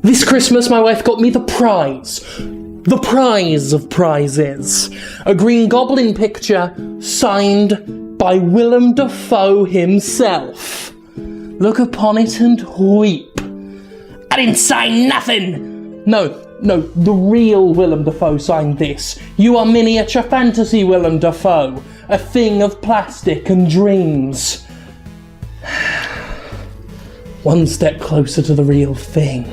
This Christmas, my wife got me the prize. The prize of prizes. A Green Goblin picture signed by Willem Dafoe himself. Look upon it and weep. I didn't sign nothing! No, the real Willem Dafoe signed this. You are miniature fantasy Willem Dafoe. A thing of plastic and dreams. One step closer to the real thing.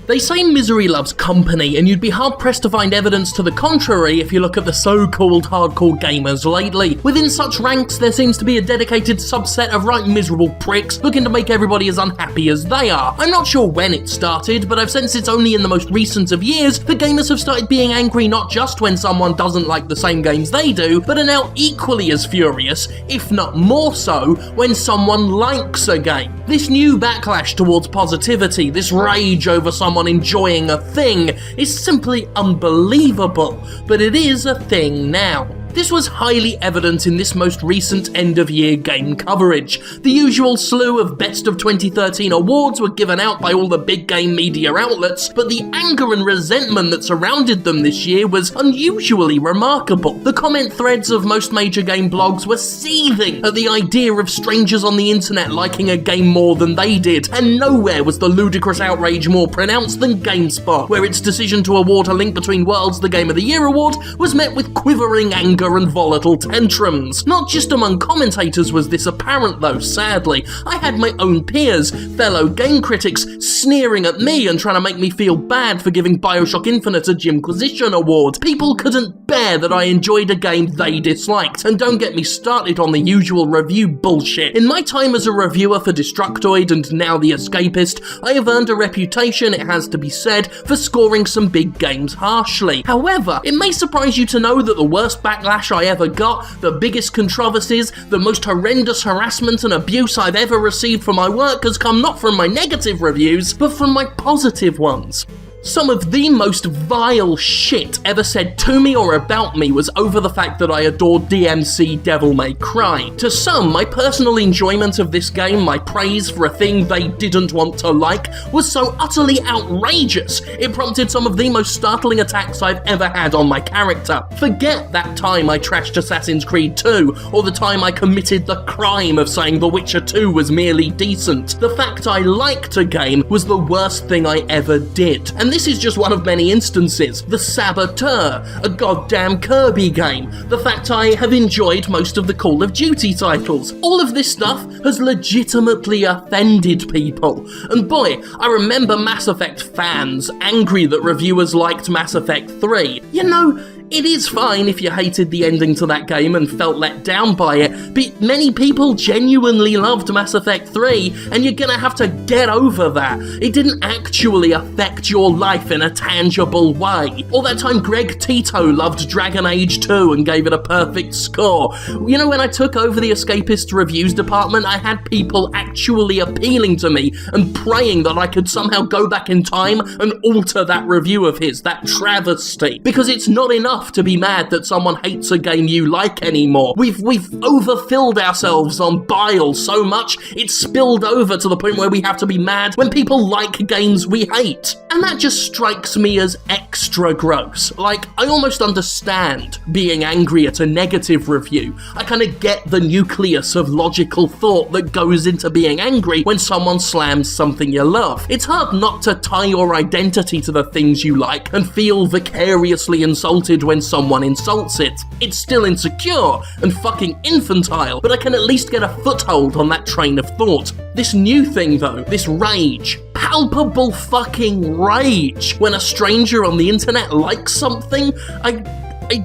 They say misery loves company, and you'd be hard-pressed to find evidence to the contrary if you look at the so-called hardcore gamers lately. Within such ranks, there seems to be a dedicated subset of right miserable pricks looking to make everybody as unhappy as they are. I'm not sure when it started, but I've sensed it's only in the most recent of years that gamers have started being angry not just when someone doesn't like the same games they do, but are now equally as furious, if not more so, when someone likes a game. This new backlash towards positivity, this rage over someone enjoying a thing, is simply unbelievable, but it is a thing now. This was highly evident in this most recent end-of-year game coverage. The usual slew of Best of 2013 awards were given out by all the big game media outlets, but the anger and resentment that surrounded them this year was unusually remarkable. The comment threads of most major game blogs were seething at the idea of strangers on the internet liking a game more than they did, and nowhere was the ludicrous outrage more pronounced than GameSpot, where its decision to award A Link Between Worlds the Game of the Year award was met with quivering anger and volatile tantrums. Not just among commentators was this apparent though, sadly. I had my own peers, fellow game critics, sneering at me and trying to make me feel bad for giving BioShock Infinite a Jimquisition award. People couldn't bear that I enjoyed a game they disliked, and don't get me started on the usual review bullshit. In my time as a reviewer for Destructoid and now The Escapist, I have earned a reputation, it has to be said, for scoring some big games harshly. However, it may surprise you to know that the worst backlash I ever got, the biggest controversies, the most horrendous harassment and abuse I've ever received for my work has come not from my negative reviews, but from my positive ones. Some of the most vile shit ever said to me or about me was over the fact that I adored DMC Devil May Cry. To some, my personal enjoyment of this game, my praise for a thing they didn't want to like, was so utterly outrageous, it prompted some of the most startling attacks I've ever had on my character. Forget that time I trashed Assassin's Creed 2, or the time I committed the crime of saying The Witcher 2 was merely decent. The fact I liked a game was the worst thing I ever did. And this is just one of many instances. The Saboteur, a goddamn Kirby game, the fact I have enjoyed most of the Call of Duty titles. All of this stuff has legitimately offended people. And boy, I remember Mass Effect fans angry that reviewers liked Mass Effect 3. You know, it is fine if you hated the ending to that game and felt let down by it, but many people genuinely loved Mass Effect 3, and you're gonna have to get over that. It didn't actually affect your life in a tangible way. All that time Greg Tito loved Dragon Age 2 and gave it a perfect score. You know, when I took over the Escapist reviews department, I had people actually appealing to me and praying that I could somehow go back in time and alter that review of his, that travesty. Because it's not enough to be mad that someone hates a game you like anymore. We've overfilled ourselves on bile so much it's spilled over to the point where we have to be mad when people like games we hate. And that just strikes me as extra gross. Like, I almost understand being angry at a negative review. I kind of get the nucleus of logical thought that goes into being angry when someone slams something you love. It's hard not to tie your identity to the things you like and feel vicariously insulted when someone insults it. It's still insecure and fucking infantile, but I can at least get a foothold on that train of thought. This new thing though, this rage, palpable fucking rage, when a stranger on the internet likes something, I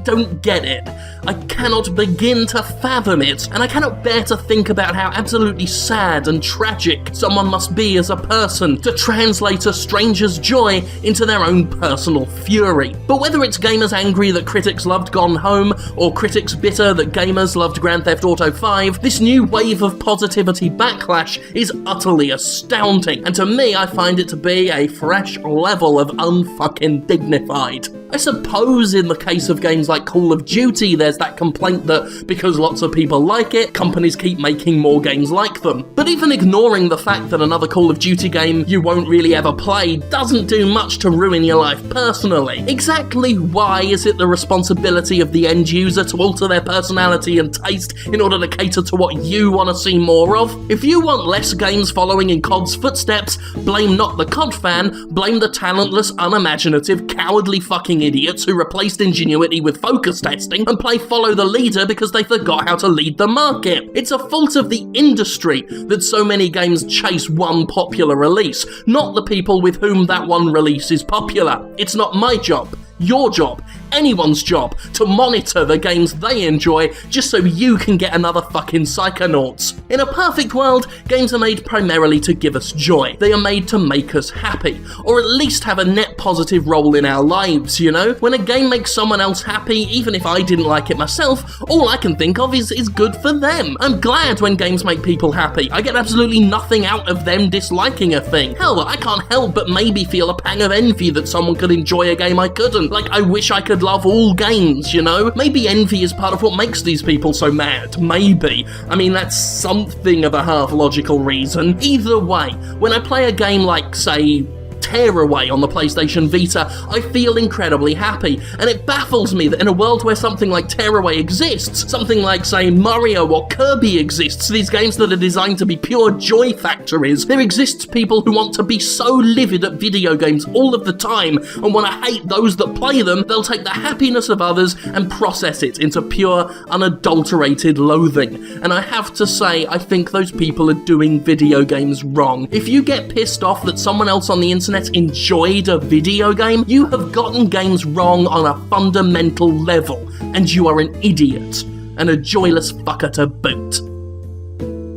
don't get it. I cannot begin to fathom it, and I cannot bear to think about how absolutely sad and tragic someone must be as a person to translate a stranger's joy into their own personal fury. But whether it's gamers angry that critics loved Gone Home, or critics bitter that gamers loved Grand Theft Auto 5, this new wave of positivity backlash is utterly astounding, and to me I find it to be a fresh level of unfucking dignified. I suppose in the case of games like Call of Duty, there's that complaint that because lots of people like it, companies keep making more games like them. But even ignoring the fact that another Call of Duty game you won't really ever play doesn't do much to ruin your life personally. Exactly why is it the responsibility of the end user to alter their personality and taste in order to cater to what you want to see more of? If you want less games following in COD's footsteps, blame not the COD fan, blame the talentless, unimaginative, cowardly fucking idiots who replaced ingenuity with focus testing and play follow the leader because they forgot how to lead the market. It's a fault of the industry that so many games chase one popular release, not the people with whom that one release is popular. It's not my job, your job, anyone's job to monitor the games they enjoy just so you can get another fucking Psychonauts. In a perfect world, games are made primarily to give us joy. They are made to make us happy, or at least have a net positive role in our lives, you know? When a game makes someone else happy, even if I didn't like it myself, all I can think of is good for them. I'm glad when games make people happy. I get absolutely nothing out of them disliking a thing. Hell, I can't help but maybe feel a pang of envy that someone could enjoy a game I couldn't. Like, I wish I could love all games, you know? Maybe envy is part of what makes these people so mad. Maybe. I mean, that's something of a half-logical reason. Either way, when I play a game like, say, Tearaway on the PlayStation Vita, I feel incredibly happy, and it baffles me that in a world where something like Tearaway exists, something like, say, Mario or Kirby exists, these games that are designed to be pure joy factories, there exists people who want to be so livid at video games all of the time and want to hate those that play them. They'll take the happiness of others and process it into pure, unadulterated loathing. And I have to say, I think those people are doing video games wrong. If you get pissed off that someone else on the internet enjoyed a video game, you have gotten games wrong on a fundamental level, and you are an idiot, and a joyless fucker to boot.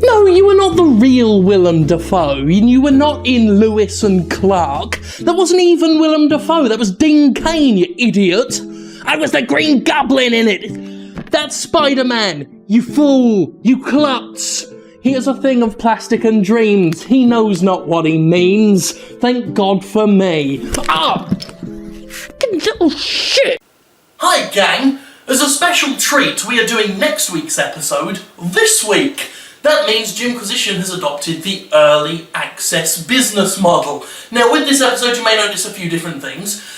No, you were not the real Willem Dafoe, and you were not in Lewis and Clark. That wasn't even Willem Dafoe, that was Dean Cain, you idiot. I was the Green Goblin in it. That's Spider-Man, you fool, you klutz. He is a thing of plastic and dreams. He knows not what he means. Thank God for me. Ah! Little shit! Hi, gang. As a special treat, we are doing next week's episode this week. That means Jimquisition has adopted the early access business model. Now, with this episode, you may notice a few different things.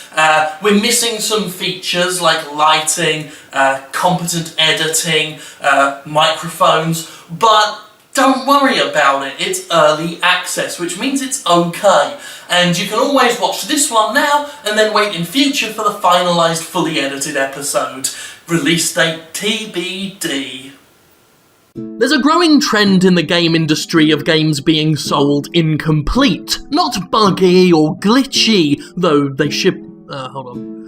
We're missing some features like lighting, competent editing, microphones, but don't worry about it, it's early access, which means it's okay. And you can always watch this one now, and then wait in future for the finalised, fully edited episode. Release date TBD. There's a growing trend in the game industry of games being sold incomplete. Not buggy or glitchy, though they ship... hold on.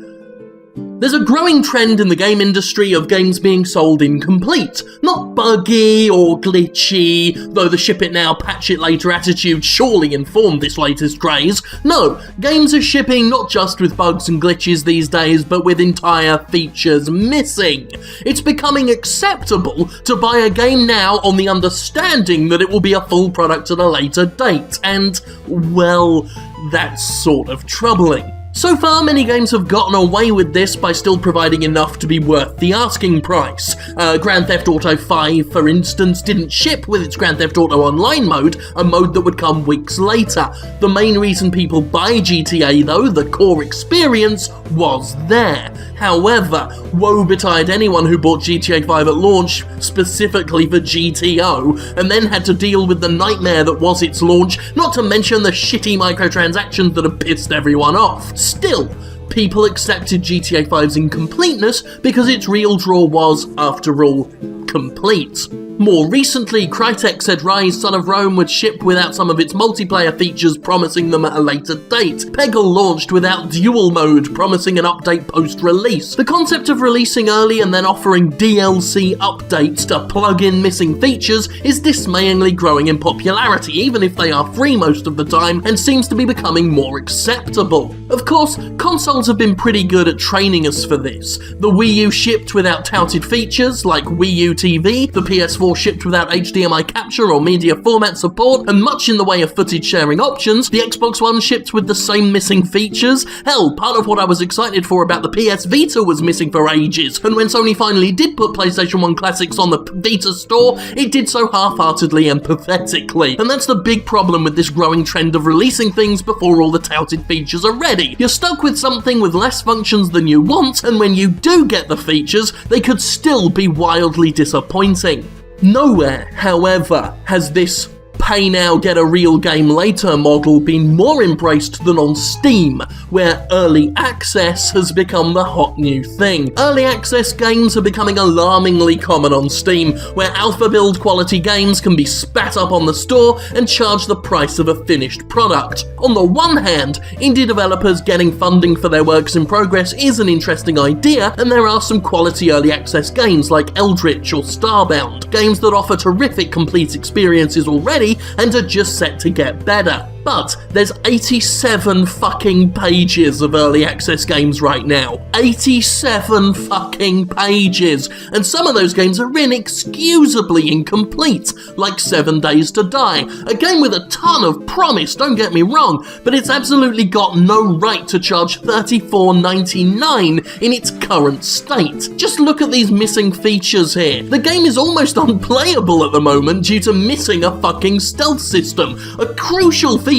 There's a growing trend in the game industry of games being sold incomplete. Not buggy or glitchy, though the ship it now, patch it later attitude surely informed this latest craze. No, games are shipping not just with bugs and glitches these days, but with entire features missing. It's becoming acceptable to buy a game now on the understanding that it will be a full product at a later date, and, well, that's sort of troubling. So far, many games have gotten away with this by still providing enough to be worth the asking price. Grand Theft Auto 5, for instance, didn't ship with its Grand Theft Auto Online mode, a mode that would come weeks later. The main reason people buy GTA, though, the core experience, was there. However, woe betide anyone who bought GTA 5 at launch specifically for GTO, and then had to deal with the nightmare that was its launch, not to mention the shitty microtransactions that have pissed everyone off. Still, people accepted GTA 5's incompleteness because its real draw was, after all, complete. More recently, Crytek said Rise, Son of Rome would ship without some of its multiplayer features, promising them at a later date. Peggle launched without dual mode, promising an update post-release. The concept of releasing early and then offering DLC updates to plug in missing features is dismayingly growing in popularity, even if they are free most of the time, and seems to be becoming more acceptable. Of course, consoles have been pretty good at training us for this. The Wii U shipped without touted features, like Wii U TV, the PS4 shipped without HDMI capture or media format support, and much in the way of footage sharing options, the Xbox One shipped with the same missing features. Hell, part of what I was excited for about the PS Vita was missing for ages, and when Sony finally did put PlayStation 1 classics on the Vita store, it did so half-heartedly and pathetically. And that's the big problem with this growing trend of releasing things before all the touted features are ready. You're stuck with something with less functions than you want, and when you do get the features, they could still be wildly disappointing. Nowhere, however, has this pay now, get a real game later model been more embraced than on Steam, where early access has become the hot new thing. Early access games are becoming alarmingly common on Steam, where alpha build quality games can be spat up on the store and charge the price of a finished product. On the one hand, indie developers getting funding for their works in progress is an interesting idea, and there are some quality early access games like Eldritch or Starbound, games that offer terrific complete experiences already and are just set to get better. But there's 87 fucking pages of early access games right now. 87 fucking pages! And some of those games are inexcusably incomplete, like 7 Days to Die. A game with a ton of promise, don't get me wrong, but it's absolutely got no right to charge $34.99 in its current state. Just look at these missing features here. The game is almost unplayable at the moment due to missing a fucking stealth system, a crucial feature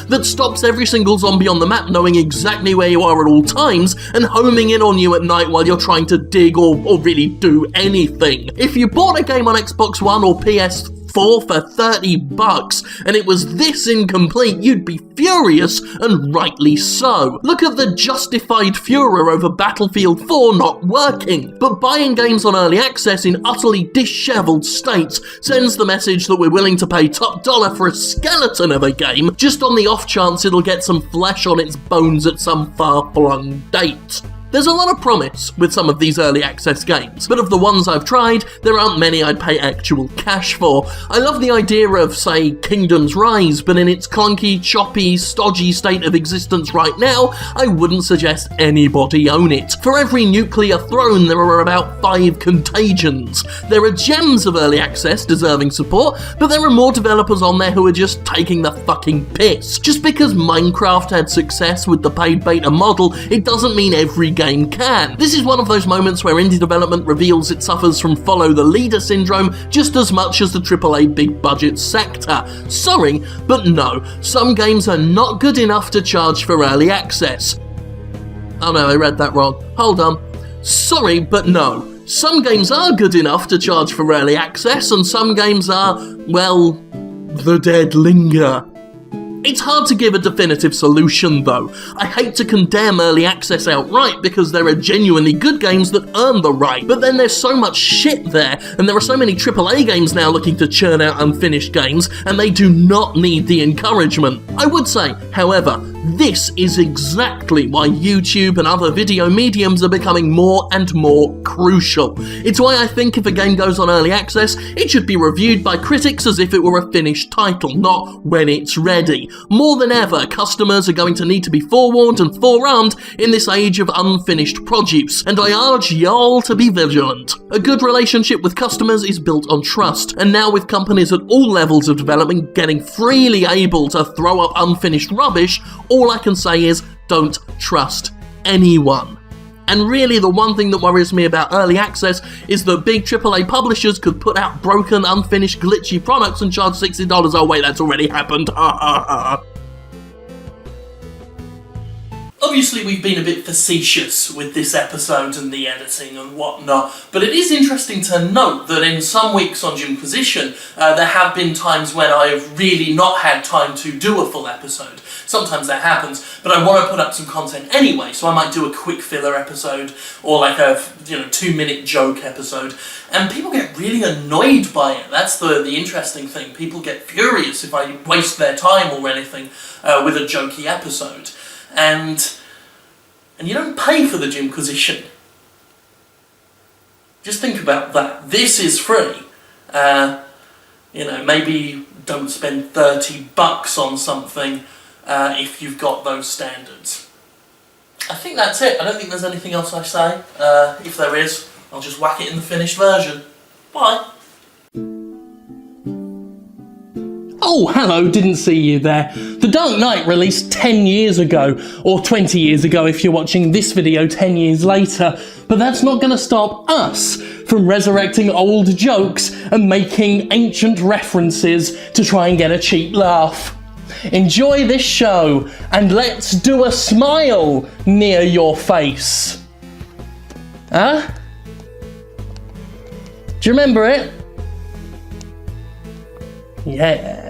that stops every single zombie on the map knowing exactly where you are at all times and homing in on you at night while you're trying to dig or really do anything. If you bought a game on Xbox One or PS4 for $30 and it was this incomplete, you'd be furious, and rightly so. Look at the justified furor over Battlefield 4 not working. But buying games on early access in utterly disheveled states sends the message that we're willing to pay top dollar for a skeleton of a game just on the off chance it'll get some flesh on its bones at some far-flung date. There's a lot of promise with some of these early access games, but of the ones I've tried, there aren't many I'd pay actual cash for. I love the idea of, say, Kingdom's Rise, but in its clunky, choppy, stodgy state of existence right now, I wouldn't suggest anybody own it. For every nuclear throne, there are about 5 contagions. There are gems of early access deserving support, but there are more developers on there who are just taking the fucking piss. Just because Minecraft had success with the paid beta model, it doesn't mean every game can. This is one of those moments where indie development reveals it suffers from follow the leader syndrome just as much as the AAA big budget sector. Sorry, but no, some games are not good enough to charge for early access. Oh no, I read that wrong. Hold on. Sorry, but no. Some games are good enough to charge for early access, and some games are, well, the dead linger. It's hard to give a definitive solution though. I hate to condemn early access outright because there are genuinely good games that earn the right, but then there's so much shit there, and there are so many AAA games now looking to churn out unfinished games, and they do not need the encouragement. I would say, however, this is exactly why YouTube and other video mediums are becoming more and more crucial. It's why I think if a game goes on early access, it should be reviewed by critics as if it were a finished title, not when it's ready. More than ever, customers are going to need to be forewarned and forearmed in this age of unfinished produce, and I urge y'all to be vigilant. A good relationship with customers is built on trust, and now with companies at all levels of development getting freely able to throw up unfinished rubbish, all I can say is, don't trust anyone. And really the one thing that worries me about early access is that big AAA publishers could put out broken, unfinished, glitchy products and charge $60. Oh wait, that's already happened. Obviously we've been a bit facetious with this episode and the editing and whatnot, but it is interesting to note that in some weeks on Jimquisition, there have been times when I've really not had time to do a full episode. Sometimes that happens, but I want to put up some content anyway, so I might do a quick filler episode or like a 2-minute joke episode, and people get really annoyed by it. That's the interesting thing. People get furious if I waste their time or anything with a jokey episode. And you don't pay for the Jimquisition. Just think about that. This is free. Maybe don't spend $30 on something if you've got those standards. I think that's it. I don't think there's anything else I say. If there is, I'll just whack it in the finished version. Bye. Oh, hello, didn't see you there. The Dark Knight released 10 years ago, or 20 years ago if you're watching this video 10 years later, but that's not going to stop us from resurrecting old jokes and making ancient references to try and get a cheap laugh. Enjoy this show, and let's do a smile near your face. Huh? Do you remember it? Yeah.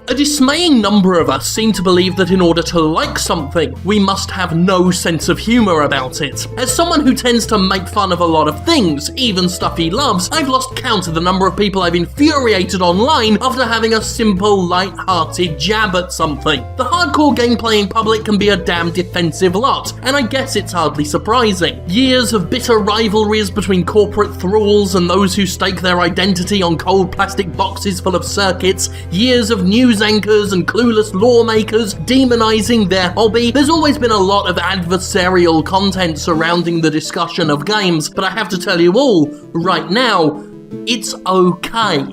A dismaying number of us seem to believe that in order to like something, we must have no sense of humour about it. As someone who tends to make fun of a lot of things, even stuff he loves, I've lost count of the number of people I've infuriated online after having a simple, light-hearted jab at something. The hardcore gameplay in public can be a damn defensive lot, and I guess it's hardly surprising. Years of bitter rivalries between corporate thralls and those who stake their identity on cold plastic boxes full of circuits, years of news anchors and clueless lawmakers demonizing their hobby. There's always been a lot of adversarial content surrounding the discussion of games, but I have to tell you all, right now, it's okay.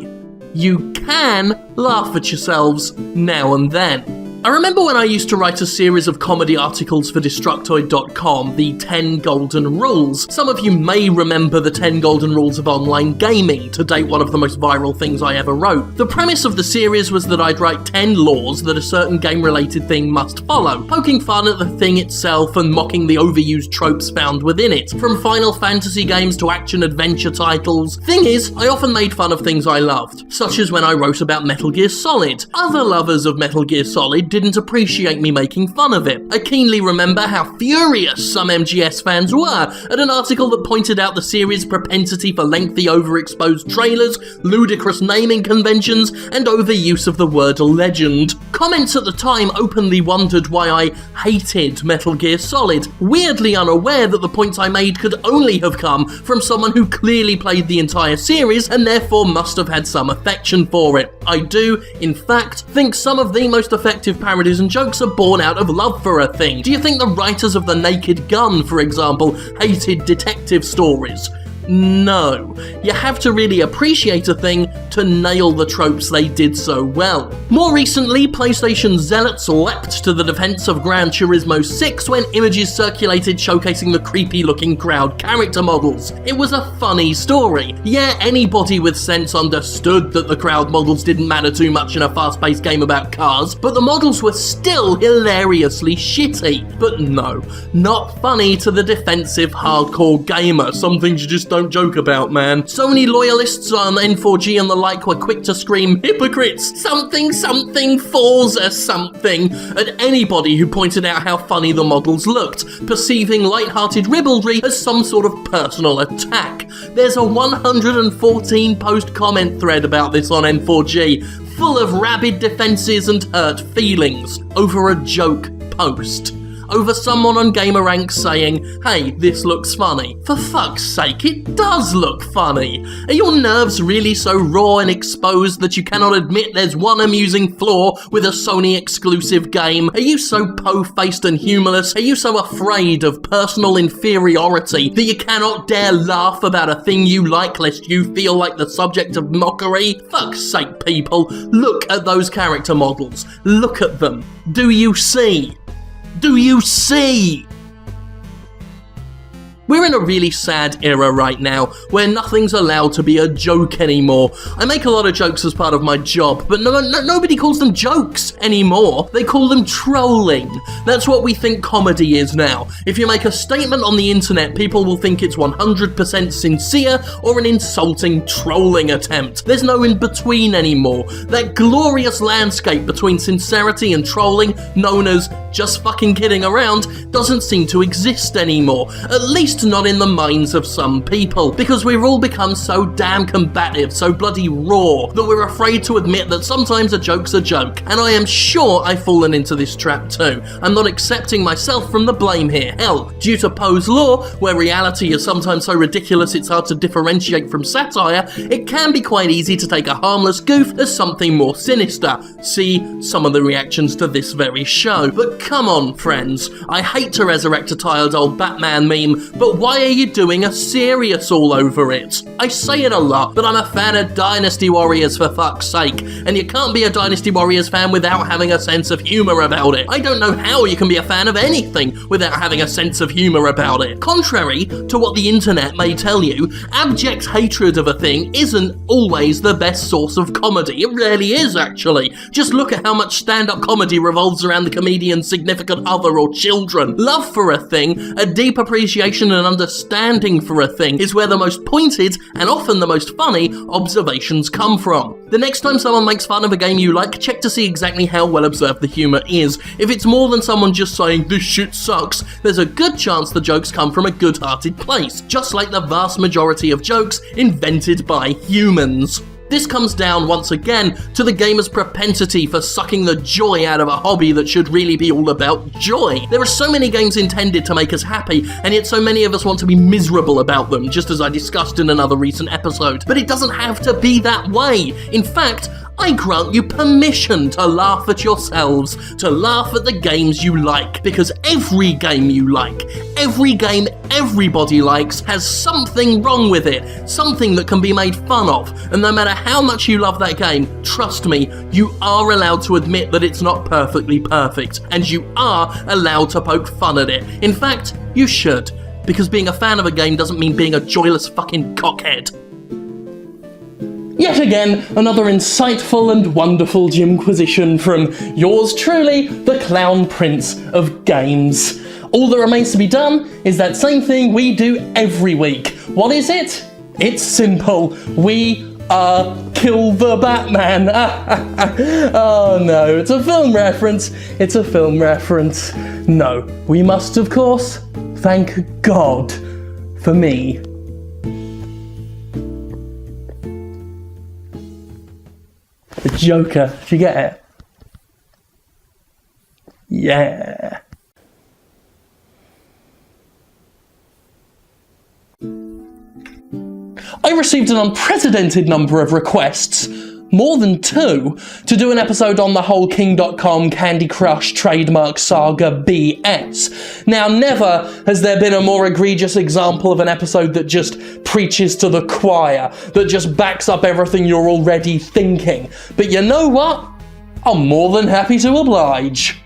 You can laugh at yourselves now and then. I remember when I used to write a series of comedy articles for Destructoid.com, the 10 Golden Rules. Some of you may remember the 10 Golden Rules of Online Gaming, to date one of the most viral things I ever wrote. The premise of the series was that I'd write 10 laws that a certain game-related thing must follow, poking fun at the thing itself and mocking the overused tropes found within it, from Final Fantasy games to action-adventure titles. Thing is, I often made fun of things I loved, such as when I wrote about Metal Gear Solid. Other lovers of Metal Gear Solid didn't appreciate me making fun of it. I keenly remember how furious some MGS fans were at an article that pointed out the series' propensity for lengthy overexposed trailers, ludicrous naming conventions, and overuse of the word legend. Comments at the time openly wondered why I hated Metal Gear Solid, weirdly unaware that the points I made could only have come from someone who clearly played the entire series and therefore must have had some affection for it. I do, in fact, think some of the most effective parodies and jokes are born out of love for a thing. Do you think the writers of The Naked Gun, for example, hated detective stories? No. You have to really appreciate a thing to nail the tropes they did so well. More recently, PlayStation zealots leapt to the defense of Gran Turismo 6 when images circulated showcasing the creepy-looking crowd character models. It was a funny story. Yeah, anybody with sense understood that the crowd models didn't matter too much in a fast-paced game about cars, but the models were still hilariously shitty. But no, not funny to the defensive hardcore gamer. Some things you just don't joke about, man. Sony loyalists on N4G and the like were quick to scream, "Hypocrites! Something, something, Forza something!" at anybody who pointed out how funny the models looked, perceiving light-hearted ribaldry as some sort of personal attack. There's a 114 post comment thread about this on N4G, full of rabid defenses and hurt feelings over a joke post. Over someone on GamerRank saying, "Hey, this looks funny." For fuck's sake, it does look funny. Are your nerves really so raw and exposed that you cannot admit there's one amusing flaw with a Sony exclusive game? Are you so po-faced and humorless? Are you so afraid of personal inferiority that you cannot dare laugh about a thing you like lest you feel like the subject of mockery? Fuck's sake, people. Look at those character models. Look at them. Do you see? Do you see? We're in a really sad era right now, where nothing's allowed to be a joke anymore. I make a lot of jokes as part of my job, but nobody calls them jokes anymore. They call them trolling. That's what we think comedy is now. If you make a statement on the internet, people will think it's 100% sincere or an insulting trolling attempt. There's no in-between anymore. That glorious landscape between sincerity and trolling, known as just fucking kidding around, doesn't seem to exist anymore. At least not in the minds of some people, because we've all become so damn combative, so bloody raw, that we're afraid to admit that sometimes a joke's a joke, and I am sure I've fallen into this trap too. I'm not accepting myself from the blame here. Hell, due to Poe's law, where reality is sometimes so ridiculous it's hard to differentiate from satire, it can be quite easy to take a harmless goof as something more sinister. See some of the reactions to this very show. But come on, friends, I hate to resurrect a tired old Batman meme, but why are you doing a serious all over it? I say it a lot, but I'm a fan of Dynasty Warriors for fuck's sake, and you can't be a Dynasty Warriors fan without having a sense of humour about it. I don't know how you can be a fan of anything without having a sense of humour about it. Contrary to what the internet may tell you, abject hatred of a thing isn't always the best source of comedy. It rarely is, actually. Just look at how much stand-up comedy revolves around the comedian's significant other or children. Love for a thing, a deep appreciation and understanding for a thing, is where the most pointed and often the most funny observations come from. The next time someone makes fun of a game you like, check to see exactly how well observed the humour is. If it's more than someone just saying, "this shit sucks," there's a good chance the jokes come from a good-hearted place, just like the vast majority of jokes invented by humans. This comes down, once again, to the gamer's propensity for sucking the joy out of a hobby that should really be all about joy. There are so many games intended to make us happy, and yet so many of us want to be miserable about them, just as I discussed in another recent episode. But it doesn't have to be that way. In fact, I grant you permission to laugh at yourselves, to laugh at the games you like, because every game you like, every game everybody likes, has something wrong with it, something that can be made fun of, and no matter how much you love that game, trust me, you are allowed to admit that it's not perfectly perfect, and you are allowed to poke fun at it. In fact, you should, because being a fan of a game doesn't mean being a joyless fucking cockhead. Yet again, another insightful and wonderful Jimquisition from yours truly, the Clown Prince of Games. All that remains to be done is that same thing we do every week. What is it? It's simple. We are Kill the Batman. Oh no, it's a film reference. It's a film reference. No, we must, of course, thank God for me. The Joker. Did you get it? Yeah. I received an unprecedented number of requests, more than 2, to do an episode on the whole King.com Candy Crush trademark saga BS. Now, never has there been a more egregious example of an episode that just preaches to the choir, that just backs up everything you're already thinking. But you know what? I'm more than happy to oblige.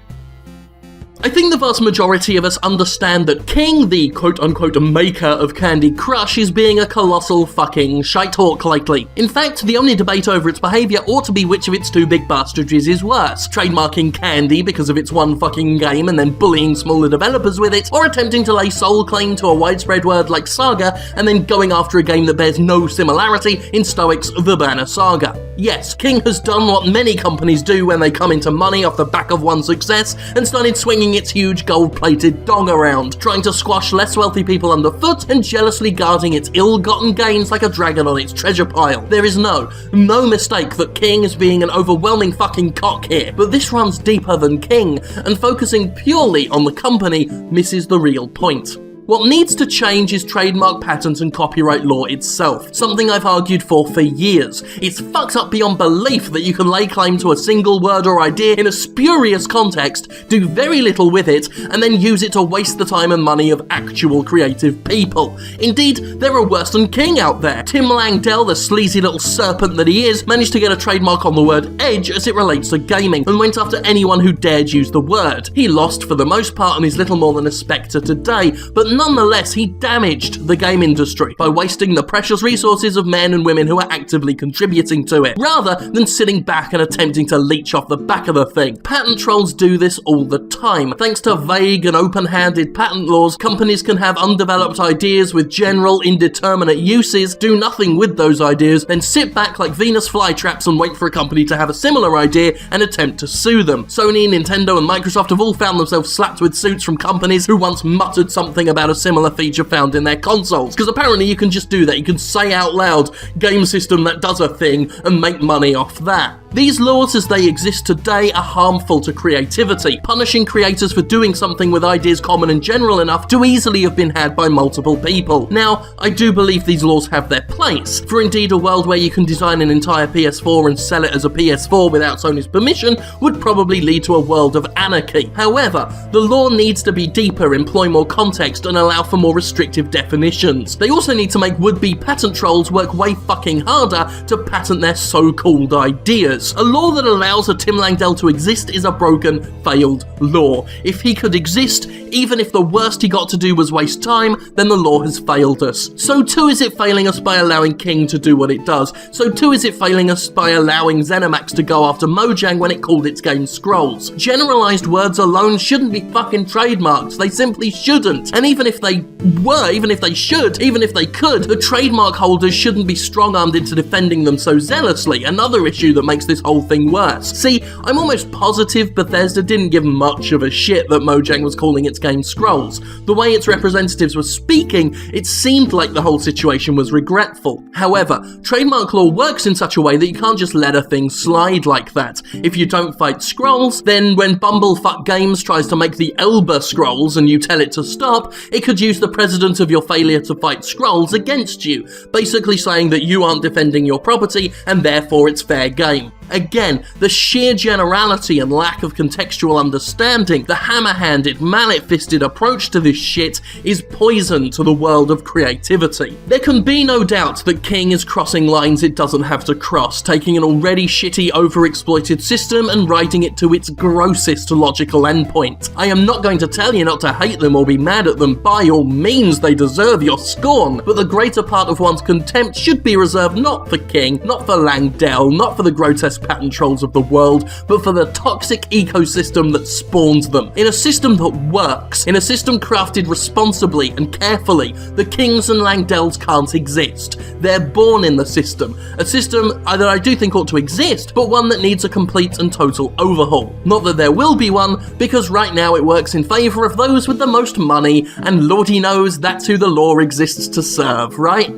I think the vast majority of us understand that King, the quote-unquote maker of Candy Crush, is being a colossal fucking shithawk lately. In fact, the only debate over its behaviour ought to be which of its 2 big bastardages is worse, trademarking Candy because of its one fucking game and then bullying smaller developers with it, or attempting to lay sole claim to a widespread word like Saga and then going after a game that bears no similarity in Stoic's The Banner Saga. Yes, King has done what many companies do when they come into money off the back of one success and started swinging its huge gold-plated dong around, trying to squash less wealthy people underfoot and jealously guarding its ill-gotten gains like a dragon on its treasure pile. There is no mistake that King is being an overwhelming fucking cock here, but this runs deeper than King, and focusing purely on the company misses the real point. What needs to change is trademark, patent and copyright law itself, something I've argued for years. It's fucked up beyond belief that you can lay claim to a single word or idea in a spurious context, do very little with it, and then use it to waste the time and money of actual creative people. Indeed, there are worse than King out there. Tim Langdell, the sleazy little serpent that he is, managed to get a trademark on the word edge as it relates to gaming, and went after anyone who dared use the word. He lost for the most part and is little more than a spectre today, but nonetheless, he damaged the game industry by wasting the precious resources of men and women who are actively contributing to it, rather than sitting back and attempting to leech off the back of the thing. Patent trolls do this all the time. Thanks to vague and open-handed patent laws, companies can have undeveloped ideas with general indeterminate uses, do nothing with those ideas, then sit back like Venus flytraps and wait for a company to have a similar idea and attempt to sue them. Sony, Nintendo and Microsoft have all found themselves slapped with suits from companies who once muttered something about a similar feature found in their consoles, because apparently you can just do that. You can say out loud, game system that does a thing, and make money off that. These laws as they exist today are harmful to creativity, punishing creators for doing something with ideas common and general enough to easily have been had by multiple people. Now, I do believe these laws have their place, for indeed a world where you can design an entire PS4 and sell it as a PS4 without Sony's permission would probably lead to a world of anarchy. However, the law needs to be deeper, employ more context, and allow for more restrictive definitions. They also need to make would-be patent trolls work way fucking harder to patent their so-called ideas. A law that allows a Tim Langdell to exist is a broken, failed law. If he could exist, even if the worst he got to do was waste time, then the law has failed us. So too is it failing us by allowing King to do what it does. So too is it failing us by allowing ZeniMax to go after Mojang when it called its game Scrolls. Generalized words alone shouldn't be fucking trademarks. They simply shouldn't. And even if they were, even if they should, even if they could, the trademark holders shouldn't be strong-armed into defending them so zealously. Another issue that makes this whole thing worse. See, I'm almost positive Bethesda didn't give much of a shit that Mojang was calling its game Scrolls. The way its representatives were speaking, it seemed like the whole situation was regretful. However, trademark law works in such a way that you can't just let a thing slide like that. If you don't fight Scrolls, then when Bumblefuck Games tries to make the Elba Scrolls and you tell it to stop, it could use the precedent of your failure to fight Scrolls against you, basically saying that you aren't defending your property and therefore it's fair game. Again, the sheer generality and lack of contextual understanding, the hammer-handed, mallet-fisted approach to this shit is poison to the world of creativity. There can be no doubt that King is crossing lines it doesn't have to cross, taking an already shitty, overexploited system and riding it to its grossest logical endpoint. I am not going to tell you not to hate them or be mad at them. By all means, they deserve your scorn, but the greater part of one's contempt should be reserved not for King, not for Langdell, not for the grotesque patent trolls of the world, but for the toxic ecosystem that spawns them. In a system that works, in a system crafted responsibly and carefully, the Kings and Langdells can't exist. They're born in the system. A system that I do think ought to exist, but one that needs a complete and total overhaul. Not that there will be one, because right now it works in favour of those with the most money, and lordy knows that's who the law exists to serve, right?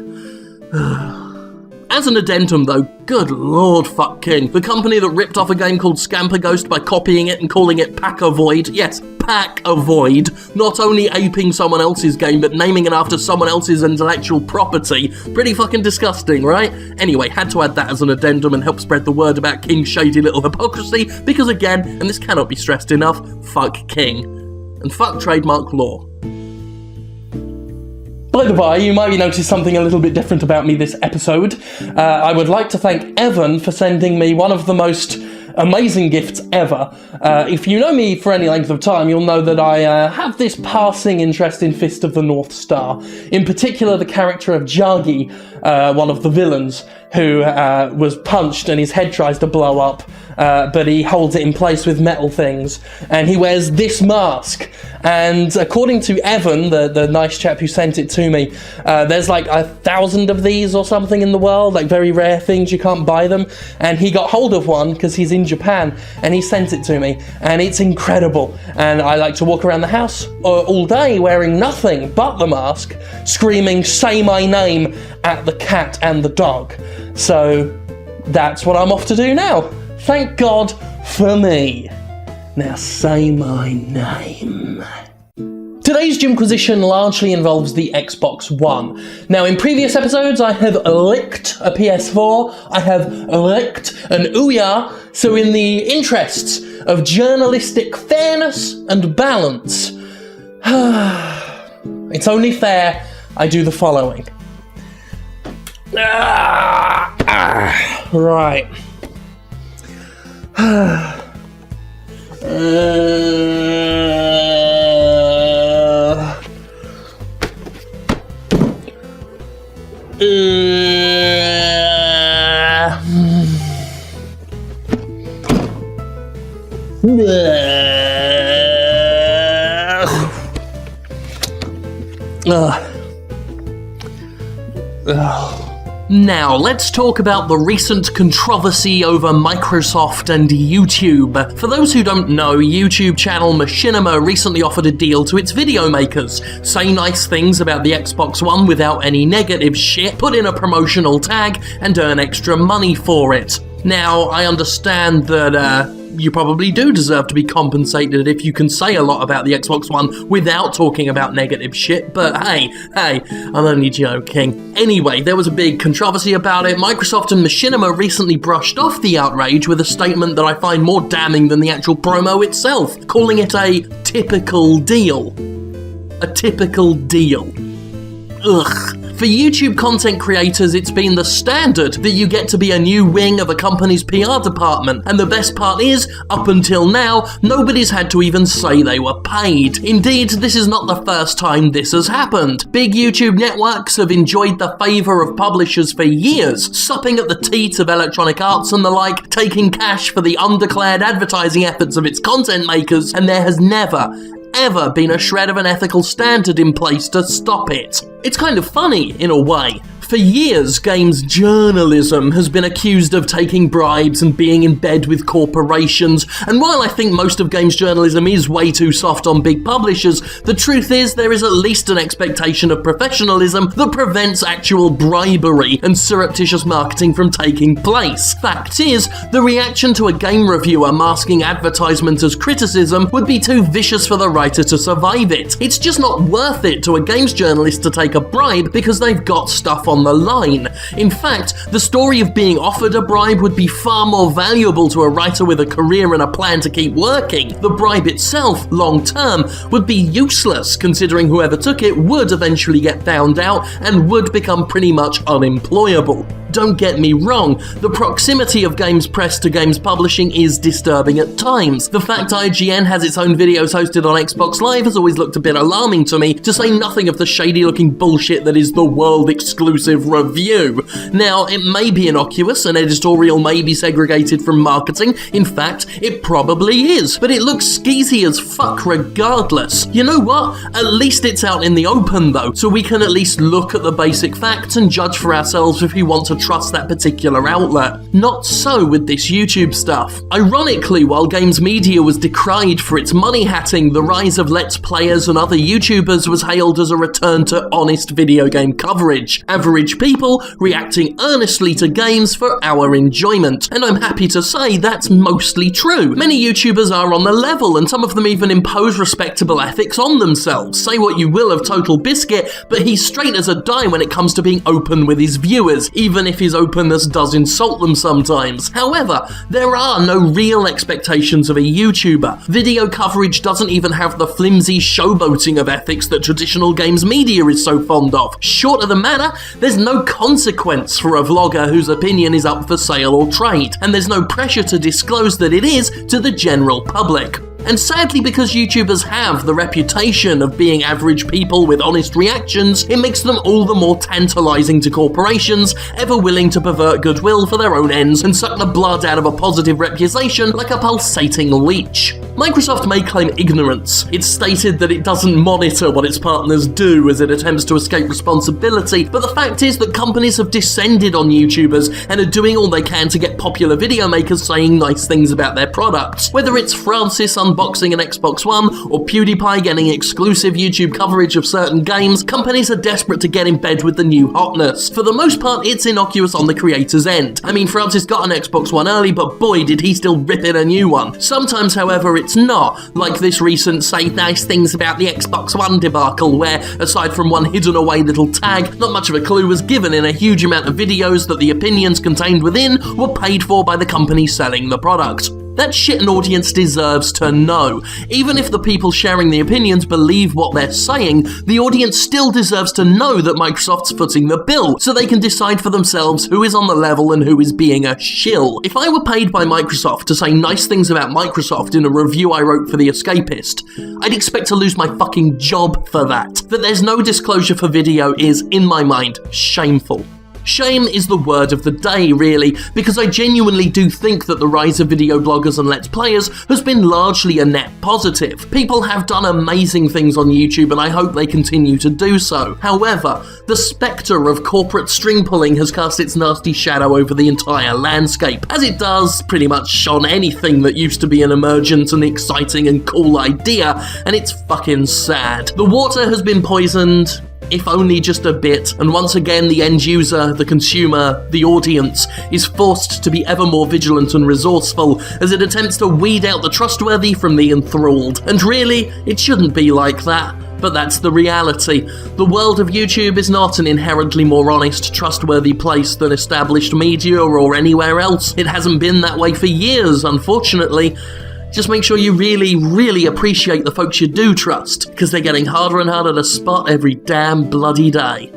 As an addendum though, good lord fuck King. The company that ripped off a game called Scamper Ghost by copying it and calling it Pack a Void, yes, Pack a Void, not only aping someone else's game but naming it after someone else's intellectual property. Pretty fucking disgusting, right? Anyway, had to add that as an addendum and help spread the word about King's shady little hypocrisy, because again, and this cannot be stressed enough, fuck King. And fuck trademark law. By the by, you might notice something a little bit different about me this episode. I would like to thank Evan for sending me one of the most amazing gifts ever. If you know me for any length of time, you'll know that I have this passing interest in Fist of the North Star. In particular, the character of Jagi, one of the villains, who was punched and his head tries to blow up, but he holds it in place with metal things, and he wears this mask. And according to Evan, the nice chap who sent it to me, there's like 1,000 of these or something in the world, like very rare things, you can't buy them, and he got hold of one because he's in Japan, and he sent it to me, and it's incredible. And I like to walk around the house all day wearing nothing but the mask, screaming "say my name" at the cat and the dog. So that's what I'm off to do now. Thank God for me. Now say my name. Today's Jimquisition largely involves the Xbox One. Now, in previous episodes, I have licked a PS4, I have licked an Ouya, so in the interests of journalistic fairness and balance, it's only fair I do the following. Right. Now, let's talk about the recent controversy over Microsoft and YouTube. For those who don't know, YouTube channel Machinima recently offered a deal to its video makers. Say nice things about the Xbox One without any negative shit, put in a promotional tag, and earn extra money for it. Now, I understand that, you probably do deserve to be compensated if you can say a lot about the Xbox One without talking about negative shit, but hey, I'm only joking. Anyway, there was a big controversy about it. Microsoft and Machinima recently brushed off the outrage with a statement that I find more damning than the actual promo itself, calling it a typical deal. A typical deal. Ugh. For YouTube content creators, it's been the standard that you get to be a new wing of a company's PR department, and the best part is, up until now, nobody's had to even say they were paid. Indeed, this is not the first time this has happened. Big YouTube networks have enjoyed the favour of publishers for years, supping at the teat of Electronic Arts and the like, taking cash for the undeclared advertising efforts of its content makers, and there has never, ever been a shred of an ethical standard in place to stop it. It's kind of funny, in a way. For years, games journalism has been accused of taking bribes and being in bed with corporations, and while I think most of games journalism is way too soft on big publishers, the truth is there is at least an expectation of professionalism that prevents actual bribery and surreptitious marketing from taking place. Fact is, the reaction to a game reviewer masking advertisement as criticism would be too vicious for the writer to survive it. It's just not worth it to a games journalist to take a bribe because they've got stuff on the line. In fact, the story of being offered a bribe would be far more valuable to a writer with a career and a plan to keep working. The bribe itself, long term, would be useless, considering whoever took it would eventually get found out and would become pretty much unemployable. Don't get me wrong, the proximity of games press to games publishing is disturbing at times. The fact IGN has its own videos hosted on Xbox Live has always looked a bit alarming to me, to say nothing of the shady looking bullshit that is the world exclusive review. Now, it may be innocuous, an editorial may be segregated from marketing, in fact, it probably is, but it looks skeezy as fuck regardless. You know what? At least it's out in the open though, so we can at least look at the basic facts and judge for ourselves if we want to trust that particular outlet. Not so with this YouTube stuff. Ironically, while games media was decried for its money hatting, the rise of Let's Players and other YouTubers was hailed as a return to honest video game coverage. Average people reacting earnestly to games for our enjoyment, and I'm happy to say that's mostly true. Many YouTubers are on the level, and some of them even impose respectable ethics on themselves. Say what you will of Total Biscuit, but he's straight as a die when it comes to being open with his viewers, even if his openness does insult them sometimes. However, there are no real expectations of a YouTuber. Video coverage doesn't even have the flimsy showboating of ethics that traditional games media is so fond of. Short of the matter, there's no consequence for a vlogger whose opinion is up for sale or trade, and there's no pressure to disclose that it is to the general public. And sadly, because YouTubers have the reputation of being average people with honest reactions, it makes them all the more tantalizing to corporations, ever willing to pervert goodwill for their own ends and suck the blood out of a positive reputation like a pulsating leech. Microsoft may claim ignorance. It's stated that it doesn't monitor what its partners do as it attempts to escape responsibility, but the fact is that companies have descended on YouTubers and are doing all they can to get popular video makers saying nice things about their products. Whether it's Francis unboxing an Xbox One or PewDiePie getting exclusive YouTube coverage of certain games, companies are desperate to get in bed with the new hotness. For the most part, it's innocuous on the creator's end. I mean, Francis got an Xbox One early, but boy did he still rip in a new one. Sometimes, however, it's not, like this recent say nice things about the Xbox One debacle, where, aside from one hidden away little tag, not much of a clue was given in a huge amount of videos that the opinions contained within were paid for by the company selling the product. That shit an audience deserves to know. Even if the people sharing the opinions believe what they're saying, the audience still deserves to know that Microsoft's footing the bill, so they can decide for themselves who is on the level and who is being a shill. If I were paid by Microsoft to say nice things about Microsoft in a review I wrote for The Escapist, I'd expect to lose my fucking job for that. That there's no disclosure for video is, in my mind, shameful. Shame is the word of the day, really, because I genuinely do think that the rise of video bloggers and Let's Players has been largely a net positive. People have done amazing things on YouTube, and I hope they continue to do so. However, the spectre of corporate string pulling has cast its nasty shadow over the entire landscape, as it does pretty much on anything that used to be an emergent and exciting and cool idea, and it's fucking sad. The water has been poisoned, if only just a bit, and once again the end user, the consumer, the audience is forced to be ever more vigilant and resourceful as it attempts to weed out the trustworthy from the enthralled. And really, it shouldn't be like that. But that's the reality. The world of YouTube is not an inherently more honest, trustworthy place than established media or anywhere else. It hasn't been that way for years, unfortunately. Just make sure you really, really appreciate the folks you do trust, because they're getting harder and harder to spot every damn bloody day.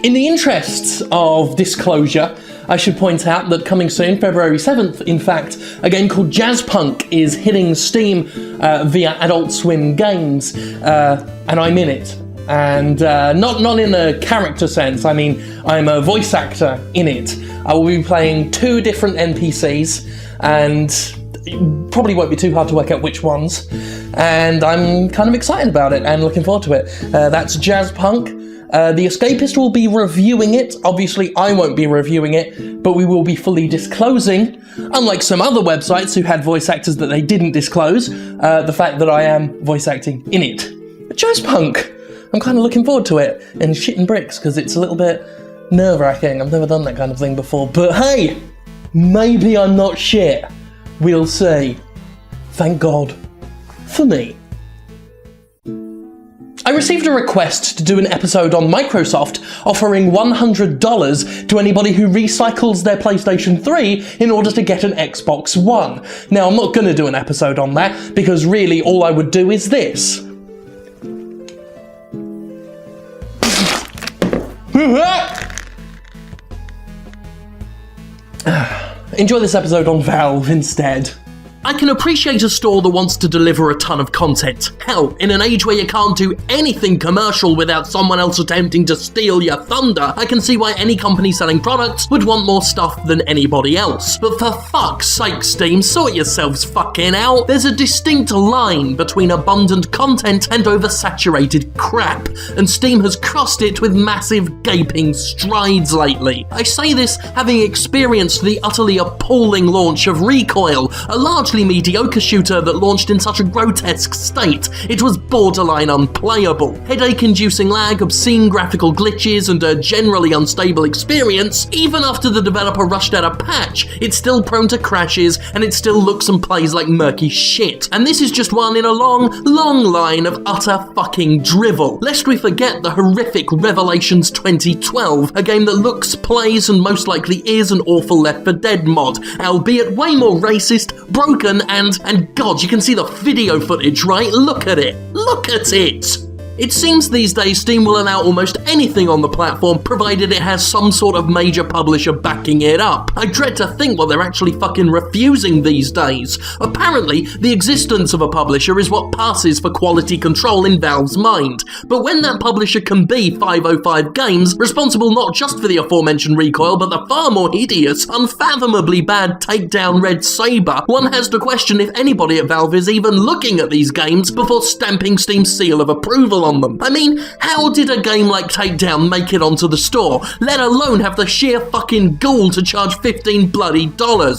In the interests of disclosure, I should point out that coming soon, February 7th, in fact, a game called Jazzpunk is hitting Steam via Adult Swim Games, and I'm in it. And not in a character sense, I mean, I'm a voice actor in it. I will be playing 2 different NPCs, and it probably won't be too hard to work out which ones. And I'm kind of excited about it and looking forward to it. That's Jazzpunk. The Escapist will be reviewing it. Obviously, I won't be reviewing it, but we will be fully disclosing, unlike some other websites who had voice actors that they didn't disclose, the fact that I am voice acting in it. But Jazzpunk, I'm kind of looking forward to it, and shitting bricks, because it's a little bit nerve-wracking. I've never done that kind of thing before, but hey, maybe I'm not shit. We'll see. Thank God. For me. I received a request to do an episode on Microsoft offering $100 to anybody who recycles their PlayStation 3 in order to get an Xbox One. Now, I'm not going to do an episode on that, because really all I would do is this. Enjoy this episode on Valve instead. I can appreciate a store that wants to deliver a ton of content. Hell, in an age where you can't do anything commercial without someone else attempting to steal your thunder, I can see why any company selling products would want more stuff than anybody else. But for fuck's sake, Steam, sort yourselves fucking out. There's a distinct line between abundant content and oversaturated crap, and Steam has crossed it with massive gaping strides lately. I say this having experienced the utterly appalling launch of Recoil, a largely mediocre shooter that launched in such a grotesque state it was borderline unplayable. Headache-inducing lag, obscene graphical glitches, and a generally unstable experience. Even after the developer rushed out a patch, it's still prone to crashes, and it still looks and plays like murky shit. And this is just one in a long, long line of utter fucking drivel. Lest we forget the horrific Revelations 2012, a game that looks, plays, and most likely is an awful Left 4 Dead mod, albeit way more racist, broken, and God, you can see the video footage, right? Look at it. Look at it! It seems these days Steam will allow almost anything on the platform, provided it has some sort of major publisher backing it up. I dread to think what they're actually fucking refusing these days. Apparently, the existence of a publisher is what passes for quality control in Valve's mind. But when that publisher can be 505 Games, responsible not just for the aforementioned Recoil, but the far more hideous, unfathomably bad Takedown Red Saber, one has to question if anybody at Valve is even looking at these games before stamping Steam's seal of approval on them. I mean, how did a game like Takedown make it onto the store, let alone have the sheer fucking gall to charge $15 bloody?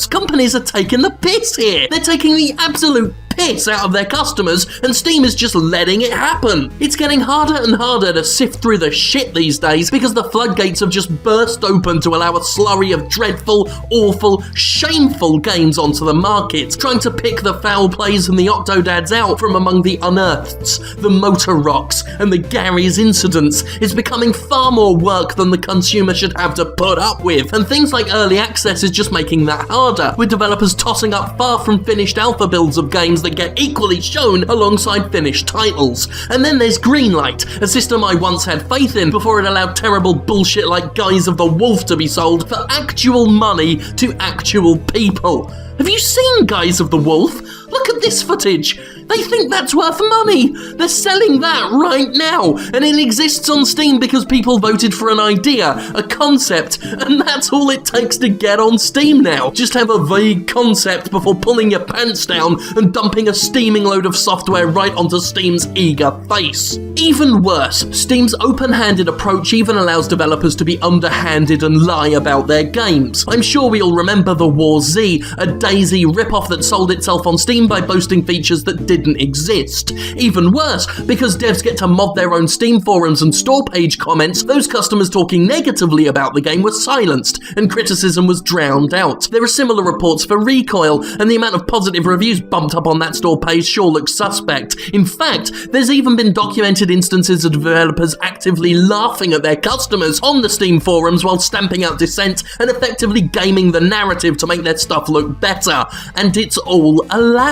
Companies are taking the piss here. They're taking the absolute piss out of their customers, and Steam is just letting it happen. It's getting harder and harder to sift through the shit these days because the floodgates have just burst open to allow a slurry of dreadful, awful, shameful games onto the market, trying to pick the foul plays and the Octodads out from among the unearths, the motor rocks, and the Gary's incidents is becoming far more work than the consumer should have to put up with, and things like early access is just making that harder, with developers tossing up far from finished alpha builds of games that get equally shown alongside finished titles. And then there's Greenlight, a system I once had faith in before it allowed terrible bullshit like Guise of the Wolf to be sold for actual money to actual people. Have you seen Guise of the Wolf? Look at this footage. They think that's worth money. They're selling that right now, and it exists on Steam because people voted for an idea, a concept, and that's all it takes to get on Steam now. Just have a vague concept before pulling your pants down and dumping a steaming load of software right onto Steam's eager face. Even worse, Steam's open-handed approach even allows developers to be underhanded and lie about their games. I'm sure we all remember the War Z, a DayZ ripoff that sold itself on Steam Steam by boasting features that didn't exist. Even worse, because devs get to mod their own Steam forums and store page comments, those customers talking negatively about the game were silenced, and criticism was drowned out. There are similar reports for Recoil, and the amount of positive reviews bumped up on that store page sure looks suspect. In fact, there's even been documented instances of developers actively laughing at their customers on the Steam forums while stamping out dissent and effectively gaming the narrative to make their stuff look better. And it's all allowed.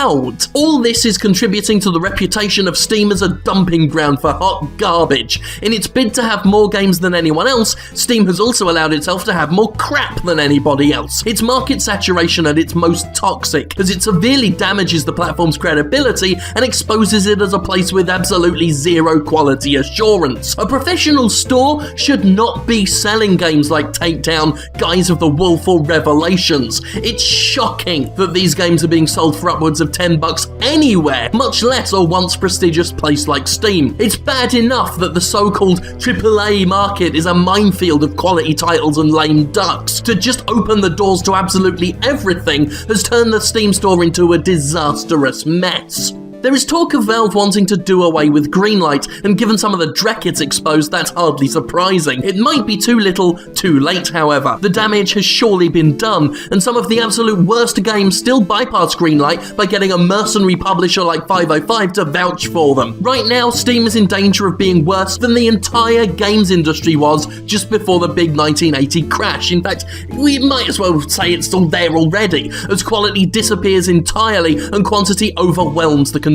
All this is contributing to the reputation of Steam as a dumping ground for hot garbage. In its bid to have more games than anyone else, Steam has also allowed itself to have more crap than anybody else. It's market saturation at its most toxic, as it severely damages the platform's credibility and exposes it as a place with absolutely zero quality assurance. A professional store should not be selling games like Takedown, Guise of the Wolf, or Revelations. It's shocking that these games are being sold for upwards of $10 anywhere, much less a once prestigious place like Steam. It's bad enough that the so-called AAA market is a minefield of quality titles and lame ducks. To just open the doors to absolutely everything has turned the Steam store into a disastrous mess. There is talk of Valve wanting to do away with Greenlight, and given some of the dreck it's exposed, that's hardly surprising. It might be too little, too late, however. The damage has surely been done, and some of the absolute worst games still bypass Greenlight by getting a mercenary publisher like 505 to vouch for them. Right now, Steam is in danger of being worse than the entire games industry was just before the big 1980 crash. In fact, we might as well say it's still there already, as quality disappears entirely and quantity overwhelms the consumer.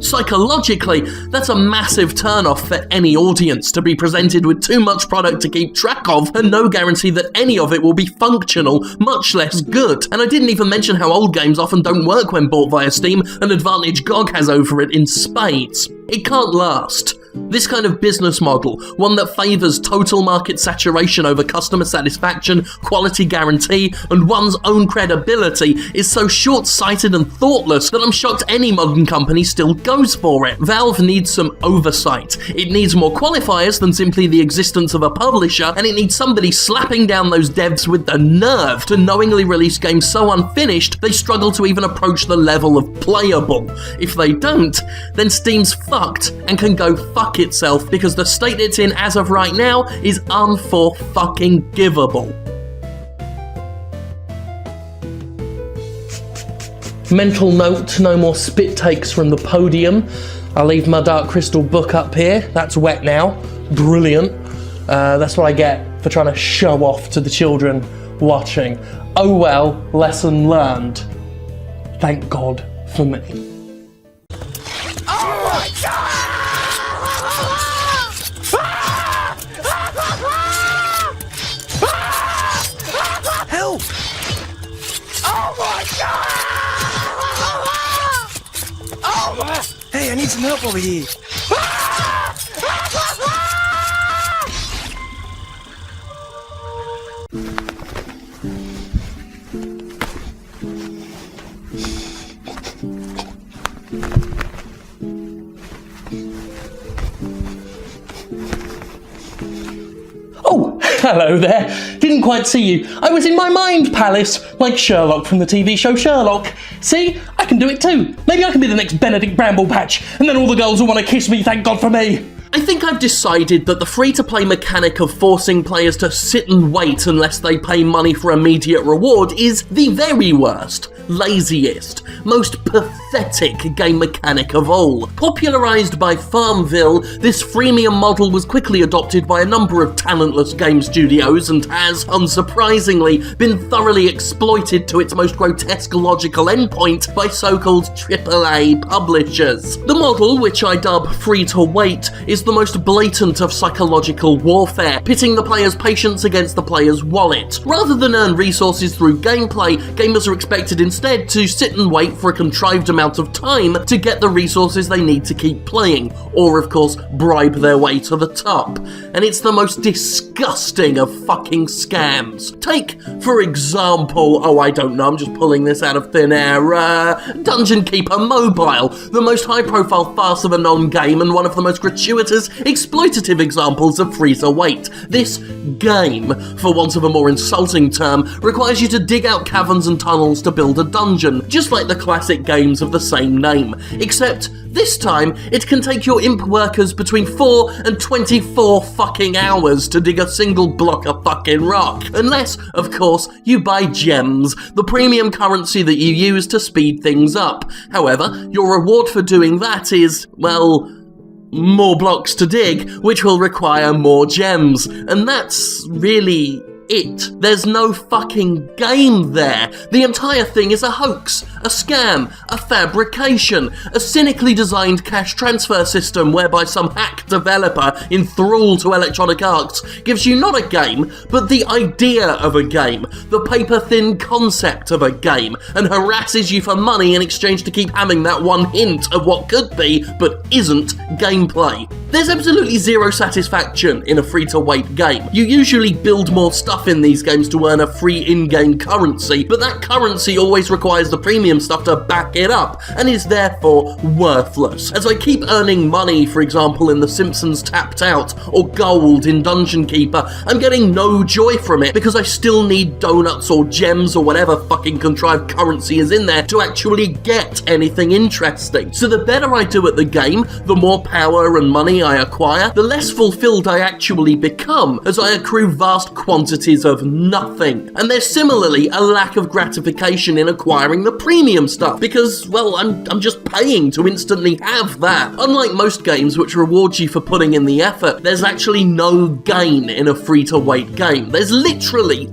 Psychologically, that's a massive turnoff for any audience, to be presented with too much product to keep track of and no guarantee that any of it will be functional, much less good. And I didn't even mention how old games often don't work when bought via Steam, an advantage GOG has over it in spades. It can't last. This kind of business model, one that favours total market saturation over customer satisfaction, quality guarantee, and one's own credibility, is so short-sighted and thoughtless that I'm shocked any modern company still goes for it. Valve needs some oversight. It needs more qualifiers than simply the existence of a publisher, and it needs somebody slapping down those devs with the nerve to knowingly release games so unfinished they struggle to even approach the level of playable. If they don't, then Steam's fucked and can go fuck itself, because the state it's in as of right now is unfor-fucking-givable. Mental note, no more spit takes from the podium. I'll leave my Dark Crystal book up here. That's wet now. Brilliant. That's what I get for trying to show off to the children watching. Oh well, lesson learned. Thank God for me. Oh my God! Help! Oh my God! Oh! Hey, I need some help over here. Oh, hello there. Didn't quite see you. I was in my mind palace, like Sherlock from the TV show Sherlock. See? I can do it too. Maybe I can be the next Benedict Bramblepatch, and then all the girls will want to kiss me, thank God for me. I think I've decided that the free-to-play mechanic of forcing players to sit and wait unless they pay money for immediate reward is the very worst, laziest, most pathetic game mechanic of all. Popularised by Farmville, this freemium model was quickly adopted by a number of talentless game studios and has, unsurprisingly, been thoroughly exploited to its most grotesque logical endpoint by so-called AAA publishers. The model, which I dub free-to-wait, is the most blatant of psychological warfare, pitting the player's patience against the player's wallet. Rather than earn resources through gameplay, gamers are expected instead to sit and wait for a contrived amount of time to get the resources they need to keep playing, or of course bribe their way to the top. And it's the most disgusting of fucking scams. Take, for example, I don't know, I'm just pulling this out of thin air, Dungeon Keeper Mobile, the most high-profile farce of a non-game and one of the most gratuitous, exploitative examples of free-to-wait. This game, for want of a more insulting term, requires you to dig out caverns and tunnels to build a dungeon, just like the classic games of the the same name, except this time it can take your imp workers between 4 and 24 fucking hours to dig a single block of fucking rock. Unless, of course, you buy gems, the premium currency that you use to speed things up. However, your reward for doing that is, well, more blocks to dig, which will require more gems. And that's really it. There's no fucking game there. The entire thing is a hoax, a scam, a fabrication, a cynically designed cash transfer system whereby some hack developer enthralled to Electronic Arts gives you not a game, but the idea of a game, the paper-thin concept of a game, and harasses you for money in exchange to keep having that one hint of what could be, but isn't, gameplay. There's absolutely zero satisfaction in a free-to-wait game. You usually build more stuff in these games to earn a free in-game currency, but that currency always requires the premium stuff to back it up, and is therefore worthless. As I keep earning money, for example, in The Simpsons Tapped Out, or gold in Dungeon Keeper, I'm getting no joy from it because I still need donuts or gems or whatever fucking contrived currency is in there to actually get anything interesting. So the better I do at the game, the more power and money I acquire, the less fulfilled I actually become as I accrue vast quantities of nothing. And there's similarly a lack of gratification in acquiring the premium stuff because, well, I'm just paying to instantly have that. Unlike most games which reward you for putting in the effort, there's actually no gain in a free-to-wait game. There's literally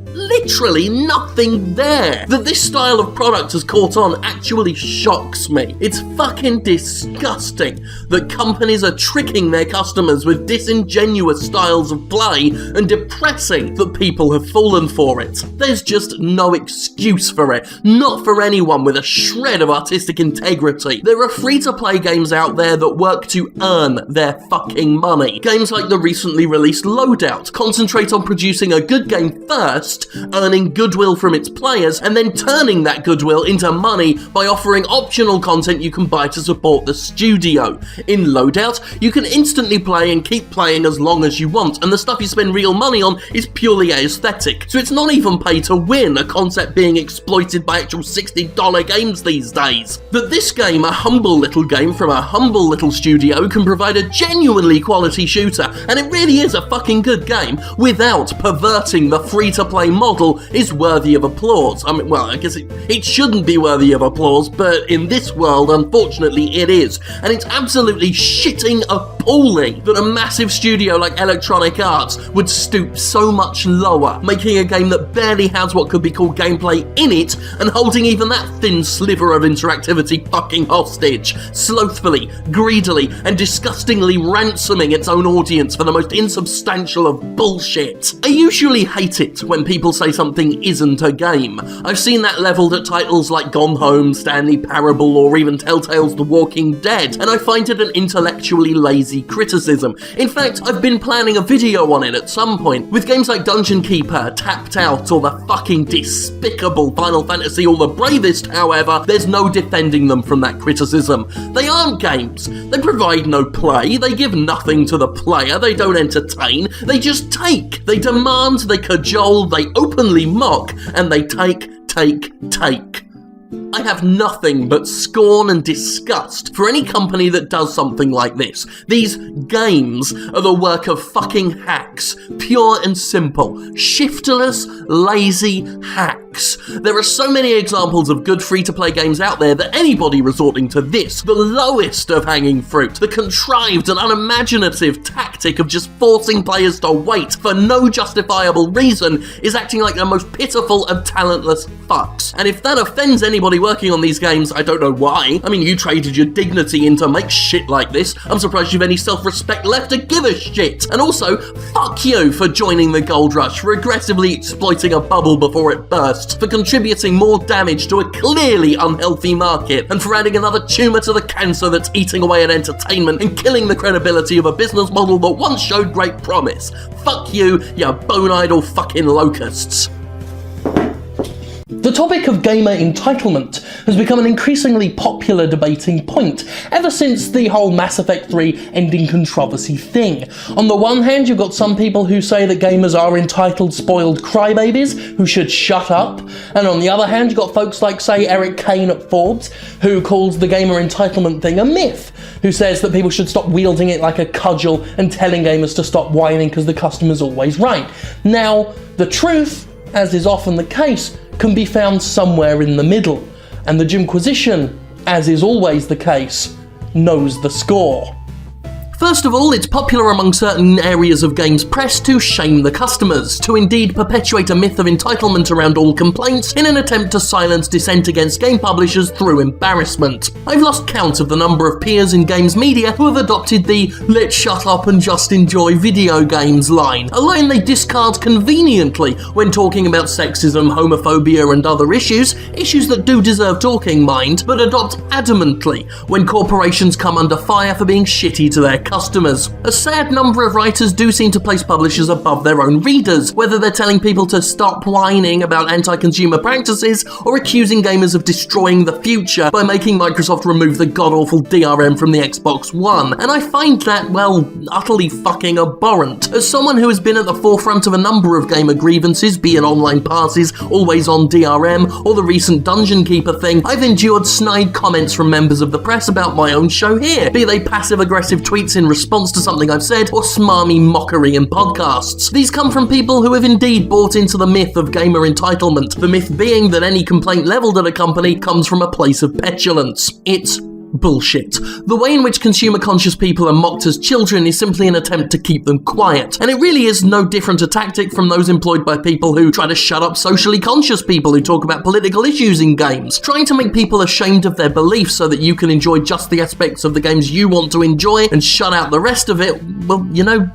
nothing there. That this style of product has caught on actually shocks me. It's fucking disgusting that companies are tricking their customers with disingenuous styles of play, and depressing that people have fallen for it. There's just no excuse for it. Not for anyone with a shred of artistic integrity. There are free-to-play games out there that work to earn their fucking money. Games like the recently released Loadout concentrate on producing a good game first, earning goodwill from its players, and then turning that goodwill into money by offering optional content you can buy to support the studio. In Loadout, you can instantly play and keep playing as long as you want, and the stuff you spend real money on is purely aesthetic. So it's not even pay to win, a concept being exploited by actual $60 games these days. But this game, a humble little game from a humble little studio, can provide a genuinely quality shooter, and it really is a fucking good game, without perverting the free-to-play model, is worthy of applause. I mean, well, I guess it shouldn't be worthy of applause, but in this world, unfortunately, it is. And it's absolutely shitting appalling that a massive studio like Electronic Arts would stoop so much lower, making a game that barely has what could be called gameplay in it, and holding even that thin sliver of interactivity fucking hostage, slothfully, greedily, and disgustingly ransoming its own audience for the most insubstantial of bullshit. I usually hate it when people say something isn't a game. I've seen that levelled at titles like Gone Home, Stanley Parable, or even Telltale's The Walking Dead, and I find it an intellectually lazy criticism. In fact, I've been planning a video on it at some point. With games like Dungeon Keeper, Tapped Out, or the fucking despicable Final Fantasy or the Bravest, however, there's no defending them from that criticism. They aren't games. They provide no play, they give nothing to the player, they don't entertain, they just take. They demand, they cajole, they openly mock, and they take. I have nothing but scorn and disgust for any company that does something like this. These games are the work of fucking hacks, pure and simple, shiftless, lazy hacks. There are so many examples of good free-to-play games out there that anybody resorting to this, the lowest of hanging fruit, the contrived and unimaginative tactic of just forcing players to wait for no justifiable reason, is acting like the most pitiful of talentless fucks. And if that offends anybody working on these games, I don't know why. I mean, you traded your dignity in to make shit like this. I'm surprised you've any self-respect left to give a shit. And also, fuck you for joining the gold rush, for aggressively exploiting a bubble before it bursts, for contributing more damage to a clearly unhealthy market, and for adding another tumour to the cancer that's eating away at entertainment and killing the credibility of a business model that once showed great promise. Fuck you, you bone-idle fucking locusts. The topic of gamer entitlement has become an increasingly popular debating point ever since the whole Mass Effect 3 ending controversy thing. On the one hand, you've got some people who say that gamers are entitled, spoiled crybabies who should shut up, and on the other hand, you've got folks like, say, Eric Kane at Forbes, who calls the gamer entitlement thing a myth, who says that people should stop wielding it like a cudgel and telling gamers to stop whining because the customer's always right. Now, the truth, as is often the case, can be found somewhere in the middle, and the Jimquisition, as is always the case, knows the score. First of all, it's popular among certain areas of games press to shame the customers, to indeed perpetuate a myth of entitlement around all complaints in an attempt to silence dissent against game publishers through embarrassment. I've lost count of the number of peers in games media who have adopted the "let's shut up and just enjoy video games" line, a line they discard conveniently when talking about sexism, homophobia and other issues that do deserve talking, mind, but adopt adamantly when corporations come under fire for being shitty to their customers. A sad number of writers do seem to place publishers above their own readers, whether they're telling people to stop whining about anti-consumer practices or accusing gamers of destroying the future by making Microsoft remove the god-awful DRM from the Xbox One. And I find that, well, utterly fucking abhorrent. As someone who has been at the forefront of a number of gamer grievances, be it online passes, always on DRM, or the recent Dungeon Keeper thing, I've endured snide comments from members of the press about my own show here, be they passive-aggressive tweets in response to something I've said, or smarmy mockery in podcasts. These come from people who have indeed bought into the myth of gamer entitlement, the myth being that any complaint levelled at a company comes from a place of petulance. It's bullshit. The way in which consumer-conscious people are mocked as children is simply an attempt to keep them quiet, and it really is no different a tactic from those employed by people who try to shut up socially conscious people who talk about political issues in games. Trying to make people ashamed of their beliefs so that you can enjoy just the aspects of the games you want to enjoy and shut out the rest of it, well, you know,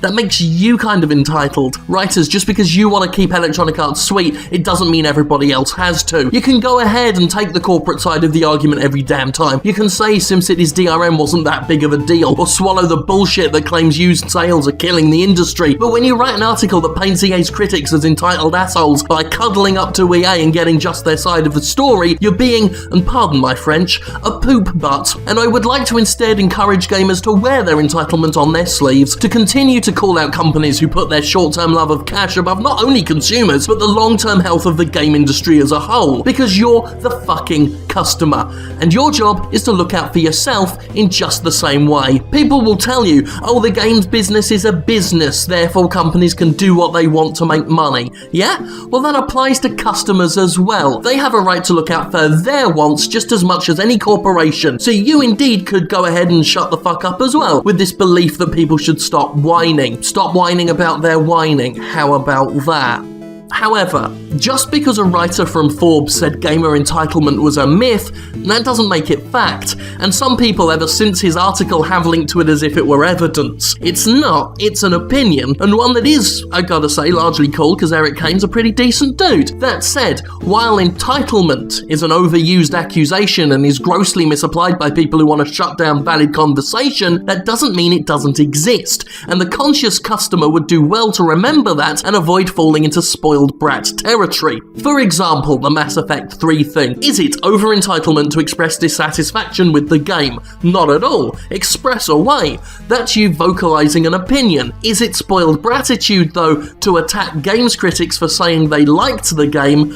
that makes you kind of entitled. Writers, just because you want to keep Electronic Arts sweet, it doesn't mean everybody else has to. You can go ahead and take the corporate side of the argument every damn time. You can say SimCity's DRM wasn't that big of a deal, or swallow the bullshit that claims used sales are killing the industry. But when you write an article that paints EA's critics as entitled assholes by cuddling up to EA and getting just their side of the story, you're being, and pardon my French, a poop butt. And I would like to instead encourage gamers to wear their entitlement on their sleeves, to continue to call out companies who put their short-term love of cash above not only consumers, but the long-term health of the game industry as a whole, because you're the fucking customer, and your job is to look out for yourself in just the same way. People will tell you, oh, the games business is a business, therefore companies can do what they want to make money. Yeah? Well, that applies to customers as well. They have a right to look out for their wants just as much as any corporation, so you indeed could go ahead and shut the fuck up as well, with this belief that people should stop whining. Stop whining about their whining. How about that? However, just because a writer from Forbes said gamer entitlement was a myth, that doesn't make it fact, and some people ever since his article have linked to it as if it were evidence. It's not, it's an opinion, and one that is, I gotta say, largely cool because Eric Kane's a pretty decent dude. That said, while entitlement is an overused accusation and is grossly misapplied by people who want to shut down valid conversation, that doesn't mean it doesn't exist, and the conscious customer would do well to remember that and avoid falling into spoiled brat territory. For example, the Mass Effect 3 thing. Is it over-entitlement to express dissatisfaction with the game? Not at all. Express away. That's you vocalizing an opinion. Is it spoiled bratitude, though, to attack games critics for saying they liked the game?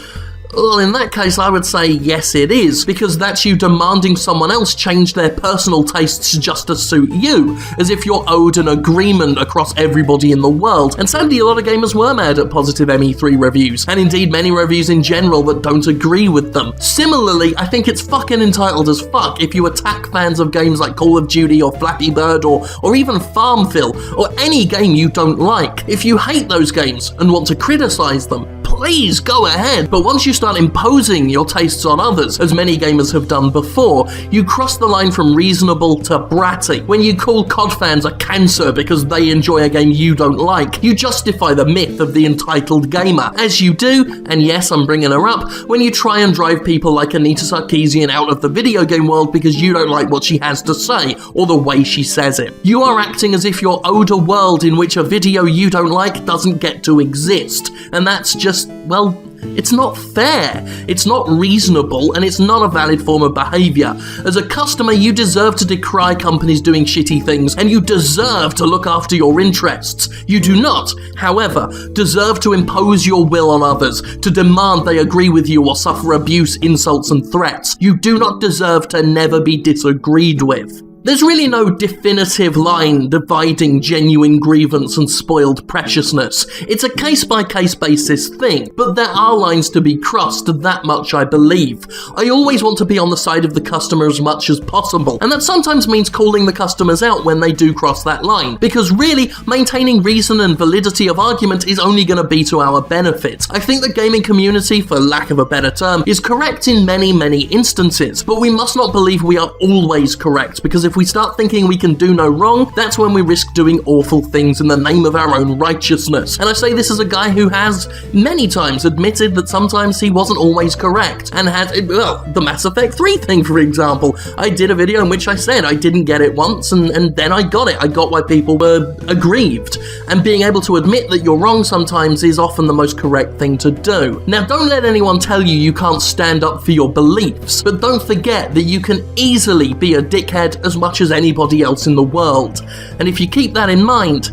Well, in that case, I would say yes it is, because that's you demanding someone else change their personal tastes just to suit you, as if you're owed an agreement across everybody in the world. And sadly, a lot of gamers were mad at positive ME3 reviews, and indeed many reviews in general that don't agree with them. Similarly, I think it's fucking entitled as fuck if you attack fans of games like Call of Duty or Flappy Bird or even Farmville, or any game you don't like. If you hate those games and want to criticize them, please go ahead, but once you start imposing your tastes on others, as many gamers have done before, you cross the line from reasonable to bratty. When you call COD fans a cancer because they enjoy a game you don't like, you justify the myth of the entitled gamer, as you do, and yes, I'm bringing her up, when you try and drive people like Anita Sarkeesian out of the video game world because you don't like what she has to say, or the way she says it. You are acting as if you're owed a world in which a video you don't like doesn't get to exist, and that's just, well, It's not fair, it's not reasonable, and it's not a valid form of behaviour. As a customer, you deserve to decry companies doing shitty things, and you deserve to look after your interests. You do not, however, deserve to impose your will on others, to demand they agree with you or suffer abuse, insults, and threats. You do not deserve to never be disagreed with. There's really no definitive line dividing genuine grievance and spoiled preciousness. It's a case-by-case basis thing, but there are lines to be crossed, that much I believe. I always want to be on the side of the customer as much as possible, and that sometimes means calling the customers out when they do cross that line, because really, maintaining reason and validity of argument is only going to be to our benefit. I think the gaming community, for lack of a better term, is correct in many, many instances, but we must not believe we are always correct, because if we start thinking we can do no wrong, that's when we risk doing awful things in the name of our own righteousness. And I say this as a guy who has many times admitted that sometimes he wasn't always correct, and had, well, the Mass Effect 3 thing, for example. I did a video in which I said I didn't get it once, and then I got it. I got why people were aggrieved. And being able to admit that you're wrong sometimes is often the most correct thing to do. Now, don't let anyone tell you you can't stand up for your beliefs, but don't forget that you can easily be a dickhead as much as anybody else in the world. And if you keep that in mind,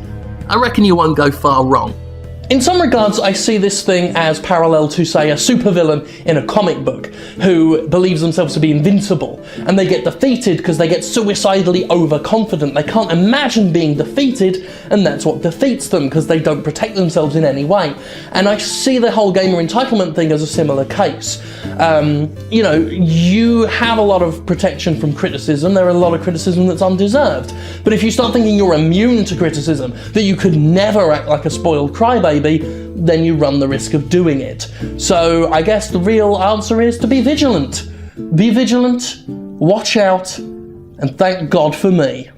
I reckon you won't go far wrong. In some regards, I see this thing as parallel to, say, a supervillain in a comic book who believes themselves to be invincible, and they get defeated because they get suicidally overconfident. They can't imagine being defeated, and that's what defeats them, because they don't protect themselves in any way. And I see the whole gamer entitlement thing as a similar case. You have a lot of protection from criticism. There are a lot of criticism that's undeserved. But if you start thinking you're immune to criticism, that you could never act like a spoiled crybaby, then you run the risk of doing it. So I guess the real answer is to be vigilant. Be vigilant, watch out, and thank God for me.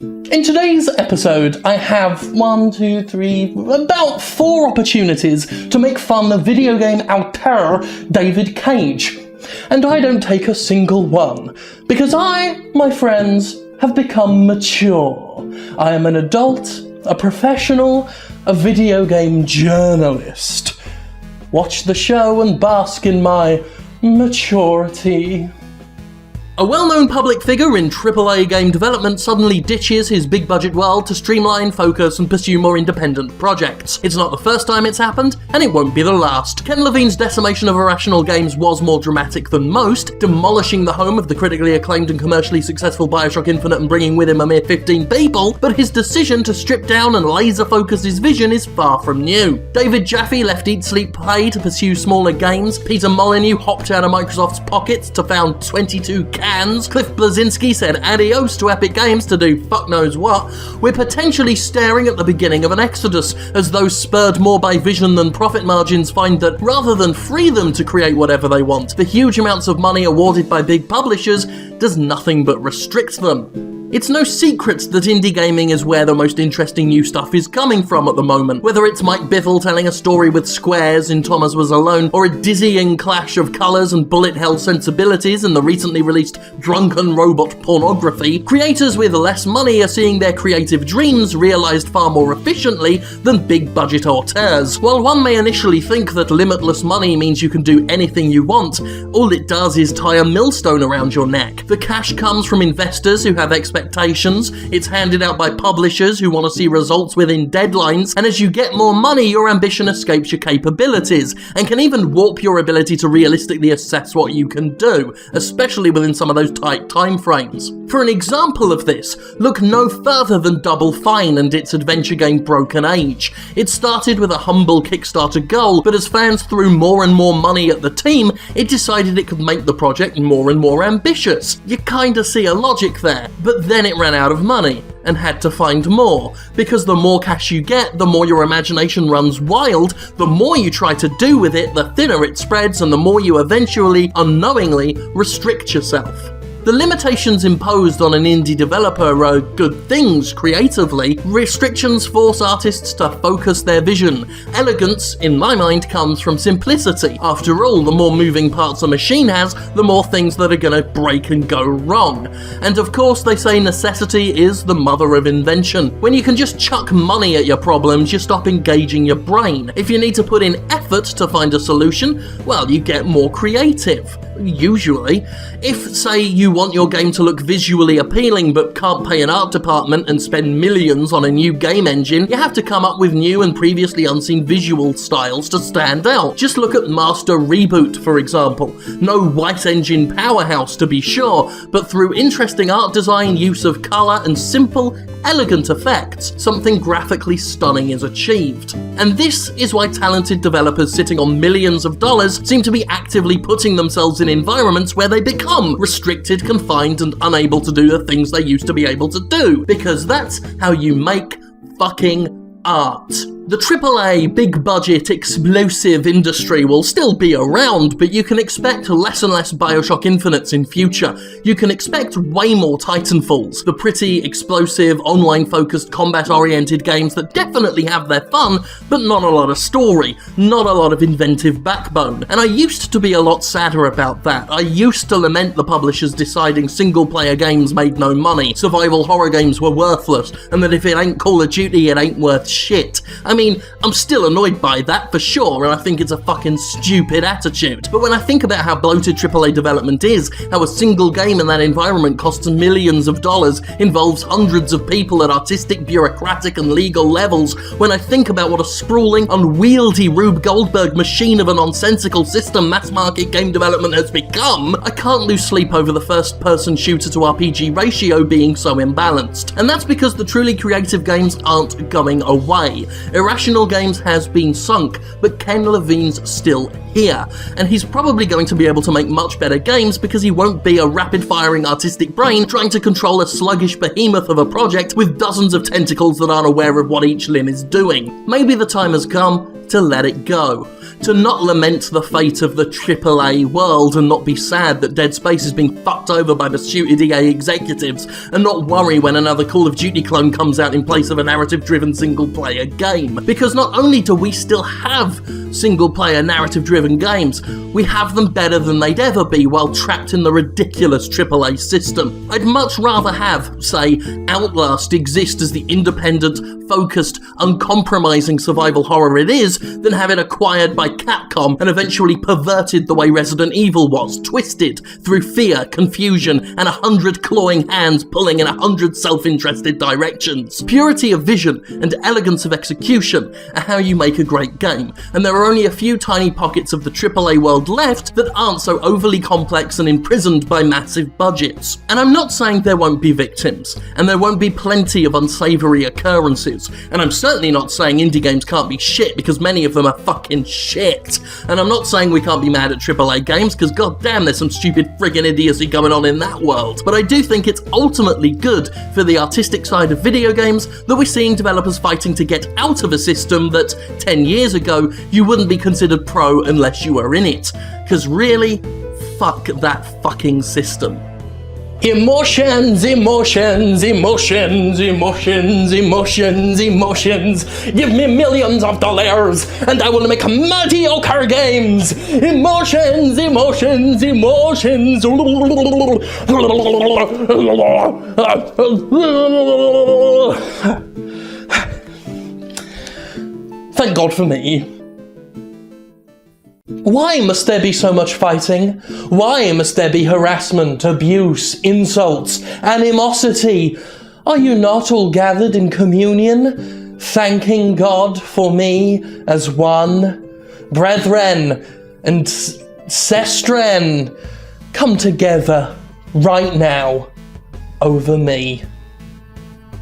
In today's episode, I have about 4 opportunities to make fun of video game auteur David Cage. And I don't take a single one, because I, my friends, have become mature. I am an adult, a professional, a video game journalist. Watch the show and bask in my maturity. A well-known public figure in AAA game development suddenly ditches his big-budget world to streamline, focus, and pursue more independent projects. It's not the first time it's happened, and it won't be the last. Ken Levine's decimation of Irrational Games was more dramatic than most, demolishing the home of the critically acclaimed and commercially successful BioShock Infinite and bringing with him a mere 15 people, but his decision to strip down and laser-focus his vision is far from new. David Jaffe left Eat, Sleep, Play to pursue smaller games. Peter Molyneux hopped out of Microsoft's pockets to found 22 cans. Cliff Bleszinski said adios to Epic Games to do fuck knows what. We're potentially staring at the beginning of an exodus, as those spurred more by vision than profit margins find that rather than free them to create whatever they want, the huge amounts of money awarded by big publishers does nothing but restrict them. It's no secret that indie gaming is where the most interesting new stuff is coming from at the moment, whether it's Mike Bithell telling a story with squares in Thomas Was Alone, or a dizzying clash of colours and bullet hell sensibilities in the recently released Drunken Robot Pornography. Creators with less money are seeing their creative dreams realised far more efficiently than big budget auteurs. While one may initially think that limitless money means you can do anything you want, all it does is tie a millstone around your neck. The cash comes from investors who have expectations, it's handed out by publishers who want to see results within deadlines, and as you get more money, your ambition escapes your capabilities, and can even warp your ability to realistically assess what you can do, especially within some of those tight timeframes. For an example of this, look no further than Double Fine and its adventure game Broken Age. It started with a humble Kickstarter goal, but as fans threw more and more money at the team, it decided it could make the project more and more ambitious. You kinda see a logic there, but then it ran out of money and had to find more, because the more cash you get, the more your imagination runs wild, the more you try to do with it, the thinner it spreads, and the more you eventually, unknowingly, restrict yourself. The limitations imposed on an indie developer are good things creatively. Restrictions force artists to focus their vision. Elegance, in my mind, comes from simplicity. After all, the more moving parts a machine has, the more things that are gonna break and go wrong. And of course, they say necessity is the mother of invention. When you can just chuck money at your problems, you stop engaging your brain. If you need to put in effort to find a solution, well, you get more creative. Usually. If, say, you want your game to look visually appealing but can't pay an art department and spend millions on a new game engine, you have to come up with new and previously unseen visual styles to stand out. Just look at Master Reboot, for example. No white engine powerhouse to be sure, but through interesting art design, use of colour and simple, elegant effects, something graphically stunning is achieved. And this is why talented developers sitting on millions of dollars seem to be actively putting themselves in environments where they become restricted, confined, and unable to do the things they used to be able to do. Because that's how you make fucking art. The AAA, big-budget, explosive industry will still be around, but you can expect less and less Bioshock Infinites in future. You can expect way more Titanfalls, the pretty, explosive, online-focused, combat-oriented games that definitely have their fun, but not a lot of story, not a lot of inventive backbone. And I used to be a lot sadder about that. I used to lament the publishers deciding single-player games made no money, survival horror games were worthless, and that if it ain't Call of Duty, it ain't worth shit. I mean, I'm still annoyed by that for sure, and I think it's a fucking stupid attitude. But when I think about how bloated AAA development is, how a single game in that environment costs millions of dollars, involves hundreds of people at artistic, bureaucratic, and legal levels, when I think about what a sprawling, unwieldy Rube Goldberg machine of a nonsensical system mass-market game development has become, I can't lose sleep over the first-person shooter to RPG ratio being so imbalanced. And that's because the truly creative games aren't going away. Irrational Games has been sunk, but Ken Levine's still here, and he's probably going to be able to make much better games because he won't be a rapid-firing artistic brain trying to control a sluggish behemoth of a project with dozens of tentacles that aren't aware of what each limb is doing. Maybe the time has come to let it go. To not lament the fate of the AAA world and not be sad that Dead Space is being fucked over by besooted EA executives, and not worry when another Call of Duty clone comes out in place of a narrative-driven single-player game. Because not only do we still have single-player narrative-driven games, we have them better than they'd ever be while trapped in the ridiculous AAA system. I'd much rather have, say, Outlast exist as the independent, focused, uncompromising survival horror it is, than have it acquired by Capcom and eventually perverted the way Resident Evil was, twisted through fear, confusion, and 100 clawing hands pulling in 100 self-interested directions. Purity of vision and elegance of execution are how you make a great game, and there are only a few tiny pockets of the AAA world left that aren't so overly complex and imprisoned by massive budgets. And I'm not saying there won't be victims, and there won't be plenty of unsavory occurrences, and I'm certainly not saying indie games can't be shit, because many of them are fucking shit. And I'm not saying we can't be mad at AAA games, because goddamn there's some stupid friggin' idiocy going on in that world. But I do think it's ultimately good for the artistic side of video games that we're seeing developers fighting to get out of a system that 10 years ago you wouldn't be considered pro unless you were in it. Because really, fuck that fucking system. Emotions, emotions, emotions, emotions, emotions, emotions. Give me millions of dollars and I will make mediocre games. Emotions, emotions, emotions. Thank God for me. Why must there be so much fighting? Why must there be harassment, abuse, insults, animosity? Are you not all gathered in communion, thanking God for me as one? Brethren and sestren, come together right now over me.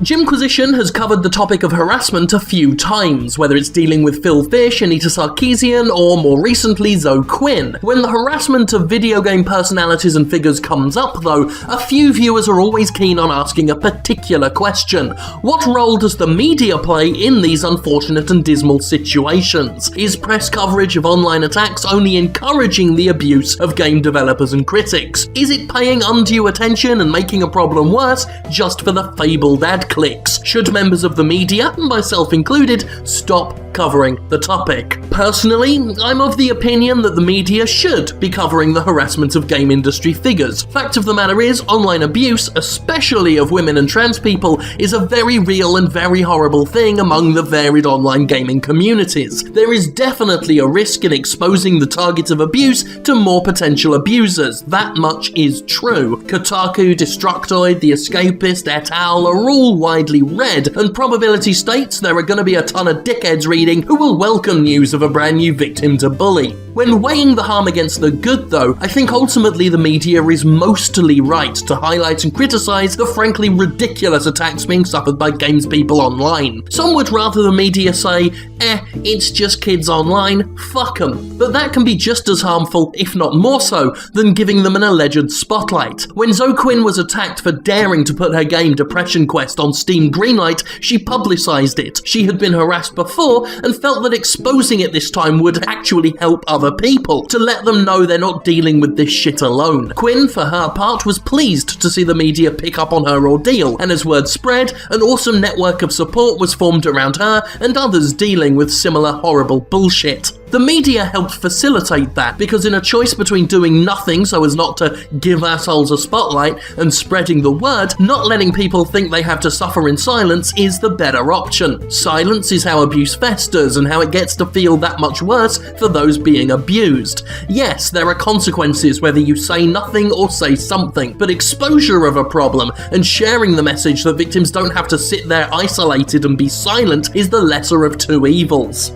Jimquisition has covered the topic of harassment a few times, whether it's dealing with Phil Fish, Anita Sarkeesian, or more recently Zoe Quinn. When the harassment of video game personalities and figures comes up though, a few viewers are always keen on asking a particular question. What role does the media play in these unfortunate and dismal situations? Is press coverage of online attacks only encouraging the abuse of game developers and critics? Is it paying undue attention and making a problem worse just for the fabled ad clicks? Should members of the media, myself included, stop covering the topic? Personally, I'm of the opinion that the media should be covering the harassment of game industry figures. Fact of the matter is, online abuse, especially of women and trans people, is a very real and very horrible thing among the varied online gaming communities. There is definitely a risk in exposing the target of abuse to more potential abusers. That much is true. Kotaku, Destructoid, The Escapist, et al. Are all widely read, and probability states there are going to be a ton of dickheads reading who will welcome news of a brand new victim to bully. When weighing the harm against the good though, I think ultimately the media is mostly right to highlight and criticise the frankly ridiculous attacks being suffered by games people online. Some would rather the media say, it's just kids online, fuck 'em. But that can be just as harmful, if not more so, than giving them an alleged spotlight. When Zoe Quinn was attacked for daring to put her game Depression Quest on Steam Greenlight, she publicised it. She had been harassed before and felt that exposing it this time would actually help other people, to let them know they're not dealing with this shit alone. Quinn, for her part, was pleased to see the media pick up on her ordeal, and as word spread, an awesome network of support was formed around her and others dealing with similar horrible bullshit. The media helped facilitate that, because in a choice between doing nothing so as not to give assholes a spotlight and spreading the word, not letting people think they have to suffer in silence is the better option. Silence is how abuse festers and how it gets to feel that much worse for those being abused. Yes, there are consequences whether you say nothing or say something, but exposure of a problem and sharing the message that victims don't have to sit there isolated and be silent is the lesser of two evils.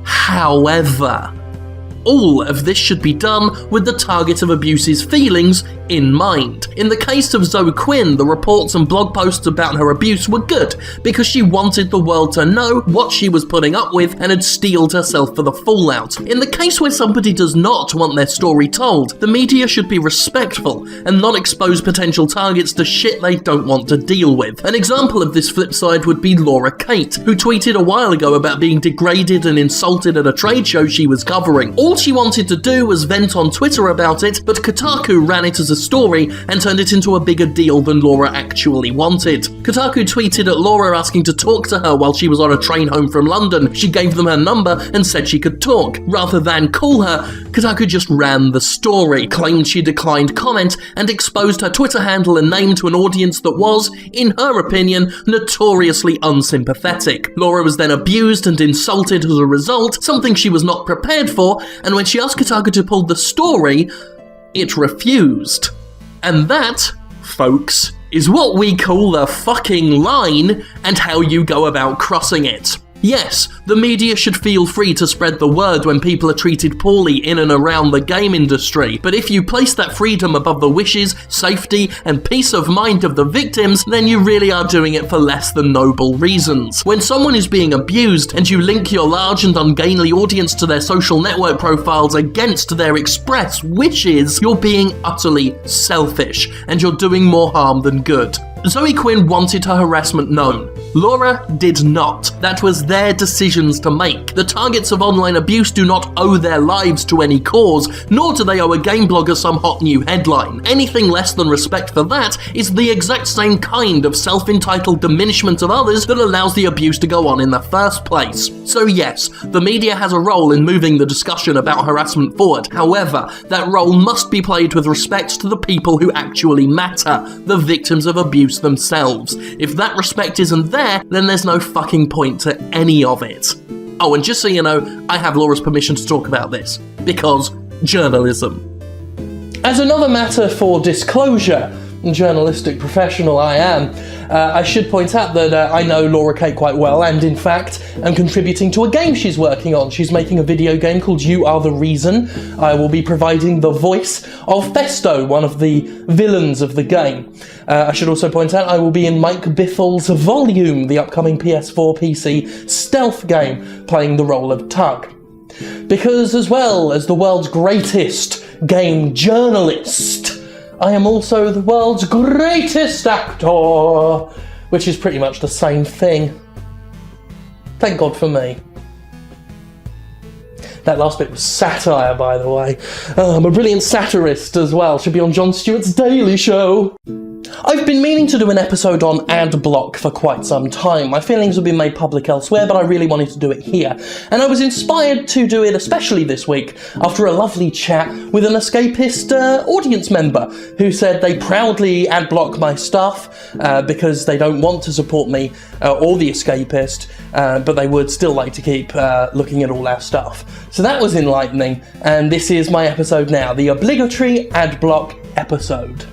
However, all of this should be done with the target of abuse's feelings in mind. In the case of Zoe Quinn, the reports and blog posts about her abuse were good because she wanted the world to know what she was putting up with and had steeled herself for the fallout. In the case where somebody does not want their story told, the media should be respectful and not expose potential targets to shit they don't want to deal with. An example of this flip side would be Laura Kate, who tweeted a while ago about being degraded and insulted at a trade show she was covering. All she wanted to do was vent on Twitter about it, but Kotaku ran it as a story and turned it into a bigger deal than Laura actually wanted. Kotaku tweeted at Laura asking to talk to her while she was on a train home from London. She gave them her number and said she could talk. Rather than call her, Kotaku just ran the story, claimed she declined comment, and exposed her Twitter handle and name to an audience that was, in her opinion, notoriously unsympathetic. Laura was then abused and insulted as a result, something she was not prepared for, and when she asked Kotaku to pull the story, it refused. And that, folks, is what we call the fucking line and how you go about crossing it. Yes, the media should feel free to spread the word when people are treated poorly in and around the game industry, but if you place that freedom above the wishes, safety, and peace of mind of the victims, then you really are doing it for less than noble reasons. When someone is being abused and you link your large and ungainly audience to their social network profiles against their express wishes, you're being utterly selfish, and you're doing more harm than good. Zoe Quinn wanted her harassment known. Laura did not. That was their decisions to make. The targets of online abuse do not owe their lives to any cause, nor do they owe a game blogger some hot new headline. Anything less than respect for that is the exact same kind of self-entitled diminishment of others that allows the abuse to go on in the first place. So yes, the media has a role in moving the discussion about harassment forward. However, that role must be played with respect to the people who actually matter, the victims of abuse themselves. If that respect isn't there, then there's no fucking point to any of it. Oh, and just so you know, I have Laura's permission to talk about this, because journalism. As another matter for disclosure, journalistic professional I am, I should point out that I know Laura Kate quite well, and in fact am contributing to a game she's working on. She's making a video game called You Are the Reason. I will be providing the voice of Festo, one of the villains of the game. I should also point out I will be in Mike Biffle's Volume, the upcoming PS4 PC stealth game, playing the role of Tug. Because as well as the world's greatest game journalist, I am also the world's greatest actor, which is pretty much the same thing. Thank God for me. That last bit was satire, by the way. I'm a brilliant satirist as well. Should be on Jon Stewart's Daily Show. I've been meaning to do an episode on ad block for quite some time. My feelings have been made public elsewhere, but I really wanted to do it here. And I was inspired to do it especially this week after a lovely chat with an escapist audience member who said they proudly ad block my stuff because they don't want to support me or the escapist, but they would still like to keep looking at all our stuff. So that was enlightening, and this is my episode now, the obligatory ad block episode.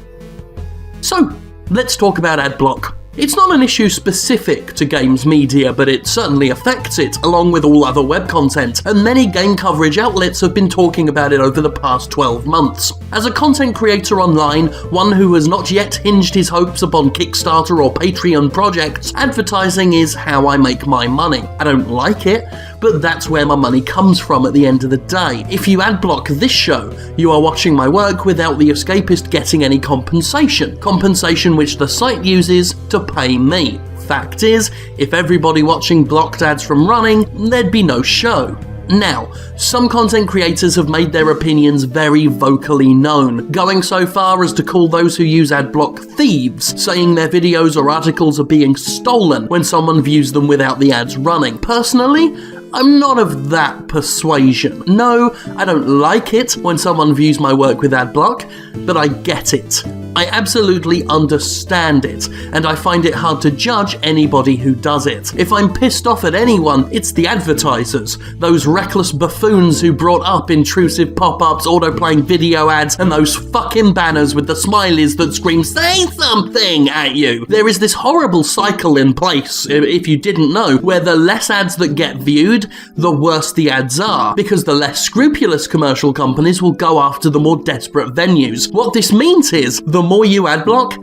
So, let's talk about ad block. It's not an issue specific to games media, but it certainly affects it, along with all other web content, and many game coverage outlets have been talking about it over the past 12 months. As a content creator online, one who has not yet hinged his hopes upon Kickstarter or Patreon projects, advertising is how I make my money. I don't like it, but that's where my money comes from at the end of the day. If you ad block this show, you are watching my work without the escapist getting any compensation which the site uses to pay me. Fact is, if everybody watching blocked ads from running, there'd be no show. Now, some content creators have made their opinions very vocally known, going so far as to call those who use adblock thieves, saying their videos or articles are being stolen when someone views them without the ads running. Personally, I'm not of that persuasion. No, I don't like it when someone views my work with adblock, but I get it. I absolutely understand it, and I find it hard to judge anybody who does it. If I'm pissed off at anyone, it's the advertisers, those reckless buffoons who brought up intrusive pop-ups, auto-playing video ads, and those fucking banners with the smileys that scream, "Say something!" at you. There is this horrible cycle in place, if you didn't know, where the less ads that get viewed, the worse the ads are, because the less scrupulous commercial companies will go after the more desperate venues. What this means is, the more you ad block,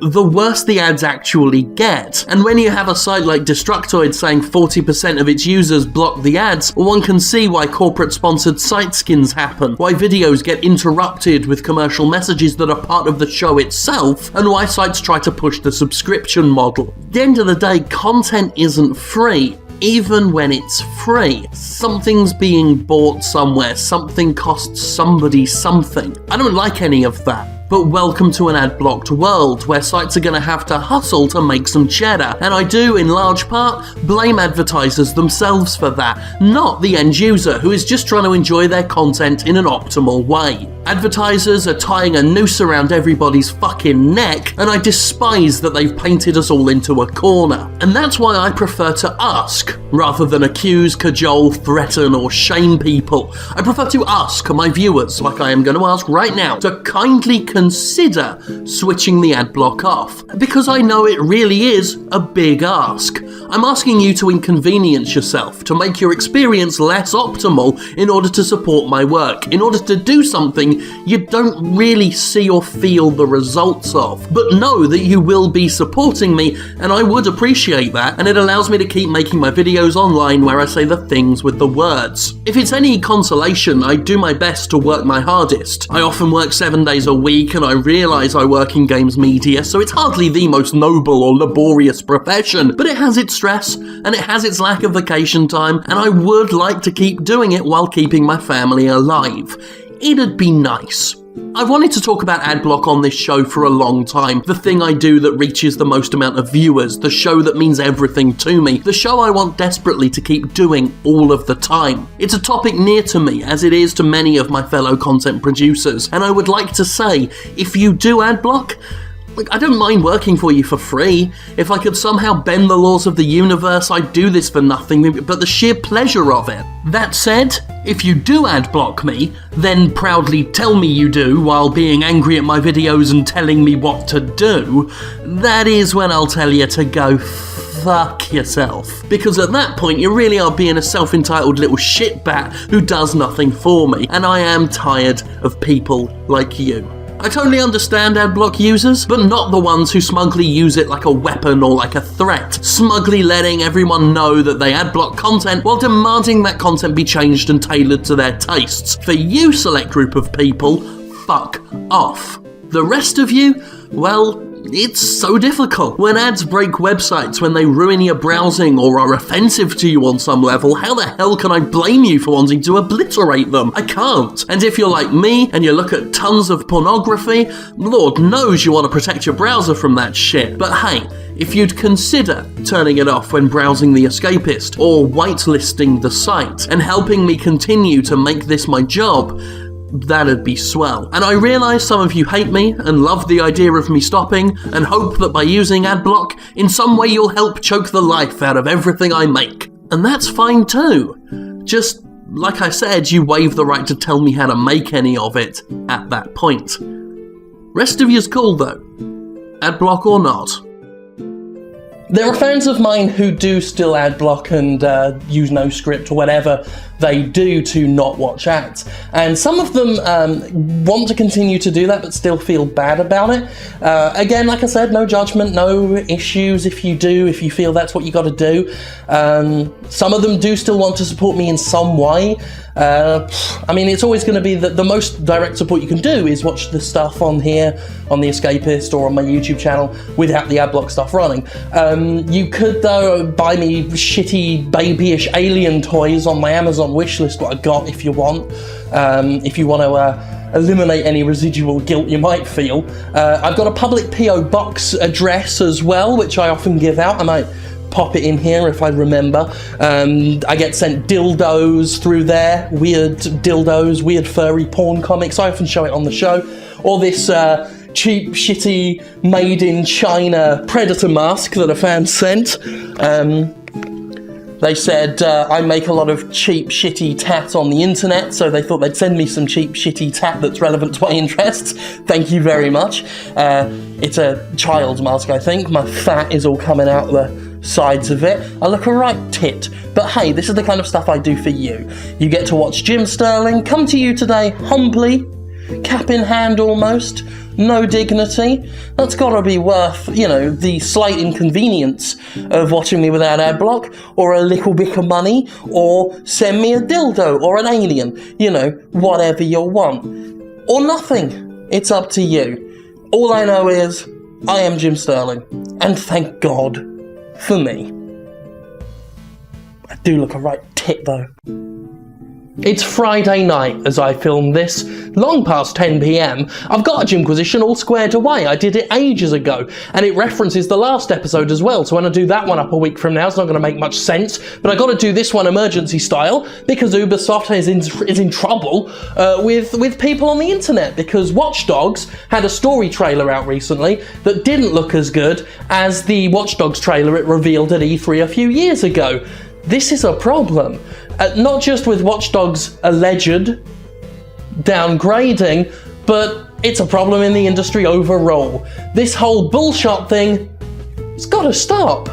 the worse the ads actually get. And when you have a site like Destructoid saying 40% of its users block the ads, one can see why corporate-sponsored site skins happen, why videos get interrupted with commercial messages that are part of the show itself, and why sites try to push the subscription model. At the end of the day, content isn't free. Even when it's free, something's being bought somewhere, something costs somebody something. I don't like any of that. But welcome to an ad-blocked world, where sites are going to have to hustle to make some cheddar, and I do, in large part, blame advertisers themselves for that, not the end user, who is just trying to enjoy their content in an optimal way. Advertisers are tying a noose around everybody's fucking neck, and I despise that they've painted us all into a corner. And that's why I prefer to ask, rather than accuse, cajole, threaten, or shame people. I prefer to ask my viewers, like I am going to ask right now, to kindly consider switching the ad block off, because I know it really is a big ask. I'm asking you to inconvenience yourself, to make your experience less optimal in order to support my work, in order to do something you don't really see or feel the results of. But know that you will be supporting me, and I would appreciate that, and it allows me to keep making my videos online where I say the things with the words. If it's any consolation, I do my best to work my hardest. I often work 7 days a week, and I realise I work in games media, so it's hardly the most noble or laborious profession, but it has its stress, and it has its lack of vacation time, and I would like to keep doing it while keeping my family alive. It'd be nice. I've wanted to talk about adblock on this show for a long time, the thing I do that reaches the most amount of viewers, the show that means everything to me, the show I want desperately to keep doing all of the time. It's a topic near to me, as it is to many of my fellow content producers, and I would like to say, if you do adblock, Look, I don't mind working for you for free. If I could somehow bend the laws of the universe, I'd do this for nothing but the sheer pleasure of it. That said, if you do ad block me, then proudly tell me you do while being angry at my videos and telling me what to do, that is when I'll tell you to go fuck yourself. Because at that point, you really are being a self-entitled little shitbat who does nothing for me, and I am tired of people like you. I totally understand adblock users, but not the ones who smugly use it like a weapon or like a threat, smugly letting everyone know that they adblock content while demanding that content be changed and tailored to their tastes. For you, select group of people, fuck off. The rest of you, well, it's so difficult. When ads break websites, when they ruin your browsing or are offensive to you on some level, how the hell can I blame you for wanting to obliterate them? I can't. And if you're like me and you look at tons of pornography, Lord knows you want to protect your browser from that shit. But hey, if you'd consider turning it off when browsing The Escapist or whitelisting the site and helping me continue to make this my job, that'd be swell. And I realise some of you hate me and love the idea of me stopping and hope that by using adblock, in some way you'll help choke the life out of everything I make. And that's fine too. Just, like I said, you waive the right to tell me how to make any of it at that point. Rest of you's cool though. Adblock or not. There are fans of mine who do still adblock and use no script or whatever they do to not watch ads. And some of them want to continue to do that but still feel bad about it. Again, like I said, no judgment, no issues if you do, if you feel that's what you got to do. Some of them do still want to support me in some way. I mean, it's always going to be the most direct support you can do is watch the stuff on here, on The Escapist or on my YouTube channel without the adblock stuff running. You could, though, buy me shitty babyish alien toys on my Amazon wishlist, what I got, if you want. If you want to eliminate any residual guilt you might feel. I've got a public PO box address as well, which I often give out. I might pop it in here if I remember. I get sent dildos through there, weird dildos, weird furry porn comics. I often show it on the show. Or this cheap, shitty, made in China Predator mask that a fan sent. They said I make a lot of cheap, shitty tat on the internet, so they thought they'd send me some cheap, shitty tat that's relevant to my interests. Thank you very much. It's a child's mask, I think. My fat is all coming out the sides of it. I look a right tit. But hey, this is the kind of stuff I do for you. You get to watch Jim Sterling come to you today humbly, cap in hand almost, no dignity. That's gotta be worth, the slight inconvenience of watching me without adblock, or a little bit of money, or send me a dildo, or an alien, whatever you want. Or nothing. It's up to you. All I know is, I am Jim Sterling, and thank God for me. I do look a right tit though. It's Friday night as I film this, long past 10 PM. I've got a Jimquisition all squared away. I did it ages ago, and it references the last episode as well, so when I do that one up a week from now, it's not going to make much sense, but I got to do this one emergency style, because Ubisoft is in trouble with people on the internet, because Watch Dogs had a story trailer out recently that didn't look as good as the Watch Dogs trailer it revealed at E3 a few years ago. This is a problem. Not just with Watch Dogs' alleged downgrading, but it's a problem in the industry overall. This whole bullshot thing, it's gotta stop.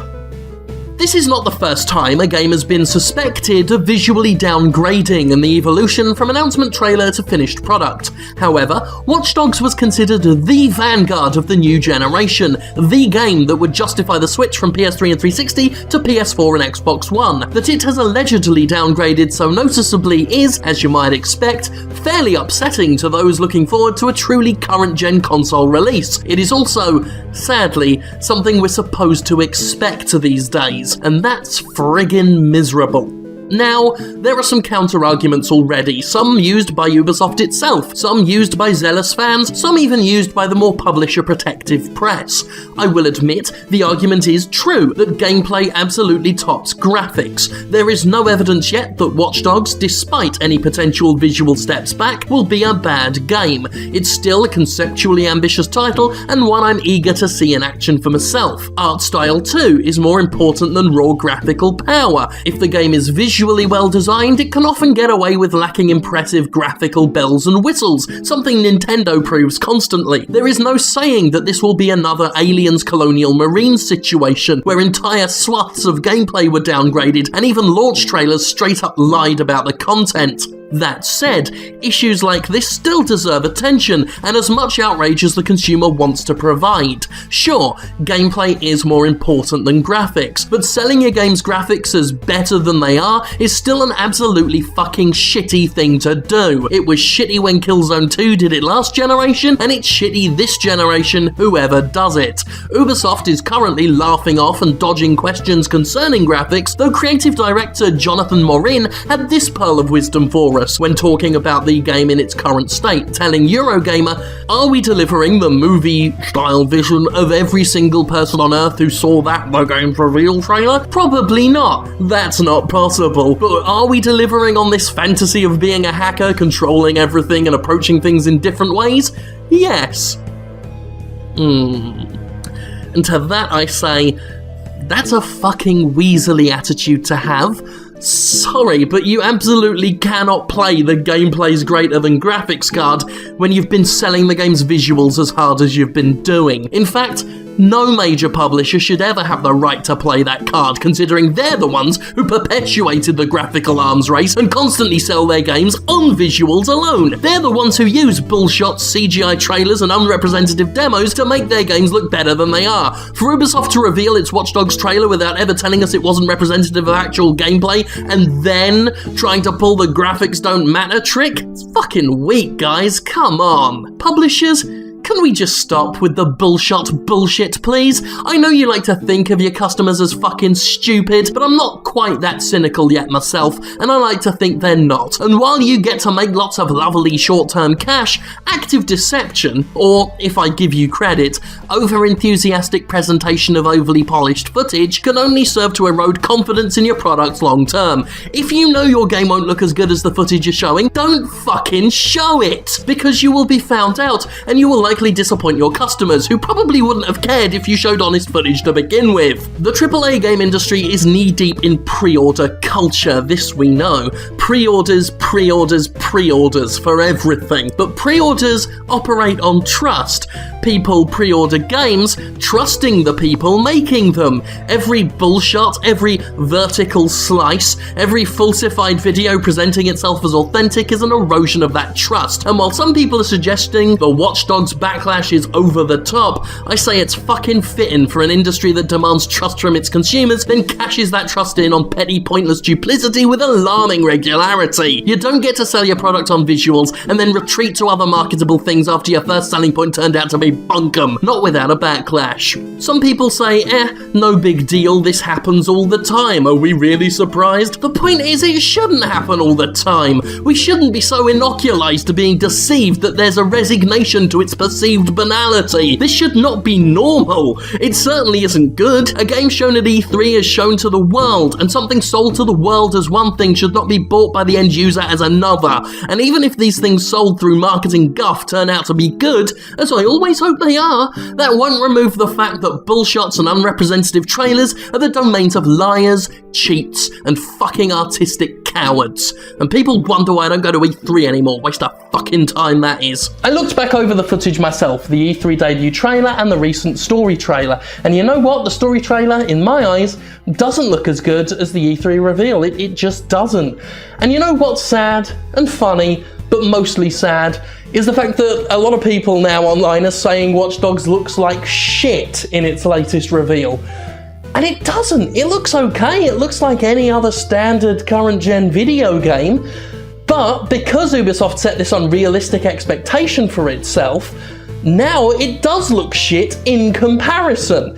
This is not the first time a game has been suspected of visually downgrading in the evolution from announcement trailer to finished product. However, Watch Dogs was considered the vanguard of the new generation, the game that would justify the switch from PS3 and 360 to PS4 and Xbox One. That it has allegedly downgraded so noticeably is, as you might expect, fairly upsetting to those looking forward to a truly current-gen console release. It is also, sadly, something we're supposed to expect these days. And that's friggin' miserable. Now, there are some counter-arguments already, some used by Ubisoft itself, some used by zealous fans, some even used by the more publisher-protective press. I will admit, the argument is true, that gameplay absolutely tops graphics. There is no evidence yet that Watch Dogs, despite any potential visual steps back, will be a bad game. It's still a conceptually ambitious title, and one I'm eager to see in action for myself. Art style too is more important than raw graphical power. If the game is visually well designed, it can often get away with lacking impressive graphical bells and whistles, something Nintendo proves constantly. There is no saying that this will be another Aliens Colonial Marines situation, where entire swaths of gameplay were downgraded, and even launch trailers straight up lied about the content. That said, issues like this still deserve attention, and as much outrage as the consumer wants to provide. Sure, gameplay is more important than graphics, but selling your game's graphics as better than they are is still an absolutely fucking shitty thing to do. It was shitty when Killzone 2 did it last generation, and it's shitty this generation, whoever does it. Ubisoft is currently laughing off and dodging questions concerning graphics, though creative director Jonathan Morin had this pearl of wisdom for us when talking about the game in its current state, telling Eurogamer, "Are we delivering the movie-style vision of every single person on Earth who saw that The Game's reveal trailer? Probably not. That's not possible. But are we delivering on this fantasy of being a hacker, controlling everything and approaching things in different ways? Yes." And to that I say, that's a fucking weaselly attitude to have. Sorry, but you absolutely cannot play the gameplay's greater than graphics card when you've been selling the game's visuals as hard as you've been doing. In fact, no major publisher should ever have the right to play that card, considering they're the ones who perpetuated the graphical arms race and constantly sell their games on visuals alone. They're the ones who use bullshot CGI trailers and unrepresentative demos to make their games look better than they are. For Ubisoft to reveal its Watch Dogs trailer without ever telling us it wasn't representative of actual gameplay, and then trying to pull the graphics don't matter trick? It's fucking weak, guys. Come on. Publishers, can we just stop with the bullshit, please? I know you like to think of your customers as fucking stupid, but I'm not quite that cynical yet myself, and I like to think they're not. And while you get to make lots of lovely short-term cash, active deception, or, if I give you credit, over-enthusiastic presentation of overly polished footage, can only serve to erode confidence in your products long-term. If you know your game won't look as good as the footage you're showing, don't fucking show it! Because you will be found out, and you will likely disappoint your customers, who probably wouldn't have cared if you showed honest footage to begin with. The AAA game industry is knee-deep in pre-order culture, this we know. Pre-orders for everything. But pre-orders operate on trust. People pre-order games, trusting the people making them. Every bullshot, every vertical slice, every falsified video presenting itself as authentic is an erosion of that trust. And while some people are suggesting the Watch Dogs backlash is over the top, I say it's fucking fitting for an industry that demands trust from its consumers, then cashes that trust in on petty, pointless duplicity with alarming regularity. You don't get to sell your product on visuals and then retreat to other marketable things after your first selling point turned out to be bunkum, not without a backlash. Some people say, no big deal, this happens all the time. Are we really surprised? The point is, it shouldn't happen all the time. We shouldn't be so inoculized to being deceived that there's a resignation to its perceived banality. This should not be normal. It certainly isn't good. A game shown at E3 is shown to the world, and something sold to the world as one thing should not be bought by the end user as another. And even if these things sold through marketing guff turn out to be good, as I always hope they are, that won't remove the fact that bullshots and unrepresentative trailers are the domains of liars, cheats, and fucking artistic cowards. And people wonder why I don't go to E3 anymore. Waste of fucking time that is. I looked back over the footage myself, the E3 debut trailer and the recent story trailer, and you know what? The story trailer, in my eyes, doesn't look as good as the E3 reveal. It just doesn't. And you know what's sad and funny, but mostly sad, is the fact that a lot of people now online are saying Watch Dogs looks like shit in its latest reveal. And it doesn't. It looks okay. It looks like any other standard current-gen video game. But because Ubisoft set this unrealistic expectation for itself, now it does look shit in comparison.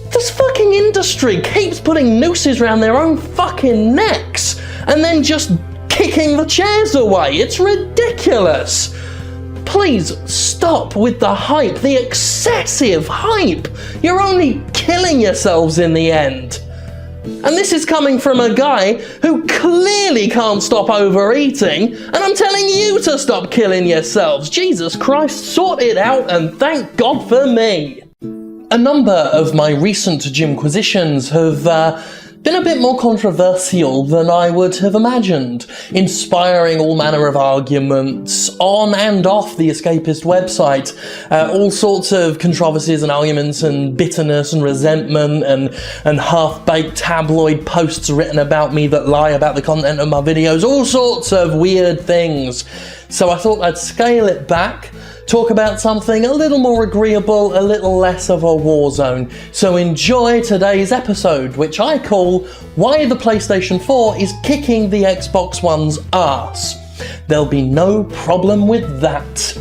This fucking industry keeps putting nooses around their own fucking necks. and then just kicking the chairs away. It's ridiculous. Please stop with the hype, the excessive hype. You're only killing yourselves in the end. And this is coming from a guy who clearly can't stop overeating, and I'm telling you to stop killing yourselves. Jesus Christ, sort it out, and thank God for me. A number of my recent Jimquisitions have been a bit more controversial than I would have imagined, inspiring all manner of arguments on and off the escapist website, all sorts of controversies and arguments and bitterness and resentment and half-baked tabloid posts written about me that lie about the content of my videos, all sorts of weird things. So I thought I'd scale it back, talk about something a little more agreeable, a little less of a war zone. So enjoy today's episode, which I call Why the PlayStation 4 is Kicking the Xbox One's Ass. There'll be no problem with that.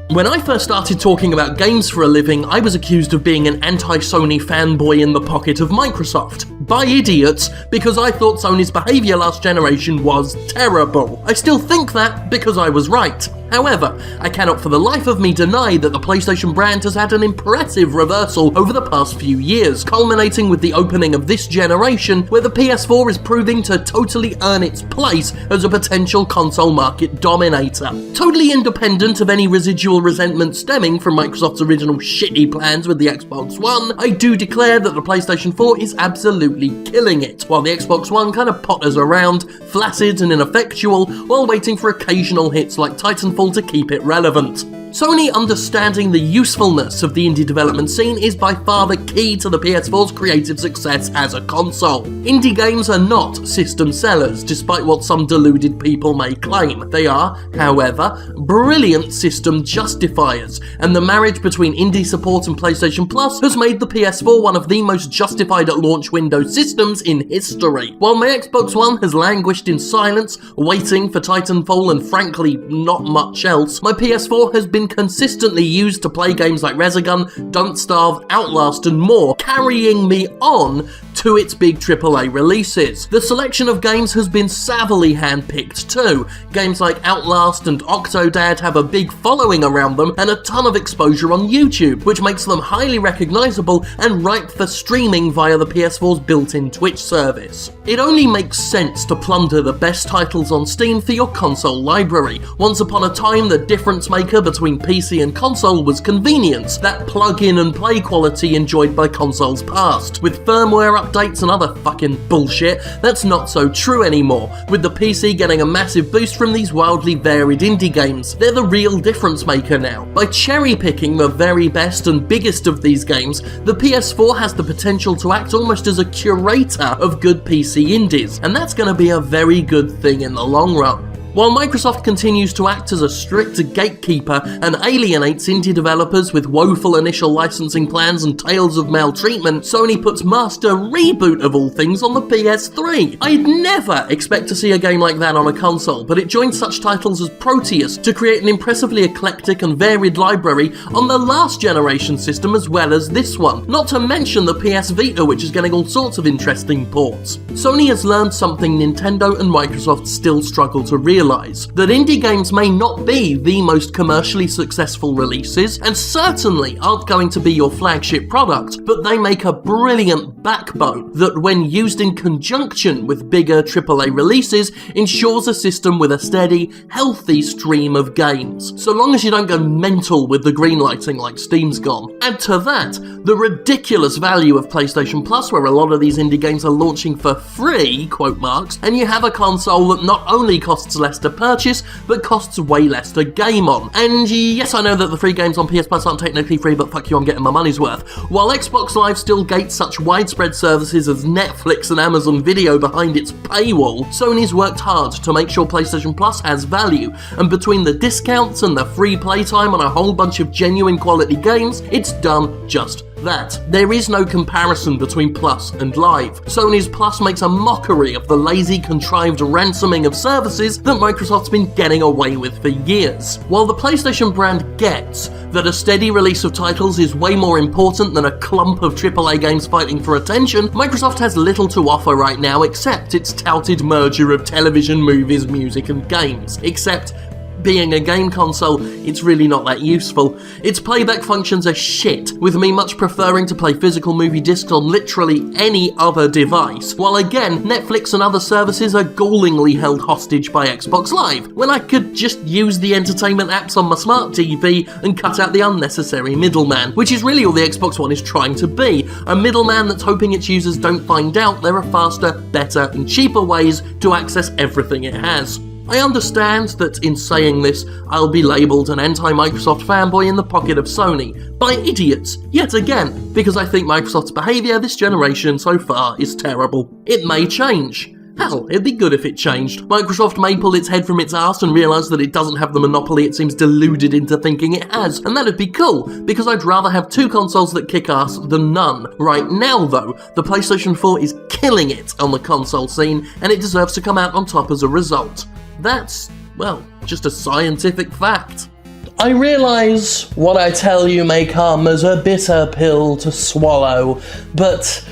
When I first started talking about games for a living, I was accused of being an anti-Sony fanboy in the pocket of Microsoft. By idiots, because I thought Sony's behaviour last generation was terrible. I still think that because I was right. However, I cannot for the life of me deny that the PlayStation brand has had an impressive reversal over the past few years, culminating with the opening of this generation, where the PS4 is proving to totally earn its place as a potential console market dominator. Totally independent of any residual resentment stemming from Microsoft's original shitty plans with the Xbox One, I do declare that the PlayStation 4 is absolutely killing it, while the Xbox One kind of potters around, flaccid and ineffectual, while waiting for occasional hits like Titanfall to keep it relevant. Sony understanding the usefulness of the indie development scene is by far the key to the PS4's creative success as a console. Indie games are not system sellers, despite what some deluded people may claim. They are, however, brilliant system justifiers, and the marriage between indie support and PlayStation Plus has made the PS4 one of the most justified at launch window systems in history. While my Xbox One has languished in silence, waiting for Titanfall and frankly not much else, my PS4 has been consistently used to play games like Resogun, Don't Starve, Outlast and more, carrying me on to its big AAA releases. The selection of games has been savvily handpicked too. Games like Outlast and Octodad have a big following around them and a ton of exposure on YouTube, which makes them highly recognisable and ripe for streaming via the PS4's built-in Twitch service. It only makes sense to plunder the best titles on Steam for your console library. Once upon a time, the difference maker between PC and console was convenience, that plug-in and play quality enjoyed by consoles past. With firmware updates and other fucking bullshit, that's not so true anymore, with the PC getting a massive boost from these wildly varied indie games. They're the real difference maker now. By cherry-picking the very best and biggest of these games, the PS4 has the potential to act almost as a curator of good PC indies, and that's going to be a very good thing in the long run. While Microsoft continues to act as a strict gatekeeper and alienates indie developers with woeful initial licensing plans and tales of maltreatment, Sony puts master reboot of all things on the PS3. I'd never expect to see a game like that on a console, but it joins such titles as Proteus to create an impressively eclectic and varied library on the last generation system as well as this one, not to mention the PS Vita, which is getting all sorts of interesting ports. Sony has learned something Nintendo and Microsoft still struggle to realize, that indie games may not be the most commercially successful releases and certainly aren't going to be your flagship product, but they make a brilliant backbone that, when used in conjunction with bigger AAA releases, ensures a system with a steady, healthy stream of games, so long as you don't go mental with the greenlighting like Steam's gone. Add to that the ridiculous value of PlayStation Plus, where a lot of these indie games are launching for free, quote marks, and you have a console that not only costs less to purchase, but costs way less to game on. And yes, I know that the free games on PS Plus aren't technically free, but fuck you, I'm getting my money's worth. While Xbox Live still gates such widespread services as Netflix and Amazon Video behind its paywall, Sony's worked hard to make sure PlayStation Plus has value, and between the discounts and the free playtime on a whole bunch of genuine quality games, it's done just that there is no comparison between Plus and Live. Sony's Plus makes a mockery of the lazy, contrived ransoming of services that Microsoft's been getting away with for years. While the PlayStation brand gets that a steady release of titles is way more important than a clump of AAA games fighting for attention, Microsoft has little to offer right now except its touted merger of television, movies, music and games. Except, being a game console, it's really not that useful. Its playback functions are shit, with me much preferring to play physical movie discs on literally any other device, while again, Netflix and other services are gallingly held hostage by Xbox Live, when I could just use the entertainment apps on my smart TV and cut out the unnecessary middleman, which is really all the Xbox One is trying to be, a middleman that's hoping its users don't find out there are faster, better and cheaper ways to access everything it has. I understand that in saying this, I'll be labelled an anti-Microsoft fanboy in the pocket of Sony, by idiots, yet again, because I think Microsoft's behaviour this generation so far is terrible. It may change. Hell, it'd be good if it changed. Microsoft may pull its head from its arse and realise that it doesn't have the monopoly it seems deluded into thinking it has, and that'd be cool, because I'd rather have two consoles that kick ass than none. Right now though, the PlayStation 4 is killing it on the console scene, and it deserves to come out on top as a result. That's, well, just a scientific fact. I realise what I tell you may come as a bitter pill to swallow, but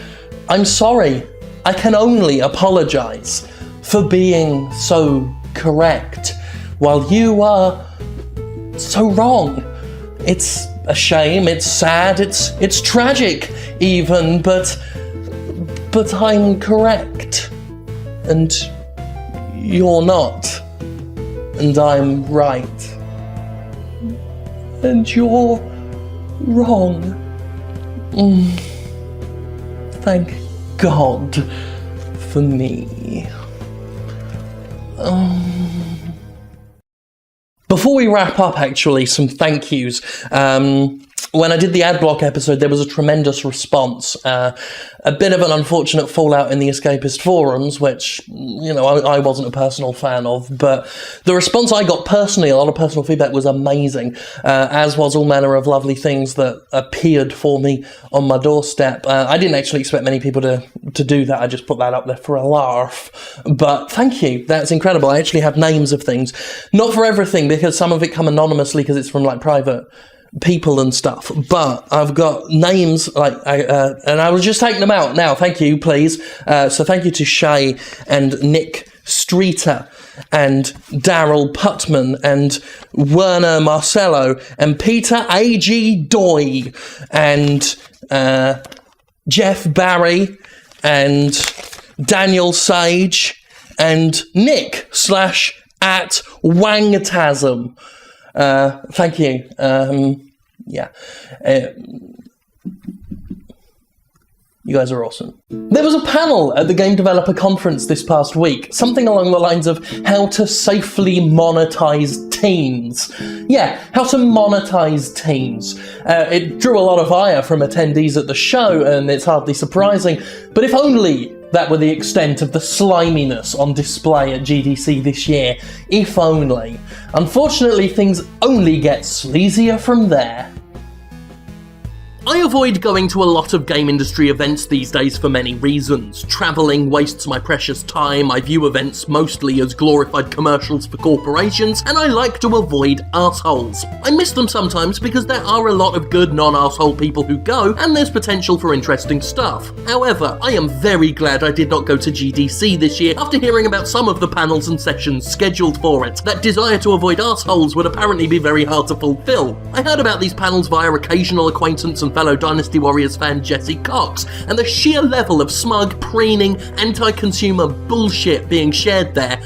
I'm sorry. I can only apologise for being so correct, while you are so wrong. It's a shame, it's sad, it's tragic even, but I'm correct. And you're not. And I'm right. And you're wrong. Thank God for me. Before we wrap up, actually, some thank yous. When I did the Adblock episode, there was a tremendous response. A bit of an unfortunate fallout in the Escapist forums, which, you know, I wasn't a personal fan of, but the response I got personally, a lot of personal feedback, was amazing, as was all manner of lovely things that appeared for me on my doorstep. I didn't actually expect many people to do that. I just put that up there for a laugh. But thank you. That's incredible. I actually have names of things. Not for everything, because some of it come anonymously because it's from, like, private people and stuff, but I've got names and I was just taking them out now. Thank you, please. So thank you to Shay and Nick Streeter and Daryl Putman and Werner Marcello and Peter A.G. Doig and Jeff Barry and Daniel Sage and Nick / @Wangtasm. Thank you. You guys are awesome. There was a panel at the Game Developer Conference this past week, something along the lines of how to safely monetize teens. Yeah, how to monetize teens. It drew a lot of ire from attendees at the show, and it's hardly surprising, but if only that were the extent of the sliminess on display at GDC this year. If only. Unfortunately, things only get sleazier from there. I avoid going to a lot of game industry events these days for many reasons. Travelling wastes my precious time, I view events mostly as glorified commercials for corporations, and I like to avoid arseholes. I miss them sometimes because there are a lot of good non-arsehole people who go, and there's potential for interesting stuff. However, I am very glad I did not go to GDC this year after hearing about some of the panels and sessions scheduled for it. That desire to avoid arseholes would apparently be very hard to fulfill. I heard about these panels via occasional acquaintance and fellow Dynasty Warriors fan Jesse Cox, and the sheer level of smug, preening, anti-consumer bullshit being shared there.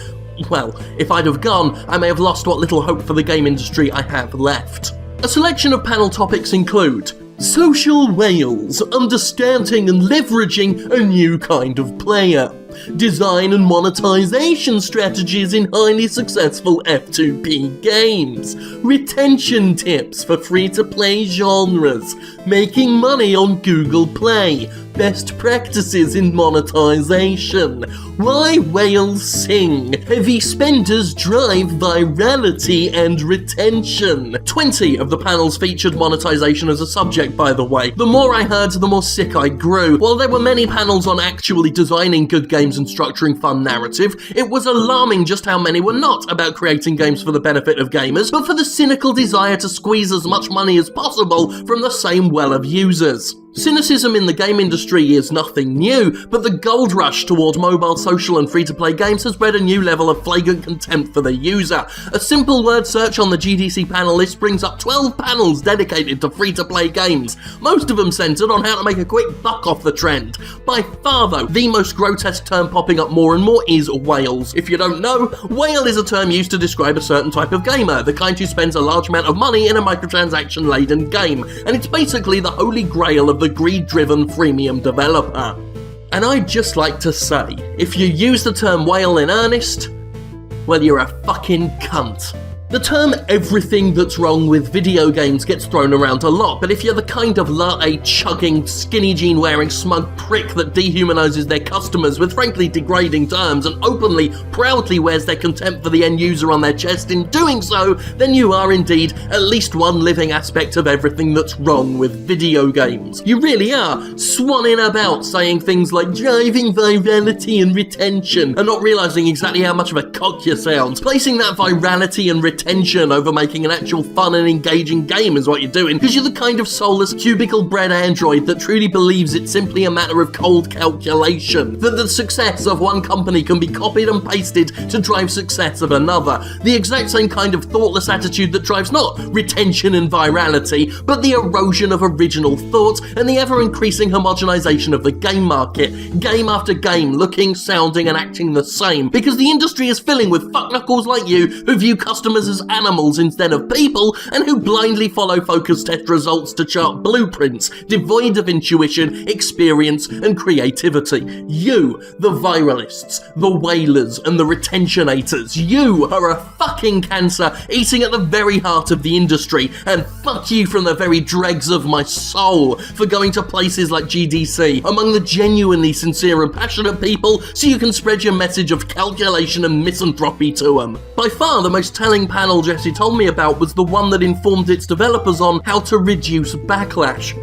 Well, if I'd have gone, I may have lost what little hope for the game industry I have left. A selection of panel topics include social whales, understanding and leveraging a new kind of player, Design and monetization strategies in highly successful F2P games. Retention tips for free-to-play genres. Making money on Google Play. Best practices in monetization. Why whales sing. Heavy spenders drive virality and retention. 20 of the panels featured monetization as a subject, by the way. The more I heard, the more sick I grew. While there were many panels on actually designing good games and structuring fun narrative, it was alarming just how many were not about creating games for the benefit of gamers, but for the cynical desire to squeeze as much money as possible from the same well of users. Cynicism in the game industry is nothing new, but the gold rush toward mobile, social and free-to-play games has bred a new level of flagrant contempt for the user. A simple word search on the GDC panel list brings up 12 panels dedicated to free-to-play games, most of them centered on how to make a quick buck off the trend. By far though, the most grotesque term popping up more and more is whales. If you don't know, whale is a term used to describe a certain type of gamer, the kind who spends a large amount of money in a microtransaction-laden game, and it's basically the holy grail of the greed-driven freemium developer. And I'd just like to say, if you use the term whale in earnest, well, you're a fucking cunt. The term everything that's wrong with video games gets thrown around a lot, but if you're the kind of latte-chugging, skinny jean-wearing smug prick that dehumanizes their customers with frankly degrading terms and openly, proudly wears their contempt for the end user on their chest in doing so, then you are indeed at least one living aspect of everything that's wrong with video games. You really are swanning about saying things like driving virality and retention and not realizing exactly how much of a cock you sound. Placing that virality and retention over making an actual fun and engaging game is what you're doing, because you're the kind of soulless, cubicle-bred android that truly believes it's simply a matter of cold calculation, that the success of one company can be copied and pasted to drive success of another. The exact same kind of thoughtless attitude that drives not retention and virality, but the erosion of original thought and the ever-increasing homogenization of the game market, game after game looking, sounding and acting the same, because the industry is filling with fuckknuckles like you who view customers as animals instead of people, and who blindly follow focus test results to chart blueprints, devoid of intuition, experience, and creativity. You, the viralists, the whalers, and the retentionators, you are a fucking cancer eating at the very heart of the industry, and fuck you from the very dregs of my soul for going to places like GDC, among the genuinely sincere and passionate people, so you can spread your message of calculation and misanthropy to them. By far the most telling panel Jesse told me about was the one that informed its developers on how to reduce backlash.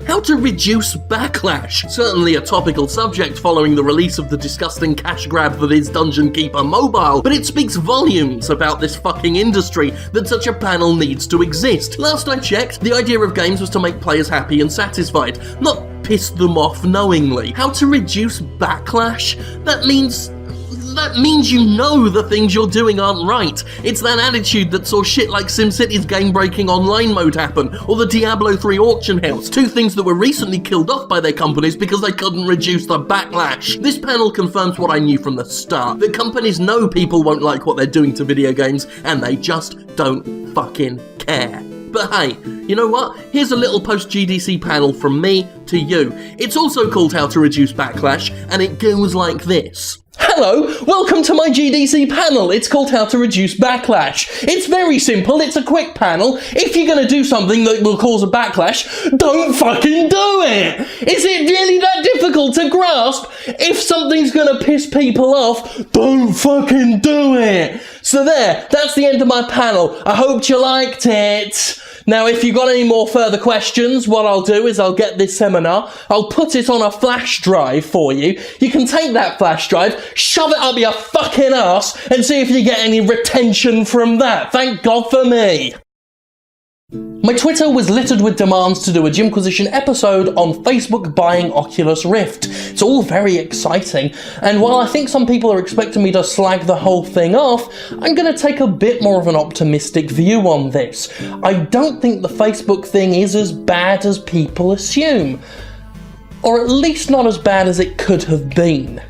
How to reduce backlash. Certainly a topical subject following the release of the disgusting cash grab that is Dungeon Keeper Mobile, but it speaks volumes about this fucking industry that such a panel needs to exist. Last I checked, the idea of games was to make players happy and satisfied, not piss them off knowingly. How to reduce backlash? That means you know the things you're doing aren't right. It's that attitude that saw shit like SimCity's game-breaking online mode happen, or the Diablo 3 auction house, two things that were recently killed off by their companies because they couldn't reduce the backlash. This panel confirms what I knew from the start, that companies know people won't like what they're doing to video games, and they just don't fucking care. But hey, you know what? Here's a little post-GDC panel from me to you. It's also called How to Reduce Backlash, and it goes like this. Hello, welcome to my GDC panel. It's called How to Reduce Backlash. It's very simple, it's a quick panel. If you're gonna do something that will cause a backlash, don't fucking do it! Is it really that difficult to grasp? If something's gonna piss people off, don't fucking do it! So there, that's the end of my panel. I hope you liked it. Now, if you've got any more further questions, what I'll do is I'll get this seminar, I'll put it on a flash drive for you. You can take that flash drive, shove it up your fucking ass, and see if you get any retention from that. Thank God for me. My Twitter was littered with demands to do a Jimquisition episode on Facebook buying Oculus Rift. It's all very exciting, and while I think some people are expecting me to slag the whole thing off, I'm going to take a bit more of an optimistic view on this. I don't think the Facebook thing is as bad as people assume, or at least not as bad as it could have been.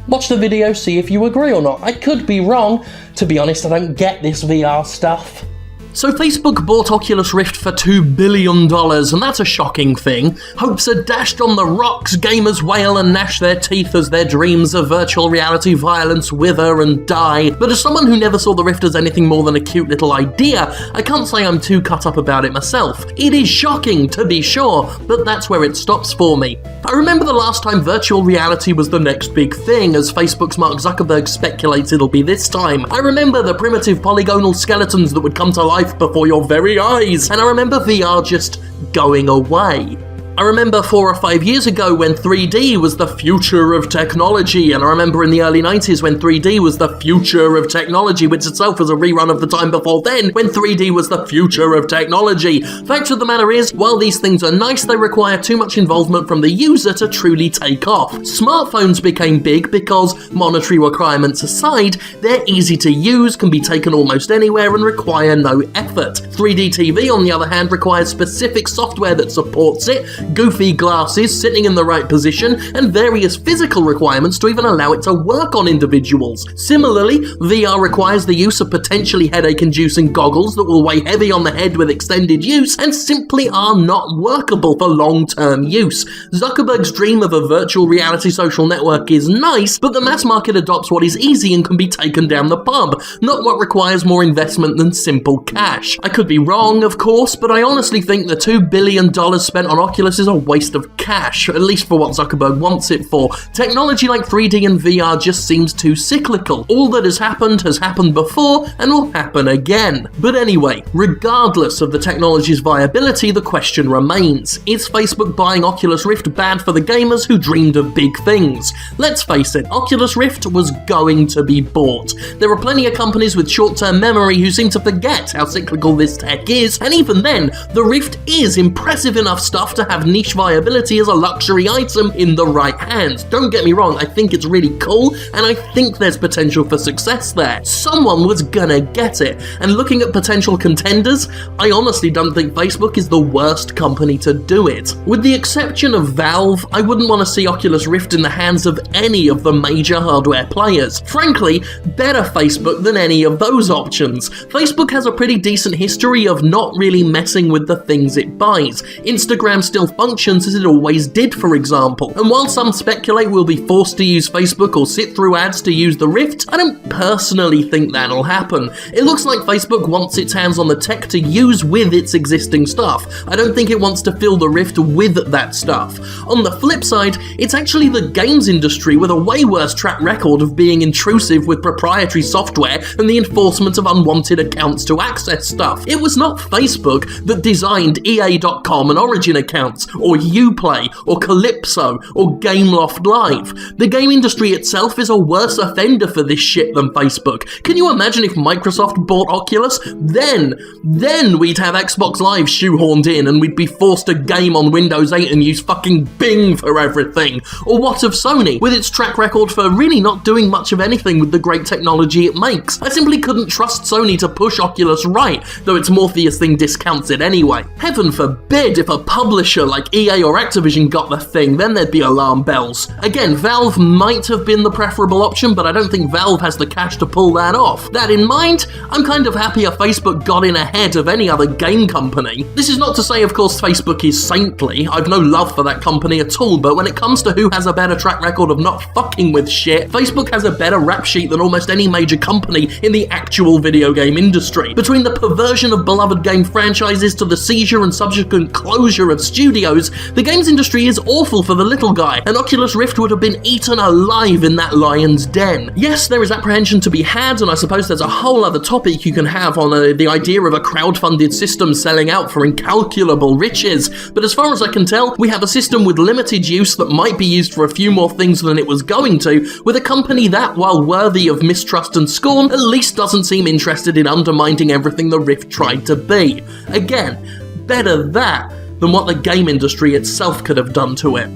Watch the video, see if you agree or not. I could be wrong. To be honest, I don't get this VR stuff. So Facebook bought Oculus Rift for $2 billion, and that's a shocking thing. Hopes are dashed on the rocks, gamers wail and gnash their teeth as their dreams of virtual reality violence wither and die. But as someone who never saw the Rift as anything more than a cute little idea, I can't say I'm too cut up about it myself. It is shocking, to be sure, but that's where it stops for me. I remember the last time virtual reality was the next big thing, as Facebook's Mark Zuckerberg speculates it'll be this time. I remember the primitive polygonal skeletons that would come to life before your very eyes, and I remember VR just going away. I remember 4 or 5 years ago when 3D was the future of technology, and I remember in the early 90s when 3D was the future of technology, which itself was a rerun of the time before then, when 3D was the future of technology. Fact of the matter is, while these things are nice, they require too much involvement from the user to truly take off. Smartphones became big because, monetary requirements aside, they're easy to use, can be taken almost anywhere, and require no effort. 3D TV, on the other hand, requires specific software that supports it, goofy glasses, sitting in the right position, and various physical requirements to even allow it to work on individuals. Similarly, VR requires the use of potentially headache-inducing goggles that will weigh heavy on the head with extended use and simply are not workable for long-term use. Zuckerberg's dream of a virtual reality social network is nice, but the mass market adopts what is easy and can be taken down the pub, not what requires more investment than simple cash. I could be wrong, of course, but I honestly think the $2 billion spent on Oculus is a waste of cash, at least for what Zuckerberg wants it for. Technology like 3D and VR just seems too cyclical. All that has happened before and will happen again. But anyway, regardless of the technology's viability, the question remains: is Facebook buying Oculus Rift bad for the gamers who dreamed of big things? Let's face it, Oculus Rift was going to be bought. There are plenty of companies with short-term memory who seem to forget how cyclical this tech is, and even then, the Rift is impressive enough stuff to have niche viability as a luxury item in the right hands. Don't get me wrong, I think it's really cool, and I think there's potential for success there. Someone was gonna get it, and looking at potential contenders, I honestly don't think Facebook is the worst company to do it. With the exception of Valve, I wouldn't want to see Oculus Rift in the hands of any of the major hardware players. Frankly, better Facebook than any of those options. Facebook has a pretty decent history of not really messing with the things it buys. Instagram still functions as it always did, for example. And while some speculate we'll be forced to use Facebook or sit through ads to use the Rift, I don't personally think that'll happen. It looks like Facebook wants its hands on the tech to use with its existing stuff. I don't think it wants to fill the Rift with that stuff. On the flip side, it's actually the games industry with a way worse track record of being intrusive with proprietary software and the enforcement of unwanted accounts to access stuff. It was not Facebook that designed EA.com and Origin accounts, or Uplay, or Calypso, or Gameloft Live. The game industry itself is a worse offender for this shit than Facebook. Can you imagine if Microsoft bought Oculus? Then we'd have Xbox Live shoehorned in and we'd be forced to game on Windows 8 and use fucking Bing for everything. Or what of Sony, with its track record for really not doing much of anything with the great technology it makes? I simply couldn't trust Sony to push Oculus right, though its Morpheus thing discounts it anyway. Heaven forbid if a publisher like EA or Activision got the thing, then there'd be alarm bells. Again, Valve might have been the preferable option, but I don't think Valve has the cash to pull that off. That in mind, I'm kind of happier Facebook got in ahead of any other game company. This is not to say, of course, Facebook is saintly. I've no love for that company at all, but when it comes to who has a better track record of not fucking with shit, Facebook has a better rap sheet than almost any major company in the actual video game industry. Between the perversion of beloved game franchises to the seizure and subsequent closure of studios, the games industry is awful for the little guy, and Oculus Rift would have been eaten alive in that lion's den. Yes, there is apprehension to be had, and I suppose there's a whole other topic you can have on the idea of a crowd-funded system selling out for incalculable riches, but as far as I can tell, we have a system with limited use that might be used for a few more things than it was going to, with a company that, while worthy of mistrust and scorn, at least doesn't seem interested in undermining everything the Rift tried to be. Again, better that than what the game industry itself could have done to it.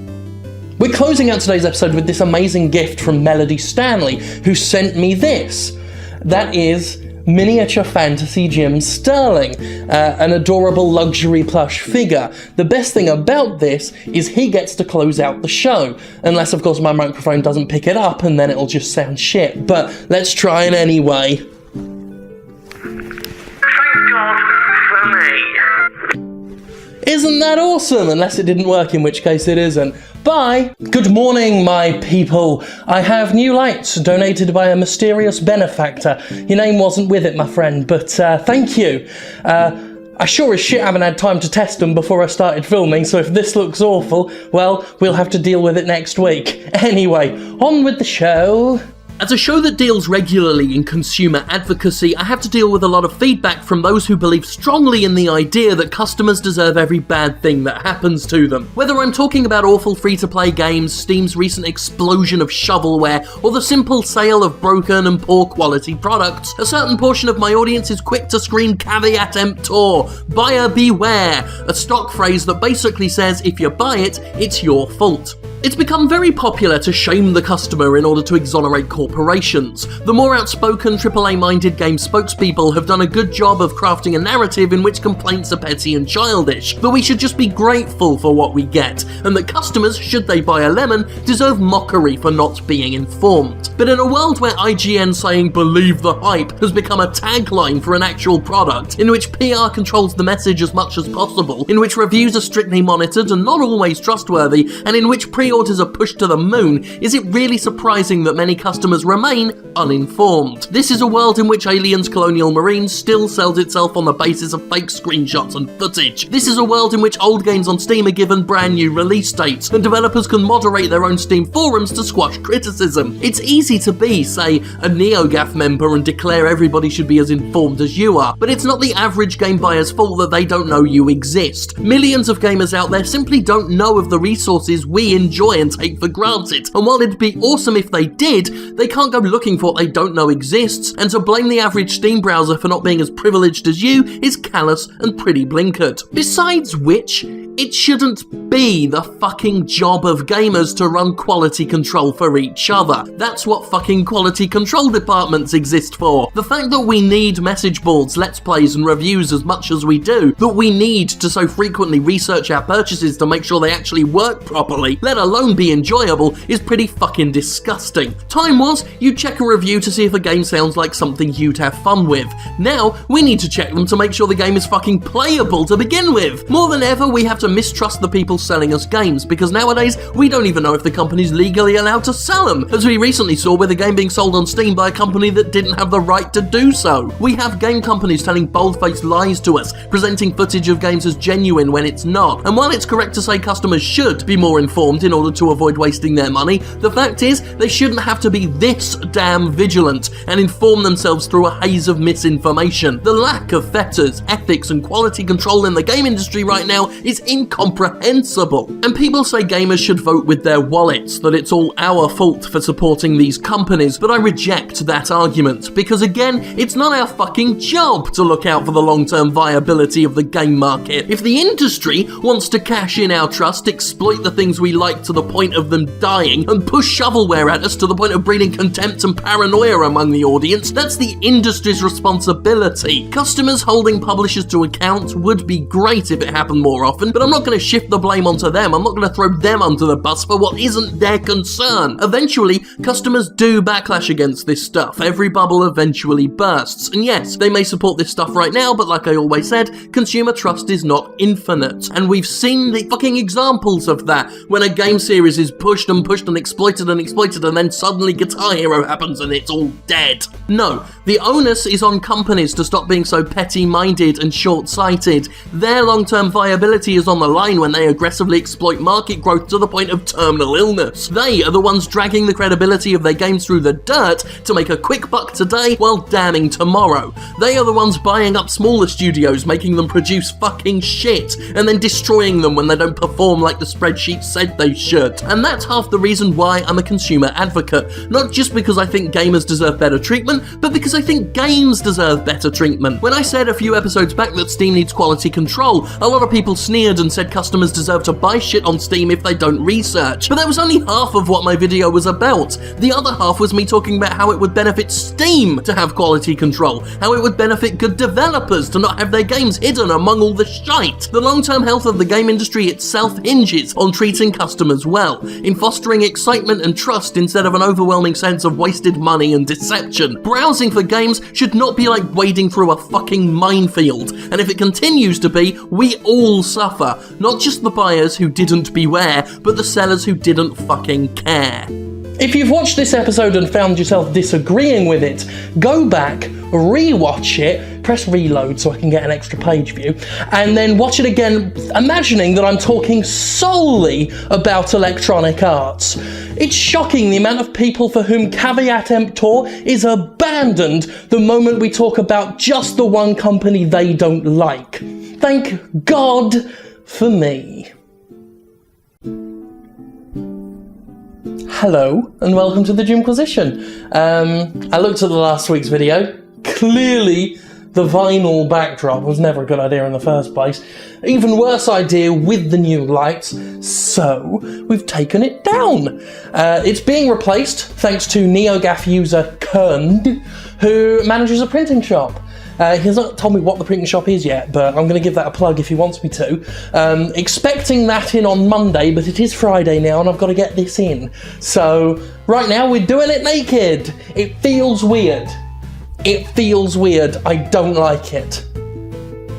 We're closing out today's episode with this amazing gift from Melody Stanley, who sent me this. That is miniature fantasy Jim Sterling, an adorable luxury plush figure. The best thing about this is he gets to close out the show, unless of course my microphone doesn't pick it up and then it'll just sound shit, but let's try it anyway. Thank God Isn't that awesome? Unless it didn't work, in which case it isn't. Bye! Good morning, my people. I have new lights donated by a mysterious benefactor. Your name wasn't with it, my friend, but thank you. I sure as shit haven't had time to test them before I started filming, so if this looks awful, well, we'll have to deal with it next week. Anyway, on with the show. As a show that deals regularly in consumer advocacy, I have to deal with a lot of feedback from those who believe strongly in the idea that customers deserve every bad thing that happens to them. Whether I'm talking about awful free-to-play games, Steam's recent explosion of shovelware, or the simple sale of broken and poor quality products, a certain portion of my audience is quick to scream caveat emptor, buyer beware, a stock phrase that basically says if you buy it, it's your fault. It's become very popular to shame the customer in order to exonerate corporations. The more outspoken AAA-minded game spokespeople have done a good job of crafting a narrative in which complaints are petty and childish, that we should just be grateful for what we get, and that customers, should they buy a lemon, deserve mockery for not being informed. But in a world where IGN saying "believe the hype" has become a tagline for an actual product, in which PR controls the message as much as possible, in which reviews are strictly monitored and not always trustworthy, and in which pre-orders are pushed to the moon, is it really surprising that many customers remain uninformed? This is a world in which Aliens Colonial Marines still sells itself on the basis of fake screenshots and footage. This is a world in which old games on Steam are given brand new release dates, and developers can moderate their own Steam forums to squash criticism. It's easy to be, say, a NeoGAF member and declare everybody should be as informed as you are, but it's not the average game buyer's fault that they don't know you exist. Millions of gamers out there simply don't know of the resources we enjoy and take for granted, and while it'd be awesome if they did, they can't go looking for what they don't know exists, and to blame the average Steam browser for not being as privileged as you is callous and pretty blinkered. Besides which, it shouldn't be the fucking job of gamers to run quality control for each other. That's what fucking quality control departments exist for. The fact that we need message boards, let's plays and reviews as much as we do, that we need to so frequently research our purchases to make sure they actually work properly, let alone be enjoyable, is pretty fucking disgusting. Time was, you'd check a review to see if a game sounds like something you'd have fun with. Now, we need to check them to make sure the game is fucking playable to begin with. More than ever, we have to mistrust the people selling us games, because nowadays we don't even know if the company's legally allowed to sell them, as we recently saw with a game being sold on Steam by a company that didn't have the right to do so. We have game companies telling bold-faced lies to us, presenting footage of games as genuine when it's not, and while it's correct to say customers should be more informed in order to avoid wasting their money, the fact is they shouldn't have to be this damn vigilant and inform themselves through a haze of misinformation. The lack of fetters, ethics and quality control in the game industry right now is incomprehensible. And people say gamers should vote with their wallets, that it's all our fault for supporting these companies, but I reject that argument, because again, it's not our fucking job to look out for the long-term viability of the game market. If the industry wants to cash in our trust, exploit the things we like to the point of them dying, and push shovelware at us to the point of breeding contempt and paranoia among the audience, that's the industry's responsibility. Customers holding publishers to account would be great if it happened more often, but I'm not going to shift the blame onto them. I'm not going to throw them under the bus for what isn't their concern. Eventually, customers do backlash against this stuff. Every bubble eventually bursts. And yes, they may support this stuff right now, but like I always said, consumer trust is not infinite. And we've seen the fucking examples of that, when a game series is pushed and exploited and then suddenly Guitar Hero happens and it's all dead. No, the onus is on companies to stop being so petty-minded and short-sighted. Their long-term viability is on the line when they aggressively exploit market growth to the point of terminal illness. They are the ones dragging the credibility of their games through the dirt to make a quick buck today while damning tomorrow. They are the ones buying up smaller studios, making them produce fucking shit, and then destroying them when they don't perform like the spreadsheet said they should. And that's half the reason why I'm a consumer advocate. Not just because I think gamers deserve better treatment, but because I think games deserve better treatment. When I said a few episodes back that Steam needs quality control, a lot of people sneered and said customers deserve to buy shit on Steam if they don't research. But that was only half of what my video was about. The other half was me talking about how it would benefit Steam to have quality control, how it would benefit good developers to not have their games hidden among all the shite. The long-term health of the game industry itself hinges on treating customers well, in fostering excitement and trust instead of an overwhelming sense of wasted money and deception. Browsing for games should not be like wading through a fucking minefield, and if it continues to be, we all suffer. Not just the buyers who didn't beware, but the sellers who didn't fucking care. If you've watched this episode and found yourself disagreeing with it, go back, re-watch it, press reload so I can get an extra page view, and then watch it again, imagining that I'm talking solely about Electronic Arts. It's shocking the amount of people for whom caveat emptor is abandoned the moment we talk about just the one company they don't like. Thank God for me. Hello, and welcome to the Jimquisition. I looked at the last week's video. Clearly, the vinyl backdrop was never a good idea in the first place. Even worse idea with the new lights, so we've taken it down. It's being replaced thanks to NeoGAF user Kern, who manages a printing shop. He has not told me what the printing shop is yet, but I'm going to give that a plug if he wants me to. Expecting that in on Monday, but it is Friday now and I've got to get this in. So, right now we're doing it naked. It feels weird. It feels weird. I don't like it.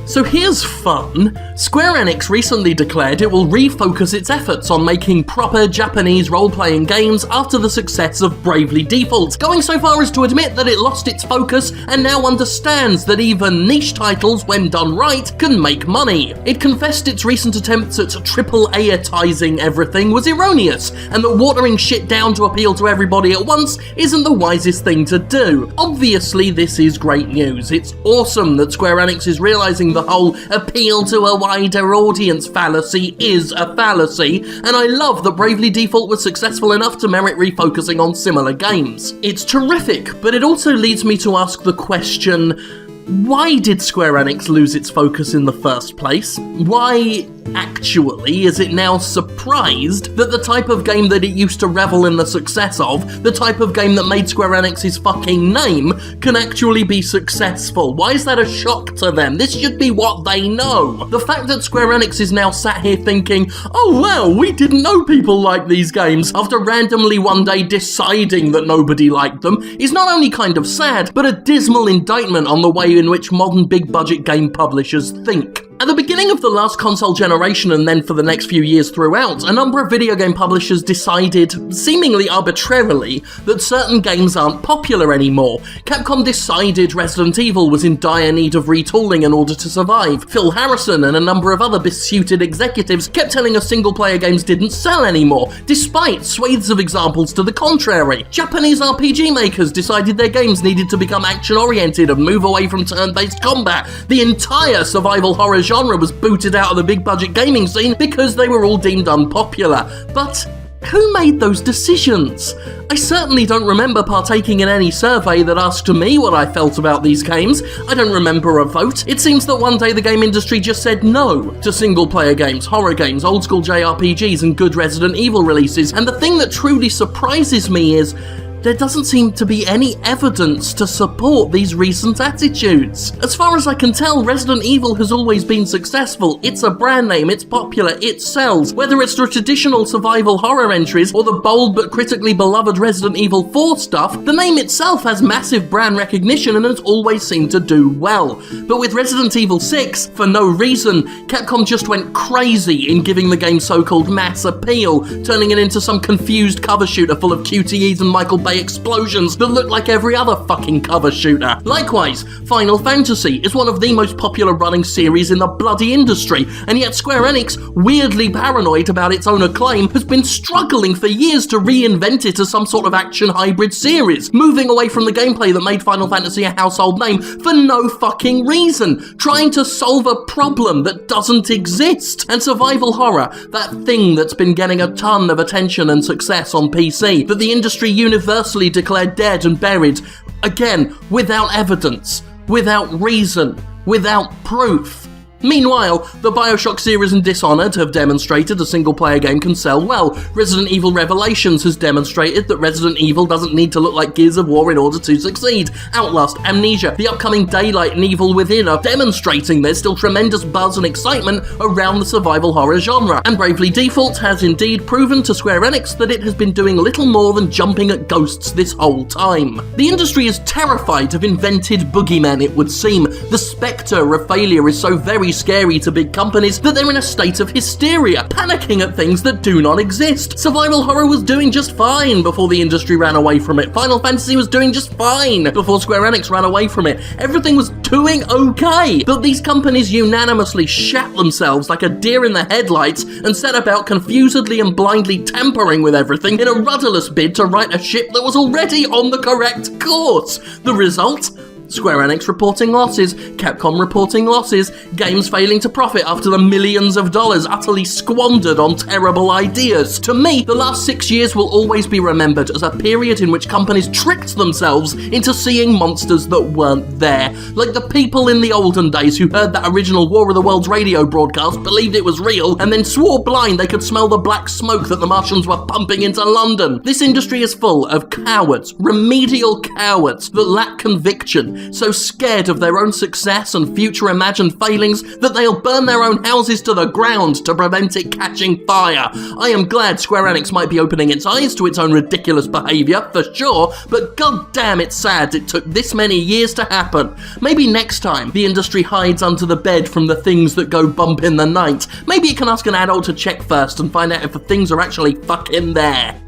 So here's fun. Square Enix recently declared it will refocus its efforts on making proper Japanese role-playing games after the success of Bravely Default, going so far as to admit that it lost its focus and now understands that even niche titles, when done right, can make money. It confessed its recent attempts at AAA-atizing everything was erroneous, and that watering shit down to appeal to everybody at once isn't the wisest thing to do. Obviously, this is great news. It's awesome that Square Enix is realizing the whole appeal to a wider audience fallacy is a fallacy, and I love that Bravely Default was successful enough to merit refocusing on similar games. It's terrific, but it also leads me to ask the question, why did Square Enix lose its focus in the first place? Why, actually, is it now surprised that the type of game that it used to revel in the success of, the type of game that made Square Enix's fucking name, can actually be successful? Why is that a shock to them? This should be what they know. The fact that Square Enix is now sat here thinking, oh well, we didn't know people like these games, after randomly one day deciding that nobody liked them, is not only kind of sad, but a dismal indictment on the way in which modern big-budget game publishers think. At the beginning of the last console generation and then for the next few years throughout, a number of video game publishers decided, seemingly arbitrarily, that certain games aren't popular anymore. Capcom decided Resident Evil was in dire need of retooling in order to survive. Phil Harrison and a number of other besuited executives kept telling us single-player games didn't sell anymore, despite swathes of examples to the contrary. Japanese RPG makers decided their games needed to become action-oriented and move away from turn-based combat. The entire survival horror genre was booted out of the big budget gaming scene because they were all deemed unpopular. But who made those decisions? I certainly don't remember partaking in any survey that asked me what I felt about these games. I don't remember a vote. It seems that one day the game industry just said no to single-player games, horror games, old-school JRPGs, and good Resident Evil releases. And the thing that truly surprises me is there doesn't seem to be any evidence to support these recent attitudes. As far as I can tell, Resident Evil has always been successful. It's a brand name, it's popular, it sells. Whether it's the traditional survival horror entries or the bold but critically beloved Resident Evil 4 stuff, the name itself has massive brand recognition and has always seemed to do well. But with Resident Evil 6, for no reason, Capcom just went crazy in giving the game so-called mass appeal, turning it into some confused cover shooter full of QTEs and Michael Bay explosions that look like every other fucking cover shooter. Likewise, Final Fantasy is one of the most popular running series in the bloody industry, and yet Square Enix, weirdly paranoid about its own acclaim, has been struggling for years to reinvent it as some sort of action hybrid series, moving away from the gameplay that made Final Fantasy a household name for no fucking reason, trying to solve a problem that doesn't exist. And survival horror, that thing that's been getting a ton of attention and success on PC, that the industry universally declared dead and buried, again, without evidence, without reason, without proof. Meanwhile, the BioShock series and Dishonored have demonstrated a single-player game can sell well. Resident Evil Revelations has demonstrated that Resident Evil doesn't need to look like Gears of War in order to succeed. Outlast, Amnesia, the upcoming Daylight and Evil Within are demonstrating there's still tremendous buzz and excitement around the survival horror genre. And Bravely Default has indeed proven to Square Enix that it has been doing little more than jumping at ghosts this whole time. The industry is terrified of invented boogeymen, it would seem. The spectre of failure is so very scary to big companies that they're in a state of hysteria, panicking at things that do not exist. Survival horror was doing just fine before the industry ran away from it. Final Fantasy was doing just fine before Square Enix ran away from it. Everything was doing okay, but these companies unanimously shat themselves like a deer in the headlights and set about confusedly and blindly tampering with everything in a rudderless bid to right a ship that was already on the correct course. The result? Square Enix reporting losses, Capcom reporting losses, games failing to profit after the millions of dollars utterly squandered on terrible ideas. To me, the last 6 years will always be remembered as a period in which companies tricked themselves into seeing monsters that weren't there. Like the people in the olden days who heard that original War of the Worlds radio broadcast, believed it was real, and then swore blind they could smell the black smoke that the Martians were pumping into London. This industry is full of cowards, remedial cowards that lack conviction, so scared of their own success and future imagined failings that they'll burn their own houses to the ground to prevent it catching fire. I am glad Square Enix might be opening its eyes to its own ridiculous behaviour, for sure, but goddamn it's sad it took this many years to happen. Maybe next time the industry hides under the bed from the things that go bump in the night. Maybe it can ask an adult to check first and find out if the things are actually fucking there.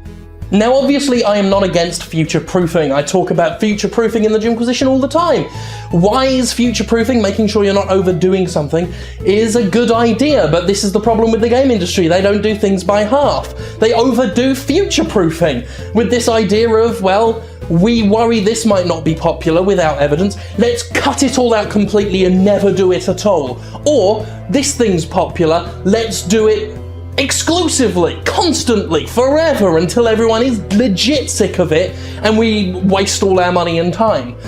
Now, obviously, I am not against future-proofing. I talk about future-proofing in the Jimquisition all the time. Wise future-proofing, making sure you're not overdoing something, is a good idea, but this is the problem with the game industry. They don't do things by half. They overdo future-proofing with this idea of, well, we worry this might not be popular without evidence, let's cut it all out completely and never do it at all. Or, this thing's popular, let's do it exclusively, constantly, forever, until everyone is legit sick of it and we waste all our money and time.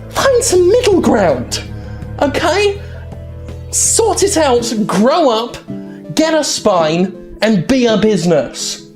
Find some middle ground, okay? Sort it out, grow up, get a spine, and be a business.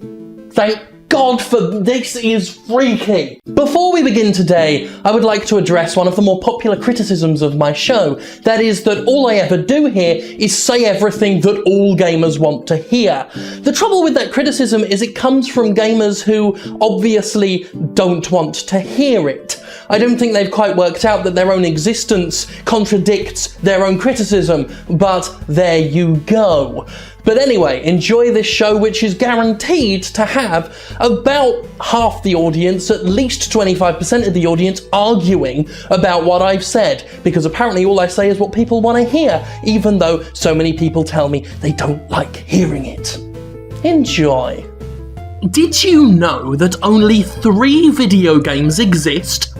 Thank God for this is freaky. Before we begin today, I would like to address one of the more popular criticisms of my show. That is that all I ever do here is say everything that all gamers want to hear. The trouble with that criticism is it comes from gamers who obviously don't want to hear it. I don't think they've quite worked out that their own existence contradicts their own criticism, but there you go. But anyway, enjoy this show, which is guaranteed to have about half the audience, at least 25% of the audience, arguing about what I've said, because apparently all I say is what people want to hear, even though so many people tell me they don't like hearing it. Enjoy. Did you know that only 3 video games exist?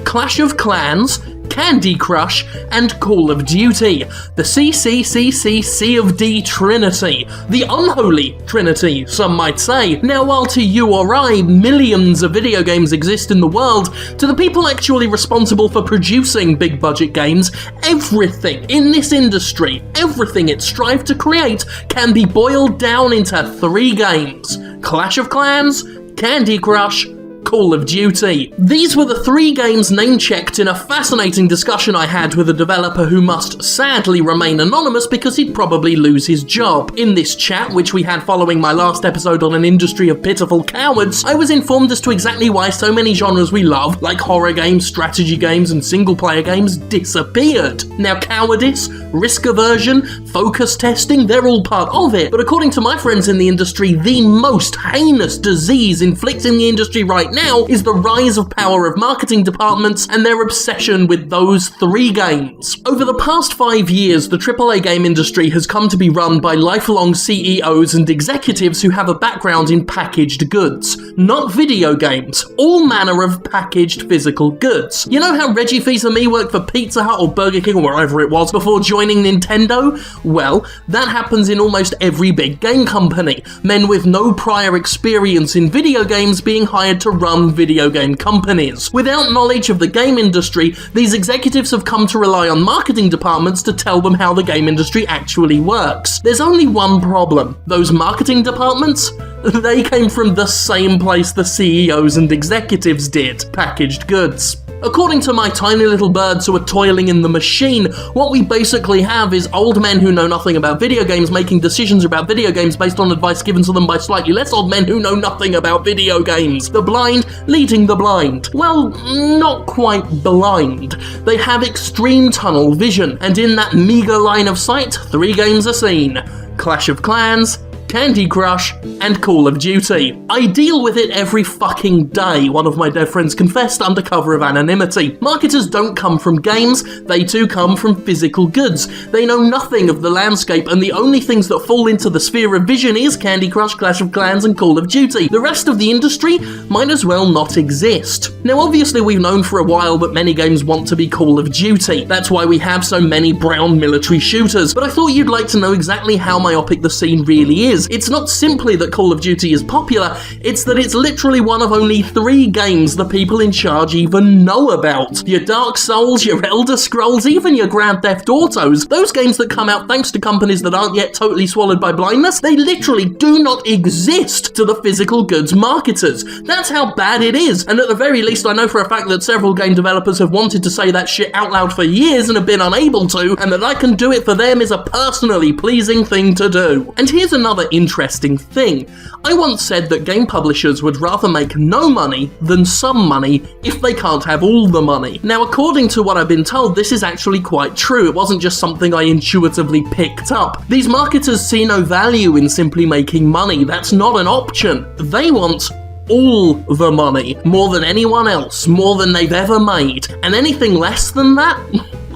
Clash of Clans, Candy Crush, and Call of Duty. The CCCCC of D Trinity. The unholy Trinity, some might say. Now, while to you or I, millions of video games exist in the world, to the people actually responsible for producing big budget games, everything in this industry, everything it strived to create, can be boiled down into 3 games. Clash of Clans, Candy Crush, Call of Duty. These were the 3 games name-checked in a fascinating discussion I had with a developer who must sadly remain anonymous because he'd probably lose his job. In this chat, which we had following my last episode on an industry of pitiful cowards, I was informed as to exactly why so many genres we love, like horror games, strategy games, and single-player games, disappeared. Now, cowardice, risk aversion, focus testing, they're all part of it, but according to my friends in the industry, the most heinous disease inflicting the industry right now is the rise of power of marketing departments and their obsession with those 3 games. Over the past 5 years, the AAA game industry has come to be run by lifelong CEOs and executives who have a background in packaged goods. Not video games, all manner of packaged physical goods. You know how Reggie Fils-Aimé worked for Pizza Hut or Burger King or wherever it was before joining Nintendo? Well, that happens in almost every big game company. Men with no prior experience in video games being hired to run video game companies. Without knowledge of the game industry, these executives have come to rely on marketing departments to tell them how the game industry actually works. There's only one problem. Those marketing departments? They came from the same place the CEOs and executives did, packaged goods. According to my tiny little birds who are toiling in the machine, what we basically have is old men who know nothing about video games making decisions about video games based on advice given to them by slightly less old men who know nothing about video games. The blind leading the blind. Well, not quite blind. They have extreme tunnel vision, and in that meager line of sight, 3 games are seen: Clash of Clans, Candy Crush, and Call of Duty. I deal with it every fucking day, one of my dear friends confessed under cover of anonymity. Marketers don't come from games, they too come from physical goods. They know nothing of the landscape, and the only things that fall into the sphere of vision is Candy Crush, Clash of Clans, and Call of Duty. The rest of the industry might as well not exist. Now obviously we've known for a while that many games want to be Call of Duty. That's why we have so many brown military shooters, but I thought you'd like to know exactly how myopic the scene really is. It's not simply that Call of Duty is popular, it's that it's literally one of only 3 games the people in charge even know about. Your Dark Souls, your Elder Scrolls, even your Grand Theft Autos, those games that come out thanks to companies that aren't yet totally swallowed by blindness, they literally do not exist to the physical goods marketers. That's how bad it is, and at the very least I know for a fact that several game developers have wanted to say that shit out loud for years and have been unable to, and that I can do it for them is a personally pleasing thing to do. And here's another interesting thing. I once said that game publishers would rather make no money than some money if they can't have all the money. Now, according to what I've been told, this is actually quite true. It wasn't just something I intuitively picked up. These marketers see no value in simply making money. That's not an option. They want all the money, more than anyone else, more than they've ever made. And anything less than that,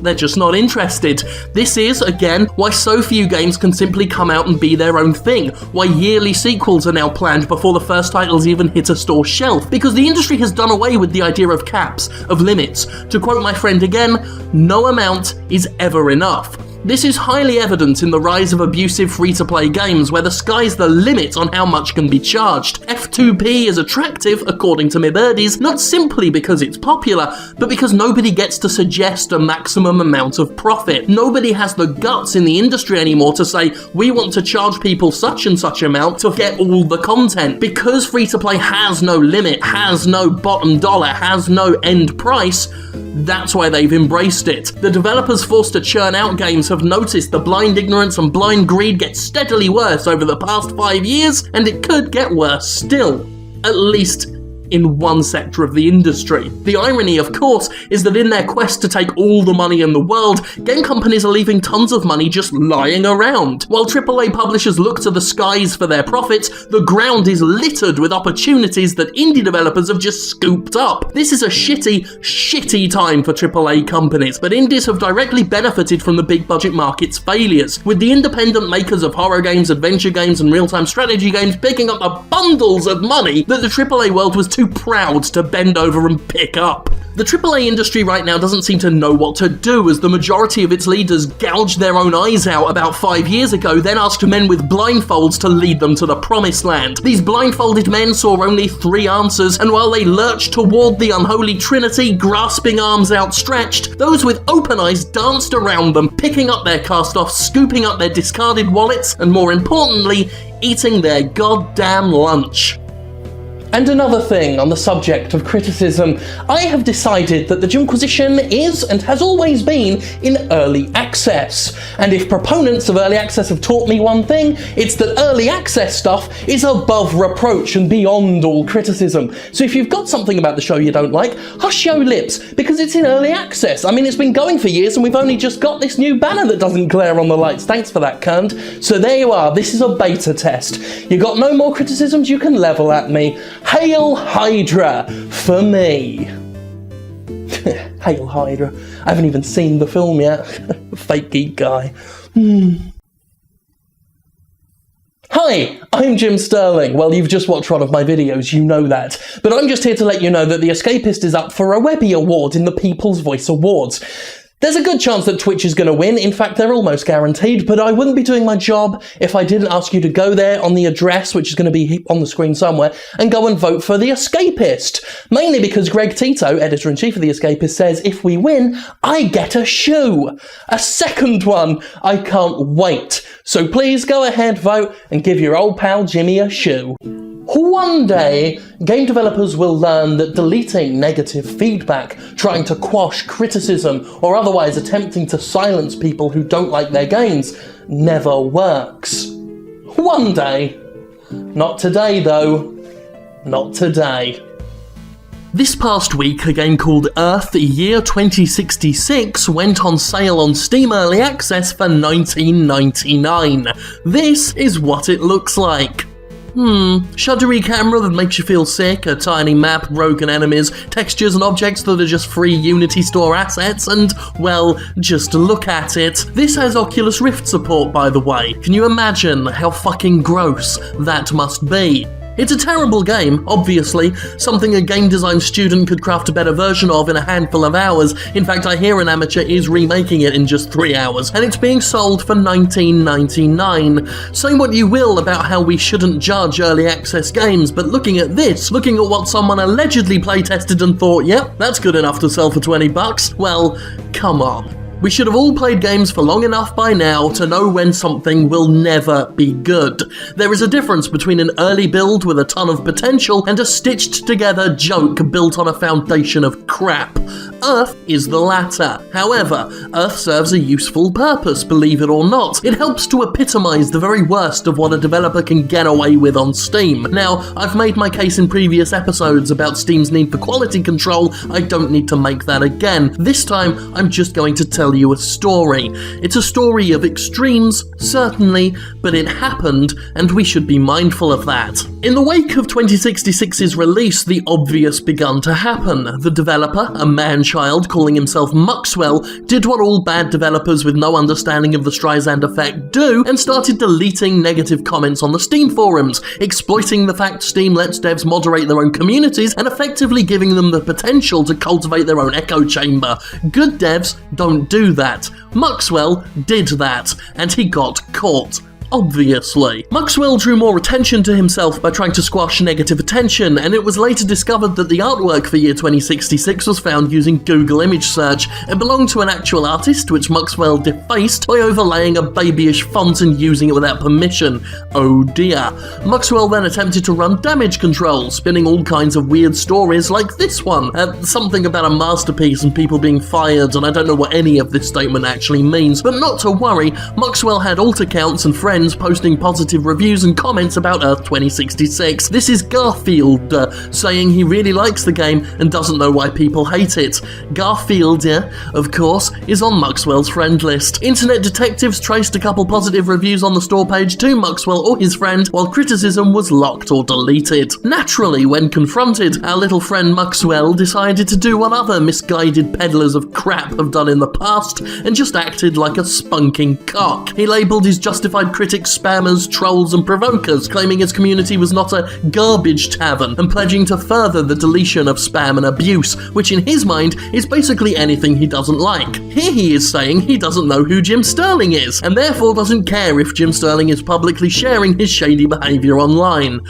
they're just not interested. This is, again, why so few games can simply come out and be their own thing, why yearly sequels are now planned before the first titles even hit a store shelf, because the industry has done away with the idea of caps, of limits. To quote my friend again, no amount is ever enough. This is highly evident in the rise of abusive free-to-play games, where the sky's the limit on how much can be charged. F2P is attractive, according to Mibirdies, not simply because it's popular, but because nobody gets to suggest a maximum amount of profit. Nobody has the guts in the industry anymore to say, we want to charge people such and such amount to get all the content. Because free-to-play has no limit, has no bottom dollar, has no end price, that's why they've embraced it. The developers forced to churn out games have noticed the blind ignorance and blind greed get steadily worse over the past 5 years, and it could get worse still. At least in one sector of the industry. The irony, of course, is that in their quest to take all the money in the world, game companies are leaving tons of money just lying around. While AAA publishers look to the skies for their profits, the ground is littered with opportunities that indie developers have just scooped up. This is a shitty time for AAA companies, but indies have directly benefited from the big budget market's failures, with the independent makers of horror games, adventure games, and real-time strategy games picking up the bundles of money that the AAA world was too proud to bend over and pick up. The AAA industry right now doesn't seem to know what to do, as the majority of its leaders gouged their own eyes out about 5 years ago, then asked men with blindfolds to lead them to the promised land. These blindfolded men saw only 3 answers, and while they lurched toward the unholy trinity, grasping arms outstretched, those with open eyes danced around them, picking up their cast-offs, scooping up their discarded wallets, and more importantly, eating their goddamn lunch. And another thing on the subject of criticism, I have decided that the Jimquisition is and has always been in early access. And if proponents of early access have taught me one thing, it's that early access stuff is above reproach and beyond all criticism. So if you've got something about the show you don't like, hush your lips, because it's in early access. I mean, it's been going for years and we've only just got this new banner that doesn't glare on the lights. Thanks for that, cunt. So there you are, this is a beta test. You got no more criticisms you can level at me. Hail Hydra for me. Hail Hydra. I haven't even seen the film yet. Fake geek guy. Hi, I'm Jim Sterling. Well, you've just watched one of my videos, you know that. But I'm just here to let you know that The Escapist is up for a Webby Award in the People's Voice Awards. There's a good chance that Twitch is going to win. In fact, they're almost guaranteed, but I wouldn't be doing my job if I didn't ask you to go there on the address, which is going to be on the screen somewhere, and go and vote for The Escapist. Mainly because Greg Tito, editor-in-chief of The Escapist, says if we win, I get a shoe. A second one. I can't wait. So please go ahead, vote, and give your old pal Jimmy a shoe. One day, game developers will learn that deleting negative feedback, trying to quash criticism, or otherwise attempting to silence people who don't like their games never works. One day. Not today, though. Not today. This past week, a game called Earth Year 2066 went on sale on Steam Early Access for $19.99. This is what it looks like. Shuddery camera that makes you feel sick, a tiny map, broken enemies, textures and objects that are just free Unity Store assets, and, well, just look at it. This has Oculus Rift support, by the way. Can you imagine how fucking gross that must be? It's a terrible game, obviously, something a game design student could craft a better version of in a handful of hours. In fact, I hear an amateur is remaking it in just 3 hours, and it's being sold for $19.99. Say what you will about how we shouldn't judge early access games, but looking at this, looking at what someone allegedly playtested and thought, yep, that's good enough to sell for $20, well, come on. We should have all played games for long enough by now to know when something will never be good. There is a difference between an early build with a ton of potential and a stitched together joke built on a foundation of crap. Earth is the latter. However, Earth serves a useful purpose, believe it or not. It helps to epitomise the very worst of what a developer can get away with on Steam. Now, I've made my case in previous episodes about Steam's need for quality control. I don't need to make that again. This time, I'm just going to tell you a story. It's a story of extremes, certainly, but it happened, and we should be mindful of that. In the wake of 2066's release, the obvious begun to happen. The developer, a man-child calling himself Muxwell, did what all bad developers with no understanding of the Streisand effect do, and started deleting negative comments on the Steam forums, exploiting the fact Steam lets devs moderate their own communities, and effectively giving them the potential to cultivate their own echo chamber. Good devs don't do that. Muxwell did that, and he got caught. Obviously. Muxwell drew more attention to himself by trying to squash negative attention, and it was later discovered that the artwork for Year 2066 was found using Google image search. It belonged to an actual artist, which Muxwell defaced by overlaying a babyish font and using it without permission. Oh dear. Muxwell then attempted to run damage control, spinning all kinds of weird stories like this one. Something about a masterpiece and people being fired, and I don't know what any of this statement actually means. But not to worry, Muxwell had alt accounts and friends posting positive reviews and comments about Earth 2066. This is Garfield saying he really likes the game and doesn't know why people hate it. Garfield, of course, is on Muxwell's friend list. Internet detectives traced a couple positive reviews on the store page to Muxwell or his friend, while criticism was locked or deleted. Naturally, when confronted, our little friend Muxwell decided to do what other misguided peddlers of crap have done in the past and just acted like a spunking cock. He labelled his justified critics spammers, trolls and provokers, claiming his community was not a garbage tavern and pledging to further the deletion of spam and abuse, which in his mind is basically anything he doesn't like. Here he is saying he doesn't know who Jim Sterling is and therefore doesn't care if Jim Sterling is publicly sharing his shady behaviour online.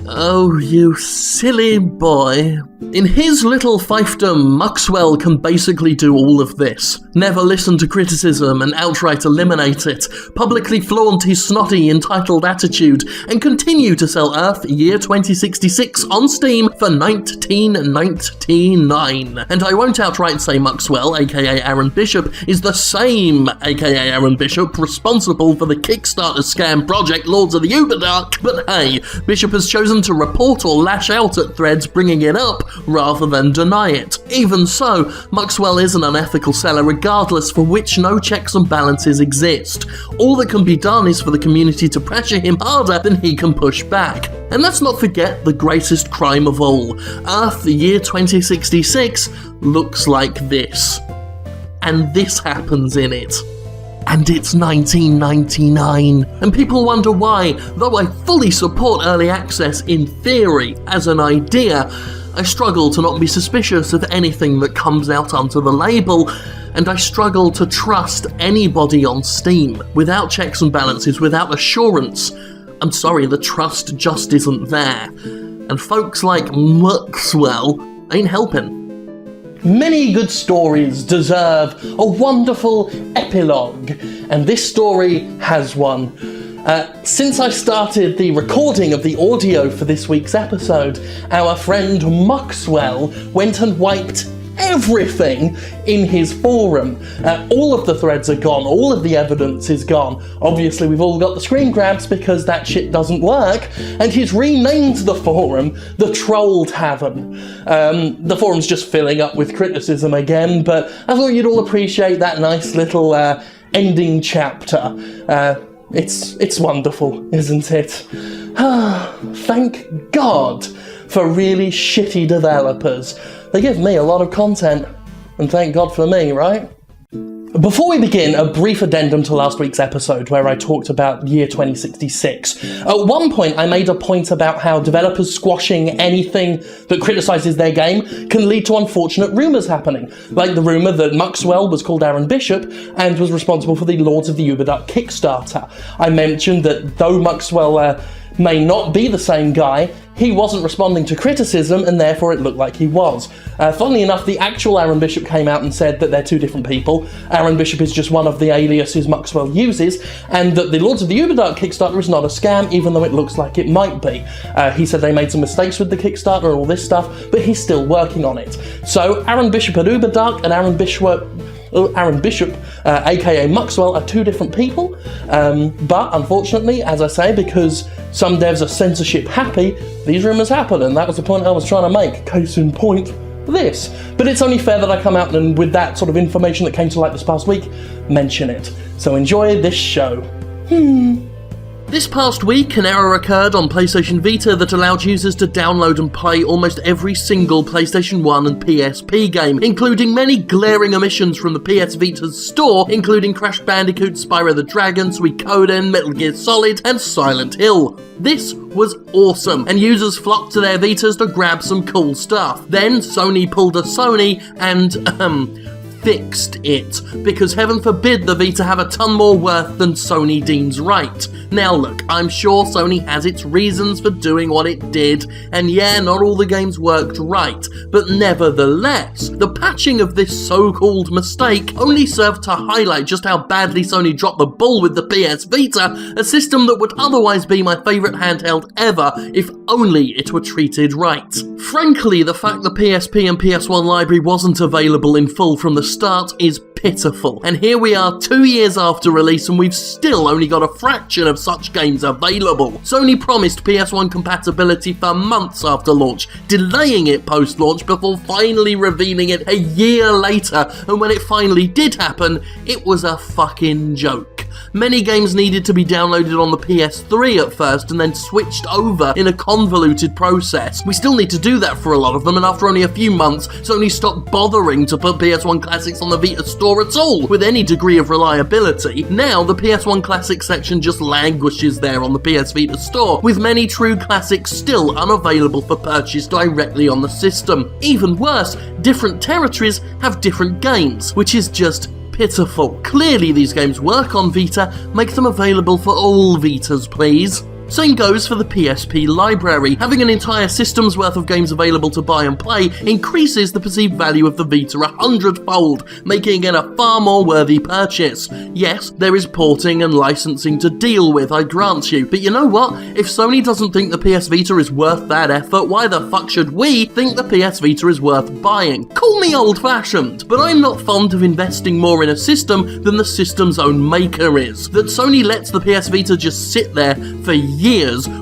Oh, you silly boy. In his little fiefdom, Muxwell can basically do all of this. Never listen to criticism and outright eliminate it, publicly flaunt his snotty, entitled attitude, and continue to sell Earth Year 2066 on Steam for $19.99. And I won't outright say Muxwell, aka Aaron Bishop, is the same, aka Aaron Bishop, responsible for the Kickstarter scam project Lords of the Uberdark, but hey, Bishop has chosen to report or lash out at threads bringing it up, rather than deny it. Even so, Muxwell is an unethical seller regardless, for which no checks and balances exist. All that can be done is for the community to pressure him harder than he can push back. And let's not forget the greatest crime of all. Earth, the year 2066, looks like this. And this happens in it. And it's $19.99. And people wonder why, though I fully support early access in theory as an idea, I struggle to not be suspicious of anything that comes out under the label, and I struggle to trust anybody on Steam. Without checks and balances, without assurance, I'm sorry, the trust just isn't there. And folks like Maxwell ain't helping. Many good stories deserve a wonderful epilogue, and this story has one. Since I started the recording of the audio for this week's episode, our friend Maxwell went and wiped everything in his forum. All of the threads are gone, all of the evidence is gone. Obviously we've all got the screen grabs because that shit doesn't work, and he's renamed the forum the Troll Tavern. The forum's just filling up with criticism again, but I thought you'd all appreciate that nice little ending chapter. It's wonderful, isn't it? Thank God for really shitty developers. They give me a lot of content, and thank God for me, right? Before we begin, a brief addendum to last week's episode where I talked about year 2066. At one point, I made a point about how developers squashing anything that criticises their game can lead to unfortunate rumours happening, like the rumour that Maxwell was called Aaron Bishop and was responsible for the Lords of the Uberduck Kickstarter. I mentioned that though Maxwell may not be the same guy, he wasn't responding to criticism, and therefore it looked like he was. Funnily enough, the actual Aaron Bishop came out and said that they're two different people. Aaron Bishop is just one of the aliases Maxwell uses, and that the Lords of the Uberduck Kickstarter is not a scam, even though it looks like it might be. He said they made some mistakes with the Kickstarter and all this stuff, but he's still working on it. So Aaron Bishop at Uberduck and Aaron Bishop, aka Maxwell, are two different people, but unfortunately, as I say, because some devs are censorship happy, these rumours happen, and that was the point I was trying to make. Case in point, this. But it's only fair that I come out and, with that sort of information that came to light this past week, mention it. So enjoy this show. This past week, an error occurred on PlayStation Vita that allowed users to download and play almost every single PlayStation 1 and PSP game, including many glaring omissions from the PS Vita's store, including Crash Bandicoot, Spyro the Dragon, Suikoden, Metal Gear Solid, and Silent Hill. This was awesome, and users flocked to their Vitas to grab some cool stuff. Then Sony pulled a Sony and, fixed it, because heaven forbid the Vita have a ton more worth than Sony deems right. Now look, I'm sure Sony has its reasons for doing what it did, and yeah, not all the games worked right, but nevertheless, the patching of this so-called mistake only served to highlight just how badly Sony dropped the ball with the PS Vita, a system that would otherwise be my favourite handheld ever if only it were treated right. Frankly, the fact the PSP and PS1 library wasn't available in full from the start is pitiful, and here we are 2 years after release and we've still only got a fraction of such games available. Sony promised PS1 compatibility for months after launch, delaying it post-launch before finally revealing it a year later, and when it finally did happen, it was a fucking joke. Many games needed to be downloaded on the PS3 at first and then switched over in a convoluted process. We still need to do that for a lot of them, and after only a few months, Sony stopped bothering to put PS1 classics on the Vita store at all, with any degree of reliability. Now, the PS1 classics section just languishes there on the PS Vita store, with many true classics still unavailable for purchase directly on the system. Even worse, different territories have different games, which is just pitiful. Clearly these games work on Vita, make them available for all Vitas, please. Same goes for the PSP library. Having an entire system's worth of games available to buy and play increases the perceived value of the Vita 100-fold, making it a far more worthy purchase. Yes, there is porting and licensing to deal with, I grant you, but you know what? If Sony doesn't think the PS Vita is worth that effort, why the fuck should we think the PS Vita is worth buying? Call me old-fashioned, but I'm not fond of investing more in a system than the system's own maker is. That Sony lets the PS Vita just sit there for years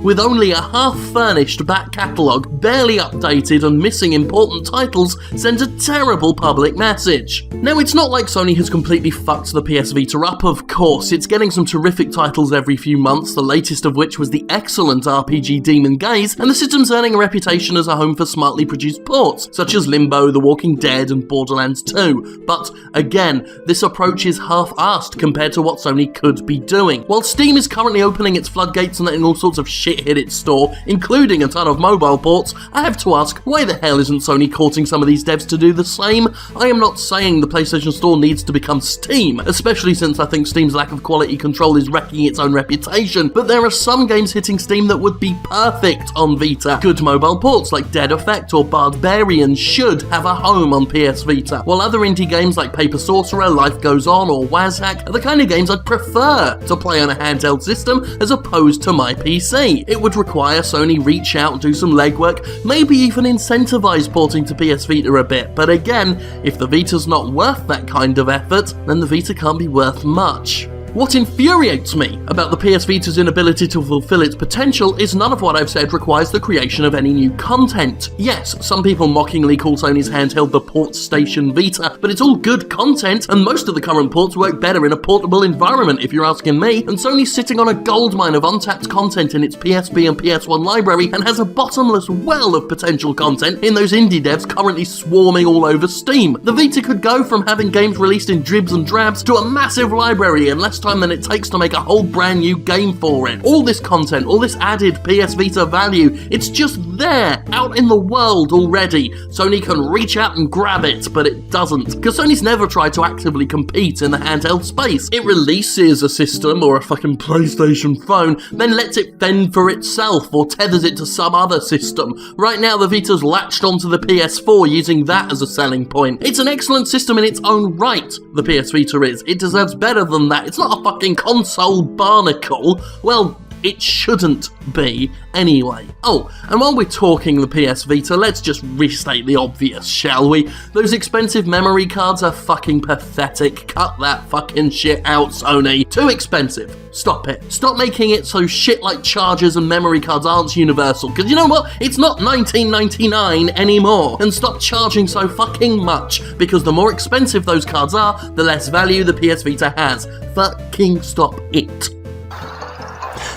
with only a half-furnished back catalogue, barely updated and missing important titles sends a terrible public message. Now, it's not like Sony has completely fucked the PS Vita up, of course. It's getting some terrific titles every few months, the latest of which was the excellent RPG Demon Gaze, and the system's earning a reputation as a home for smartly produced ports, such as Limbo, The Walking Dead and Borderlands 2. But again, this approach is half-assed compared to what Sony could be doing. While Steam is currently opening its floodgates and letting all sorts of shit hit its store, including a ton of mobile ports, I have to ask, why the hell isn't Sony courting some of these devs to do the same? I am not saying the PlayStation Store needs to become Steam, especially since I think Steam's lack of quality control is wrecking its own reputation, but there are some games hitting Steam that would be perfect on Vita. Good mobile ports like Dead Effect or Barbarian should have a home on PS Vita, while other indie games like Paper Sorcerer, Life Goes On or Wazhack are the kind of games I'd prefer to play on a handheld system as opposed to my PC. It would require Sony reach out, do some legwork, maybe even incentivize porting to PS Vita a bit, but again, if the Vita's not worth that kind of effort, then the Vita can't be worth much. What infuriates me about the PS Vita's inability to fulfill its potential is none of what I've said requires the creation of any new content. Yes, some people mockingly call Sony's handheld the Port Station Vita, but it's all good content, and most of the current ports work better in a portable environment if you're asking me, and Sony's sitting on a goldmine of untapped content in its PSP and PS1 library and has a bottomless well of potential content in those indie devs currently swarming all over Steam. The Vita could go from having games released in dribs and drabs to a massive library in less time than it takes to make a whole brand new game for it. All this content, all this added PS Vita value, it's just there, out in the world already. Sony can reach out and grab it, but it doesn't, because Sony's never tried to actively compete in the handheld space. It releases a system or a fucking PlayStation phone, then lets it fend for itself or tethers it to some other system. Right now the Vita's latched onto the PS4 using that as a selling point. It's an excellent system in its own right, the PS Vita is. It deserves better than that. It's not a fucking console barnacle. Well, it shouldn't be, anyway. Oh, and while we're talking the PS Vita, let's just restate the obvious, shall we? Those expensive memory cards are fucking pathetic. Cut that fucking shit out, Sony. Too expensive. Stop it. Stop making it so shit like chargers and memory cards aren't universal, because you know what? It's not $19.99 anymore. And stop charging so fucking much, because the more expensive those cards are, the less value the PS Vita has. Fucking stop it.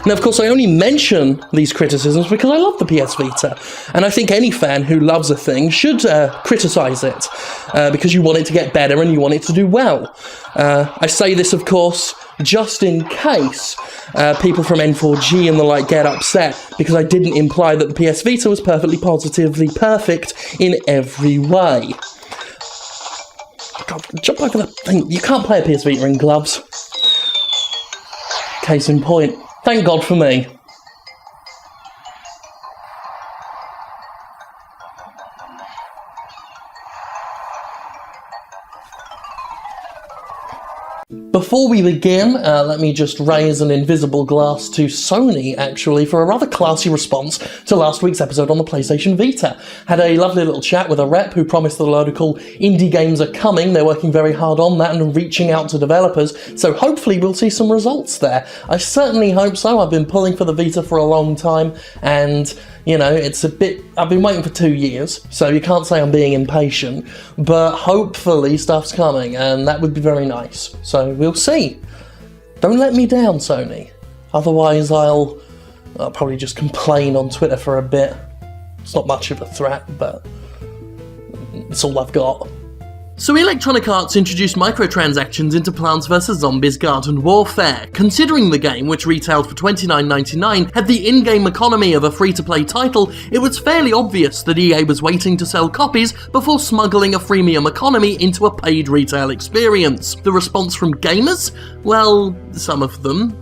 Now, of course, I only mention these criticisms because I love the PS Vita, and I think any fan who loves a thing should criticise it, because you want it to get better and you want it to do well. I say this, of course, just in case people from N4G and the like get upset, because I didn't imply that the PS Vita was perfectly positively perfect in every way. God, jump over the thing. You can't play a PS Vita in gloves. Case in point. Thank God for me. Before we begin, let me just raise an invisible glass to Sony, actually, for a rather classy response to last week's episode on the PlayStation Vita. Had a lovely little chat with a rep who promised that a load of cool indie games are coming. They're working very hard on that and reaching out to developers, so hopefully we'll see some results there. I certainly hope so. I've been pulling for the Vita for a long time, and you know, it's a bit... I've been waiting for 2 years, so you can't say I'm being impatient, but hopefully stuff's coming, and that would be very nice. So we'll see. Don't let me down, Sony. Otherwise I'll probably just complain on Twitter for a bit. It's not much of a threat, but it's all I've got. So Electronic Arts introduced microtransactions into Plants vs. Zombies Garden Warfare. Considering the game, which retailed for $29.99, had the in-game economy of a free-to-play title, it was fairly obvious that EA was waiting to sell copies before smuggling a freemium economy into a paid retail experience. The response from gamers? Well, some of them.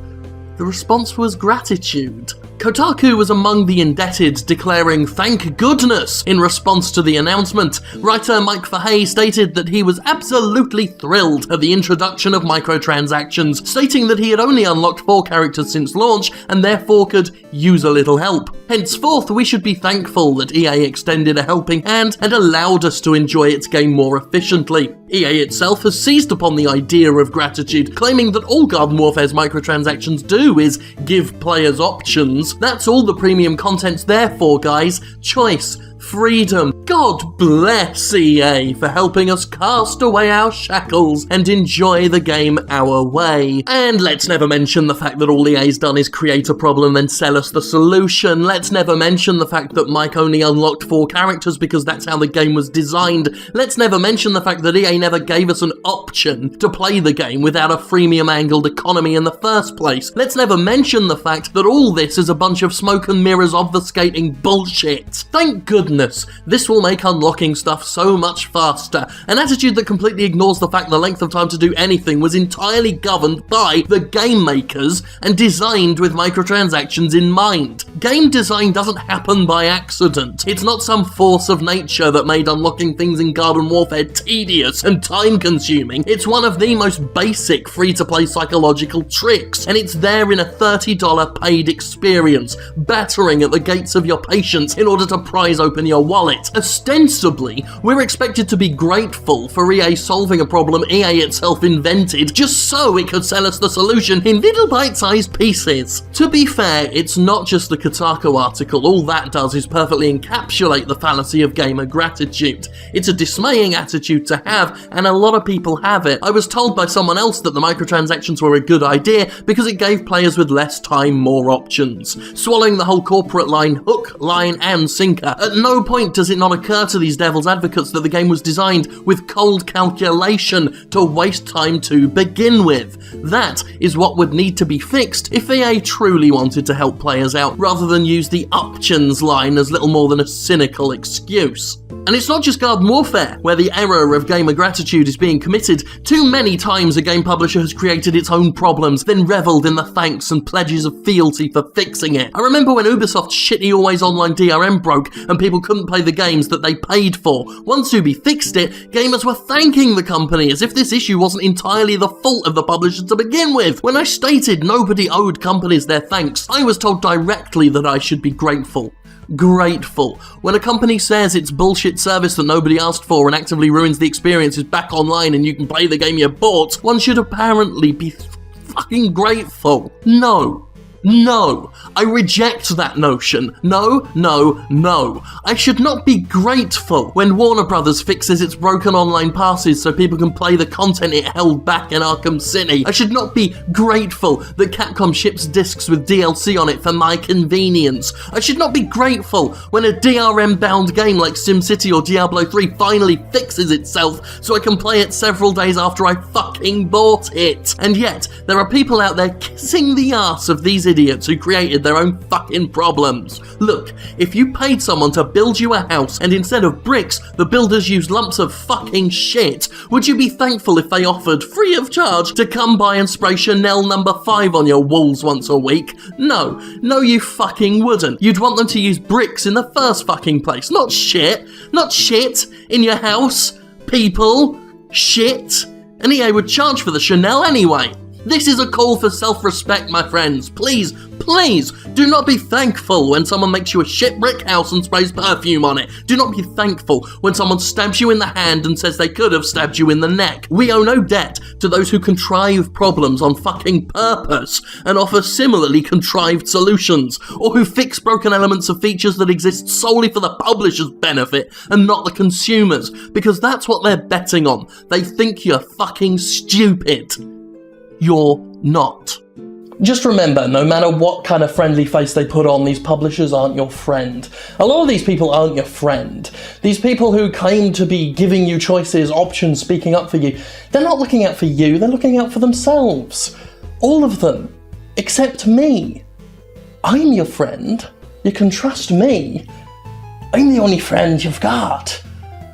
The response was gratitude. Kotaku was among the indebted, declaring "thank goodness" in response to the announcement. Writer Mike Fahey stated that he was absolutely thrilled at the introduction of microtransactions, stating that he had only unlocked 4 characters since launch and therefore could use a little help. Henceforth, we should be thankful that EA extended a helping hand and allowed us to enjoy its game more efficiently. EA itself has seized upon the idea of gratitude, claiming that all Garden Warfare's microtransactions do is give players options. That's all the premium content's there for, guys. Choice. freedom. God bless EA for helping us cast away our shackles and enjoy the game our way. And let's never mention the fact that all EA's done is create a problem and sell us the solution. Let's never mention the fact that Mike only unlocked 4 characters because that's how the game was designed. Let's never mention the fact that EA never gave us an option to play the game without a freemium angled economy in the first place. Let's never mention the fact that all this is a bunch of smoke and mirrors obfuscating bullshit. Thank goodness, this will make unlocking stuff so much faster. An attitude that completely ignores the fact the length of time to do anything was entirely governed by the game makers and designed with microtransactions in mind. Game design doesn't happen by accident. It's not some force of nature that made unlocking things in Garden Warfare tedious and time-consuming. It's one of the most basic free-to-play psychological tricks, and it's there in a $30 paid experience, battering at the gates of your patience in order to prise open your wallet. Ostensibly, we're expected to be grateful for EA solving a problem EA itself invented just so it could sell us the solution in little bite-sized pieces. To be fair, it's not just the Kotaku article. All that does is perfectly encapsulate the fallacy of gamer gratitude. It's a dismaying attitude to have, and a lot of people have it. I was told by someone else that the microtransactions were a good idea because it gave players with less time more options. Swallowing the whole corporate line hook, line, and sinker. At no point does it not occur to these devil's advocates that the game was designed with cold calculation to waste time to begin with. That is what would need to be fixed if EA truly wanted to help players out, rather than use the options line as little more than a cynical excuse. And it's not just Garden Warfare, where the error of gamer gratitude is being committed. Too many times a game publisher has created its own problems, then revelled in the thanks and pledges of fealty for fixing it. I remember when Ubisoft's shitty always online DRM broke and people couldn't play the games that they paid for. Once Ubi fixed it, gamers were thanking the company as if this issue wasn't entirely the fault of the publisher to begin with. When I stated nobody owed companies their thanks, I was told directly that I should be grateful. Grateful. When a company says its bullshit service that nobody asked for and actively ruins the experience is back online and you can play the game you bought, one should apparently be fucking grateful. No. No, I reject that notion. No. I should not be grateful when Warner Brothers fixes its broken online passes so people can play the content it held back in Arkham City. I should not be grateful that Capcom ships discs with DLC on it for my convenience. I should not be grateful when a DRM-bound game like SimCity or Diablo 3 finally fixes itself so I can play it several days after I fucking bought it. And yet, there are people out there kissing the arse of these idiots who created their own fucking problems. Look, if you paid someone to build you a house and instead of bricks, the builders used lumps of fucking shit, would you be thankful if they offered, free of charge, to come by and spray Chanel No. 5 on your walls once a week? No, you fucking wouldn't. You'd want them to use bricks in the first fucking place, not shit in your house, people, shit, and EA would charge for the Chanel anyway. This is a call for self-respect, my friends. Please, do not be thankful when someone makes you a shit brick house and sprays perfume on it. Do not be thankful when someone stabs you in the hand and says they could have stabbed you in the neck. We owe no debt to those who contrive problems on fucking purpose and offer similarly contrived solutions, or who fix broken elements of features that exist solely for the publisher's benefit and not the consumer's, because that's what they're betting on. They think you're fucking stupid. You're not. Just remember, no matter what kind of friendly face they put on, these publishers aren't your friend. A lot of these people aren't your friend. These people who claim to be giving you choices, options, speaking up for you, they're not looking out for you, they're looking out for themselves. All of them. Except me. I'm your friend. You can trust me. I'm the only friend you've got.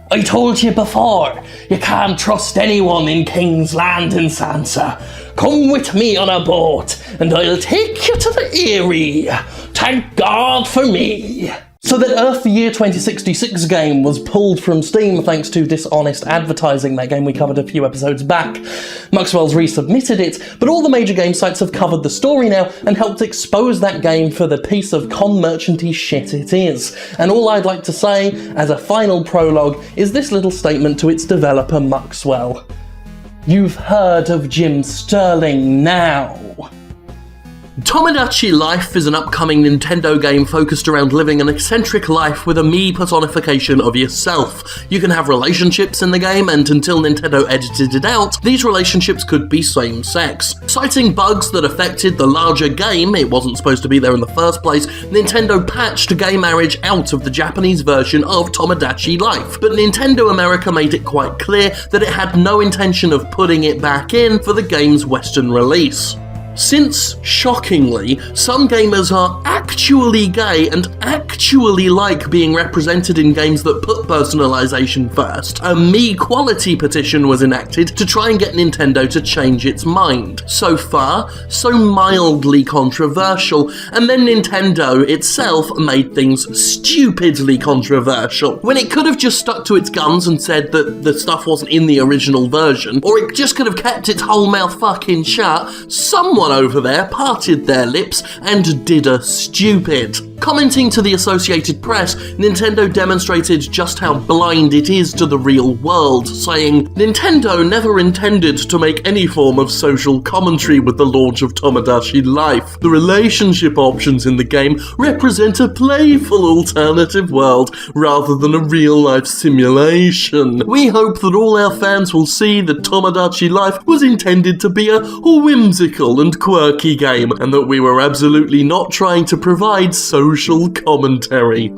I told you before, you can't trust anyone in King's Land in Sansa. Come with me on a boat, and I'll take you to the Eyrie. Thank God for me. So that Earth the Year 2066 game was pulled from Steam thanks to dishonest advertising, that game we covered a few episodes back. Muxwell's resubmitted it, but all the major game sites have covered the story now and helped expose that game for the piece of con merchanty shit it is. And all I'd like to say, as a final prologue, is this little statement to its developer Muxwell. You've heard of Jim Sterling now. Tomodachi Life is an upcoming Nintendo game focused around living an eccentric life with a me personification of yourself. You can have relationships in the game, and until Nintendo edited it out, these relationships could be same-sex. Citing bugs that affected the larger game, it wasn't supposed to be there in the first place, Nintendo patched gay marriage out of the Japanese version of Tomodachi Life, but Nintendo America made it quite clear that it had no intention of putting it back in for the game's Western release. Since, shockingly, some gamers are actually gay and actually like being represented in games that put personalization first, a me-quality petition was enacted to try and get Nintendo to change its mind. So far, so mildly controversial, and then Nintendo itself made things stupidly controversial. When it could have just stuck to its guns and said that the stuff wasn't in the original version, or it just could have kept its whole mouth fucking shut, someone over there parted their lips and did a stupid. Commenting to the Associated Press, Nintendo demonstrated just how blind it is to the real world, saying, "Nintendo never intended to make any form of social commentary with the launch of Tomodachi Life. The relationship options in the game represent a playful alternative world rather than a real-life simulation. We hope that all our fans will see that Tomodachi Life was intended to be a whimsical and quirky game, and that we were absolutely not trying to provide social commentary."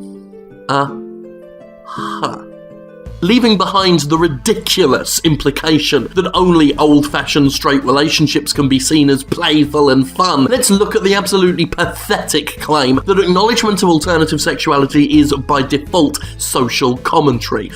Leaving behind the ridiculous implication that only old-fashioned straight relationships can be seen as playful and fun, let's look at the absolutely pathetic claim that acknowledgement of alternative sexuality is, by default, social commentary.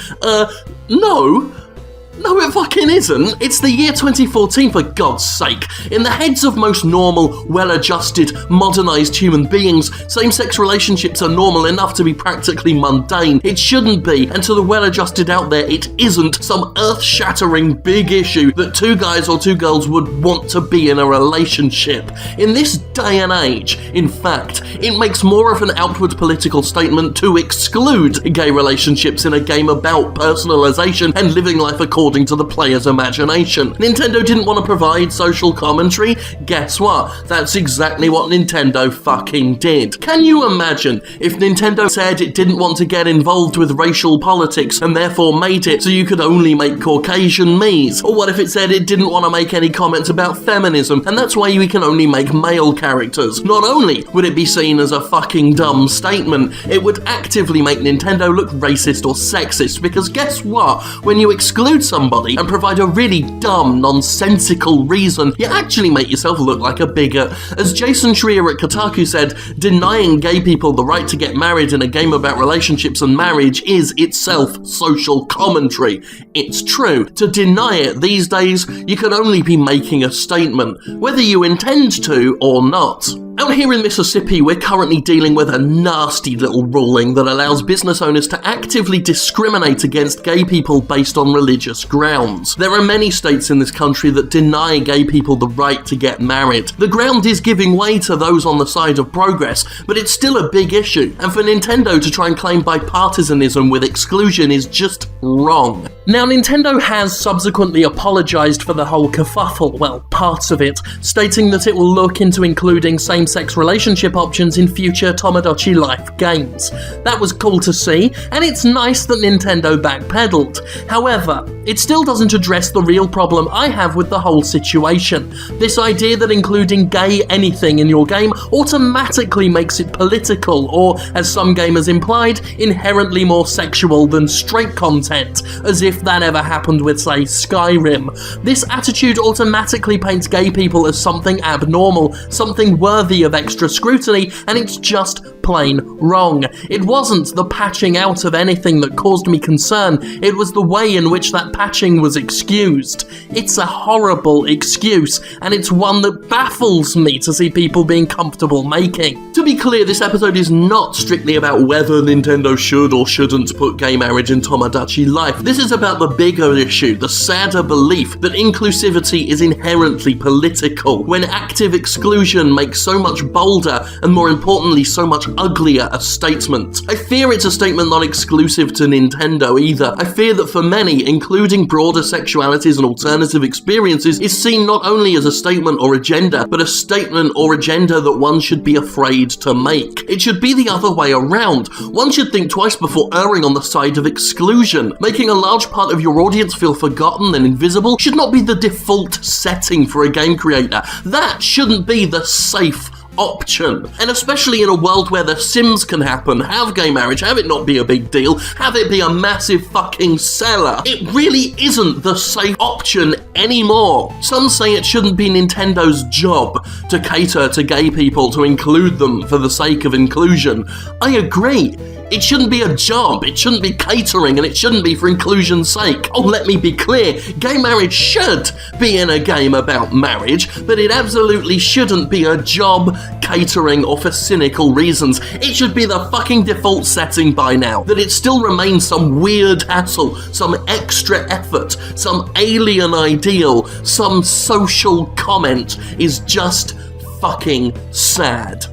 No, it fucking isn't. It's the year 2014, for God's sake. In the heads of most normal, well-adjusted, modernised human beings, same-sex relationships are normal enough to be practically mundane. It shouldn't be, and to the well-adjusted out there, it isn't some earth-shattering big issue that two guys or two girls would want to be in a relationship. In this day and age, in fact, it makes more of an outward political statement to exclude gay relationships in a game about personalisation and living life according to the player's imagination. Nintendo didn't want to provide social commentary? Guess what? That's exactly what Nintendo fucking did. Can you imagine if Nintendo said it didn't want to get involved with racial politics and therefore made it so you could only make Caucasian me's? Or what if it said it didn't want to make any comments about feminism and that's why we can only make male characters? Not only would it be seen as a fucking dumb statement, it would actively make Nintendo look racist or sexist, because guess what? When you exclude somebody and provide a really dumb, nonsensical reason, you actually make yourself look like a bigot. As Jason Schreier at Kotaku said, denying gay people the right to get married in a game about relationships and marriage is itself social commentary. It's true. To deny it these days, you can only be making a statement, whether you intend to or not. Out here in Mississippi, we're currently dealing with a nasty little ruling that allows business owners to actively discriminate against gay people based on religious grounds. There are many states in this country that deny gay people the right to get married. The ground is giving way to those on the side of progress, but it's still a big issue, and for Nintendo to try and claim bipartisanism with exclusion is just wrong. Now, Nintendo has subsequently apologised for the whole kerfuffle, well, parts of it, stating that it will look into including same-sex relationship options in future Tomodachi Life games. That was cool to see, and it's nice that Nintendo backpedaled. However, it still doesn't address the real problem I have with the whole situation. This idea that including gay anything in your game automatically makes it political, or, as some gamers implied, inherently more sexual than straight content, as if that ever happened with, say, Skyrim. This attitude automatically paints gay people as something abnormal, something worthy of extra scrutiny, and it's just plain wrong. It wasn't the patching out of anything that caused me concern, it was the way in which that patching was excused. It's a horrible excuse, and it's one that baffles me to see people being comfortable making. To be clear, this episode is not strictly about whether Nintendo should or shouldn't put gay marriage in Tomodachi Life. This is about the bigger issue, the sadder belief that inclusivity is inherently political, when active exclusion makes so much bolder, and more importantly, so much uglier a statement. I fear it's a statement not exclusive to Nintendo either. I fear that for many, including broader sexualities and alternative experiences, is seen not only as a statement or agenda, but a statement or agenda that one should be afraid to make. It should be the other way around. One should think twice before erring on the side of exclusion. Making a large part of your audience feel forgotten and invisible should not be the default setting for a game creator. That shouldn't be the safe option. And especially in a world where The Sims can happen, have gay marriage, have it not be a big deal, have it be a massive fucking seller. It really isn't the safe option anymore. Some say it shouldn't be Nintendo's job to cater to gay people, to include them for the sake of inclusion. I agree. It shouldn't be a job, it shouldn't be catering, and it shouldn't be for inclusion's sake. Oh, let me be clear, gay marriage should be in a game about marriage, but it absolutely shouldn't be a job, catering, or for cynical reasons. It should be the fucking default setting by now, that it still remains some weird hassle, some extra effort, some alien ideal, some social comment is just fucking sad.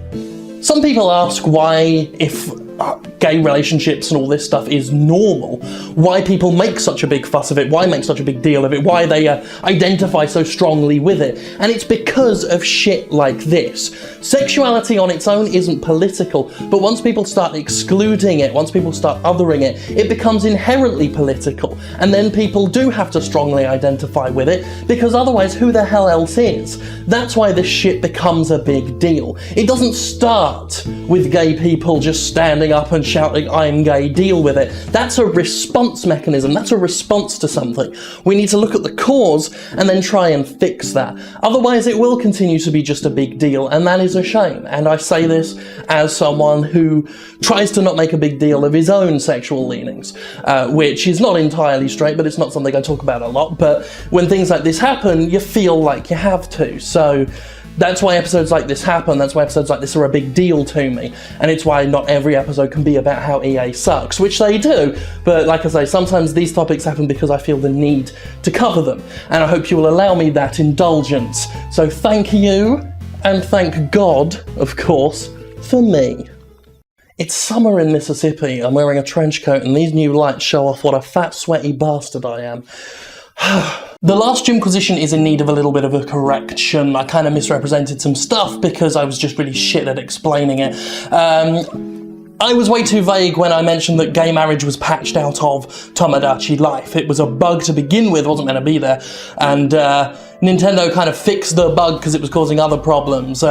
Some people ask why, if gay relationships and all this stuff is normal, why people make such a big fuss of it, why make such a big deal of it, why they identify so strongly with it. And it's because of shit like this. Sexuality on its own isn't political, but once people start excluding it, once people start othering it, it becomes inherently political. And then people do have to strongly identify with it, because otherwise who the hell else is? That's why this shit becomes a big deal. It doesn't start with gay people just standing up and shouting, "I'm gay, deal with it." That's a response mechanism. That's a response to something. We need to look at the cause and then try and fix that. Otherwise, it will continue to be just a big deal, and that is a shame. And I say this as someone who tries to not make a big deal of his own sexual leanings, which is not entirely straight, but it's not something I talk about a lot. But when things like this happen, you feel like you have to. So that's why episodes like this happen, that's why episodes like this are a big deal to me, and it's why not every episode can be about how EA sucks, which they do, but like I say, sometimes these topics happen because I feel the need to cover them, and I hope you will allow me that indulgence. So thank you, and thank God, of course, for me. It's summer in Mississippi, I'm wearing a trench coat, and these new lights show off what a fat, sweaty bastard I am. The last Jimquisition is in need of a little bit of a correction. I kind of misrepresented some stuff because I was just really shit at explaining it. I was way too vague when I mentioned that gay marriage was patched out of Tomodachi Life. It was a bug to begin with, wasn't meant to be there, and Nintendo kind of fixed the bug because it was causing other problems.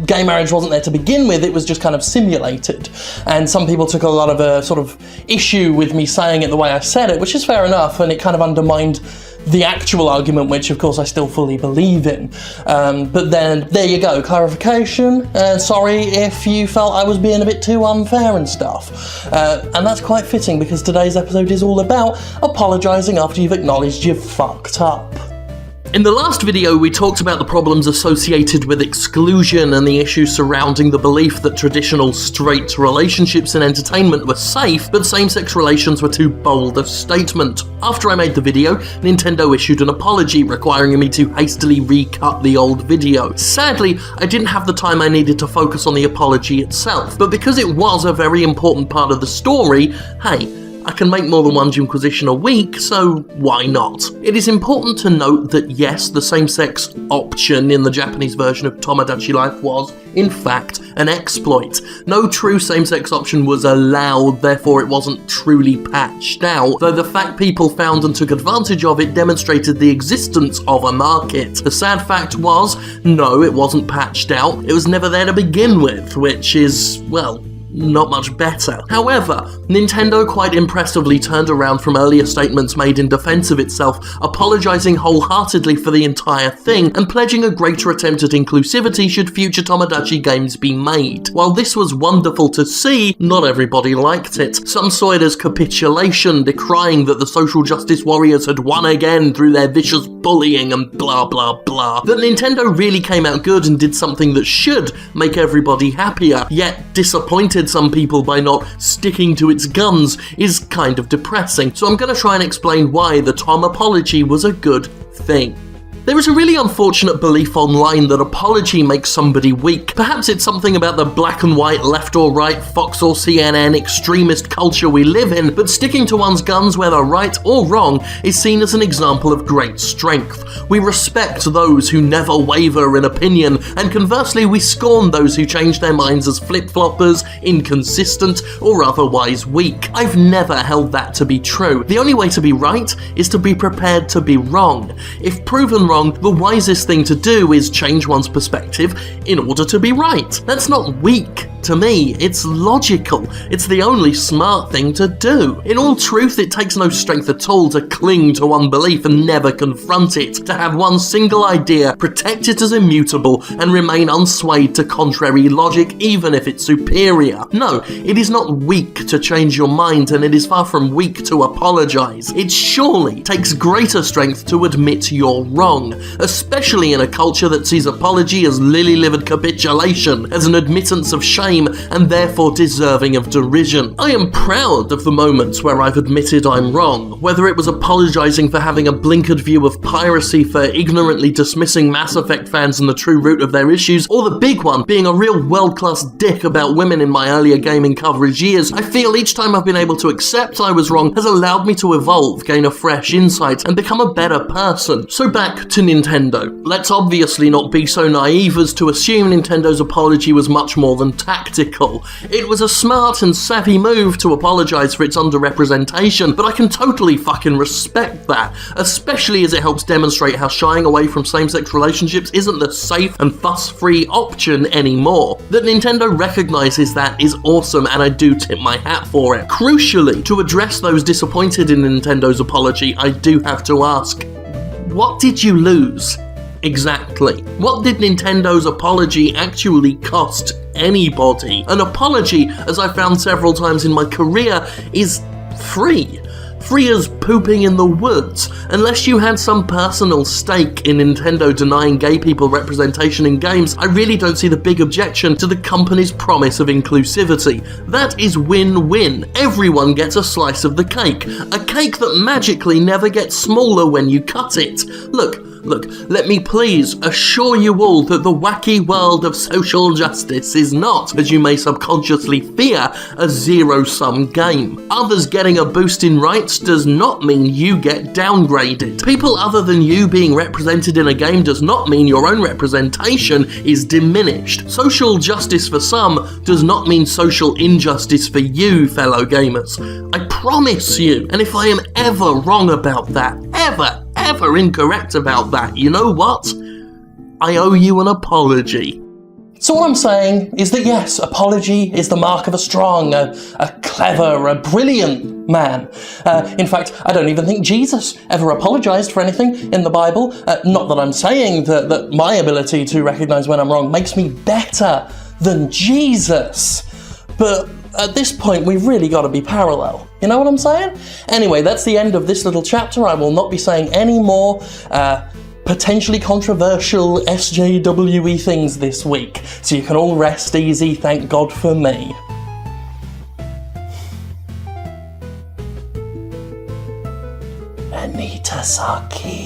Gay marriage wasn't there to begin with, it was just kind of simulated. And some people took a lot of sort of issue with me saying it the way I said it, which is fair enough, and it kind of undermined the actual argument, which of course I still fully believe in. But then, there you go, clarification. Sorry if you felt I was being a bit too unfair and stuff. And that's quite fitting because today's episode is all about apologising after you've acknowledged you've fucked up. In the last video, we talked about the problems associated with exclusion and the issues surrounding the belief that traditional straight relationships in entertainment were safe, but same-sex relations were too bold a statement. After I made the video, Nintendo issued an apology requiring me to hastily recut the old video. Sadly, I didn't have the time I needed to focus on the apology itself, but because it was a very important part of the story, hey, I can make more than one Jimquisition a week, so why not? It is important to note that yes, the same-sex option in the Japanese version of Tomodachi Life was, in fact, an exploit. No true same-sex option was allowed, therefore it wasn't truly patched out, though the fact people found and took advantage of it demonstrated the existence of a market. The sad fact was, no, it wasn't patched out, it was never there to begin with, which is, well, not much better. However, Nintendo quite impressively turned around from earlier statements made in defense of itself, apologizing wholeheartedly for the entire thing and pledging a greater attempt at inclusivity should future Tomodachi games be made. While this was wonderful to see, not everybody liked it. Some saw it as capitulation, decrying that the social justice warriors had won again through their vicious bullying and blah blah blah. That Nintendo really came out good and did something that should make everybody happier, yet disappointed some people by not sticking to its guns is kind of depressing. So I'm going to try and explain why the Tom apology was a good thing. There is a really unfortunate belief online that apology makes somebody weak. Perhaps it's something about the black and white, left or right, Fox or CNN extremist culture we live in, but sticking to one's guns, whether right or wrong, is seen as an example of great strength. We respect those who never waver in opinion, and conversely we scorn those who change their minds as flip-floppers, inconsistent, or otherwise weak. I've never held that to be true. The only way to be right is to be prepared to be wrong. If proven wrong, the wisest thing to do is change one's perspective in order to be right. That's not weak. To me, it's logical. It's the only smart thing to do. In all truth, it takes no strength at all to cling to one belief and never confront it, to have one single idea, protect it as immutable, and remain unswayed to contrary logic, even if it's superior. No, it is not weak to change your mind, and it is far from weak to apologize. It surely takes greater strength to admit you're wrong, especially in a culture that sees apology as lily-livered capitulation, as an admittance of shame, and therefore deserving of derision. I am proud of the moments where I've admitted I'm wrong, whether it was apologising for having a blinkered view of piracy, for ignorantly dismissing Mass Effect fans and the true root of their issues, or the big one, being a real world-class dick about women in my earlier gaming coverage years. I feel each time I've been able to accept I was wrong has allowed me to evolve, gain a fresh insight, and become a better person. So back to Nintendo. Let's obviously not be so naive as to assume Nintendo's apology was much more than tactical. It was a smart and savvy move to apologise for its underrepresentation, but I can totally fucking respect that, especially as it helps demonstrate how shying away from same-sex relationships isn't the safe and fuss-free option anymore. That Nintendo recognises that is awesome, and I do tip my hat for it. Crucially, to address those disappointed in Nintendo's apology, I do have to ask, what did you lose? Exactly. What did Nintendo's apology actually cost anybody? An apology, as I've found several times in my career, is free. Free as pooping in the woods. Unless you had some personal stake in Nintendo denying gay people representation in games, I really don't see the big objection to the company's promise of inclusivity. That is win-win. Everyone gets a slice of the cake. A cake that magically never gets smaller when you cut it. Look, let me please assure you all that the wacky world of social justice is not, as you may subconsciously fear, a zero-sum game. Others getting a boost in rights does not mean you get downgraded. People other than you being represented in a game does not mean your own representation is diminished. Social justice for some does not mean social injustice for you, fellow gamers. I promise you. And if I am ever wrong about that, ever incorrect about that, you know what? I owe you an apology. So what I'm saying is that yes, apology is the mark of a strong, a clever, a brilliant man. In fact, I don't even think Jesus ever apologised for anything in the Bible. Not that I'm saying that my ability to recognise when I'm wrong makes me better than Jesus. But at this point, we've really got to be parallel. You know what I'm saying? Anyway, that's the end of this little chapter. I will not be saying any more potentially controversial SJWE things this week, so you can all rest easy, thank God for me. Anita Sarkeesian.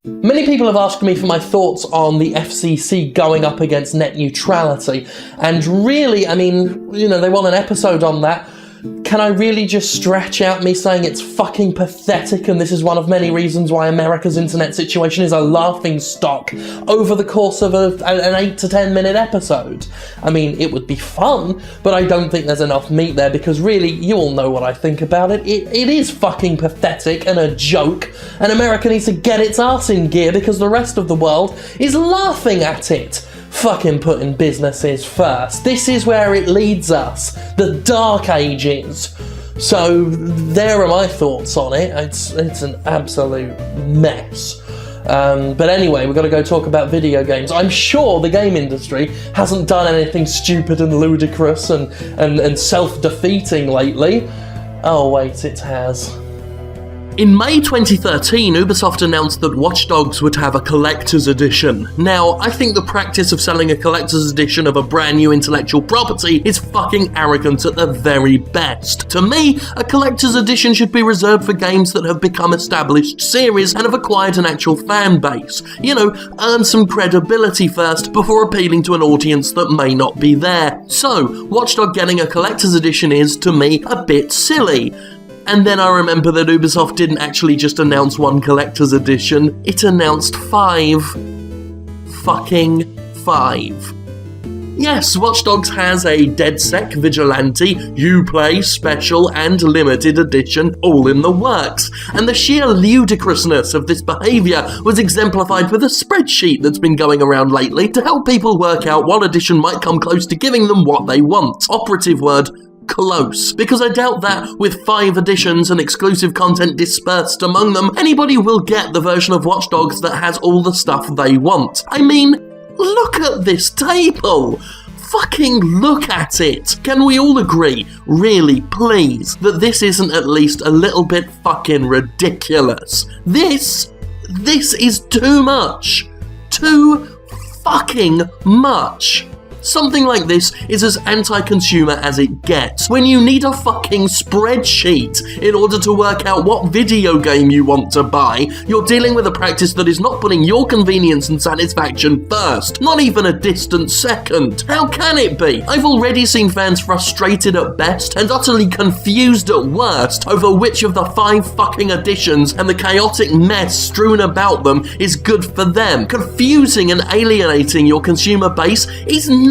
Many people have asked me for my thoughts on the FCC going up against net neutrality, and really, I mean, you know, they want an episode on that. Can I really just stretch out me saying it's fucking pathetic and this is one of many reasons why America's internet situation is a laughingstock over the course of an 8 to 10 minute episode? I mean, it would be fun, but I don't think there's enough meat there because really, you all know what I think about it. It is fucking pathetic and a joke, and America needs to get its arse in gear because the rest of the world is laughing at it. Fucking putting businesses first. This is where it leads us. The dark ages. So there are my thoughts on it. It's an absolute mess. But anyway, we've got to go talk about video games. I'm sure the game industry hasn't done anything stupid and ludicrous and self-defeating lately. Oh wait, it has. In May 2013, Ubisoft announced that Watch Dogs would have a collector's edition. Now, I think the practice of selling a collector's edition of a brand new intellectual property is fucking arrogant at the very best. To me, a collector's edition should be reserved for games that have become established series and have acquired an actual fan base. You know, earn some credibility first before appealing to an audience that may not be there. So, Watch Dogs getting a collector's edition is, to me, a bit silly. And then I remember that Ubisoft didn't actually just announce one collector's edition, it announced 5. Fucking 5. Yes, Watch Dogs has a DedSec, Vigilante, Uplay, Special and Limited Edition all in the works, and the sheer ludicrousness of this behaviour was exemplified with a spreadsheet that's been going around lately to help people work out what edition might come close to giving them what they want. Operative word: close, because I doubt that with 5 editions and exclusive content dispersed among them, anybody will get the version of Watch Dogs that has all the stuff they want. I mean, look at this table! Fucking look at it! Can we all agree, really please, that this isn't at least a little bit fucking ridiculous? This is too much. Too fucking much. Something like this is as anti-consumer as it gets. When you need a fucking spreadsheet in order to work out what video game you want to buy, you're dealing with a practice that is not putting your convenience and satisfaction first, not even a distant second. How can it be? I've already seen fans frustrated at best and utterly confused at worst over which of the 5 fucking editions and the chaotic mess strewn about them is good for them. Confusing and alienating your consumer base is not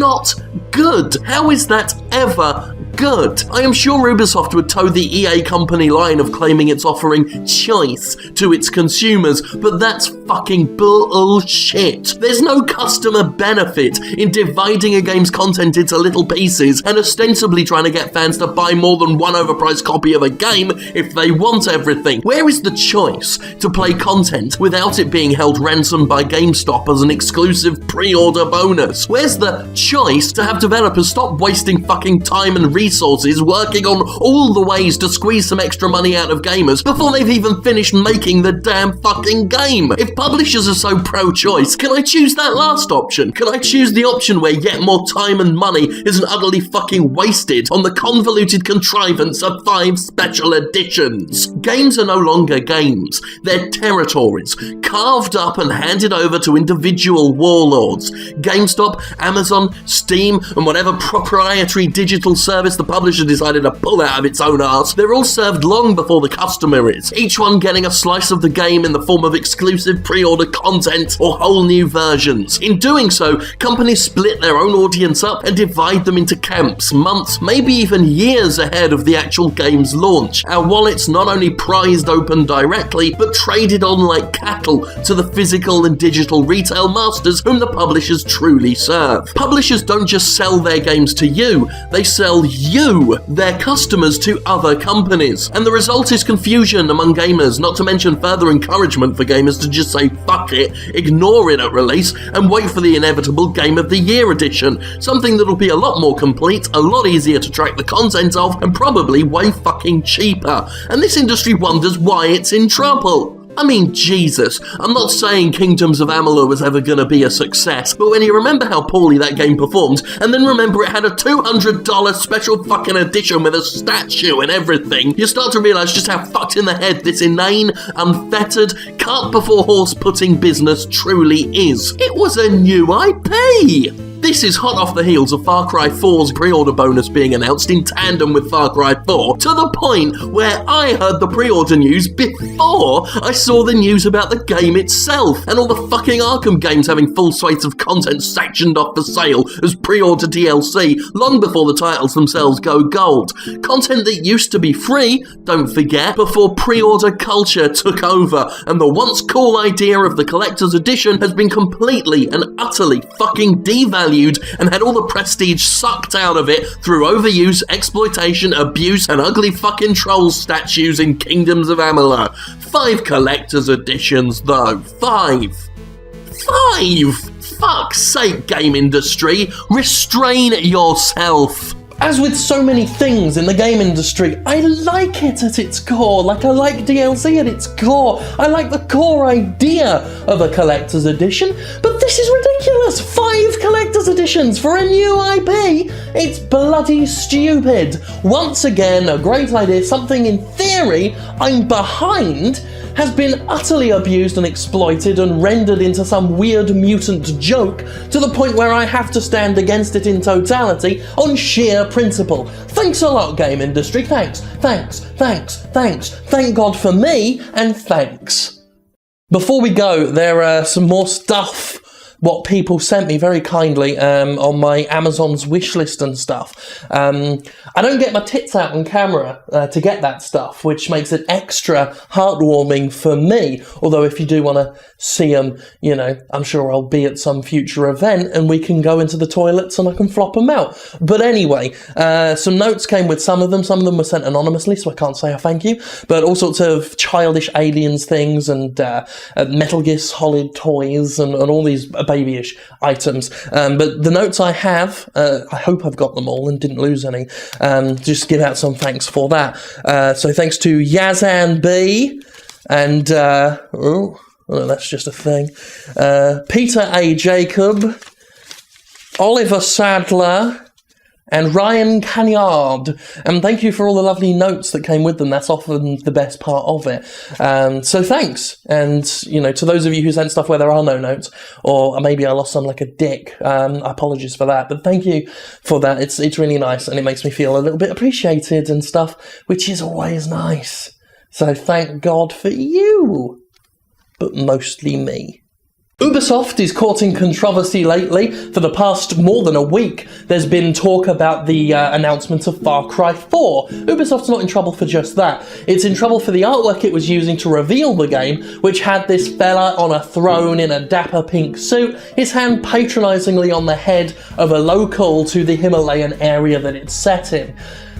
good. How is that ever good? I am sure Ubisoft would toe the EA company line of claiming it's offering choice to its consumers, but that's fucking bullshit. There's no customer benefit in dividing a game's content into little pieces and ostensibly trying to get fans to buy more than one overpriced copy of a game if they want everything. Where is the choice to play content without it being held ransom by GameStop as an exclusive pre-order bonus? Where's the choice to have developers stop wasting fucking time and resources working on all the ways to squeeze some extra money out of gamers before they've even finished making the damn fucking game? If publishers are so pro-choice, can I choose that last option? Can I choose the option where yet more time and money isn't utterly fucking wasted on the convoluted contrivance of 5 special editions? Games are no longer games. They're territories, carved up and handed over to individual warlords. GameStop, Amazon, Steam, and whatever proprietary digital service the publisher decided to pull out of its own arse, they're all served long before the customer is, each one getting a slice of the game in the form of exclusive pre-order content or whole new versions. In doing so, companies split their own audience up and divide them into camps, months, maybe even years ahead of the actual game's launch. Our wallets not only prized open directly, but traded on like cattle to the physical and digital retail masters whom the publishers truly serve. Publishers don't just sell their games to you, they sell you, their customers, to other companies. And the result is confusion among gamers, not to mention further encouragement for gamers to just say fuck it, ignore it at release, and wait for the inevitable Game of the Year edition. Something that'll be a lot more complete, a lot easier to track the content of, and probably way fucking cheaper. And this industry wonders why it's in trouble. I mean, Jesus, I'm not saying Kingdoms of Amalur was ever gonna be a success, but when you remember how poorly that game performed, and then remember it had a $200 special fucking edition with a statue and everything, you start to realise just how fucked in the head this inane, unfettered, cart before horse putting business truly is. It was a new IP! This is hot off the heels of Far Cry 4's pre-order bonus being announced in tandem with Far Cry 4, to the point where I heard the pre-order news before I saw the news about the game itself, and all the fucking Arkham games having full slates of content sectioned off for sale as pre-order DLC long before the titles themselves go gold. Content that used to be free, don't forget, before pre-order culture took over, and the once cool idea of the collector's edition has been completely and utterly fucking devalued and had all the prestige sucked out of it through overuse, exploitation, abuse, and ugly fucking troll statues in Kingdoms of Amalur. 5 collector's editions, though. 5! Fuck's sake, game industry. Restrain yourself. As with so many things in the game industry, I like it at its core. Like, I like DLC at its core. I like the core idea of a collector's edition, but this is ridiculous. 5 collector's editions for a new IP. It's bloody stupid. Once again, a great idea, something in theory I'm behind, has been utterly abused and exploited and rendered into some weird mutant joke to the point where I have to stand against it in totality on sheer principle. Thanks a lot, game industry. Thanks. Thank God for me, and thanks. Before we go, there are some more stuff what people sent me very kindly on my Amazon's wishlist and stuff. I don't get my tits out on camera to get that stuff, which makes it extra heartwarming for me. Although if you do want to see them, you know, I'm sure I'll be at some future event and we can go into the toilets and I can flop them out. But anyway, some notes came with some of them. Some of them were sent anonymously, so I can't say a thank you. But all sorts of childish aliens things and Metal Gear Solid toys and all these babyish items. But the notes I have, I hope I've got them all and didn't lose any. Just give out some thanks for that. So thanks to Yazan B and that's just a thing. Peter A. Jacob, Oliver Sadler, and Ryan Canyard. And thank you for all the lovely notes that came with them. That's often the best part of it. So thanks. And, you know, to those of you who sent stuff where there are no notes, or maybe I lost some like a dick, apologies for that. But thank you for that. It's really nice, and it makes me feel a little bit appreciated and stuff, which is always nice. So thank God for you. But mostly me. Ubisoft is caught in controversy lately. For the past more than a week, there's been talk about the announcement of Far Cry 4. Ubisoft's not in trouble for just that. It's in trouble for the artwork it was using to reveal the game, which had this fella on a throne in a dapper pink suit, his hand patronisingly on the head of a local to the Himalayan area that it's set in.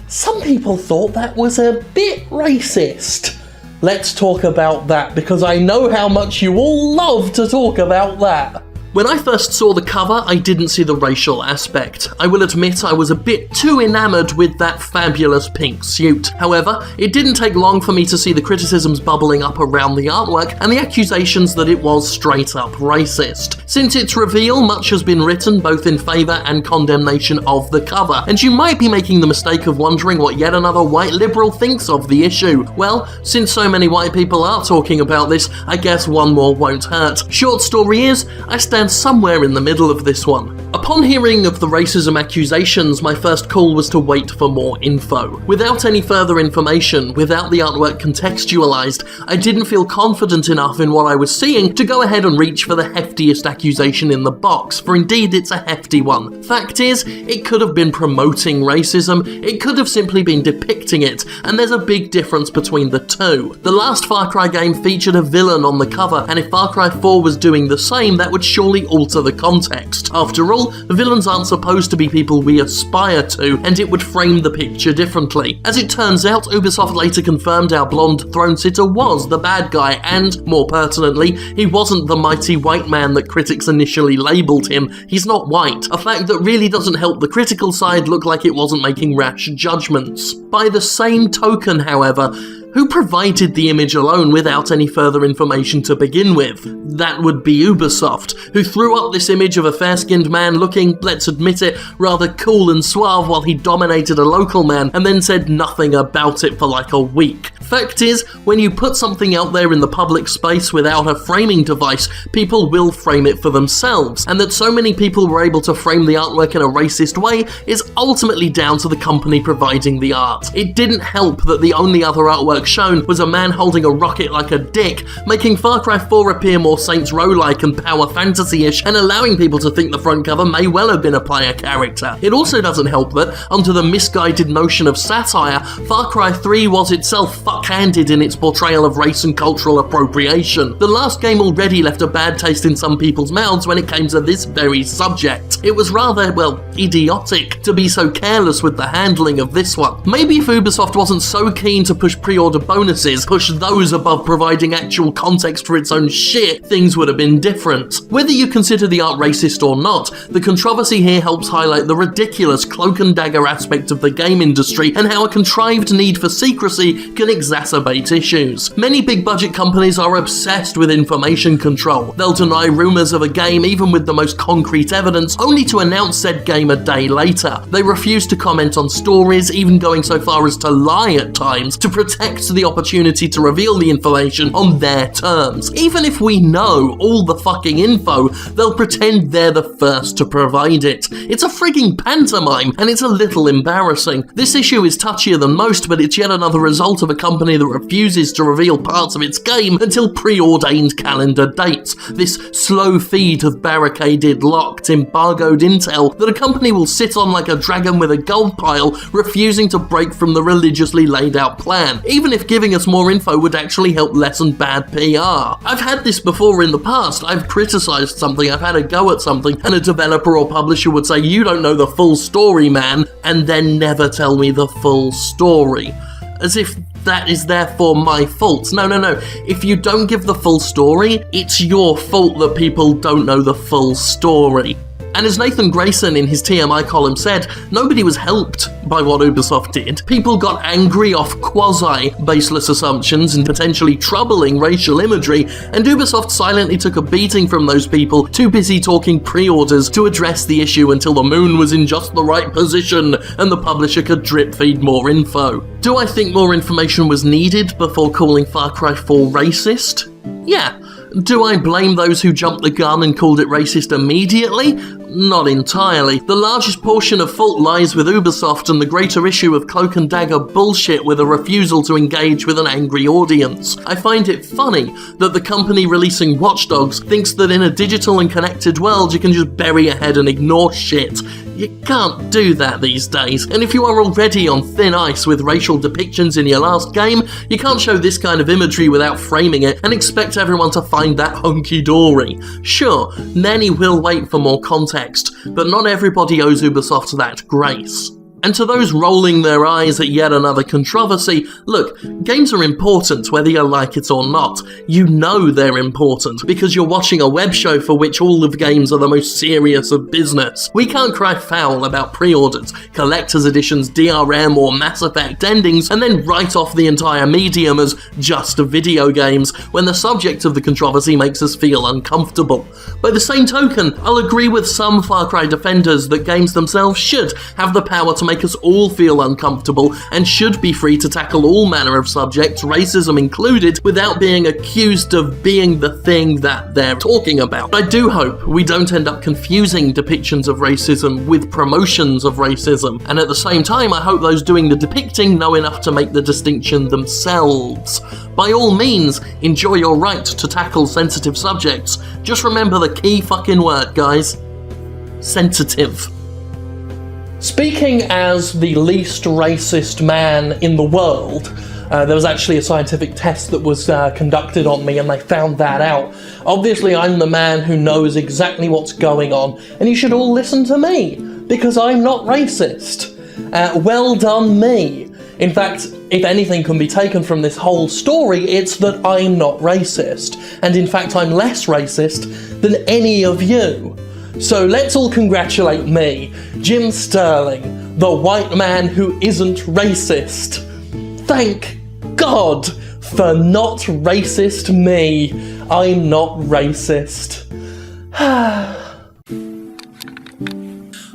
Some people thought that was a bit racist. Let's talk about that, because I know how much you all love to talk about that. When I first saw the cover, I didn't see the racial aspect. I will admit I was a bit too enamoured with that fabulous pink suit. However, it didn't take long for me to see the criticisms bubbling up around the artwork and the accusations that it was straight up racist. Since its reveal, much has been written both in favour and condemnation of the cover, and you might be making the mistake of wondering what yet another white liberal thinks of the issue. Well, since so many white people are talking about this, I guess one more won't hurt. Short story is, I stand somewhere in the middle of this one. Upon hearing of the racism accusations, my first call was to wait for more info. Without any further information, without the artwork contextualized, I didn't feel confident enough in what I was seeing to go ahead and reach for the heftiest accusation in the box, for indeed it's a hefty one. Fact is, it could have been promoting racism, it could have simply been depicting it, and there's a big difference between the two. The last Far Cry game featured a villain on the cover, and if Far Cry 4 was doing the same, that would surely alter the context. After all, villains aren't supposed to be people we aspire to, and it would frame the picture differently. As it turns out, Ubisoft later confirmed our blonde throne sitter was the bad guy, and, more pertinently, he wasn't the mighty white man that critics initially labelled him. He's not white, a fact that really doesn't help the critical side look like it wasn't making rash judgments. By the same token, however, who provided the image alone without any further information to begin with? That would be Ubisoft, who threw up this image of a fair-skinned man looking, let's admit it, rather cool and suave while he dominated a local man, and then said nothing about it for like a week. Fact is, when you put something out there in the public space without a framing device, people will frame it for themselves, and that so many people were able to frame the artwork in a racist way is ultimately down to the company providing the art. It didn't help that the only other artwork shown was a man holding a rocket like a dick, making Far Cry 4 appear more Saints Row-like and power fantasy-ish, and allowing people to think the front cover may well have been a player character. It also doesn't help that, under the misguided notion of satire, Far Cry 3 was itself fuck-handed in its portrayal of race and cultural appropriation. The last game already left a bad taste in some people's mouths when it came to this very subject. It was rather, well, idiotic to be so careless with the handling of this one. Maybe if Ubisoft wasn't so keen to push pre-order pre-order bonuses, push those above providing actual context for its own shit, things would have been different. Whether you consider the art racist or not, the controversy here helps highlight the ridiculous cloak and dagger aspect of the game industry and how a contrived need for secrecy can exacerbate issues. Many big budget companies are obsessed with information control. They'll deny rumours of a game even with the most concrete evidence, only to announce said game a day later. They refuse to comment on stories, even going so far as to lie at times, to protect the opportunity to reveal the information on their terms. Even if we know all the fucking info, they'll pretend they're the first to provide it. It's a frigging pantomime, and it's a little embarrassing. This issue is touchier than most, but it's yet another result of a company that refuses to reveal parts of its game until preordained calendar dates. This slow feed of barricaded, locked, embargoed intel that a company will sit on like a dragon with a gold pile, refusing to break from the religiously laid out plan, even if giving us more info would actually help lessen bad PR. I've had this before in the past. I've criticised something, I've had a go at something, and a developer or publisher would say, "You don't know the full story, man," and then never tell me the full story. As if that is therefore my fault. No. If you don't give the full story, it's your fault that people don't know the full story. And as Nathan Grayson in his TMI column said, nobody was helped by what Ubisoft did. People got angry off quasi-baseless assumptions and potentially troubling racial imagery, and Ubisoft silently took a beating from those people, too busy talking pre-orders to address the issue until the moon was in just the right position and the publisher could drip feed more info. Do I think more information was needed before calling Far Cry 4 racist? Yeah. Do I blame those who jumped the gun and called it racist immediately? Not entirely. The largest portion of fault lies with Ubisoft and the greater issue of cloak and dagger bullshit with a refusal to engage with an angry audience. I find it funny that the company releasing Watch Dogs thinks that in a digital and connected world you can just bury your head and ignore shit. You can't do that these days, and if you are already on thin ice with racial depictions in your last game, you can't show this kind of imagery without framing it and expect everyone to find that hunky-dory. Sure, many will wait for more context, but not everybody owes Ubisoft that grace. And to those rolling their eyes at yet another controversy, look, games are important whether you like it or not. You know they're important because you're watching a web show for which all of games are the most serious of business. We can't cry foul about pre-orders, collector's editions, DRM or Mass Effect endings, and then write off the entire medium as just video games when the subject of the controversy makes us feel uncomfortable. By the same token, I'll agree with some Far Cry defenders that games themselves should have the power to make us all feel uncomfortable and should be free to tackle all manner of subjects, racism included, without being accused of being the thing that they're talking about. I do hope we don't end up confusing depictions of racism with promotions of racism, and at the same time I hope those doing the depicting know enough to make the distinction themselves. By all means, enjoy your right to tackle sensitive subjects. Just remember the key fucking word, guys. Sensitive. Speaking as the least racist man in the world, there was actually a scientific test that was conducted on me and they found that out. Obviously, I'm the man who knows exactly what's going on, and you should all listen to me, because I'm not racist. Well done, me. In fact, if anything can be taken from this whole story, it's that I'm not racist. And in fact, I'm less racist than any of you. So let's all congratulate me, Jim Sterling, the white man who isn't racist. Thank God for not racist me. I'm not racist.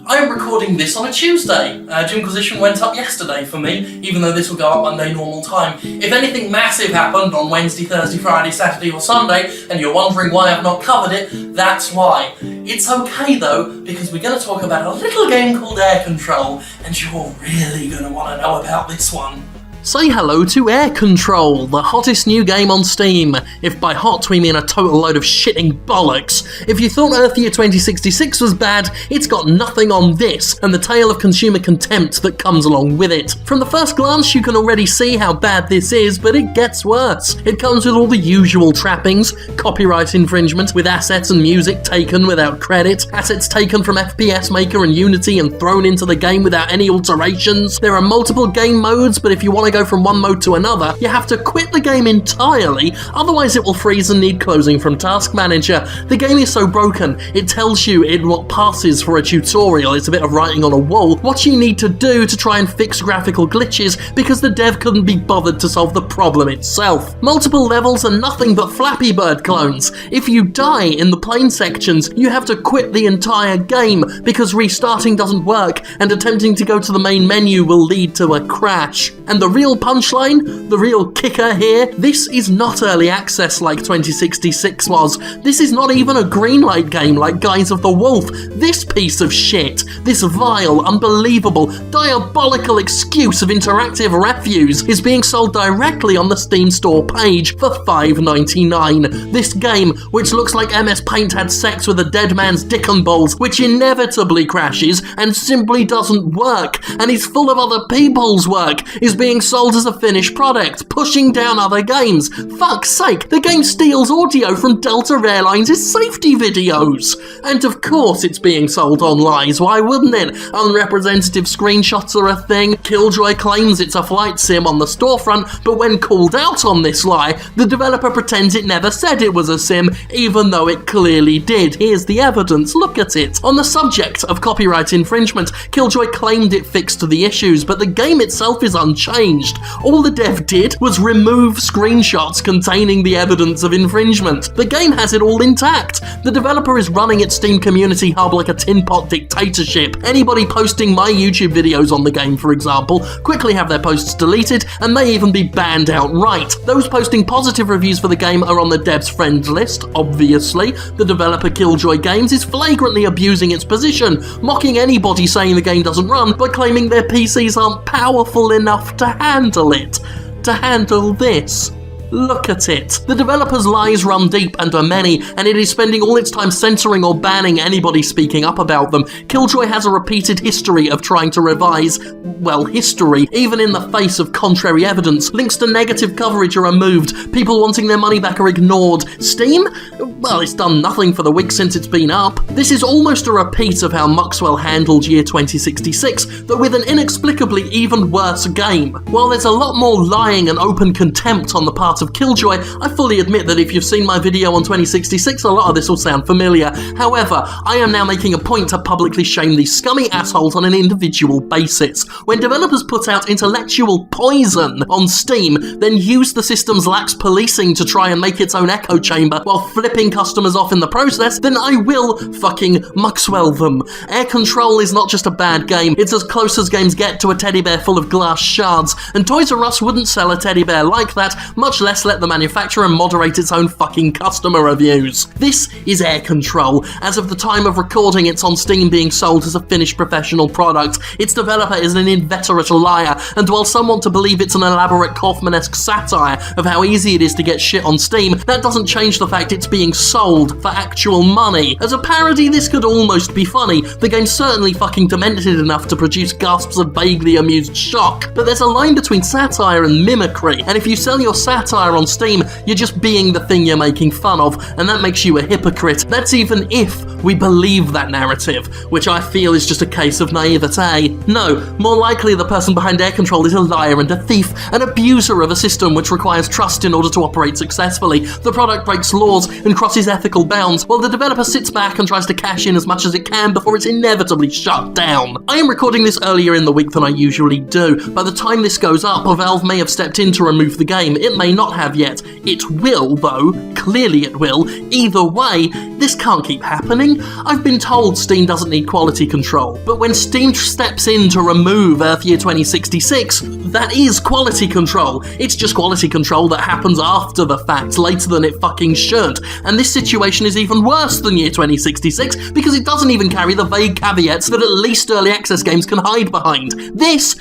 I'm recording this on a Tuesday. Jimquisition went up yesterday for me, even though this will go up Monday normal time. If anything massive happened on Wednesday, Thursday, Friday, Saturday or Sunday, and you're wondering why I've not covered it, that's why. It's okay though, because we're going to talk about a little game called Air Control, and you're really going to want to know about this one. Say hello to Air Control, the hottest new game on Steam. If by hot we mean a total load of shitting bollocks. If you thought Earth Year 2066 was bad, it's got nothing on this, and the tale of consumer contempt that comes along with it. From the first glance you can already see how bad this is, but it gets worse. It comes with all the usual trappings: copyright infringement, with assets and music taken without credit, assets taken from FPS Maker and Unity and thrown into the game without any alterations. There are multiple game modes, but if you want to go from one mode to another, you have to quit the game entirely, otherwise it will freeze and need closing from Task Manager. The game is so broken, it tells you in what passes for a tutorial, it's a bit of writing on a wall, what you need to do to try and fix graphical glitches because the dev couldn't be bothered to solve the problem itself. Multiple levels are nothing but Flappy Bird clones. If you die in the plane sections, you have to quit the entire game because restarting doesn't work and attempting to go to the main menu will lead to a crash. And the real punchline, the real kicker here, this is not early access like 2066 was. This is not even a greenlight game like Guise of the Wolf. This piece of shit, this vile, unbelievable, diabolical excuse of interactive refuse is being sold directly on the Steam store page for $5.99. This game, which looks like MS Paint had sex with a dead man's dick and balls, which inevitably crashes and simply doesn't work, and is full of other people's work, is being sold as a finished product, pushing down other games. Fuck's sake, the game steals audio from Delta Airlines' safety videos! And of course it's being sold on lies, why wouldn't it? Unrepresentative screenshots are a thing, Killjoy claims it's a flight sim on the storefront, but when called out on this lie, the developer pretends it never said it was a sim, even though it clearly did. Here's the evidence, look at it. On the subject of copyright infringement, Killjoy claimed it fixed the issues, but the game itself is unchanged. All the dev did was remove screenshots containing the evidence of infringement. The game has it all intact. The developer is running its Steam community hub like a tin pot dictatorship. Anybody posting my YouTube videos on the game, for example, quickly have their posts deleted and may even be banned outright. Those posting positive reviews for the game are on the dev's friends list, obviously. The developer Killjoy Games is flagrantly abusing its position, mocking anybody saying the game doesn't run by claiming their PCs aren't powerful enough to handle it. To handle this. Look at it. The developer's lies run deep and are many, and it is spending all its time censoring or banning anybody speaking up about them. Killjoy has a repeated history of trying to revise, well, history, even in the face of contrary evidence. Links to negative coverage are removed, people wanting their money back are ignored. Steam? Well, it's done nothing for the week since it's been up. This is almost a repeat of how Muxwell handled year 2066, but with an inexplicably even worse game. While there's a lot more lying and open contempt on the part of Killjoy, I fully admit that if you've seen my video on 2066, a lot of this will sound familiar. However, I am now making a point to publicly shame these scummy assholes on an individual basis. When developers put out intellectual poison on Steam, then use the system's lax policing to try and make its own echo chamber while flipping customers off in the process, then I will fucking Muxwell them. Air Control is not just a bad game, it's as close as games get to a teddy bear full of glass shards, and Toys R Us wouldn't sell a teddy bear like that, much less let the manufacturer moderate its own fucking customer reviews. This is Air Control. As of the time of recording, it's on Steam being sold as a finished professional product. Its developer is an inveterate liar, and while some want to believe it's an elaborate Kaufman-esque satire of how easy it is to get shit on Steam, that doesn't change the fact it's being sold for actual money. As a parody, this could almost be funny. The game's certainly fucking demented enough to produce gasps of vaguely amused shock, but there's a line between satire and mimicry, and if you sell your satire on Steam, you're just being the thing you're making fun of, and that makes you a hypocrite. That's even if we believe that narrative, which I feel is just a case of naivete. No, more likely the person behind Air Control is a liar and a thief, an abuser of a system which requires trust in order to operate successfully. The product breaks laws and crosses ethical bounds, while the developer sits back and tries to cash in as much as it can before it's inevitably shut down. I am recording this earlier in the week than I usually do. By the time this goes up, Valve may have stepped in to remove the game. It may not have yet. It will, though. Clearly it will. Either way, this can't keep happening. I've been told Steam doesn't need quality control, but when Steam steps in to remove Earth Year 2066, that is quality control. It's just quality control that happens after the fact, later than it fucking should. And this situation is even worse than Year 2066 because it doesn't even carry the vague caveats that at least early access games can hide behind. This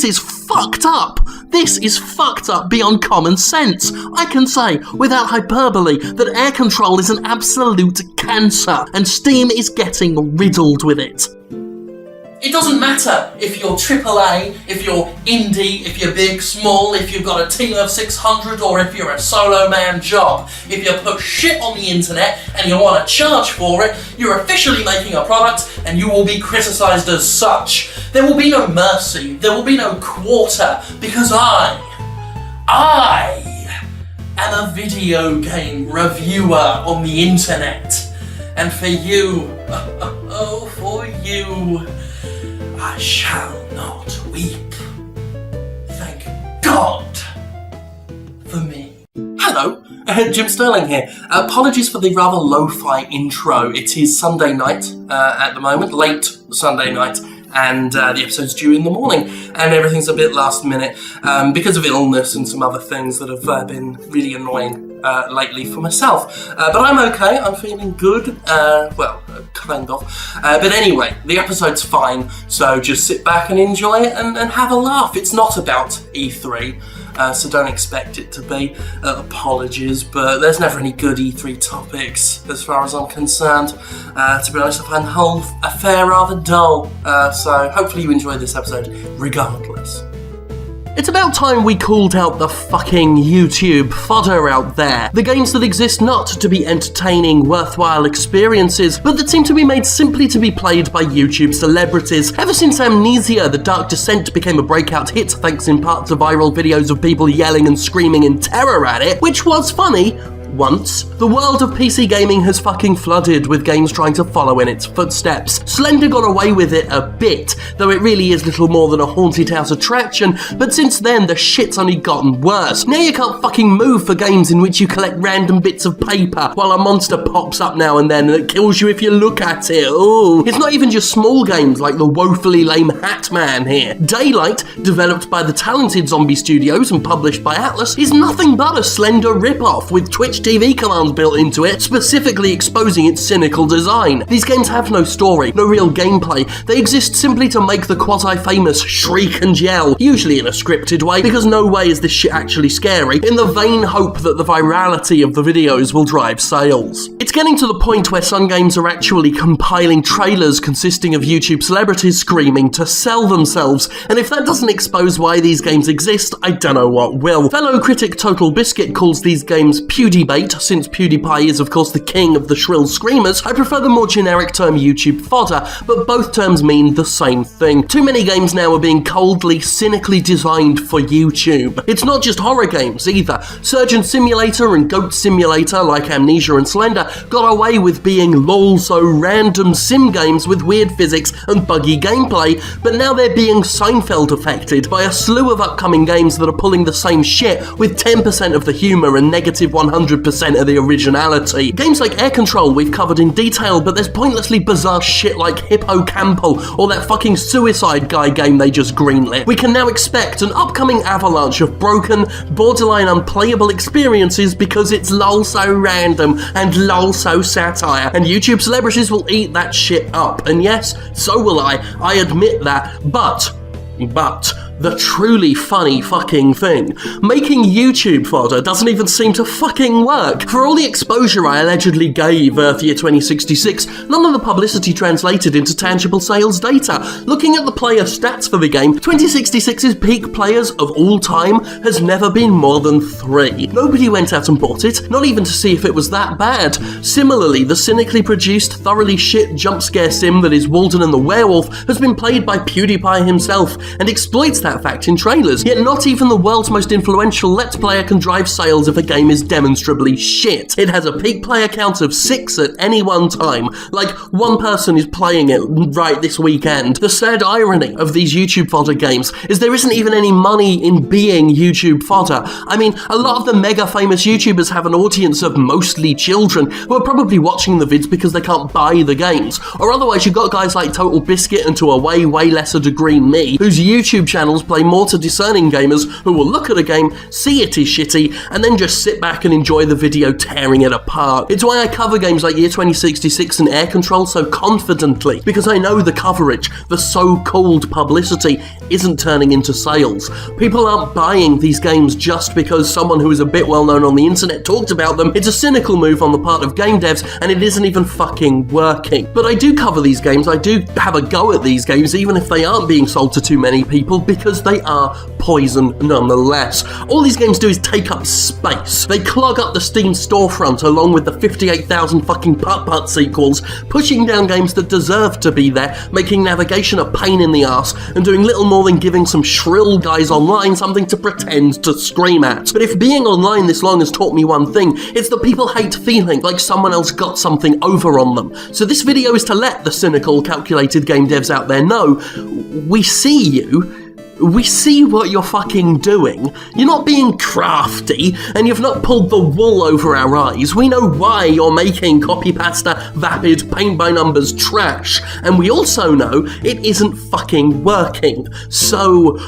is fucked up. This is fucked up beyond common sense. I can say, without hyperbole, that Air Control is an absolute cancer, and Steam is getting riddled with it. It doesn't matter if you're AAA, if you're indie, if you're big, small, if you've got a team of 600, or if you're a solo man job. If you put shit on the internet and you want to charge for it, you're officially making a product and you will be criticised as such. There will be no mercy, there will be no quarter, because I am a video game reviewer on the internet. And for you, for you, I shall not weep. Thank God for me. Hello, Jim Sterling here. Apologies for the rather lo-fi intro. It is Sunday night at the moment, late Sunday night, and the episode's due in the morning, and everything's a bit last minute because of illness and some other things that have been really annoying lately for myself. But I'm okay, I'm feeling good, kind of. But anyway, the episode's fine, so just sit back and enjoy it and have a laugh. It's not about E3. So don't expect it to be. Apologies, but there's never any good E3 topics as far as I'm concerned. To be honest, I find the whole affair rather dull. So hopefully you enjoy this episode regardless. It's about time we called out the fucking YouTube fodder out there. The games that exist not to be entertaining, worthwhile experiences, but that seem to be made simply to be played by YouTube celebrities. Ever since Amnesia: The Dark Descent became a breakout hit thanks in part to viral videos of people yelling and screaming in terror at it, which was funny, once, the world of PC gaming has fucking flooded with games trying to follow in its footsteps. Slender got away with it a bit, though it really is little more than a haunted house attraction, but since then the shit's only gotten worse. Now you can't fucking move for games in which you collect random bits of paper while a monster pops up now and then that kills you if you look at it. Ooh. It's not even just small games like the woefully lame Hat Man here. Daylight, developed by the talented Zombie Studios and published by Atlas, is nothing but a Slender ripoff with Twitch TV commands built into it, specifically exposing its cynical design. These games have no story, no real gameplay. They exist simply to make the quasi-famous shriek and yell, usually in a scripted way, because no way is this shit actually scary, in the vain hope that the virality of the videos will drive sales. It's getting to the point where some games are actually compiling trailers consisting of YouTube celebrities screaming to sell themselves, and if that doesn't expose why these games exist, I don't know what will. Fellow critic Total Biscuit calls these games PewDieBait. Since PewDiePie is of course the king of the shrill screamers, I prefer the more generic term YouTube fodder, but both terms mean the same thing. Too many games now are being coldly, cynically designed for YouTube. It's not just horror games either. Surgeon Simulator and Goat Simulator, like Amnesia and Slender, got away with being lol so random sim games with weird physics and buggy gameplay, but now they're being Seinfeld affected by a slew of upcoming games that are pulling the same shit with 10% of the humour and negative 100% of the originality. Games like Air Control we've covered in detail, but there's pointlessly bizarre shit like Hippo Campo or that fucking Suicide Guy game they just greenlit. We can now expect an upcoming avalanche of broken, borderline unplayable experiences because it's lol so random and lol so satire, and YouTube celebrities will eat that shit up. And yes, so will I admit that, but the truly funny fucking thing, making YouTube fodder doesn't even seem to fucking work. For all the exposure I allegedly gave Earth Year 2066, none of the publicity translated into tangible sales data. Looking at the player stats for the game, 2066's peak players of all time has never been more than 3. Nobody went out and bought it, not even to see if it was that bad. Similarly, the cynically produced, thoroughly shit jump scare sim that is Walden and the Werewolf has been played by PewDiePie himself and exploits that fact in trailers, yet not even the world's most influential Let's Player can drive sales if a game is demonstrably shit. It has a peak player count of 6 at any one time, like one person is playing it right this weekend. The sad irony of these YouTube fodder games is there isn't even any money in being YouTube fodder. I mean, a lot of the mega famous YouTubers have an audience of mostly children who are probably watching the vids because they can't buy the games, or otherwise you've got guys like Total Biscuit and to a way lesser degree me, whose YouTube channel channels play more to discerning gamers who will look at a game, see it is shitty, and then just sit back and enjoy the video tearing it apart. It's why I cover games like Year 2066 and Air Control so confidently, because I know the coverage, the so-called publicity, isn't turning into sales. People aren't buying these games just because someone who is a bit well known on the internet talked about them. It's a cynical move on the part of game devs, and it isn't even fucking working. But I do cover these games, I do have a go at these games, even if they aren't being sold to too many people, because they are poison nonetheless. All these games do is take up space. They clog up the Steam storefront along with the 58,000 fucking putt-putt sequels, pushing down games that deserve to be there, making navigation a pain in the arse, and doing little more than giving some shrill guys online something to pretend to scream at. But if being online this long has taught me one thing, it's that people hate feeling like someone else got something over on them. So this video is to let the cynical, calculated game devs out there know, we see you. We see what you're fucking doing. You're not being crafty, and you've not pulled the wool over our eyes. We know why you're making copy-pasta, vapid, paint-by-numbers trash, and we also know it isn't fucking working. So...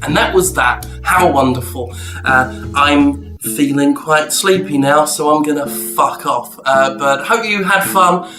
And that was that. How wonderful. I'm feeling quite sleepy now, so I'm gonna fuck off. But hope you had fun.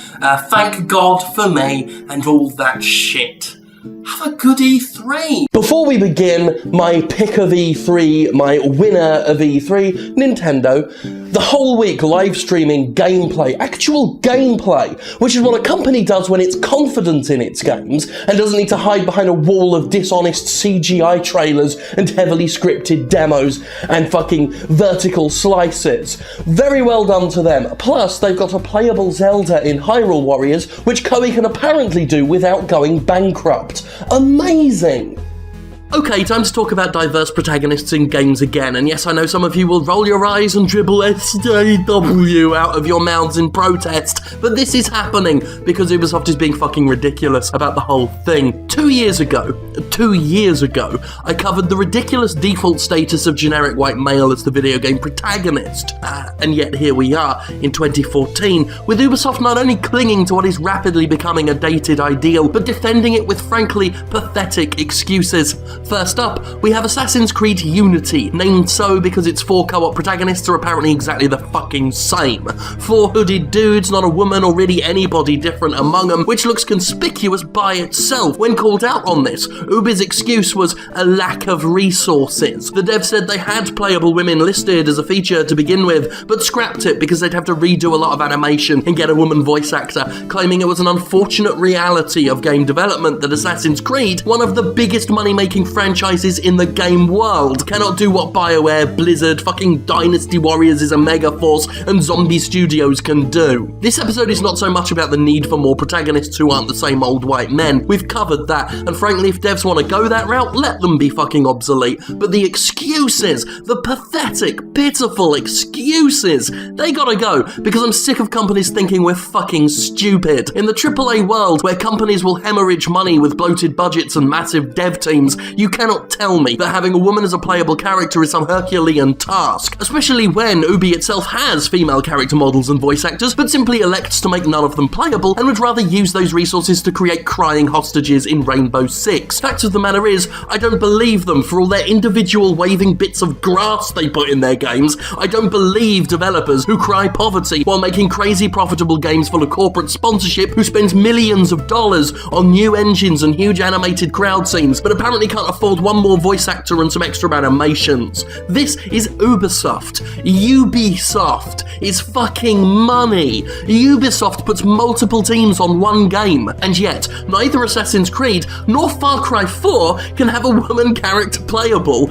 Thank God for me, and all that shit. Have a good E3! Before we begin, my pick of E3, my winner of E3, Nintendo, the whole week live streaming gameplay, actual gameplay, which is what a company does when it's confident in its games and doesn't need to hide behind a wall of dishonest CGI trailers and heavily scripted demos and fucking vertical slices. Very well done to them. Plus, they've got a playable Zelda in Hyrule Warriors, which Koei can apparently do without going bankrupt. Amazing! Okay, time to talk about diverse protagonists in games again, and yes, I know some of you will roll your eyes and dribble SJW out of your mouths in protest, but this is happening because Ubisoft is being fucking ridiculous about the whole thing. 2 years ago, I covered the ridiculous default status of generic white male as the video game protagonist, and yet here we are in 2014, with Ubisoft not only clinging to what is rapidly becoming a dated ideal, but defending it with frankly pathetic excuses. First up, we have Assassin's Creed Unity, named so because its 4 co-op protagonists are apparently exactly the fucking same. 4 hooded dudes, not a woman or really anybody different among them, which looks conspicuous by itself. When called out on this, Ubi's excuse was a lack of resources. The dev said they had playable women listed as a feature to begin with, but scrapped it because they'd have to redo a lot of animation and get a woman voice actor, claiming it was an unfortunate reality of game development that Assassin's Creed, one of the biggest money-making franchises in the game world, cannot do what BioWare, Blizzard, fucking Dynasty Warriors is a megaforce, and Zombie Studios can do. This episode is not so much about the need for more protagonists who aren't the same old white men. We've covered that, and frankly, if devs want to go that route, let them be fucking obsolete. But the excuses, the pathetic, pitiful excuses, they gotta go, because I'm sick of companies thinking we're fucking stupid. In the AAA world, where companies will hemorrhage money with bloated budgets and massive dev teams, you cannot tell me that having a woman as a playable character is some Herculean task, especially when Ubi itself has female character models and voice actors, but simply elects to make none of them playable and would rather use those resources to create crying hostages in Rainbow Six. Fact of the matter is, I don't believe them for all their individual waving bits of grass they put in their games. I don't believe developers who cry poverty while making crazy profitable games full of corporate sponsorship who spends millions of dollars on new engines and huge animated crowd scenes, but apparently can't afford one more voice actor and some extra animations. This is Ubisoft. Ubisoft is fucking money. Ubisoft puts multiple teams on one game, and yet neither Assassin's Creed nor Far Cry 4 can have a woman character playable.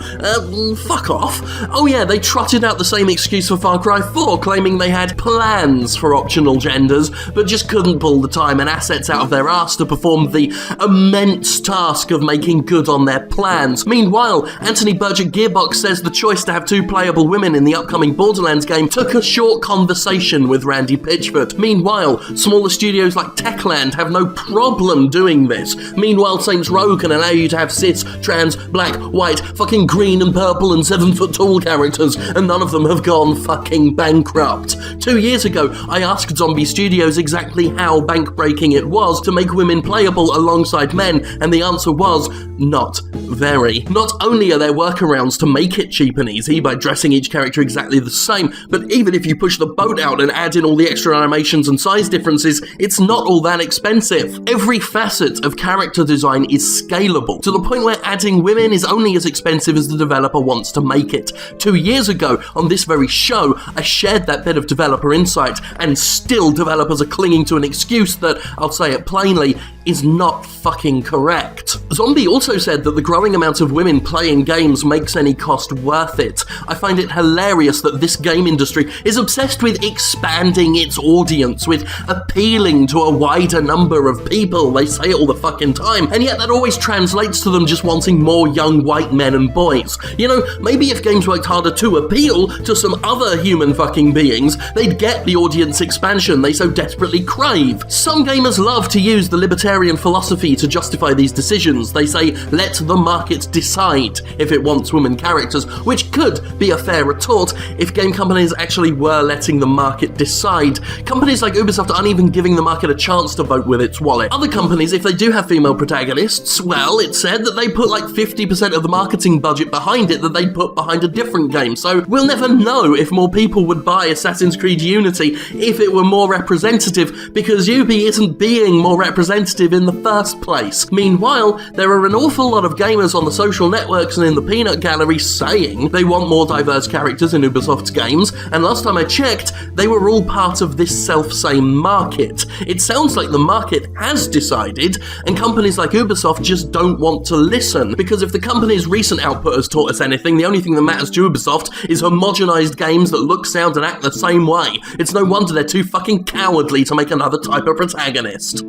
Fuck off. Oh yeah, they trotted out the same excuse for Far Cry 4, claiming they had plans for optional genders, but just couldn't pull the time and assets out of their arse to perform the immense task of making good on their plans. Meanwhile, Anthony Burge at Gearbox says the choice to have 2 playable women in the upcoming Borderlands game took a short conversation with Randy Pitchford. Meanwhile, smaller studios like Techland have no problem doing this. Meanwhile, Saints Row can allow you to have cis, trans, black, white, fucking green and purple and 7-foot-tall characters, and none of them have gone fucking bankrupt. 2 years ago, I asked Zombie Studios exactly how bank-breaking it was to make women playable alongside men, and the answer was, not very. Not only are there workarounds to make it cheap and easy by dressing each character exactly the same, but even if you push the boat out and add in all the extra animations and size differences, it's not all that expensive. Every facet of character design is scalable, to the point where adding women is only as expensive as the developer wants to make it. 2 years ago, on this very show, I shared that bit of developer insight, and still developers are clinging to an excuse that, I'll say it plainly, is not fucking correct. Zombie also said that the growing amount of women playing games makes any cost worth it. I find it hilarious that this game industry is obsessed with expanding its audience, with appealing to a wider number of people. They say it all the fucking time, and yet that always translates to them just wanting more young white men and boys. You know, maybe if games worked harder to appeal to some other human fucking beings, they'd get the audience expansion they so desperately crave. Some gamers love to use the libertarian philosophy to justify these decisions. They say, let the market decide if it wants women characters, which could be a fair retort if game companies actually were letting the market decide. Companies like Ubisoft aren't even giving the market a chance to vote with its wallet. Other companies, if they do have female protagonists, well, it's said that they put like 50% of the marketing budget behind it that they'd put behind a different game, so we'll never know if more people would buy Assassin's Creed Unity if it were more representative, because Ubi isn't being more representative in the first place. Meanwhile, there are an awful lot of gamers on the social networks and in the peanut gallery saying they want more diverse characters in Ubisoft's games, and last time I checked, they were all part of this self-same market. It sounds like the market has decided, and companies like Ubisoft just don't want to listen, because if the company's recent output has taught us anything, the only thing that matters to Ubisoft is homogenized games that look, sound, and act the same way. It's no wonder they're too fucking cowardly to make another type of protagonist.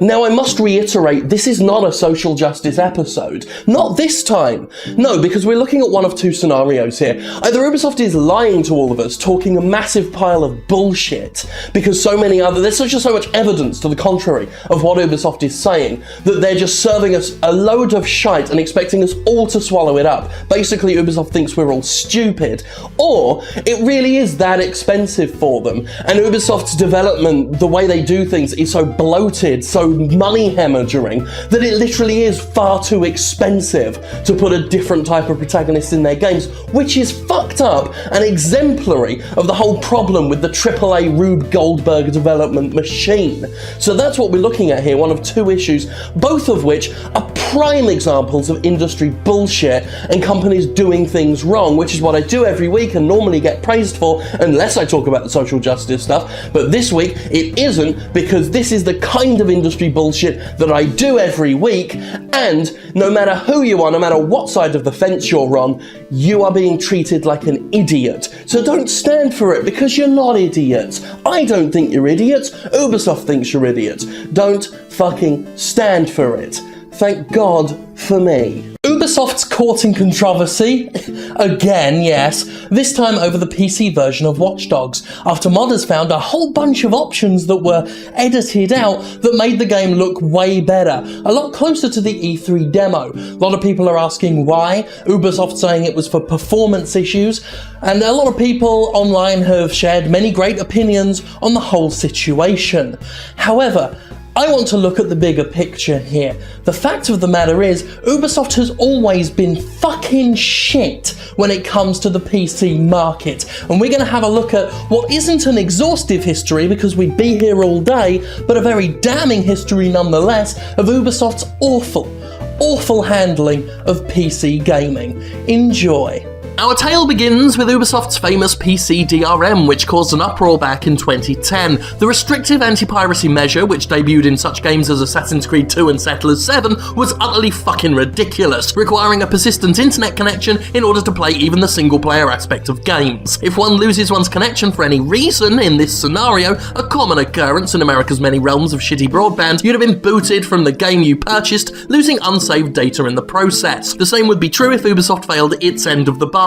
Now, I must reiterate, this is not a social justice episode. Not this time. No, because we're looking at one of 2 scenarios here. Either Ubisoft is lying to all of us, talking a massive pile of bullshit, because there's just so much evidence to the contrary of what Ubisoft is saying, that they're just serving us a load of shite and expecting us all to swallow it up. Basically, Ubisoft thinks we're all stupid. Or, it really is that expensive for them, and Ubisoft's development, the way they do things, is so bloated, so money hemorrhaging, that it literally is far too expensive to put a different type of protagonist in their games, which is fucked up and exemplary of the whole problem with the AAA Rube Goldberg development machine. So that's what we're looking at here, one of 2 issues, both of which are prime examples of industry bullshit and companies doing things wrong, which is what I do every week and normally get praised for, unless I talk about the social justice stuff. But this week, it isn't, because this is the kind of industry bullshit that I do every week, and no matter who you are, no matter what side of the fence you're on, you are being treated like an idiot. So don't stand for it, because you're not idiots. I don't think you're idiots. Ubisoft thinks you're idiots. Don't fucking stand for it. Thank God for me. Ubisoft's caught in controversy. Again, yes. This time over the PC version of Watch Dogs, after modders found a whole bunch of options that were edited out that made the game look way better, a lot closer to the E3 demo. A lot of people are asking why, Ubisoft saying it was for performance issues, and a lot of people online have shared many great opinions on the whole situation. However, I want to look at the bigger picture here. The fact of the matter is, Ubisoft has always been fucking shit when it comes to the PC market. And we're going to have a look at what isn't an exhaustive history, because we'd be here all day, but a very damning history nonetheless of Ubisoft's awful handling of PC gaming. Enjoy. Our tale begins with Ubisoft's famous PC DRM, which caused an uproar back in 2010. The restrictive anti-piracy measure, which debuted in such games as Assassin's Creed 2 and Settlers 7, was utterly fucking ridiculous, requiring a persistent internet connection in order to play even the single-player aspect of games. If one loses one's connection for any reason in this scenario, a common occurrence in America's many realms of shitty broadband, you'd have been booted from the game you purchased, losing unsaved data in the process. The same would be true if Ubisoft failed its end of the bargain.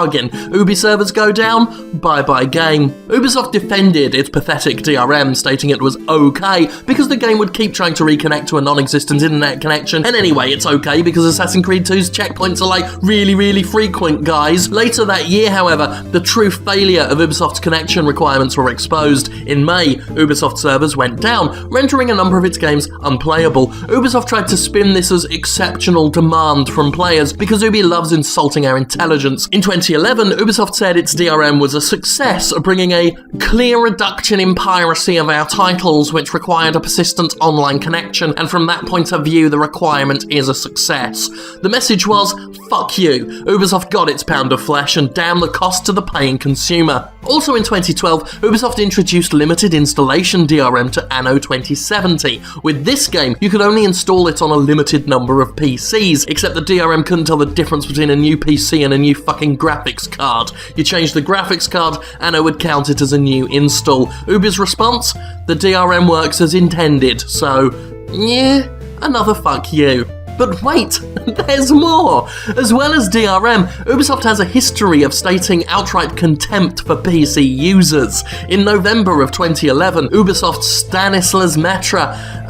Ubi servers go down, bye-bye game. Ubisoft defended its pathetic DRM, stating it was okay because the game would keep trying to reconnect to a non-existent internet connection, and anyway, it's okay because Assassin's Creed 2's checkpoints are like really frequent, guys. Later that year, however, the true failure of Ubisoft's connection requirements were exposed. In May, Ubisoft servers went down, rendering a number of its games unplayable. Ubisoft tried to spin this as exceptional demand from players because Ubi loves insulting our intelligence. In 2011, Ubisoft said its DRM was a success, bringing a clear reduction in piracy of our titles, which required a persistent online connection, and from that point of view, the requirement is a success. The message was, fuck you, Ubisoft got its pound of flesh, and damn the cost to the paying consumer. Also in 2012, Ubisoft introduced limited installation DRM to Anno 2070. With this game, you could only install it on a limited number of PCs, except the DRM couldn't tell the difference between a new PC and a new fucking graphics card. You changed the graphics card, Anno would count it as a new install. Ubi's response? The DRM works as intended, so, yeah, another fuck you. But wait, there's more! As well as DRM, Ubisoft has a history of stating outright contempt for PC users. In November of 2011, Ubisoft's Stanislas Metra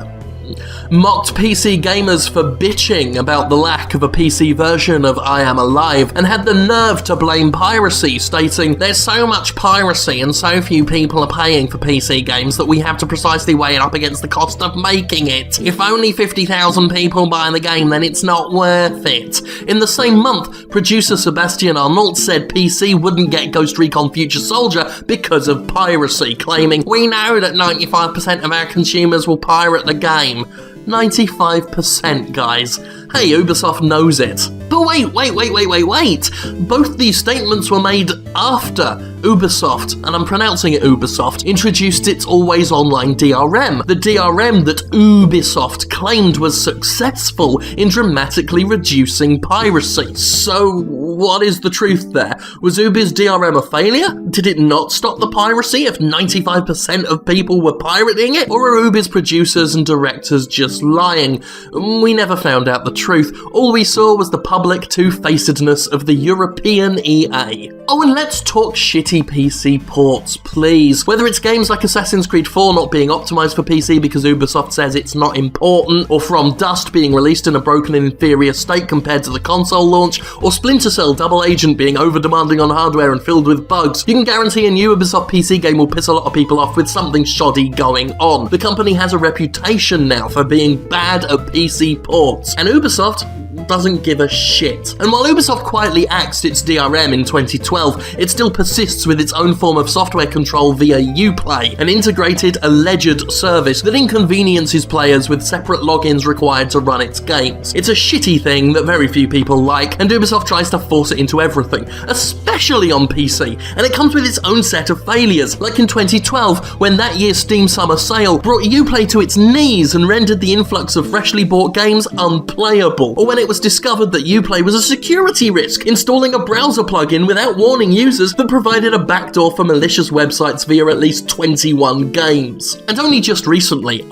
mocked PC gamers for bitching about the lack of a PC version of I Am Alive, and had the nerve to blame piracy, stating, "There's so much piracy and so few people are paying for PC games that we have to precisely weigh it up against the cost of making it. If only 50,000 people buy the game, then it's not worth it." In the same month, producer Sebastian Arnault said PC wouldn't get Ghost Recon Future Soldier because of piracy, claiming, "We know that 95% of our consumers will pirate the game." 95%, guys. Hey, Ubisoft knows it. But wait. Both these statements were made after Ubisoft, and I'm pronouncing it Ubisoft, introduced its always online DRM. The DRM that Ubisoft claimed was successful in dramatically reducing piracy. So, what is the truth there? Was Ubi's DRM a failure? Did it not stop the piracy if 95% of people were pirating it? Or are Ubi's producers and directors just lying? We never found out the truth. All we saw was the public two-facedness of the European EA. Oh, and let's talk shitty PC ports, please. Whether it's games like Assassin's Creed 4 not being optimized for PC because Ubisoft says it's not important, or From Dust being released in a broken and inferior state compared to the console launch, or Splinter Cell Double Agent being over-demanding on hardware and filled with bugs, you can guarantee a new Ubisoft PC game will piss a lot of people off with something shoddy going on. The company has a reputation now for being bad at PC ports, and Ubisoft doesn't give a shit. And while Ubisoft quietly axed its DRM in 2012, it still persists with its own form of software control via Uplay, an integrated, alleged service that inconveniences players with separate logins required to run its games. It's a shitty thing that very few people like, and Ubisoft tries to force it into everything, especially on PC, and it comes with its own set of failures, like in 2012, when that year's Steam Summer Sale brought Uplay to its knees and rendered the influx of freshly bought games unplayable, or when it was discovered that Uplay was a security risk, installing a browser plugin without warning users that provided a backdoor for malicious websites via at least 21 games. And only just recently,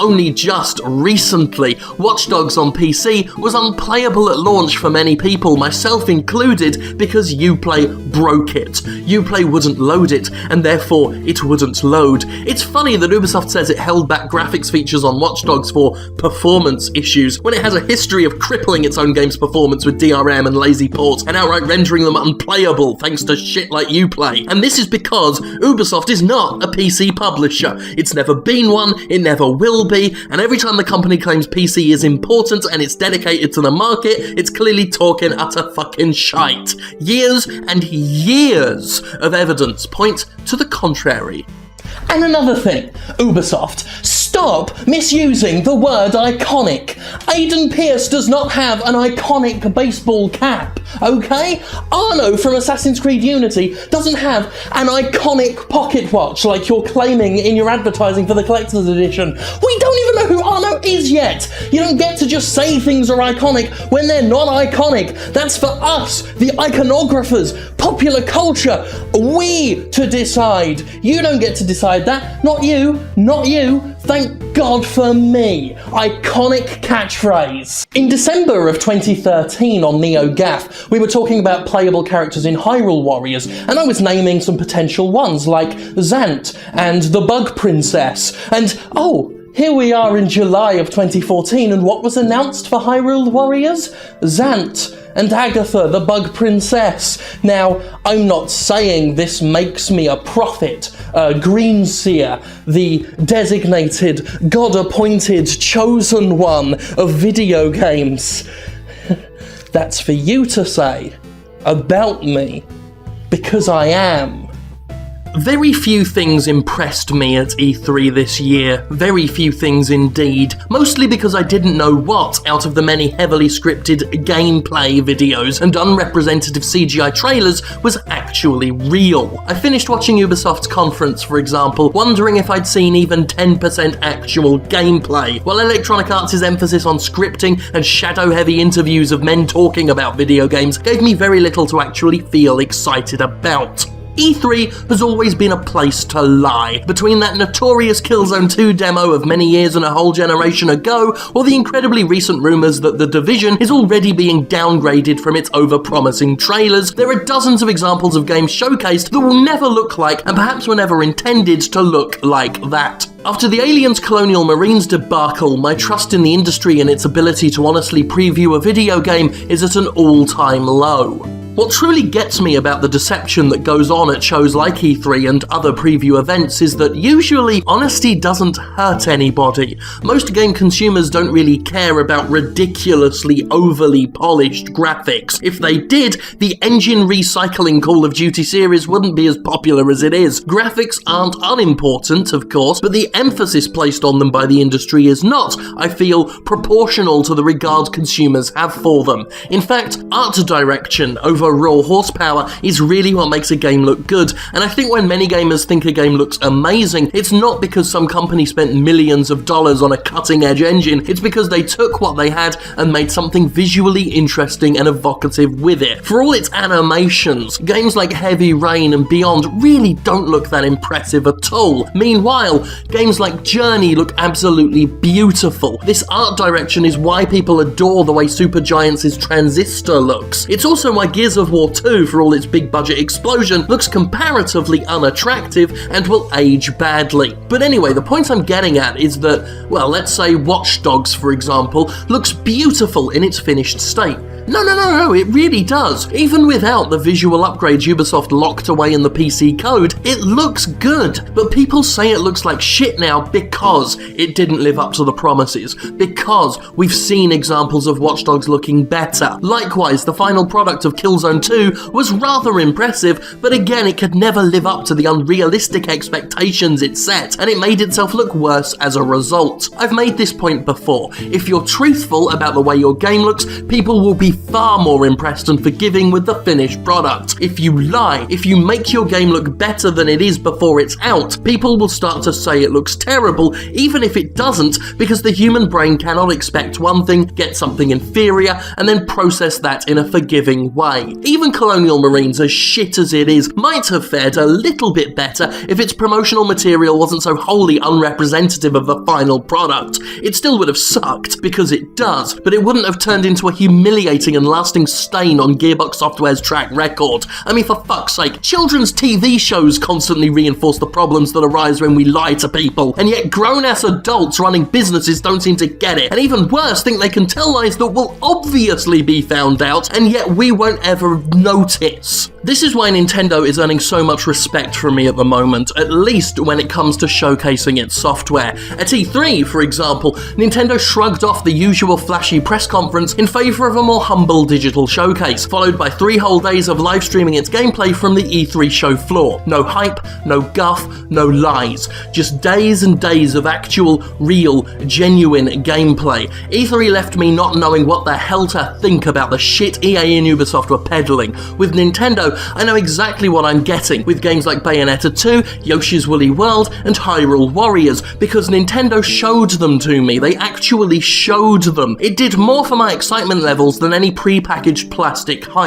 Watch Dogs on PC was unplayable at launch for many people, myself included, because Uplay broke it. Uplay wouldn't load it, and therefore it wouldn't load. It's funny that Ubisoft says it held back graphics features on Watch Dogs for performance issues, when it has a history of crippling its own game's performance with DRM and lazy ports, and outright rendering them unplayable thanks to shit like Uplay. And this is because Ubisoft is not a PC publisher. It's never been one, it never will be, and every time the company claims PC is important and it's dedicated to the market, it's clearly talking utter fucking shite. Years and years of evidence point to the contrary. And another thing, Ubisoft, stop Stop misusing the word iconic. Aiden Pierce does not have an iconic baseball cap, okay? Arno from Assassin's Creed Unity doesn't have an iconic pocket watch like you're claiming in your advertising for the collector's edition. We don't even know who Arno is yet. You don't get to just say things are iconic when they're not iconic. That's for us, the iconographers, popular culture, we to decide. You don't get to decide that. Not you, not you. Thank God for me. Iconic catchphrase. In December of 2013 on NeoGAF, we were talking about playable characters in Hyrule Warriors, and I was naming some potential ones like Zant and the Bug Princess, and here we are in July of 2014, and what was announced for Hyrule Warriors? Zant and Agatha, the Bug Princess. Now, I'm not saying this makes me a prophet, green seer, the designated, God-appointed, chosen one of video games. That's for you to say about me, because I am. Very few things impressed me at E3 this year, very few things indeed, mostly because I didn't know what, out of the many heavily scripted gameplay videos and unrepresentative CGI trailers, was actually real. I finished watching Ubisoft's conference, for example, wondering if I'd seen even 10% actual gameplay, while Electronic Arts' emphasis on scripting and shadow-heavy interviews of men talking about video games gave me very little to actually feel excited about. E3 has always been a place to lie, between that notorious Killzone 2 demo of many years and a whole generation ago, or the incredibly recent rumours that The Division is already being downgraded from its over-promising trailers. There are dozens of examples of games showcased that will never look like, and perhaps were never intended to look like, that. After the Aliens Colonial Marines debacle, my trust in the industry and its ability to honestly preview a video game is at an all-time low. What truly gets me about the deception that goes on at shows like E3 and other preview events is that usually honesty doesn't hurt anybody. Most game consumers don't really care about ridiculously overly polished graphics. If they did, the engine recycling Call of Duty series wouldn't be as popular as it is. Graphics aren't unimportant, of course, but the emphasis placed on them by the industry is not, I feel, proportional to the regard consumers have for them. In fact, art direction over raw horsepower is really what makes a game look good, and I think when many gamers think a game looks amazing, it's not because some company spent millions of dollars on a cutting-edge engine, it's because they took what they had and made something visually interesting and evocative with it. For all its animations, games like Heavy Rain and Beyond really don't look that impressive at all. Meanwhile, games like Journey look absolutely beautiful. This art direction is why people adore the way Supergiant's Transistor looks. It's also why Gears of War 2, for all its big budget explosion, looks comparatively unattractive and will age badly. But anyway, the point I'm getting at is that, well, let's say Watch Dogs, for example, looks beautiful in its finished state. No, it really does. Even without the visual upgrades Ubisoft locked away in the PC code, it looks good. But people say it looks like shit now because it didn't live up to the promises, because we've seen examples of Watch Dogs looking better. Likewise, the final product of Killzone 2 was rather impressive, but again, it could never live up to the unrealistic expectations it set, and it made itself look worse as a result. I've made this point before. If you're truthful about the way your game looks, people will be far more impressed and forgiving with the finished product. If you lie, if you make your game look better than it is before it's out, people will start to say it looks terrible, even if it doesn't, because the human brain cannot expect one thing, get something inferior, and then process that in a forgiving way. Even Colonial Marines, as shit as it is, might have fared a little bit better if its promotional material wasn't so wholly unrepresentative of the final product. It still would have sucked, because it does, but it wouldn't have turned into a humiliating and lasting stain on Gearbox Software's track record. I mean, for fuck's sake, children's TV shows constantly reinforce the problems that arise when we lie to people, and yet grown-ass adults running businesses don't seem to get it, and even worse, think they can tell lies that will obviously be found out, and yet we won't ever notice. This is why Nintendo is earning so much respect from me at the moment, at least when it comes to showcasing its software. At E3, for example, Nintendo shrugged off the usual flashy press conference in favour of a more humble digital showcase, followed by 3 whole days of live streaming its gameplay from the E3 show floor. No hype, no guff, no lies. Just days and days of actual, real, genuine gameplay. E3 left me not knowing what the hell to think about the shit EA and Ubisoft were peddling. With Nintendo, I know exactly what I'm getting, with games like Bayonetta 2, Yoshi's Woolly World, and Hyrule Warriors, because Nintendo showed them to me. They actually showed them. It did more for my excitement levels than any pre-packaged plastic hype.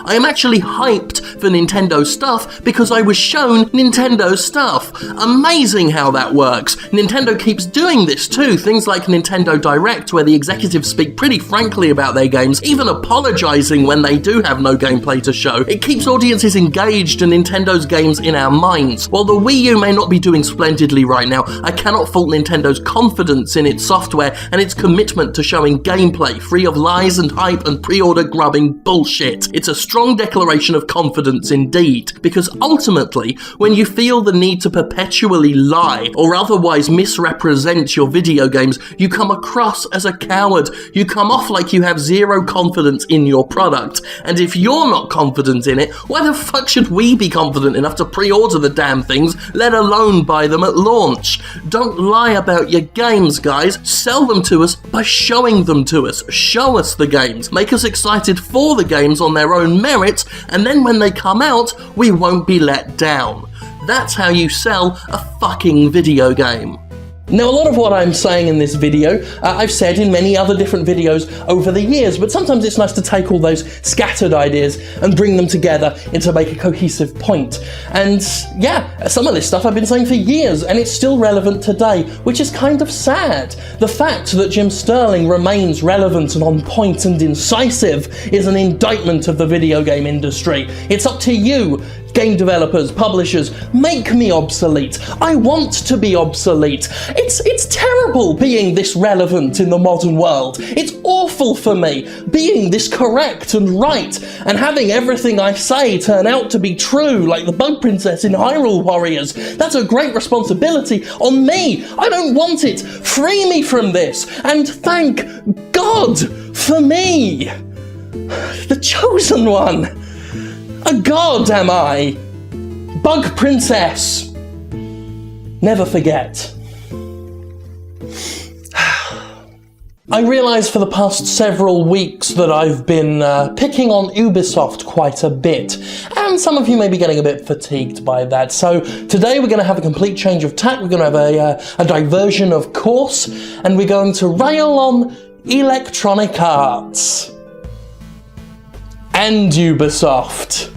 I am actually hyped for Nintendo stuff because I was shown Nintendo stuff. Amazing how that works. Nintendo keeps doing this too, things like Nintendo Direct, where the executives speak pretty frankly about their games, even apologizing when they do have no gameplay to show. It keeps audiences engaged and Nintendo's games in our minds. While the Wii U may not be doing splendidly right now, I cannot fault Nintendo's confidence in its software and its commitment to showing gameplay free of lies and hype and pre-order grubbing bullshit. It's a strong declaration of confidence indeed, because ultimately, when you feel the need to perpetually lie or otherwise misrepresent your video games, you come across as a coward. You come off like you have zero confidence in your product. And if you're not confident in it, why the fuck should we be confident enough to pre-order the damn things, let alone buy them at launch? Don't lie about your games, guys. Sell them to us by showing them to us. Show us the games. Make us excited for the games on their own merit, and then when they come out, we won't be let down. That's how you sell a fucking video game. Now, a lot of what I'm saying in this video, I've said in many other different videos over the years, but sometimes it's nice to take all those scattered ideas and bring them together and to make a cohesive point. And yeah, some of this stuff I've been saying for years, and it's still relevant today, which is kind of sad. The fact that Jim Sterling remains relevant and on point and incisive is an indictment of the video game industry. It's up to you, game developers, publishers, make me obsolete. I want to be obsolete. It's terrible being this relevant in the modern world. It's awful for me being this correct and right and having everything I say turn out to be true, like the Bug Princess in Hyrule Warriors. That's a great responsibility on me. I don't want it. Free me from this. And thank God for me, the chosen one. A god am I! Bug Princess! Never forget. I realise for the past several weeks that I've been picking on Ubisoft quite a bit, and some of you may be getting a bit fatigued by that. So today we're going to have a complete change of tack, we're going to have a diversion of course, and we're going to rail on Electronic Arts and Ubisoft.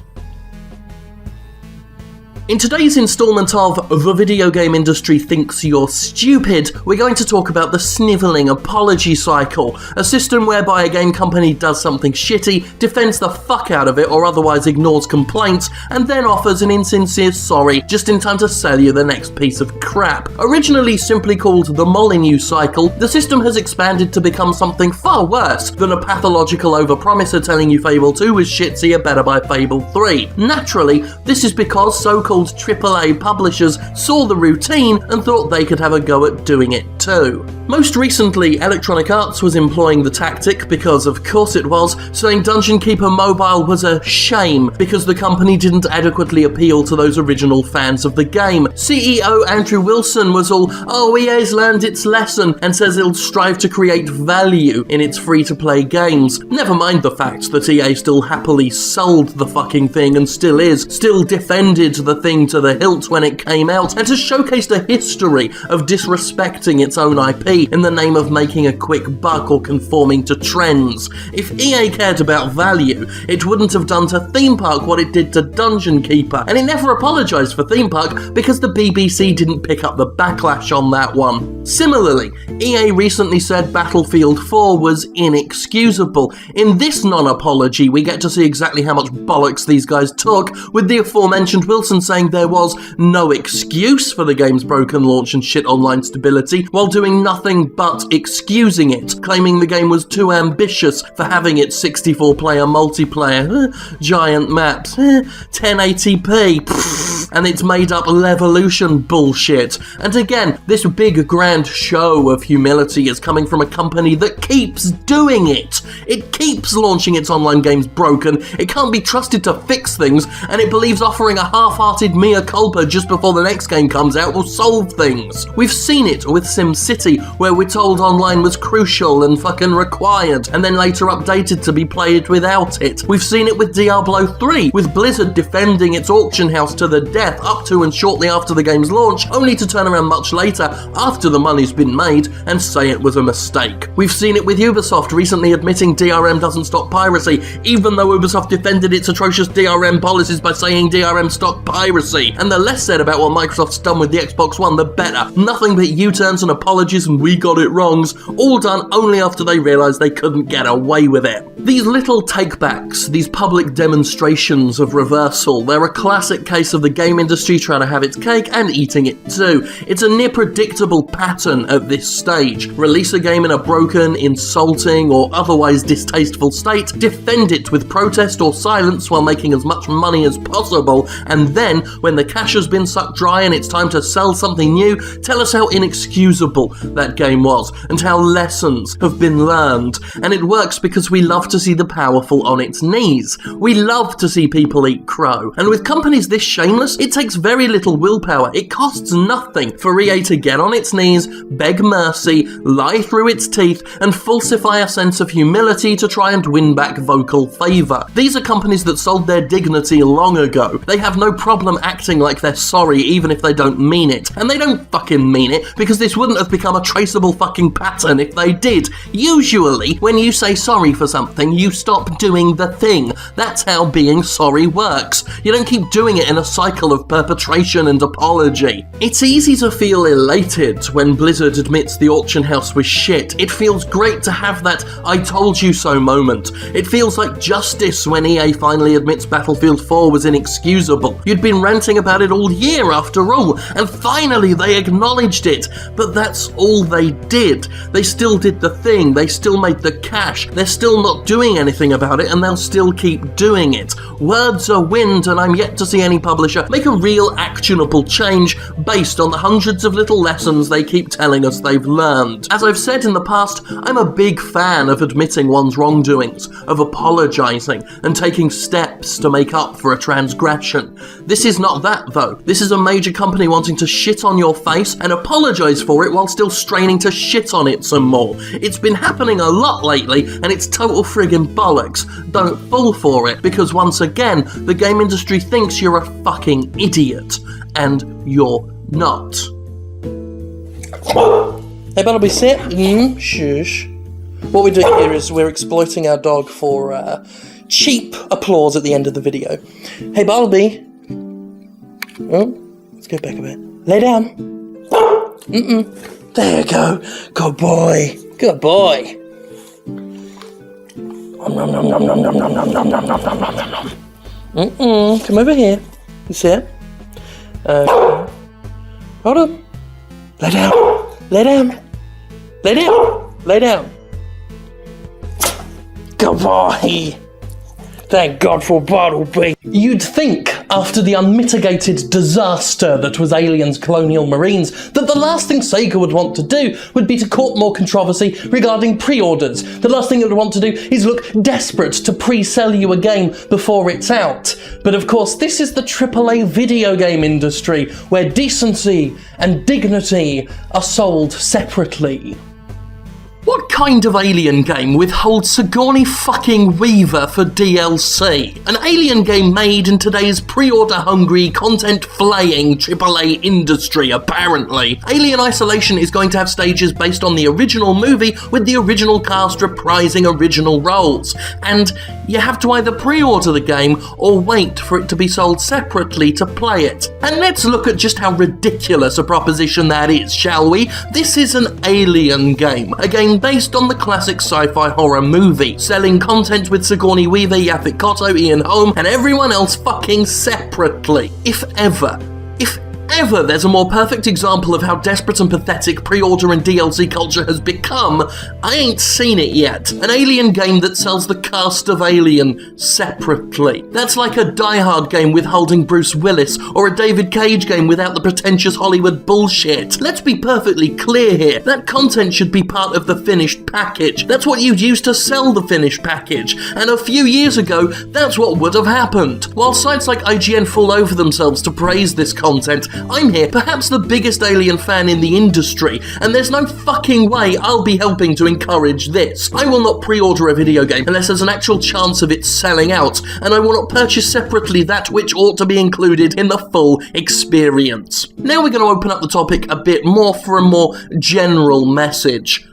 In today's instalment of The Video Game Industry Thinks You're Stupid, we're going to talk about the snivelling apology cycle, a system whereby a game company does something shitty, defends the fuck out of it or otherwise ignores complaints, and then offers an insincere sorry just in time to sell you the next piece of crap. Originally simply called the Molyneux cycle, the system has expanded to become something far worse than a pathological overpromiser telling you Fable 2 was shit so you better buy Fable 3. Naturally, this is because so-called AAA publishers saw the routine and thought they could have a go at doing it too. Most recently, Electronic Arts was employing the tactic, because of course it was, saying Dungeon Keeper Mobile was a shame because the company didn't adequately appeal to those original fans of the game. CEO Andrew Wilson was all, oh, EA's learned its lesson, and says it'll strive to create value in its free-to-play games. Never mind the fact that EA still happily sold the fucking thing and still defended the thing to the hilt when it came out, and has showcased a history of disrespecting its own IP in the name of making a quick buck or conforming to trends. If EA cared about value, it wouldn't have done to Theme Park what it did to Dungeon Keeper, and it never apologised for Theme Park because the BBC didn't pick up the backlash on that one. Similarly, EA recently said Battlefield 4 was inexcusable. In this non-apology, we get to see exactly how much bollocks these guys took, with the aforementioned Wilson saying there was no excuse for the game's broken launch and shit online stability, while doing nothing nothing but excusing it, claiming the game was too ambitious for having its 64-player multiplayer, giant maps, 1080p, and its made-up Levolution bullshit. And again, this big grand show of humility is coming from a company that keeps doing it. It keeps launching its online games broken, it can't be trusted to fix things, and it believes offering a half-hearted mea culpa just before the next game comes out will solve things. We've seen it with SimCity, where we're told online was crucial and fucking required, and then later updated to be played without it. We've seen it with Diablo 3, with Blizzard defending its auction house to the death up to and shortly after the game's launch, only to turn around much later, after the money's been made, and say it was a mistake. We've seen it with Ubisoft recently admitting DRM doesn't stop piracy, even though Ubisoft defended its atrocious DRM policies by saying DRM stopped piracy. And the less said about what Microsoft's done with the Xbox One, the better. Nothing but U-turns and apologies and we got it wrongs, all done only after they realised they couldn't get away with it. These little takebacks, these public demonstrations of reversal, they're a classic case of the game industry trying to have its cake and eating it too. It's a near predictable pattern at this stage. Release a game in a broken, insulting, or otherwise distasteful state, defend it with protest or silence while making as much money as possible, and then, when the cash has been sucked dry and it's time to sell something new, tell us how inexcusable that game was, and how lessons have been learned. And it works because we love to see the powerful on its knees. We love to see people eat crow. And with companies this shameless, it takes very little willpower. It costs nothing for EA to get on its knees, beg mercy, lie through its teeth, and falsify a sense of humility to try and win back vocal favour. These are companies that sold their dignity long ago. They have no problem acting like they're sorry even if they don't mean it. And they don't fucking mean it, because this wouldn't have become a traceable fucking pattern if they did. Usually, when you say sorry for something, you stop doing the thing. That's how being sorry works. You don't keep doing it in a cycle of perpetration and apology. It's easy to feel elated when Blizzard admits the auction house was shit. It feels great to have that I told you so moment. It feels like justice when EA finally admits Battlefield 4 was inexcusable. You'd been ranting about it all year after all, and finally they acknowledged it. But that's all they did. They still did the thing, they still made the cash, they're still not doing anything about it, and they'll still keep doing it. Words are wind, and I'm yet to see any publisher make a real actionable change based on the hundreds of little lessons they keep telling us they've learned. As I've said in the past, I'm a big fan of admitting one's wrongdoings, of apologising, and taking steps to make up for a transgression. This is not that, though. This is a major company wanting to shit on your face and apologise for it while still straining to shit on it some more. It's been happening a lot lately, and it's total friggin' bollocks. Don't fall for it, because once again, the game industry thinks you're a fucking idiot, and you're not. Hey, Barnaby, sit. Shush. What we do here is we're exploiting our dog for cheap applause at the end of the video. Hey, Barnaby. Oh, let's go back a bit. Lay down. There you go. Good boy. Good boy. Come over here. You sit. Hold on. Lay down. Lay down. Lay down. Lay down. Good boy. Thank God for Bartleby. You'd think, after the unmitigated disaster that was Alien's Colonial Marines, that the last thing Sega would want to do would be to court more controversy regarding pre-orders. The last thing it would want to do is look desperate to pre-sell you a game before it's out. But of course, this is the AAA video game industry, where decency and dignity are sold separately. What kind of Alien game withholds Sigourney fucking Weaver for DLC? An Alien game made in today's pre-order hungry, content-flaying AAA industry, apparently. Alien Isolation is going to have stages based on the original movie with the original cast reprising original roles. And you have to either pre-order the game or wait for it to be sold separately to play it. And let's look at just how ridiculous a proposition that is, shall we? This is an Alien game, a game based on the classic sci-fi horror movie, selling content with Sigourney Weaver, Yaphet Kotto, Ian Holm, and everyone else fucking separately. If ever there's a more perfect example of how desperate and pathetic pre-order and DLC culture has become, I ain't seen it yet. An Alien game that sells the cast of Alien separately. That's like a Die Hard game withholding Bruce Willis, or a David Cage game without the pretentious Hollywood bullshit. Let's be perfectly clear here. That content should be part of the finished package. That's what you'd use to sell the finished package. And a few years ago, that's what would have happened. While sites like IGN fall over themselves to praise this content, I'm here, perhaps the biggest Alien fan in the industry, and there's no fucking way I'll be helping to encourage this. I will not pre-order a video game unless there's an actual chance of it selling out, and I will not purchase separately that which ought to be included in the full experience. Now we're going to open up the topic a bit more for a more general message.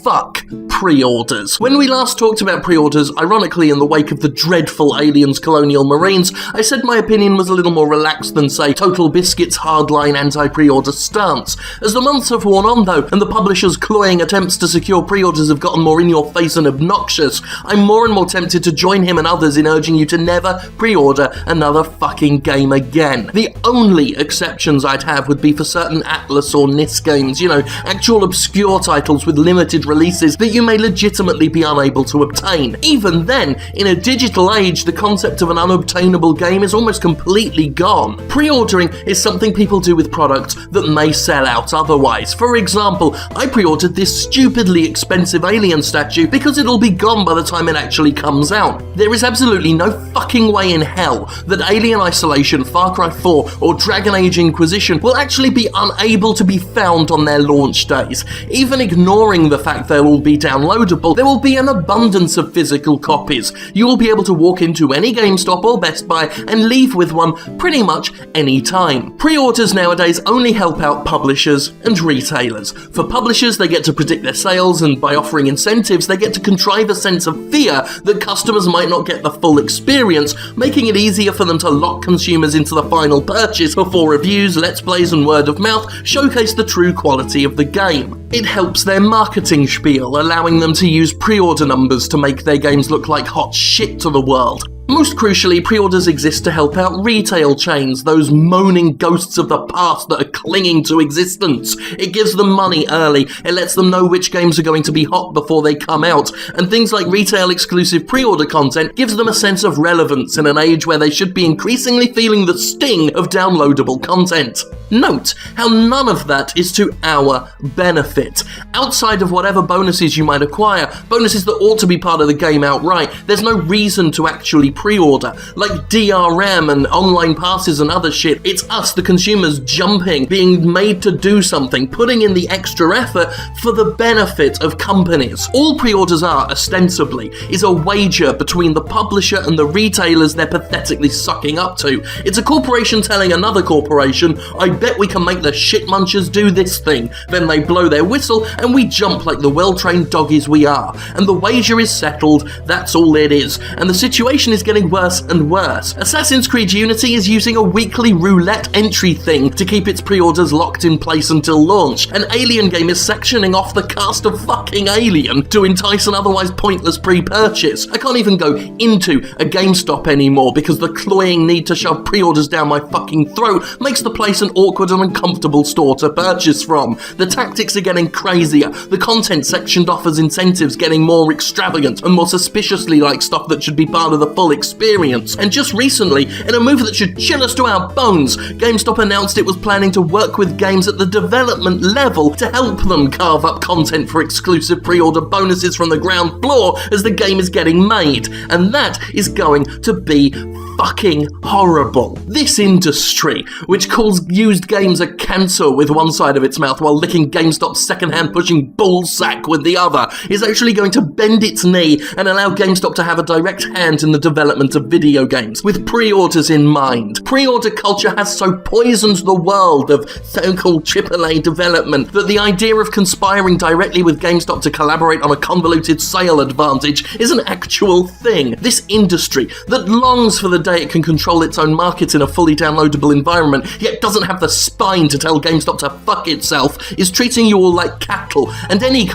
Fuck pre-orders. When we last talked about pre-orders, ironically in the wake of the dreadful Aliens Colonial Marines, I said my opinion was a little more relaxed than, say, Total Biscuit's hardline anti-pre-order stance. As the months have worn on, though, and the publisher's cloying attempts to secure pre-orders have gotten more in-your-face and obnoxious, I'm more and more tempted to join him and others in urging you to never pre-order another fucking game again. The only exceptions I'd have would be for certain Atlas or NIS games, you know, actual obscure titles with limited releases that you may legitimately be unable to obtain. Even then, in a digital age, the concept of an unobtainable game is almost completely gone. Pre-ordering is something people do with products that may sell out otherwise. For example, I pre-ordered this stupidly expensive Alien statue because it'll be gone by the time it actually comes out. There is absolutely no fucking way in hell that Alien Isolation, Far Cry 4, or Dragon Age Inquisition will actually be unable to be found on their launch days. Even ignoring the fact they'll all be downloadable, there will be an abundance of physical copies. You will be able to walk into any GameStop or Best Buy and leave with one pretty much any time. Pre-orders nowadays only help out publishers and retailers. For publishers, they get to predict their sales, and by offering incentives, they get to contrive a sense of fear that customers might not get the full experience, making it easier for them to lock consumers into the final purchase before reviews, let's plays, and word of mouth showcase the true quality of the game. It helps their marketing spiel, allowing them to use pre-order numbers to make their games look like hot shit to the world. Most crucially, pre-orders exist to help out retail chains, those moaning ghosts of the past that are clinging to existence. It gives them money early, it lets them know which games are going to be hot before they come out, and things like retail-exclusive pre-order content gives them a sense of relevance in an age where they should be increasingly feeling the sting of downloadable content. Note how none of that is to our benefit. Outside of whatever bonuses you might acquire, bonuses that ought to be part of the game outright, there's no reason to actually pre-order. Like DRM and online passes and other shit, it's us, the consumers, jumping, being made to do something, putting in the extra effort for the benefit of companies. All pre-orders are, ostensibly, is a wager between the publisher and the retailers they're pathetically sucking up to. It's a corporation telling another corporation, I bet we can make the shit munchers do this thing. Then they blow their whistle and we jump like the well-trained doggies we are. And the wager is settled, that's all it is. And the situation is getting worse and worse. Assassin's Creed Unity is using a weekly roulette entry thing to keep its pre-orders locked in place until launch. An Alien game is sectioning off the cast of fucking Alien to entice an otherwise pointless pre-purchase. I can't even go into a GameStop anymore because the cloying need to shove pre-orders down my fucking throat makes the place an awkward and uncomfortable store to purchase from. The tactics are getting crazier, the content sectioned off as incentives getting more extravagant and more suspiciously like stuff that should be part of the full experience. And just recently, in a move that should chill us to our bones, GameStop announced it was planning to work with games at the development level to help them carve up content for exclusive pre-order bonuses from the ground floor as the game is getting made. And that is going to be fucking horrible. This industry, which calls used games a cancer with one side of its mouth while licking GameStop's second-hand pushing bullsack with the other, is actually going to bend its knee and allow GameStop to have a direct hand in the development of video games, with pre-orders in mind. Pre-order culture has so poisoned the world of so-called AAA development that the idea of conspiring directly with GameStop to collaborate on a convoluted sale advantage is an actual thing. This industry that longs for the day it can control its own market in a fully downloadable environment, yet doesn't have the spine to tell GameStop to fuck itself, is treating you all like cattle. And any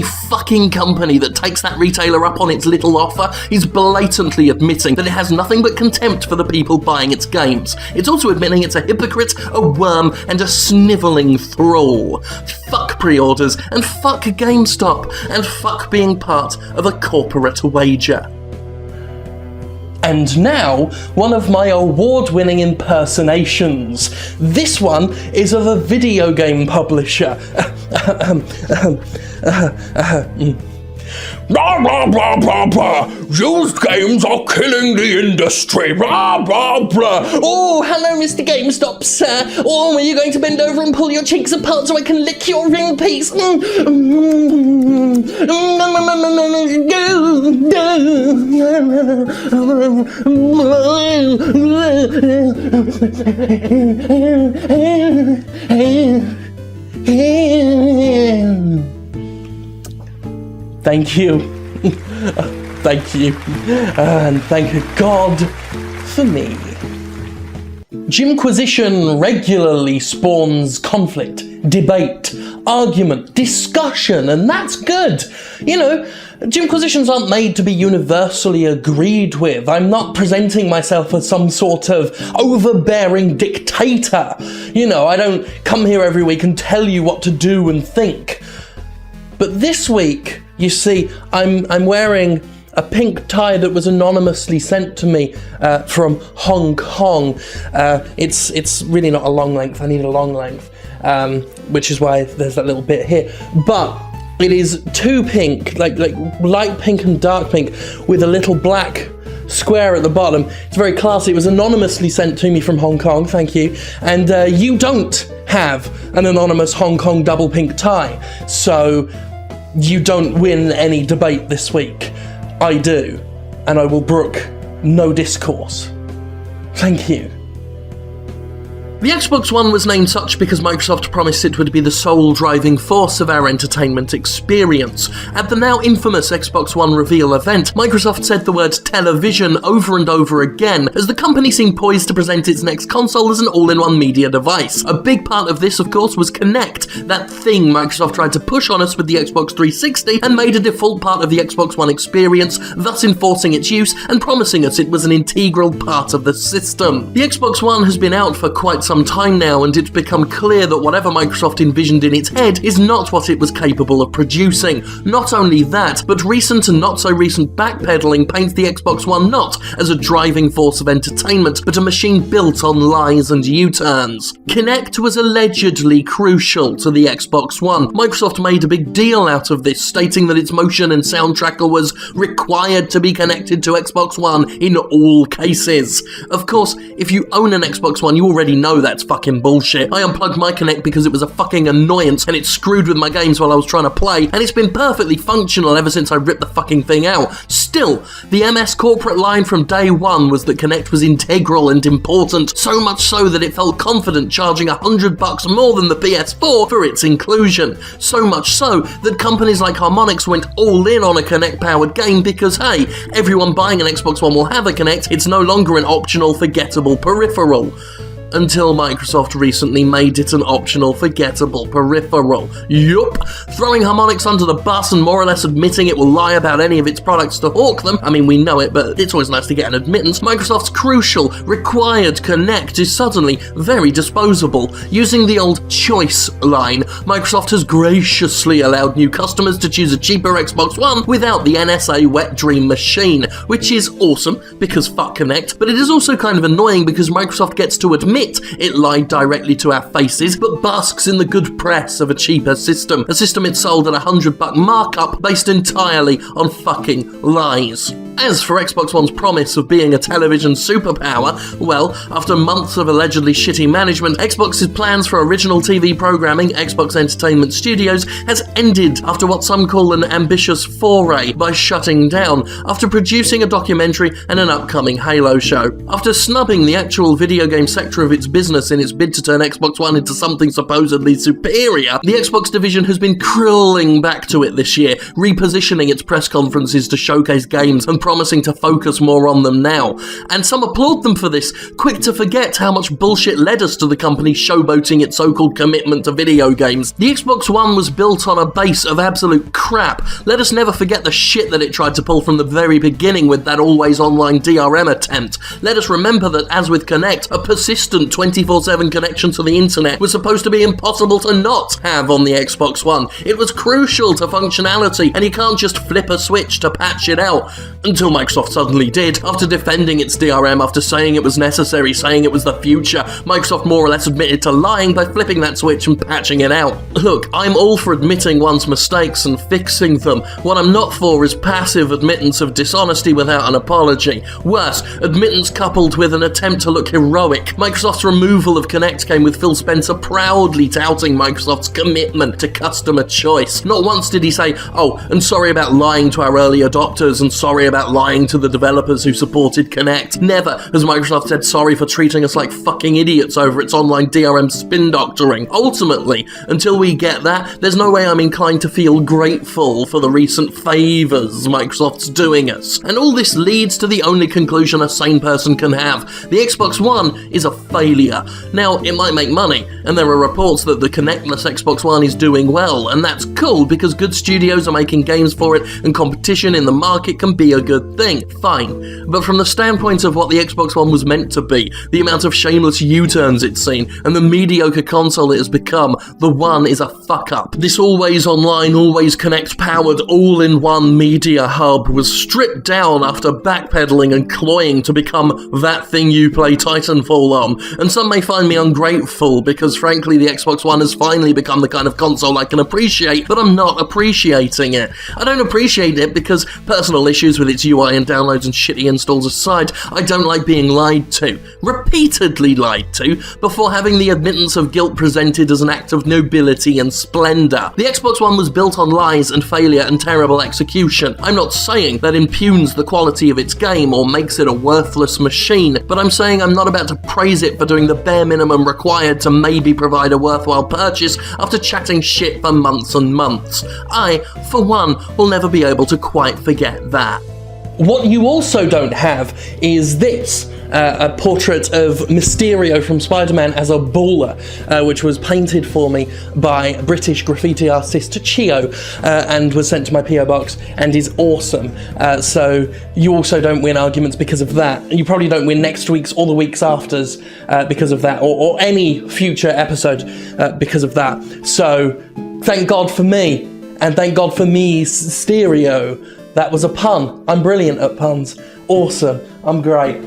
fucking company that takes that retailer up on its little offer is blatantly admitting that it has nothing but contempt for the people buying its games. It's also admitting it's a hypocrite, a worm, and a snivelling thrall. Fuck pre-orders, and fuck GameStop, and fuck being part of a corporate wager. And now, one of my award-winning impersonations. This one is of a video game publisher. Blah, blah, blah, blah, blah. Used games are killing the industry. Blah, blah, blah. Oh, hello, Mr. GameStop, sir. Oh, are you going to bend over and pull your cheeks apart so I can lick your ring piece? Thank you. Thank you. And thank God for me. Jimquisition regularly spawns conflict, debate, argument, discussion, and that's good. You know, Jimquisitions aren't made to be universally agreed with. I'm not presenting myself as some sort of overbearing dictator. You know, I don't come here every week and tell you what to do and think. But this week, you see, I'm wearing a pink tie that was anonymously sent to me from Hong Kong. It's really not a long length. I need a long length, which is why there's that little bit here. But it is two pink, like light pink and dark pink, with a little black square at the bottom. It's very classy. It was anonymously sent to me from Hong Kong. Thank you. And you don't have an anonymous Hong Kong double pink tie, so you don't win any debate this week. I do, and I will brook no discourse. Thank you. The Xbox One was named such because Microsoft promised it would be the sole driving force of our entertainment experience. At the now infamous Xbox One reveal event, Microsoft said the word television over and over again, as the company seemed poised to present its next console as an all-in-one media device. A big part of this, of course, was Kinect, that thing Microsoft tried to push on us with the Xbox 360 and made a default part of the Xbox One experience, thus enforcing its use and promising us it was an integral part of the system. The Xbox One has been out for quite some time now, and it's become clear that whatever Microsoft envisioned in its head is not what it was capable of producing. Not only that, but recent and not so recent backpedaling paints the Xbox One not as a driving force of entertainment, but a machine built on lies and U-turns. Kinect was allegedly crucial to the Xbox One. Microsoft made a big deal out of this, stating that its motion and sound tracker was required to be connected to Xbox One in all cases. Of course, if you own an Xbox One, you already know that's fucking bullshit. I unplugged my Kinect because it was a fucking annoyance and it screwed with my games while I was trying to play, and it's been perfectly functional ever since I ripped the fucking thing out. Still, the MS corporate line from day one was that Kinect was integral and important, so much so that it felt confident charging $100 more than the PS4 for its inclusion. So much so that companies like Harmonix went all in on a Kinect-powered game because, hey, everyone buying an Xbox One will have a Kinect, it's no longer an optional, forgettable peripheral. Until Microsoft recently made it an optional, forgettable peripheral. Yup, throwing Harmonix under the bus and more or less admitting it will lie about any of its products to hawk them. I mean, we know it, but it's always nice to get an admittance. Microsoft's crucial, required Kinect is suddenly very disposable. Using the old choice line, Microsoft has graciously allowed new customers to choose a cheaper Xbox One without the NSA wet dream machine, which is awesome because fuck Kinect, but it is also kind of annoying because Microsoft gets to admit it lied directly to our faces, but basks in the good press of a cheaper system. A system it sold at $100 markup based entirely on fucking lies. As for Xbox One's promise of being a television superpower, well, after months of allegedly shitty management, Xbox's plans for original TV programming, Xbox Entertainment Studios, has ended after what some call an ambitious foray by shutting down, after producing a documentary and an upcoming Halo show. After snubbing the actual video game sector of its business in its bid to turn Xbox One into something supposedly superior, the Xbox division has been crawling back to it this year, repositioning its press conferences to showcase games and promising to focus more on them now. And some applaud them for this, quick to forget how much bullshit led us to the company showboating its so-called commitment to video games. The Xbox One was built on a base of absolute crap. Let us never forget the shit that it tried to pull from the very beginning with that always online DRM attempt. Let us remember that, as with Kinect, a persistent 24/7 connection to the internet was supposed to be impossible to not have on the Xbox One. It was crucial to functionality, and you can't just flip a switch to patch it out. Until Microsoft suddenly did, after defending its DRM, after saying it was necessary, saying it was the future. Microsoft more or less admitted to lying by flipping that switch and patching it out. Look, I'm all for admitting one's mistakes and fixing them. What I'm not for is passive admittance of dishonesty without an apology. Worse, admittance coupled with an attempt to look heroic. Microsoft's removal of Kinect came with Phil Spencer proudly touting Microsoft's commitment to customer choice. Not once did he say, "Oh, and sorry about lying to our early adopters and sorry about lying to the developers who supported Kinect." Never has Microsoft said sorry for treating us like fucking idiots over its online DRM spin doctoring. Ultimately, until we get that, there's no way I'm inclined to feel grateful for the recent favours Microsoft's doing us. And all this leads to the only conclusion a sane person can have. The Xbox One is a failure. Now, it might make money, and there are reports that the Kinectless Xbox One is doing well, and that's cool because good studios are making games for it and competition in the market can be a good thing. Fine. But from the standpoint of what the Xbox One was meant to be, the amount of shameless U-turns it's seen, and the mediocre console it has become, the One is a fuck-up. This always online, always Kinect-powered, all-in-one media hub was stripped down after backpedaling and cloying to become that thing you play Titanfall on. And some may find me ungrateful because, frankly, the Xbox One has finally become the kind of console I can appreciate, but I'm not appreciating it. I don't appreciate it because, personal issues with its UI and downloads and shitty installs aside, I don't like being lied to. Repeatedly lied to, before having the admittance of guilt presented as an act of nobility and splendour. The Xbox One was built on lies and failure and terrible execution. I'm not saying that impugns the quality of its game or makes it a worthless machine, but I'm saying I'm not about to praise it for doing the bare minimum required to maybe provide a worthwhile purchase after chatting shit for months and months. I, for one, will never be able to quite forget that. What you also don't have is this, a portrait of Mysterio from Spider-Man as a baller, which was painted for me by British graffiti artist Chio, and was sent to my PO box and is awesome. So you also don't win arguments because of that. You probably don't win next week's or the week's afters because of that, or any future episode because of that. So thank God for me, and thank God for me stereo. That was a pun. I'm brilliant at puns. Awesome. I'm great.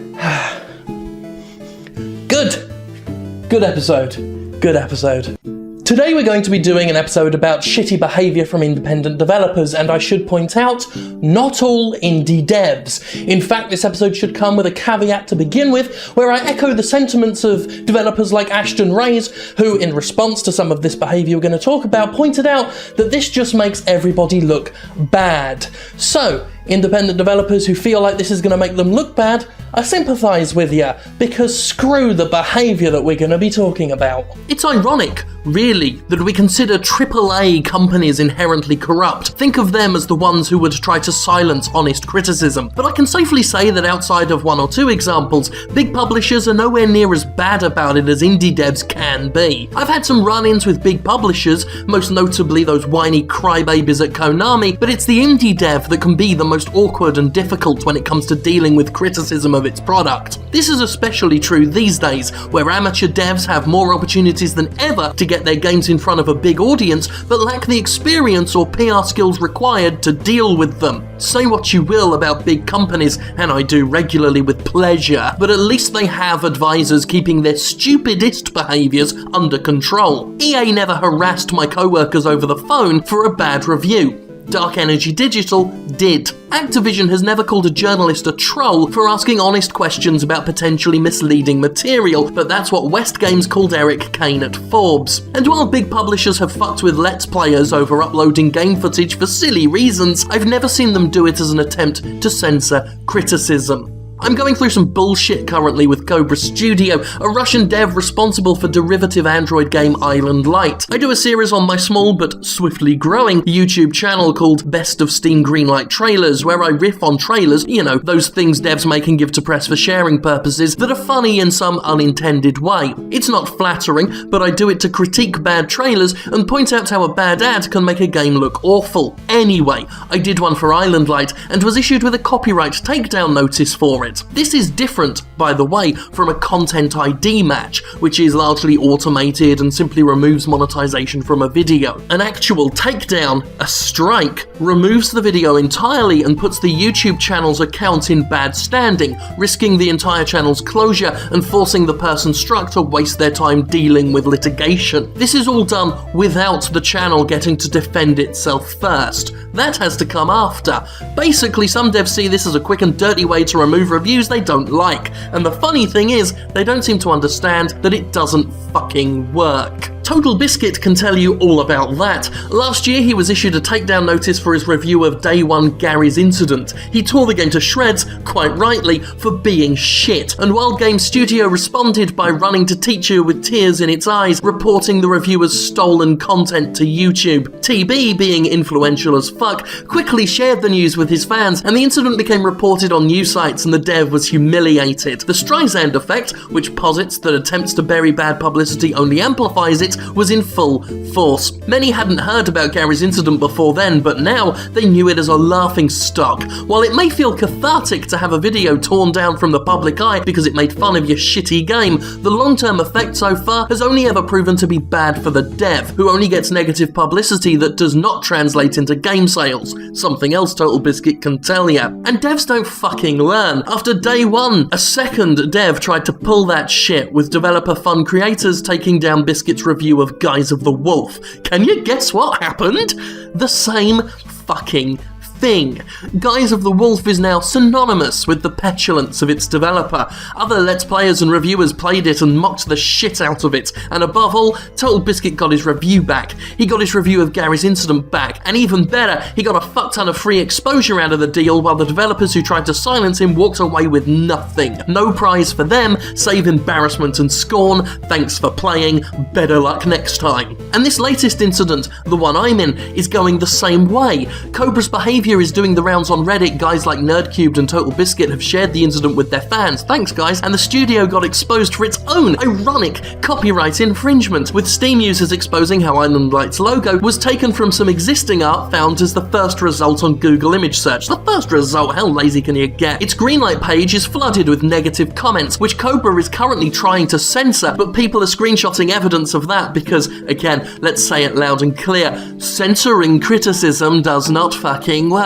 Good episode. Good episode. Today we're going to be doing an episode about shitty behaviour from independent developers, and I should point out, not all indie devs. In fact, this episode should come with a caveat to begin with, where I echo the sentiments of developers like Ashton Reyes, who, in response to some of this behaviour we're going to talk about, pointed out that this just makes everybody look bad. So, independent developers who feel like this is going to make them look bad, I sympathise with you, because screw the behaviour that we're going to be talking about. It's ironic, really, that we consider AAA companies inherently corrupt. Think of them as the ones who would try to silence honest criticism. But I can safely say that outside of one or two examples, big publishers are nowhere near as bad about it as indie devs can be. I've had some run-ins with big publishers, most notably those whiny crybabies at Konami, but it's the indie dev that can be the most awkward and difficult when it comes to dealing with criticism of its product. This is especially true these days, where amateur devs have more opportunities than ever to get their games in front of a big audience, but lack the experience or PR skills required to deal with them. Say what you will about big companies, and I do regularly with pleasure, but at least they have advisors keeping their stupidest behaviours under control. EA never harassed my co-workers over the phone for a bad review. Dark Energy Digital did. Activision has never called a journalist a troll for asking honest questions about potentially misleading material, but that's what West Games called Eric Kane at Forbes. And while big publishers have fucked with Let's Players over uploading game footage for silly reasons, I've never seen them do it as an attempt to censor criticism. I'm going through some bullshit currently with Cobra Studio, a Russian dev responsible for derivative Android game Island Light. I do a series on my small but swiftly growing YouTube channel called Best of Steam Greenlight Trailers, where I riff on trailers, you know, those things devs make and give to press for sharing purposes that are funny in some unintended way. It's not flattering, but I do it to critique bad trailers and point out how a bad ad can make a game look awful. Anyway, I did one for Island Light and was issued with a copyright takedown notice for it. This is different, by the way, from a content ID match, which is largely automated and simply removes monetization from a video. An actual takedown, a strike, removes the video entirely and puts the YouTube channel's account in bad standing, risking the entire channel's closure and forcing the person struck to waste their time dealing with litigation. This is all done without the channel getting to defend itself first. That has to come after. Basically, some devs see this as a quick and dirty way to remove reviews they don't like, and the funny thing is, they don't seem to understand that it doesn't fucking work. Total Biscuit can tell you all about that. Last year, he was issued a takedown notice for his review of Day 1 Gary's Incident. He tore the game to shreds, quite rightly, for being shit. And while Game Studio responded by running to teacher with tears in its eyes, reporting the reviewer's stolen content to YouTube, TB, being influential as fuck, quickly shared the news with his fans, and the incident became reported on news sites and the dev was humiliated. The Streisand effect, which posits that attempts to bury bad publicity only amplifies it, was in full force. Many hadn't heard about Gary's Incident before then, but now they knew it as a laughing stock. While it may feel cathartic to have a video torn down from the public eye because it made fun of your shitty game, the long-term effect so far has only ever proven to be bad for the dev, who only gets negative publicity that does not translate into game sales. Something else Total Biscuit can tell ya. And devs don't fucking learn. After day one, a second dev tried to pull that shit, with developer Fun Creators taking down Biscuit's review of Guise of the Wolf. Can you guess what happened? The same fucking thing. Guise of the Wolf is now synonymous with the petulance of its developer. Other Let's Players and reviewers played it and mocked the shit out of it, and above all, Total Biscuit got his review back. He got his review of Gary's Incident back, and even better, he got a fuck ton of free exposure out of the deal, while the developers who tried to silence him walked away with nothing. No prize for them, save embarrassment and scorn. Thanks for playing, better luck next time. And this latest incident, the one I'm in, is going the same way. Cobra's behaviour is doing the rounds on Reddit. Guys like Nerdcubed and Total Biscuit have shared the incident with their fans. Thanks guys. And the studio got exposed for its own ironic copyright infringement, with Steam users exposing how Island Light's logo was taken from some existing art found as the first result on Google image search. The first result? How lazy can you get? Its Greenlight page is flooded with negative comments, which Cobra is currently trying to censor, but people are screenshotting evidence of that because, again, let's say it loud and clear, censoring criticism does not fucking work.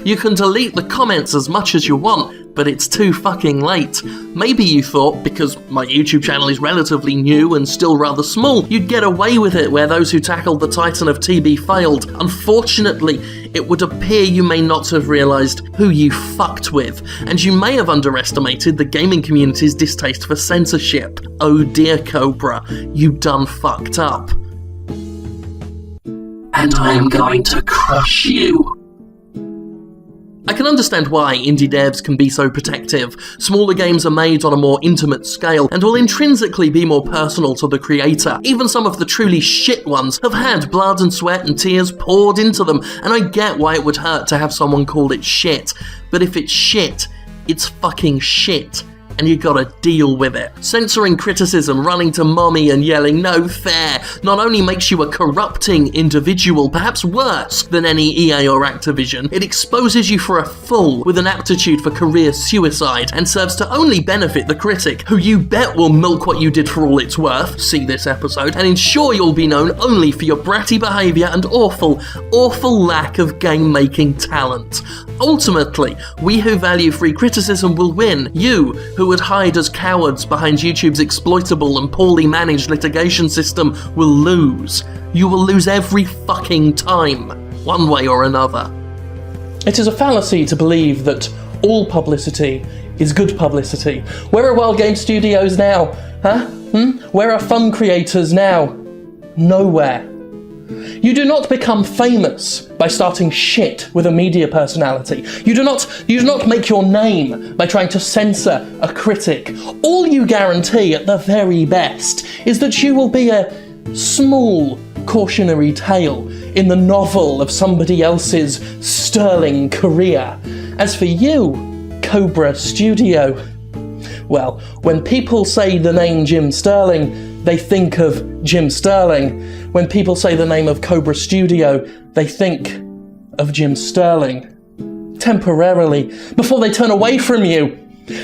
You can delete the comments as much as you want, but it's too fucking late. Maybe you thought, because my YouTube channel is relatively new and still rather small, you'd get away with it where those who tackled the Titan of TB failed. Unfortunately, it would appear you may not have realised who you fucked with, and you may have underestimated the gaming community's distaste for censorship. Oh dear, Cobra, you done fucked up. And I am going to crush you. I can understand why indie devs can be so protective. Smaller games are made on a more intimate scale and will intrinsically be more personal to the creator. Even some of the truly shit ones have had blood and sweat and tears poured into them, and I get why it would hurt to have someone call it shit. But if it's shit, it's fucking shit. And you gotta deal with it. Censoring criticism, running to mommy and yelling no fair, not only makes you a corrupting individual, perhaps worse than any EA or Activision, it exposes you for a fool with an aptitude for career suicide, and serves to only benefit the critic, who you bet will milk what you did for all it's worth, see this episode, and ensure you'll be known only for your bratty behaviour and awful lack of game-making talent. Ultimately, we who value free criticism will win. You, who would hide as cowards behind YouTube's exploitable and poorly managed litigation system, will lose. You will lose every fucking time, one way or another. It is a fallacy to believe that all publicity is good publicity. Where are Wild Game Studios now? Huh? Where are Fun Creators now? Nowhere. You do not become famous by starting shit with a media personality. You do not make your name by trying to censor a critic. All you guarantee at the very best is that you will be a small cautionary tale in the novel of somebody else's sterling career. As for you, Cobra Studio, well, when people say the name Jim Sterling, they think of Jim Sterling. When people say the name of Cobra Studio, they think of Jim Sterling. Temporarily, before they turn away from you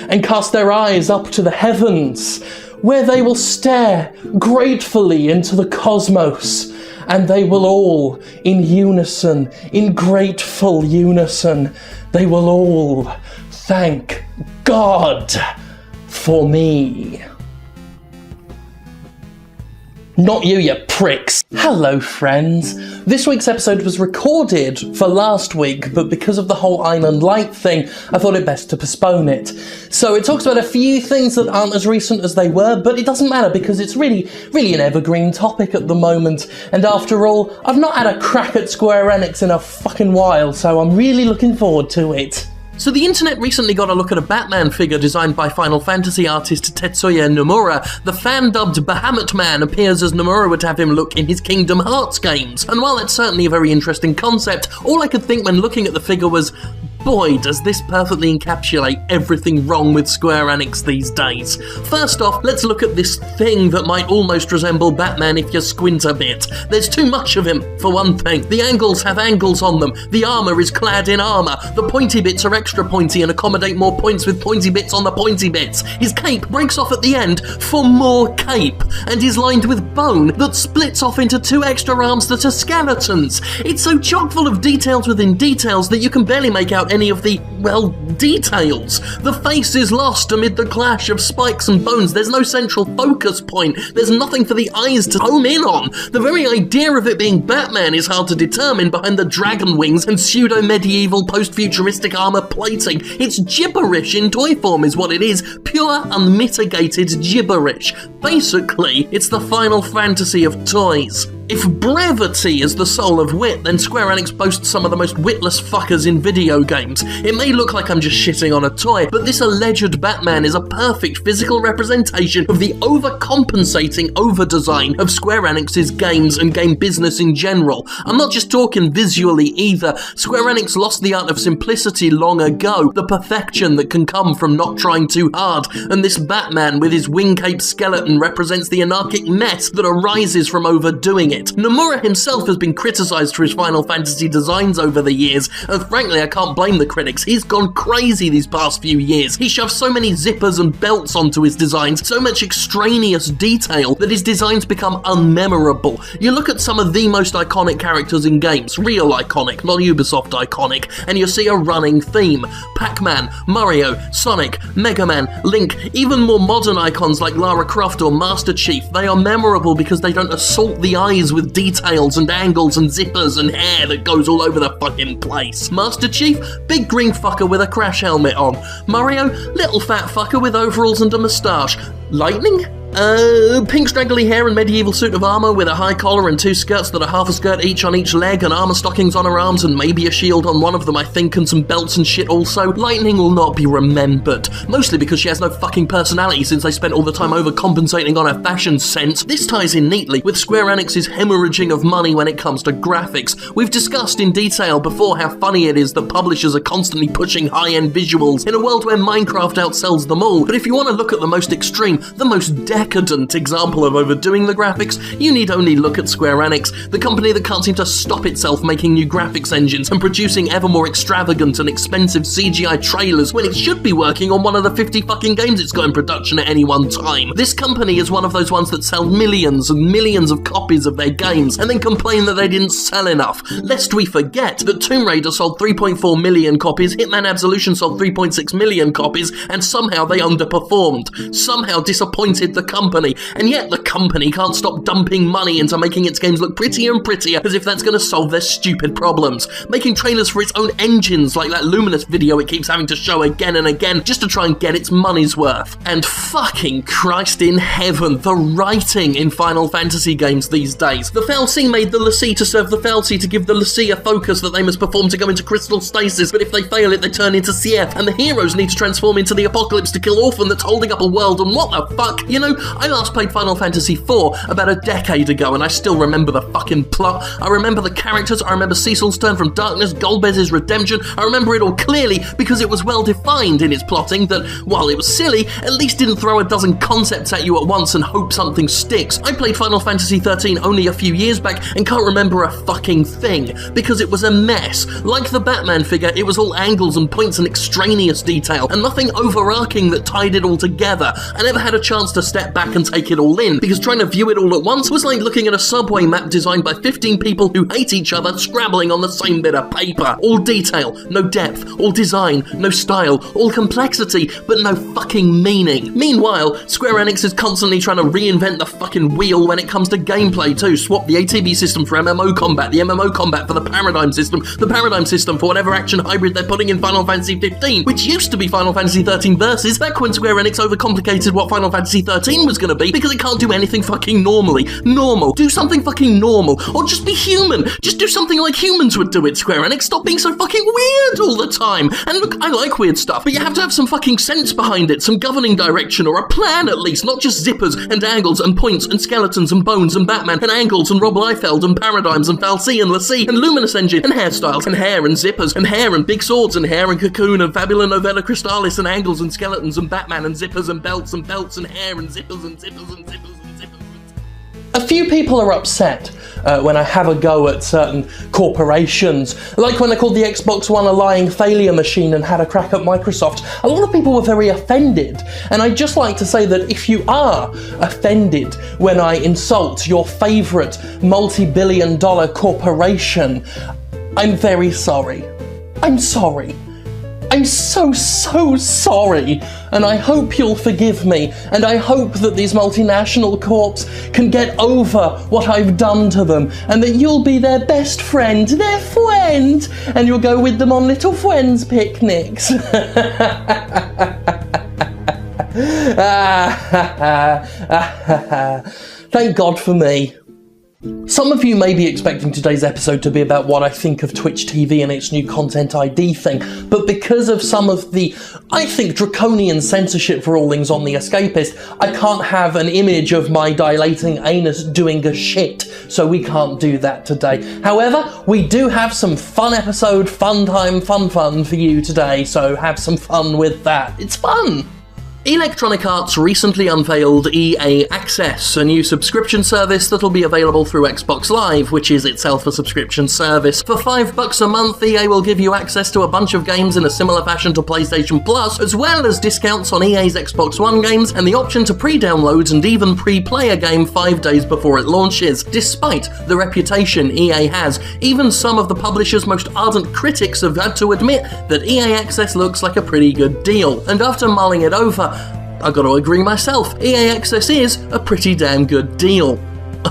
and cast their eyes up to the heavens, where they will stare gratefully into the cosmos, and they will all, in unison, in grateful unison, they will all thank God for me. Not you, you pricks. Hello, friends. This week's episode was recorded for last week, but because of the whole Island Light thing, I thought it best to postpone it. So it talks about a few things that aren't as recent as they were, but it doesn't matter because it's really an evergreen topic at the moment. And after all, I've not had a crack at Square Enix in a fucking while, so I'm really looking forward to it. So the internet recently got a look at a Batman figure designed by Final Fantasy artist Tetsuya Nomura. The fan-dubbed Bahamut Man appears as Nomura would have him look in his Kingdom Hearts games. And while that's certainly a very interesting concept, all I could think when looking at the figure was, boy, does this perfectly encapsulate everything wrong with Square Enix these days. First off, let's look at this thing that might almost resemble Batman if you squint a bit. There's too much of him, for one thing. The angles have angles on them. The armour is clad in armour. The pointy bits are extra pointy and accommodate more points with pointy bits on the pointy bits. His cape breaks off at the end for more cape, and is lined with bone that splits off into two extra arms that are skeletons. It's so chock full of details within details that you can barely make out any of the, well, details. The face is lost amid the clash of spikes and bones. There's no central focus point. There's nothing for the eyes to home in on. The very idea of it being Batman is hard to determine behind the dragon wings and pseudo-medieval post-futuristic armor plating. It's gibberish in toy form is what it is. Pure, unmitigated gibberish. Basically, it's the Final Fantasy of toys. If brevity is the soul of wit, then Square Enix boasts some of the most witless fuckers in video games. It may look like I'm just shitting on a toy, but this alleged Batman is a perfect physical representation of the overcompensating overdesign of Square Enix's games and game business in general. I'm not just talking visually either. Square Enix lost the art of simplicity long ago, the perfection that can come from not trying too hard, and this Batman with his wing-cape skeleton represents the anarchic mess that arises from overdoing it. Nomura himself has been criticised for his Final Fantasy designs over the years, and frankly I can't blame the critics. He's gone crazy these past few years. He shoved so many zippers and belts onto his designs, so much extraneous detail, that his designs become unmemorable. You look at some of the most iconic characters in games, real iconic, not Ubisoft iconic, and you see a running theme. Pac-Man, Mario, Sonic, Mega Man, Link, even more modern icons like Lara Croft or Master Chief, they are memorable because they don't assault the eyes with details and angles and zippers and hair that goes all over the fucking place. Master Chief, big green fucker with a crash helmet on. Mario, little fat fucker with overalls and a moustache. Lightning? Pink straggly hair and medieval suit of armour with a high collar and two skirts that are half a skirt each on each leg and armour stockings on her arms and maybe a shield on one of them, I think, and some belts and shit also. Lightning will not be remembered, mostly because she has no fucking personality since they spent all the time overcompensating on her fashion sense. This ties in neatly with Square Enix's hemorrhaging of money when it comes to graphics. We've discussed in detail before how funny it is that publishers are constantly pushing high-end visuals in a world where Minecraft outsells them all, but if you want to look at the most extreme, the most decadent example of overdoing the graphics, you need only look at Square Enix, the company that can't seem to stop itself making new graphics engines and producing ever more extravagant and expensive CGI trailers when it should be working on one of the 50 fucking games it's got in production at any one time. This company is one of those ones that sell millions and millions of copies of their games and then complain that they didn't sell enough. Lest we forget that Tomb Raider sold 3.4 million copies, Hitman Absolution sold 3.6 million copies, and somehow they underperformed. Somehow disappointed the company, and yet the company can't stop dumping money into making its games look prettier and prettier as if that's going to solve their stupid problems. Making trailers for its own engines like that Luminous video it keeps having to show again and again just to try and get its money's worth. And fucking Christ in heaven, the writing in Final Fantasy games these days. The Fal'Cie made the l'Cie to serve the Fal'Cie to give the l'Cie a focus that they must perform to go into crystal stasis, but if they fail it, they turn into Cief, and the heroes need to transform into the Apocalypse to kill Orphan that's holding up a world, and what the fuck? You know, I last played Final Fantasy IV about a decade ago, and I still remember the fucking plot. I remember the characters, I remember Cecil's turn from darkness, Golbez's redemption. I remember it all clearly because it was well defined in its plotting that, while it was silly, at least didn't throw a dozen concepts at you at once and hope something sticks. I played Final Fantasy XIII only a few years back and can't remember a fucking thing, because it was a mess. Like the Batman figure, it was all angles and points and extraneous detail, and nothing overarching that tied it all together. I never had a chance to step back and take it all in, because trying to view it all at once was like looking at a subway map designed by 15 people who hate each other scrabbling on the same bit of paper. All detail, no depth, all design, no style, all complexity, but no fucking meaning. Meanwhile, Square Enix is constantly trying to reinvent the fucking wheel when it comes to gameplay too. Swap the ATB system for MMO combat, the MMO combat for the paradigm system for whatever action hybrid they're putting in Final Fantasy 15, which used to be Final Fantasy 13 Versus, back when Square Enix overcomplicated what Final Fantasy 13 was gonna be because it can't do anything fucking normally. Normal. Do something fucking normal. Or just be human. Just do something like humans would do it, Square Enix. Stop being so fucking weird all the time. And look, I like weird stuff, but you have to have some fucking sense behind it, some governing direction or a plan at least, not just zippers and angles and points and skeletons and bones and Batman and angles and Rob Liefeld and paradigms and Fal'Cie and l'Cie and Luminous Engine and hairstyles and hair and zippers and hair and big swords and hair and cocoon and Fabula Novella Crystallis and angles and skeletons and Batman and zippers and belts and hair and zippers and zippers and zippers and zippers. A few people are upset when I have a go at certain corporations, like when I called the Xbox One a lying failure machine and had a crack at Microsoft. A lot of people were very offended, and I'd just like to say that if you are offended when I insult your favourite multi-billion-dollar corporation, I'm very sorry. I'm sorry. I'm so sorry, and I hope you'll forgive me, and I hope that these multinational corps can get over what I've done to them, and that you'll be their best friend, and you'll go with them on little friends picnics. Thank God for me. Some of you may be expecting today's episode to be about what I think of Twitch TV and its new content ID thing, but because of some of the, I think, draconian censorship rulings on The Escapist, I can't have an image of my dilating anus doing a shit, so we can't do that today. However, we do have some fun episode, fun time, fun for you today, so have some fun with that. It's fun! Electronic Arts recently unveiled EA Access, a new subscription service that'll be available through Xbox Live, which is itself a subscription service. For $5 a month, EA will give you access to a bunch of games in a similar fashion to PlayStation Plus, as well as discounts on EA's Xbox One games and the option to pre-download and even pre-play a game 5 days before it launches. Despite the reputation EA has, even some of the publisher's most ardent critics have had to admit that EA Access looks like a pretty good deal. And after mulling it over, I've got to agree myself, EA Access is a pretty damn good deal.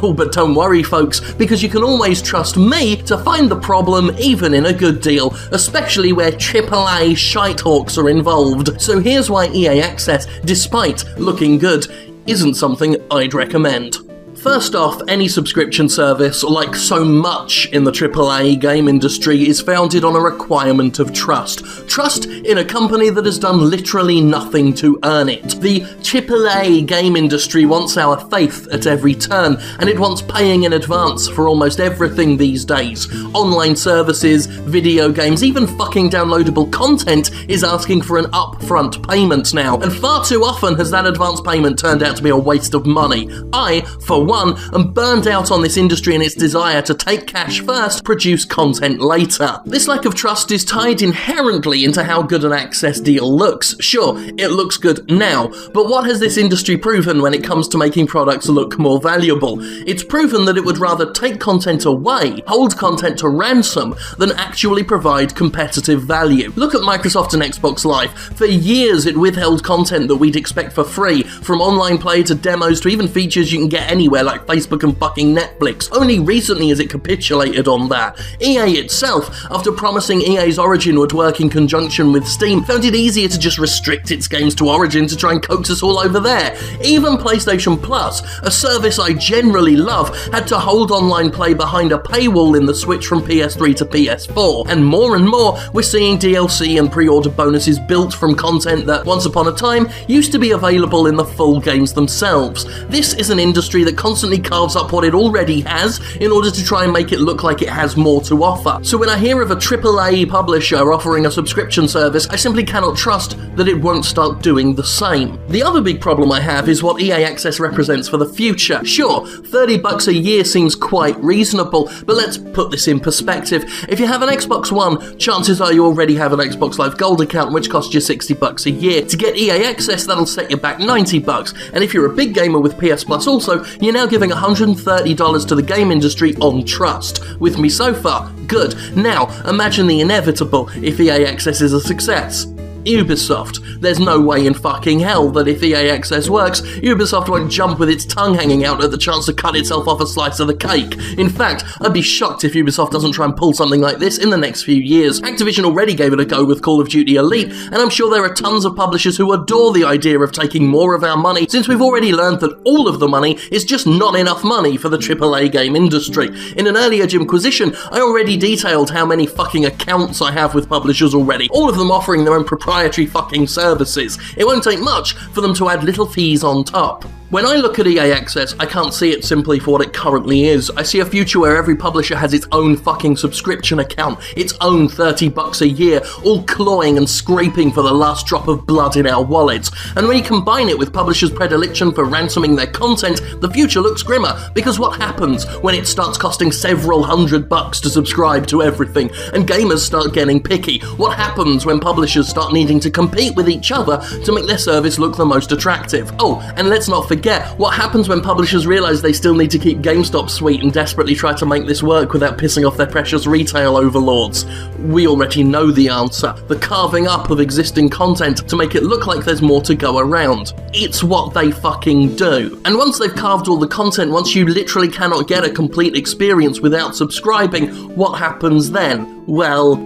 Oh, but don't worry folks, because you can always trust me to find the problem even in a good deal, especially where AAA shitehawks are involved. So here's why EA Access, despite looking good, isn't something I'd recommend. First off, any subscription service, like so much in the AAA game industry, is founded on a requirement of trust. Trust in a company that has done literally nothing to earn it. The AAA game industry wants our faith at every turn, and it wants paying in advance for almost everything these days. Online services, video games, even fucking downloadable content is asking for an upfront payment now, and far too often has that advance payment turned out to be a waste of money. I, for One and burned out on this industry and its desire to take cash first, produce content later. This lack of trust is tied inherently into how good an access deal looks. Sure, it looks good now, but what has this industry proven when it comes to making products look more valuable? It's proven that it would rather take content away, hold content to ransom, than actually provide competitive value. Look at Microsoft and Xbox Live. For years it withheld content that we'd expect for free, from online play to demos to even features you can get anywhere like Facebook and fucking Netflix. Only recently has it capitulated on that. EA itself, after promising EA's Origin would work in conjunction with Steam, found it easier to just restrict its games to Origin to try and coax us all over there. Even PlayStation Plus, a service I generally love, had to hold online play behind a paywall in the switch from PS3 to PS4. And more, we're seeing DLC and pre-order bonuses built from content that, once upon a time, used to be available in the full games themselves. This is an industry that constantly carves up what it already has in order to try and make it look like it has more to offer. So when I hear of a AAA publisher offering a subscription service, I simply cannot trust that it won't start doing the same. The other big problem I have is what EA Access represents for the future. Sure, $30 a year seems quite reasonable, but let's put this in perspective. If you have an Xbox One, chances are you already have an Xbox Live Gold account, which costs you $60 a year. To get EA Access, that'll set you back $90. And if you're a big gamer with PS Plus also, you're now giving $130 to the game industry on trust. With me so far? Good. Now, imagine the inevitable if EA Access is a success. Ubisoft. There's no way in fucking hell that if EA Access works, Ubisoft won't jump with its tongue hanging out at the chance to cut itself off a slice of the cake. In fact, I'd be shocked if Ubisoft doesn't try and pull something like this in the next few years. Activision already gave it a go with Call of Duty Elite, and I'm sure there are tons of publishers who adore the idea of taking more of our money, since we've already learned that all of the money is just not enough money for the AAA game industry. In an earlier Jimquisition, I already detailed how many fucking accounts I have with publishers already, all of them offering their own proprietary fucking services. It won't take much for them to add little fees on top. When I look at EA Access, I can't see it simply for what it currently is. I see a future where every publisher has its own fucking subscription account, its own $30 a year, all clawing and scraping for the last drop of blood in our wallets. And when you combine it with publishers' predilection for ransoming their content, the future looks grimmer, because what happens when it starts costing several $100 to subscribe to everything, and gamers start getting picky? What happens when publishers start needing to compete with each other to make their service look the most attractive? Oh, and let's not forget, what happens when publishers realise they still need to keep GameStop sweet and desperately try to make this work without pissing off their precious retail overlords? We already know the answer. The carving up of existing content to make it look like there's more to go around. It's what they fucking do. And once they've carved all the content, once you literally cannot get a complete experience without subscribing, what happens then? Well,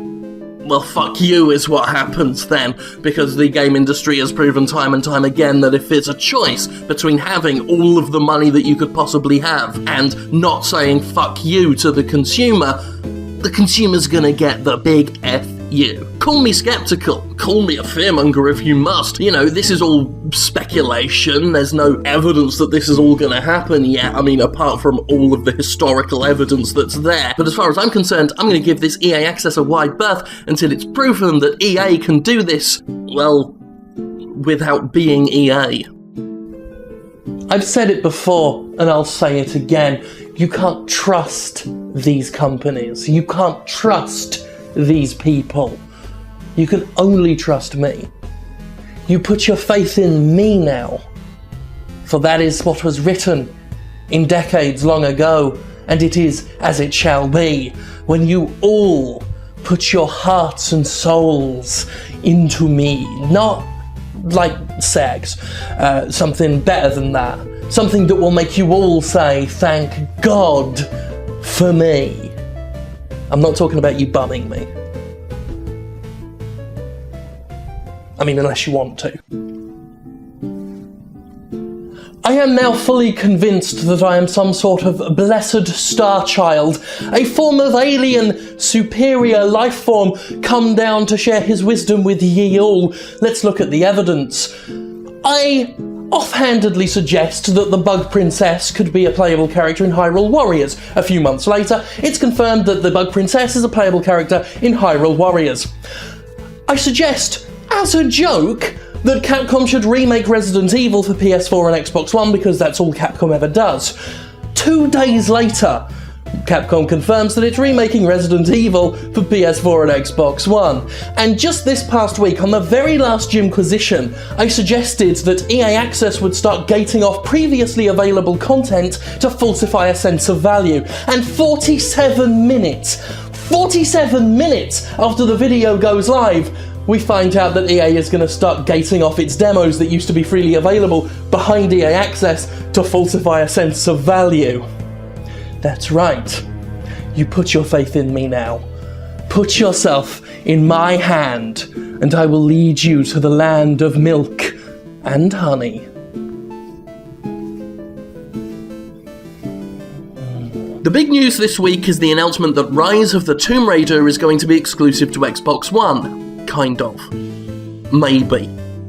fuck you is what happens then, because the game industry has proven time and time again that if it's a choice between having all of the money that you could possibly have and not saying fuck you to the consumer's gonna get the big F you. Call me skeptical, call me a fearmonger if you must. You know, this is all speculation, there's no evidence that this is all gonna happen yet, I mean, apart from all of the historical evidence that's there. But as far as I'm concerned, I'm gonna give this EA Access a wide berth until it's proven that EA can do this, well, without being EA. I've said it before, and I'll say it again, you can't trust these companies, you can't trust these people. You can only trust me. You put your faith in me now, for that is what was written in decades long ago, and it is as it shall be, when you all put your hearts and souls into me. Not like sex, something better than that. Something that will make you all say, thank God for me. I'm not talking about you bumming me. I mean, unless you want to. I am now fully convinced that I am some sort of blessed star child, a form of alien, superior life form come down to share his wisdom with ye all. Let's look at the evidence. I offhandedly suggest that the Bug Princess could be a playable character in Hyrule Warriors. A few months later, it's confirmed that the Bug Princess is a playable character in Hyrule Warriors. I suggest, as a joke, that Capcom should remake Resident Evil for PS4 and Xbox One because that's all Capcom ever does. 2 days later, Capcom confirms that it's remaking Resident Evil for PS4 and Xbox One. And just this past week, on the very last Jimquisition, I suggested that EA Access would start gating off previously available content to falsify a sense of value. And 47 minutes after the video goes live, we find out that EA is going to start gating off its demos that used to be freely available behind EA Access to falsify a sense of value. That's right. You put your faith in me now. Put yourself in my hand, and I will lead you to the land of milk and honey. The big news this week is the announcement that Rise of the Tomb Raider is going to be exclusive to Xbox One. Kind of. Maybe.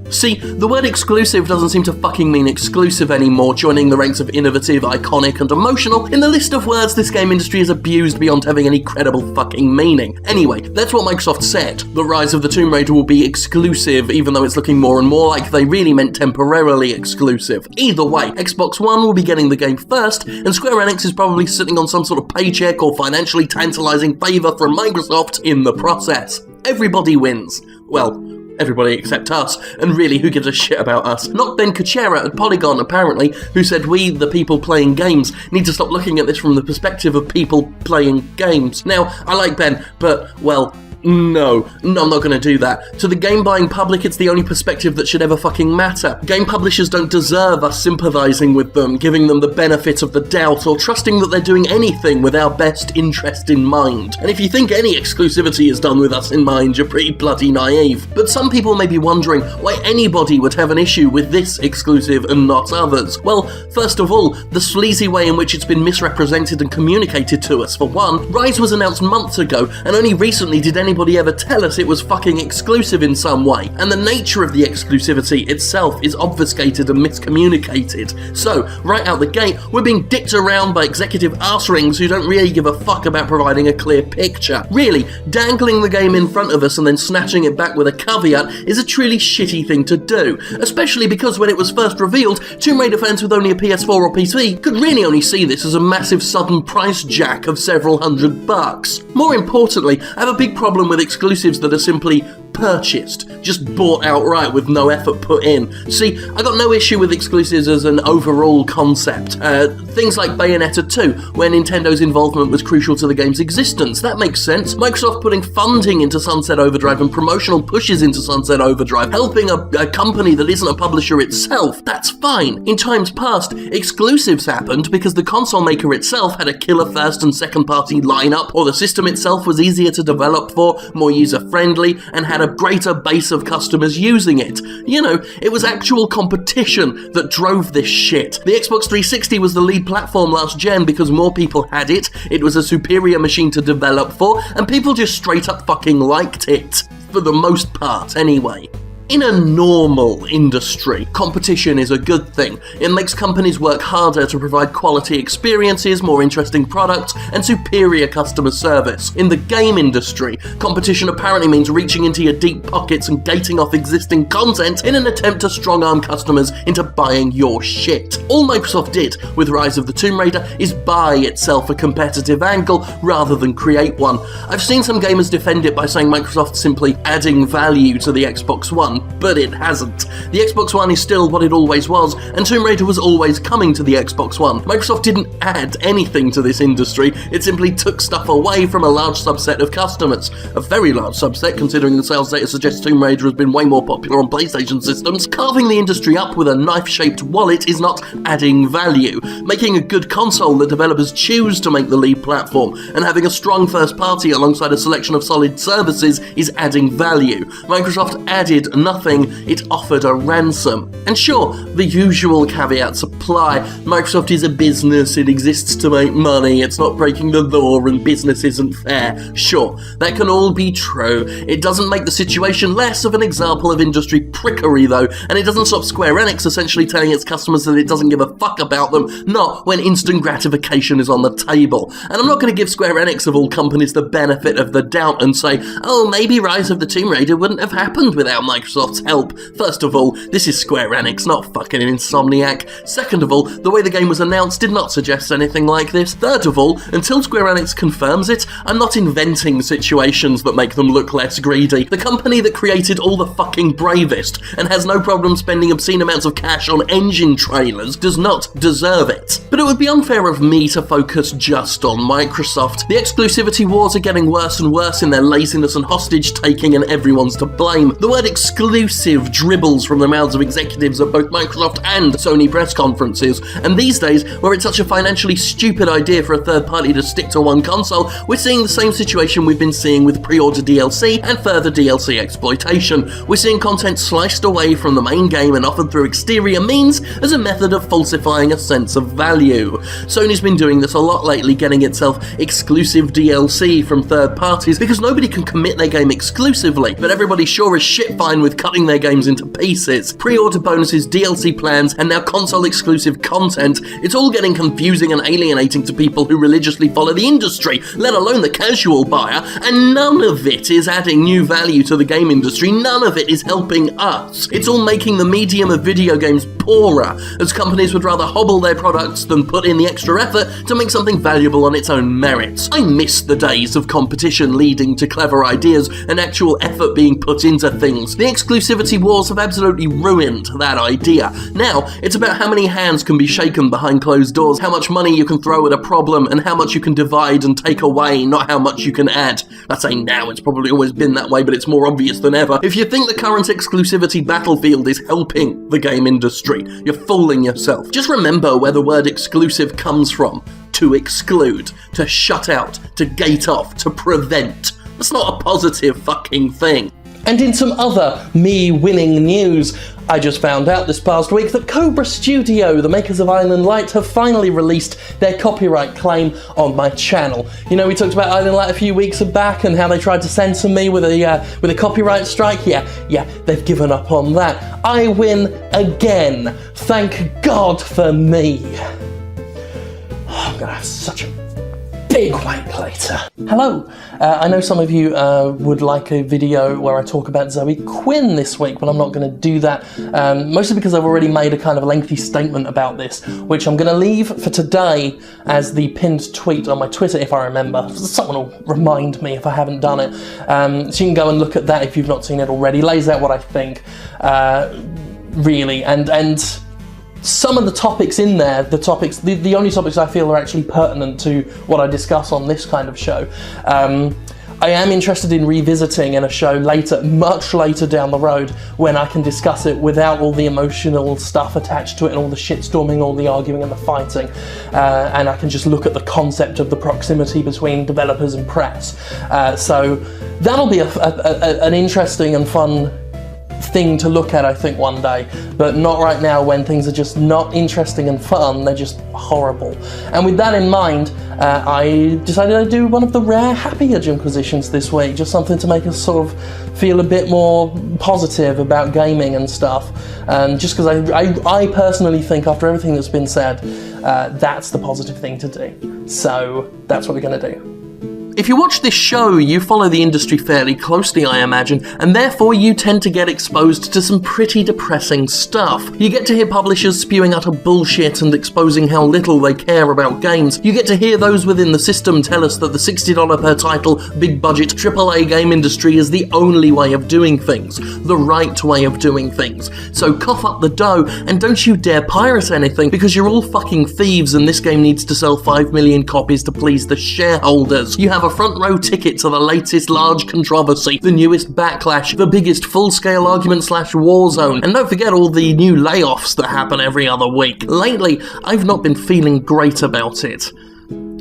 See, the word exclusive doesn't seem to fucking mean exclusive anymore, joining the ranks of innovative, iconic, and emotional in the list of words this game industry has abused beyond having any credible fucking meaning. Anyway, that's what Microsoft said. The Rise of the Tomb Raider will be exclusive, even though it's looking more and more like they really meant temporarily exclusive. Either way, Xbox One will be getting the game first, and Square Enix is probably sitting on some sort of paycheck or financially tantalizing favor from Microsoft in the process. Everybody wins. Well, everybody except us, and really, who gives a shit about us? Not Ben Kuchera at Polygon, apparently, who said we, the people playing games, need to stop looking at this from the perspective of people playing games. Now, I like Ben, but, well, No, I'm not going to do that. To the game-buying public, it's the only perspective that should ever fucking matter. Game publishers don't deserve us sympathising with them, giving them the benefit of the doubt, or trusting that they're doing anything with our best interest in mind. And if you think any exclusivity is done with us in mind, you're pretty bloody naive. But some people may be wondering why anybody would have an issue with this exclusive and not others. Well, first of all, the sleazy way in which it's been misrepresented and communicated to us. For one, Rise was announced months ago, and only recently did anybody ever tell us it was fucking exclusive in some way, and the nature of the exclusivity itself is obfuscated and miscommunicated. So, right out the gate, we're being dicked around by executive arse rings who don't really give a fuck about providing a clear picture. Really, dangling the game in front of us and then snatching it back with a caveat is a truly shitty thing to do, especially because when it was first revealed, Tomb Raider fans with only a PS4 or PC could really only see this as a massive sudden price jack of several $100. More importantly, I have a big problem with exclusives that are simply purchased, just bought outright with no effort put in. See, I got no issue with exclusives as an overall concept. Things like Bayonetta 2, where Nintendo's involvement was crucial to the game's existence. That makes sense. Microsoft putting funding into Sunset Overdrive and promotional pushes into Sunset Overdrive, helping a company that isn't a publisher itself. That's fine. In times past, exclusives happened because the console maker itself had a killer first and second party lineup, or the system itself was easier to develop for, more user-friendly, and had a greater base of customers using it. You know, it was actual competition that drove this shit. The Xbox 360 was the lead platform last gen because more people had it, it was a superior machine to develop for, and people just straight up fucking liked it. For the most part, anyway. In a normal industry, competition is a good thing. It makes companies work harder to provide quality experiences, more interesting products, and superior customer service. In the game industry, competition apparently means reaching into your deep pockets and gating off existing content in an attempt to strong-arm customers into buying your shit. All Microsoft did with Rise of the Tomb Raider is buy itself a competitive angle rather than create one. I've seen some gamers defend it by saying Microsoft's simply adding value to the Xbox One, but it hasn't. The Xbox One is still what it always was, and Tomb Raider was always coming to the Xbox One. Microsoft didn't add anything to this industry, it simply took stuff away from a large subset of customers. A very large subset, considering the sales data suggests Tomb Raider has been way more popular on PlayStation systems. Carving the industry up with a knife-shaped wallet is not adding value. Making a good console that developers choose to make the lead platform, and having a strong first party alongside a selection of solid services is adding value. Microsoft added nothing, it offered a ransom. And sure, the usual caveats apply. Microsoft is a business, it exists to make money, it's not breaking the law, and business isn't fair. Sure, that can all be true. It doesn't make the situation less of an example of industry prickery though, and it doesn't stop Square Enix essentially telling its customers that it doesn't give a fuck about them, not when instant gratification is on the table. And I'm not going to give Square Enix of all companies the benefit of the doubt and say, oh, maybe Rise of the Tomb Raider wouldn't have happened without Microsoft Microsoft's help. First of all, this is Square Enix, not fucking Insomniac. Second of all, the way the game was announced did not suggest anything like this. Third of all, until Square Enix confirms it, I'm not inventing situations that make them look less greedy. The company that created all the fucking Bravest and has no problem spending obscene amounts of cash on engine trailers does not deserve it. But it would be unfair of me to focus just on Microsoft. The exclusivity wars are getting worse and worse in their laziness and hostage-taking, and everyone's to blame. The word exclusive dribbles from the mouths of executives at both Microsoft and Sony press conferences, and these days, where it's such a financially stupid idea for a third party to stick to one console, we're seeing the same situation we've been seeing with pre-order DLC and further DLC exploitation. We're seeing content sliced away from the main game and offered through exterior means as a method of falsifying a sense of value. Sony's been doing this a lot lately, getting itself exclusive DLC from third parties because nobody can commit their game exclusively, but everybody sure as shit fine with cutting their games into pieces. Pre-order bonuses, DLC plans, and now console exclusive content. It's all getting confusing and alienating to people who religiously follow the industry, let alone the casual buyer, and none of it is adding new value to the game industry. None of it is helping us. It's all making the medium of video games poorer, as companies would rather hobble their products than put in the extra effort to make something valuable on its own merits. I miss the days of competition leading to clever ideas and actual effort being put into things. The exclusivity wars have absolutely ruined that idea. Now, it's about how many hands can be shaken behind closed doors, how much money you can throw at a problem, and how much you can divide and take away, not how much you can add. I say now, it's probably always been that way, but it's more obvious than ever. If you think the current exclusivity battlefield is helping the game industry, you're fooling yourself. Just remember where the word exclusive comes from. To exclude, to shut out, to gate off, to prevent. That's not a positive fucking thing. And in some other me-winning news, I just found out this past week that Cobra Studio, the makers of Island Light, have finally released their copyright claim on my channel. You know, we talked about Island Light a few weeks back and how they tried to censor me with a copyright strike. Yeah, they've given up on that. I win again. Thank God for me. I'm gonna have such a big wank later. Hello, I know some of you would like a video where I talk about Zoe Quinn this week, but I'm not going to do that, mostly because I've already made a kind of lengthy statement about this, which I'm going to leave for today as the pinned tweet on my Twitter, if I remember. Someone will remind me if I haven't done it. So you can go and look at that if you've not seen it already. Lays out what I think, really, and some of the topics in there, the only topics I feel are actually pertinent to what I discuss on this kind of show. I am interested in revisiting in a show later, much later down the road, when I can discuss it without all the emotional stuff attached to it and all the shitstorming, all the arguing and the fighting, and I can just look at the concept of the proximity between developers and press. So that'll be an interesting and fun thing to look at, I think, one day, but not right now when things are just not interesting and fun, they're just horrible. And with that in mind, I decided I'd do one of the rare happier Jimquisitions this week, just something to make us sort of feel a bit more positive about gaming and stuff, just because I personally think, after everything that's been said, that's the positive thing to do. So that's what we're going to do. If you watch this show, you follow the industry fairly closely, I imagine, and therefore you tend to get exposed to some pretty depressing stuff. You get to hear publishers spewing utter bullshit and exposing how little they care about games. You get to hear those within the system tell us that the $60 per title, big budget, AAA game industry is the only way of doing things, the right way of doing things. So cough up the dough, and don't you dare pirate anything, because you're all fucking thieves and this game needs to sell 5 million copies to please the shareholders. You have a front row ticket to the latest large controversy, the newest backlash, the biggest full-scale argument / war zone, and don't forget all the new layoffs that happen every other week. Lately, I've not been feeling great about it.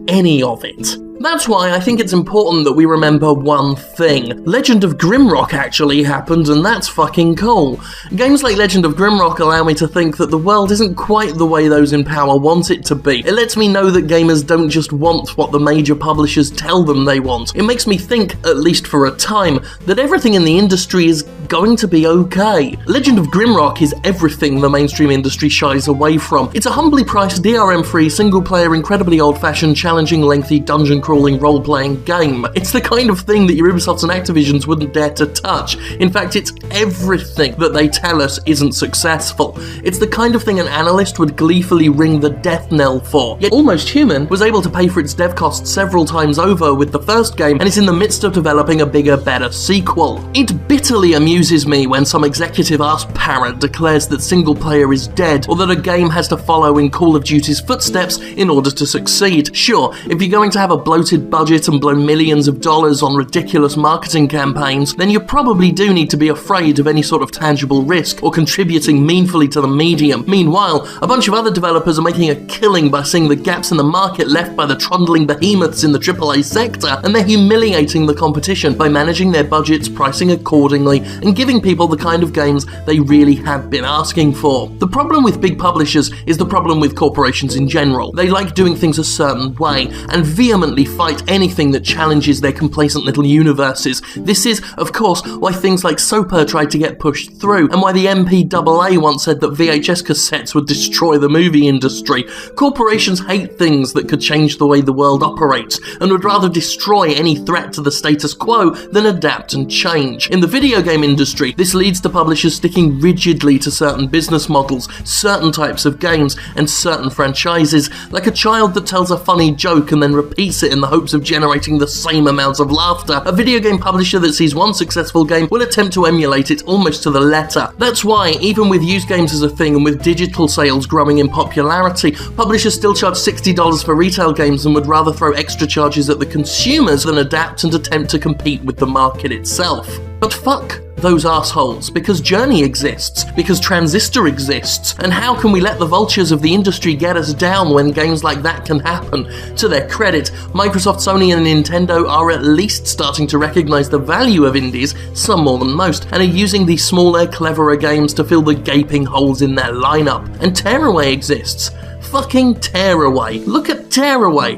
Any of it. That's why I think it's important that we remember one thing. Legend of Grimrock actually happened, and that's fucking cool. Games like Legend of Grimrock allow me to think that the world isn't quite the way those in power want it to be. It lets me know that gamers don't just want what the major publishers tell them they want. It makes me think, at least for a time, that everything in the industry is going to be okay. Legend of Grimrock is everything the mainstream industry shies away from. It's a humbly priced, DRM-free, single-player, incredibly old-fashioned, challenging, lengthy dungeon crawl sprawling role-playing game. It's the kind of thing that your Ubisofts and Activisions wouldn't dare to touch. In fact, it's everything that they tell us isn't successful. It's the kind of thing an analyst would gleefully ring the death knell for. Yet Almost Human was able to pay for its dev costs several times over with the first game, and is in the midst of developing a bigger, better sequel. It bitterly amuses me when some executive-ass parrot declares that single-player is dead, or that a game has to follow in Call of Duty's footsteps in order to succeed. Sure, if you're going to have a bloated budget and blow millions of dollars on ridiculous marketing campaigns, then you probably do need to be afraid of any sort of tangible risk or contributing meaningfully to the medium. Meanwhile, a bunch of other developers are making a killing by seeing the gaps in the market left by the trundling behemoths in the AAA sector, and they're humiliating the competition by managing their budgets, pricing accordingly, and giving people the kind of games they really have been asking for. The problem with big publishers is the problem with corporations in general. They like doing things a certain way, and vehemently fight anything that challenges their complacent little universes. This is, of course, why things like Soper tried to get pushed through, and why the MPAA once said that VHS cassettes would destroy the movie industry. Corporations hate things that could change the way the world operates, and would rather destroy any threat to the status quo than adapt and change. In the video game industry, this leads to publishers sticking rigidly to certain business models, certain types of games, and certain franchises, like a child that tells a funny joke and then repeats it in the hopes of generating the same amount of laughter. A video game publisher that sees one successful game will attempt to emulate it almost to the letter. That's why, even with used games as a thing and with digital sales growing in popularity, publishers still charge $60 for retail games and would rather throw extra charges at the consumers than adapt and attempt to compete with the market itself. But fuck those assholes, because Journey exists, because Transistor exists, and how can we let the vultures of the industry get us down when games like that can happen? To their credit, Microsoft, Sony and Nintendo are at least starting to recognise the value of indies, some more than most, and are using these smaller, cleverer games to fill the gaping holes in their lineup. And Tearaway exists. Fucking Tearaway. Look at Tearaway.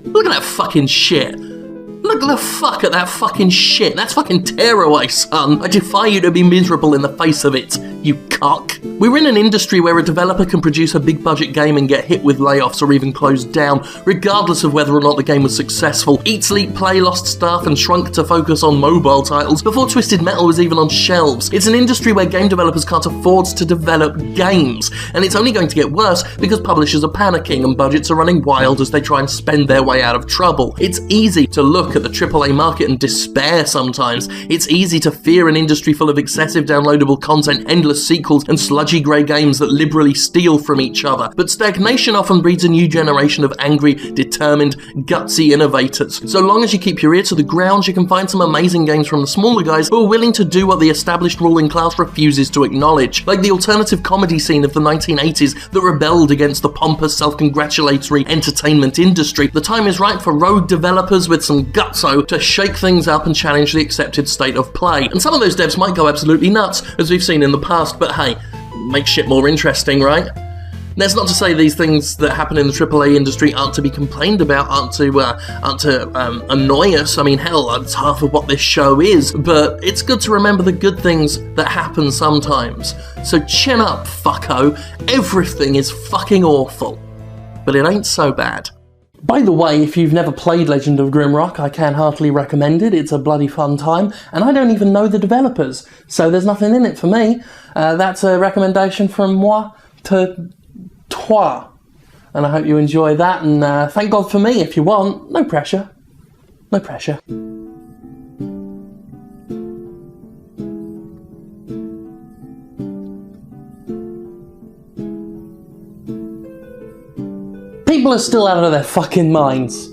Look at that fucking shit. Look the fuck at that fucking shit. That's fucking Tearaway, son. I defy you to be miserable in the face of it, you cock. We're in an industry where a developer can produce a big budget game and get hit with layoffs or even closed down, regardless of whether or not the game was successful. Eat, Sleep, Play lost staff and shrunk to focus on mobile titles before Twisted Metal was even on shelves. It's an industry where game developers can't afford to develop games, and it's only going to get worse because publishers are panicking and budgets are running wild as they try and spend their way out of trouble. It's easy to look at the AAA market and despair sometimes. It's easy to fear an industry full of excessive downloadable content, endless sequels, and sludgy grey games that liberally steal from each other. But stagnation often breeds a new generation of angry, determined, gutsy innovators. So long as you keep your ear to the ground, you can find some amazing games from the smaller guys who are willing to do what the established ruling class refuses to acknowledge, like the alternative comedy scene of the 1980s that rebelled against the pompous, self-congratulatory entertainment industry. The time is right for rogue developers with some gutso to shake things up and challenge the accepted state of play. And some of those devs might go absolutely nuts, as we've seen in the past, but hey, makes shit more interesting, right? That's not to say these things that happen in the AAA industry aren't to be complained about, aren't to annoy us. I mean, hell, that's half of what this show is, but it's good to remember the good things that happen sometimes. So chin up, fucko. Everything is fucking awful, but it ain't so bad. By the way, if you've never played Legend of Grimrock, I can heartily recommend it. It's a bloody fun time, and I don't even know the developers, so there's nothing in it for me. That's a recommendation from moi to toi, and I hope you enjoy that, and thank God for me if you want. No pressure. No pressure. People are still out of their fucking minds.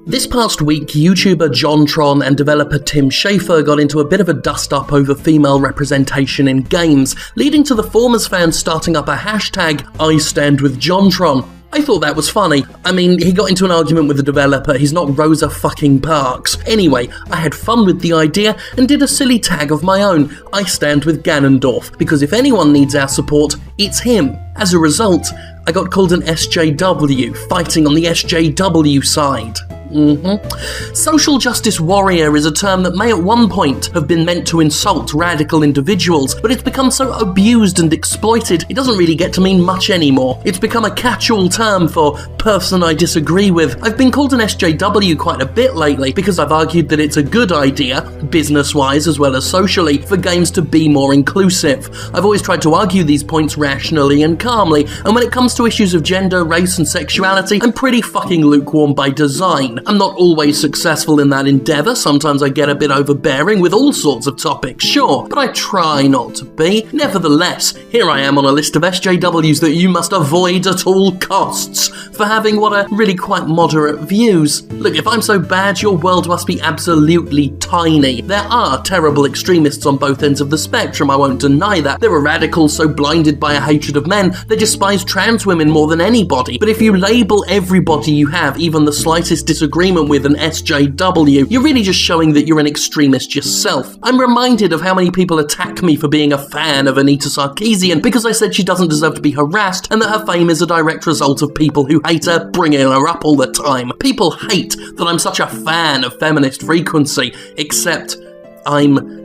This past week, YouTuber JonTron and developer Tim Schafer got into a bit of a dust-up over female representation in games, leading to the former's fans starting up a hashtag #IStandWithJonTron. I thought that was funny. I mean, he got into an argument with the developer, he's not Rosa fucking Parks. Anyway, I had fun with the idea and did a silly tag of my own, I stand with Ganondorf, because if anyone needs our support, it's him. As a result, I got called an SJW, fighting on the SJW side. Social justice warrior is a term that may at one point have been meant to insult radical individuals, but it's become so abused and exploited, it doesn't really get to mean much anymore. It's become a catch-all term for person I disagree with. I've been called an SJW quite a bit lately because I've argued that it's a good idea, business-wise as well as socially, for games to be more inclusive. I've always tried to argue these points rationally and calmly, and when it comes to issues of gender, race and sexuality, I'm pretty fucking lukewarm by design. I'm not always successful in that endeavour, sometimes I get a bit overbearing with all sorts of topics, sure, but I try not to be. Nevertheless, here I am on a list of SJWs that you must avoid at all costs for having what are really quite moderate views. Look, if I'm so bad, your world must be absolutely tiny. There are terrible extremists on both ends of the spectrum, I won't deny that. There are radicals so blinded by a hatred of men, they despise trans women more than anybody. But if you label everybody you have even the slightest disagreement with an SJW, you're really just showing that you're an extremist yourself. I'm reminded of how many people attack me for being a fan of Anita Sarkeesian because I said she doesn't deserve to be harassed and that her fame is a direct result of people who hate her bringing her up all the time. People hate that I'm such a fan of feminist frequency, except I'm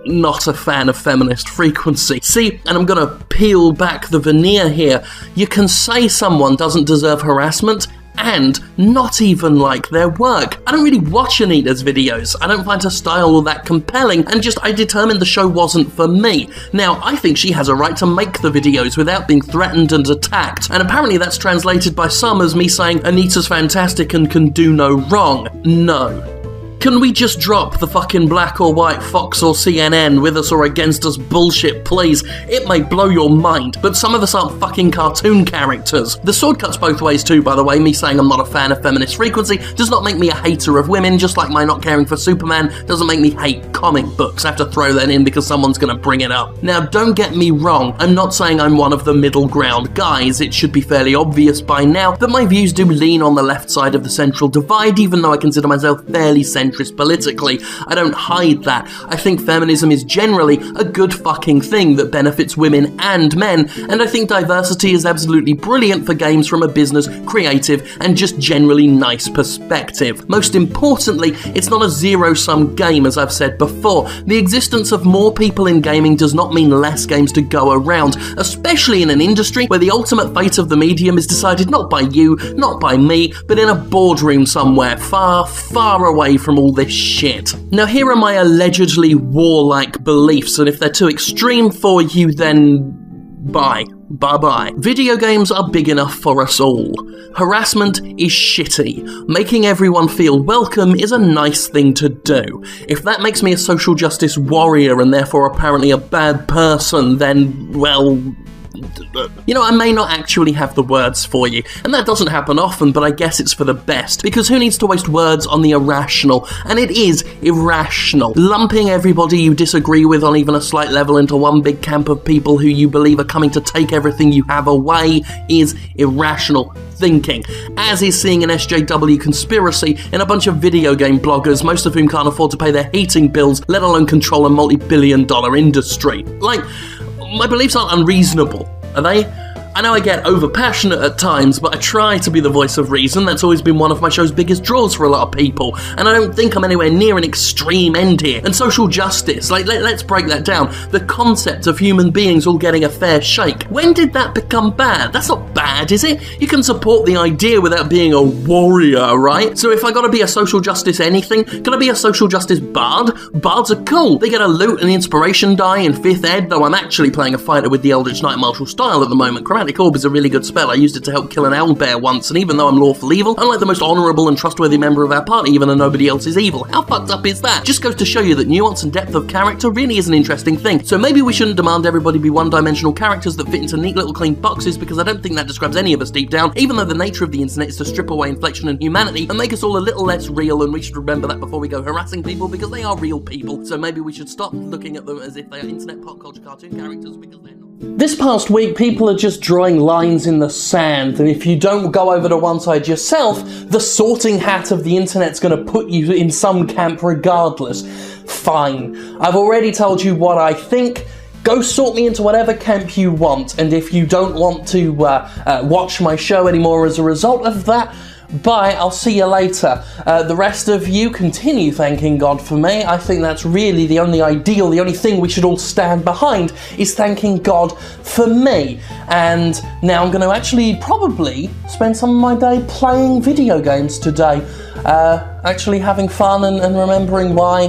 not a fan of feminist frequency. See, and I'm gonna peel back the veneer here, you can say someone doesn't deserve harassment and not even like their work. I don't really watch Anita's videos, I don't find her style all that compelling, and I determined the show wasn't for me. Now, I think she has a right to make the videos without being threatened and attacked, and apparently that's translated by some as me saying Anita's fantastic and can do no wrong. No. Can we just drop the fucking black or white Fox or CNN with us or against us bullshit, please? It may blow your mind, but some of us aren't fucking cartoon characters. The sword cuts both ways too, by the way. Me saying I'm not a fan of feminist frequency does not make me a hater of women, just like my not caring for Superman doesn't make me hate comic books. I have to throw that in because someone's gonna bring it up. Now, don't get me wrong, I'm not saying I'm one of the middle ground guys. It should be fairly obvious by now that my views do lean on the left side of the central divide, even though I consider myself fairly centrist politically. I don't hide that. I think feminism is generally a good fucking thing that benefits women and men, and I think diversity is absolutely brilliant for games from a business, creative, and just generally nice perspective. Most importantly, it's not a zero-sum game, as I've said before. The existence of more people in gaming does not mean less games to go around, especially in an industry where the ultimate fate of the medium is decided not by you, not by me, but in a boardroom somewhere far, far away from all this shit. Now, here are my allegedly warlike beliefs, and if they're too extreme for you, then bye-bye. Video games are big enough for us all. Harassment is shitty. Making everyone feel welcome is a nice thing to do. If that makes me a social justice warrior and therefore apparently a bad person, then, well, you know, I may not actually have the words for you, and that doesn't happen often, but I guess it's for the best, because who needs to waste words on the irrational? And it is irrational. Lumping everybody you disagree with on even a slight level into one big camp of people who you believe are coming to take everything you have away is irrational thinking, as is seeing an SJW conspiracy in a bunch of video game bloggers, most of whom can't afford to pay their heating bills, let alone control a multi-billion-dollar industry. Like, my beliefs aren't unreasonable, are they? I know I get over-passionate at times, but I try to be the voice of reason. That's always been one of my show's biggest draws for a lot of people, and I don't think I'm anywhere near an extreme end here. And social justice, let's break that down. The concept of human beings all getting a fair shake. When did that become bad? That's not bad, is it? You can support the idea without being a warrior, right? So if I gotta be a social justice anything, can I be a social justice bard? Bards are cool. They get a loot and inspiration die in 5th ed, though I'm actually playing a fighter with the Eldritch Knight martial style at the moment. Chromatic Orb is a really good spell. I used it to help kill an owlbear once, and even though I'm lawful evil, I'm like the most honourable and trustworthy member of our party, even though nobody else is evil. How fucked up is that? Just goes to show you that nuance and depth of character really is an interesting thing. So maybe we shouldn't demand everybody be one-dimensional characters that fit into neat little clean boxes, because I don't think that describes any of us deep down, even though the nature of the internet is to strip away inflection and humanity and make us all a little less real, and we should remember that before we go harassing people, because they are real people. So maybe we should stop looking at them as if they are internet pop culture cartoon characters, because they're not. This past week, people are just drawing lines in the sand, and if you don't go over to one side yourself, the sorting hat of the internet's going to put you in some camp regardless. Fine. I've already told you what I think. Go sort me into whatever camp you want, and if you don't want to watch my show anymore as a result of that, Bye, I'll see you later. The rest of you continue thanking God for me. I think that's really the only ideal, the only thing we should all stand behind is thanking God for me. And now I'm going to actually probably spend some of my day playing video games today. Actually having fun and remembering why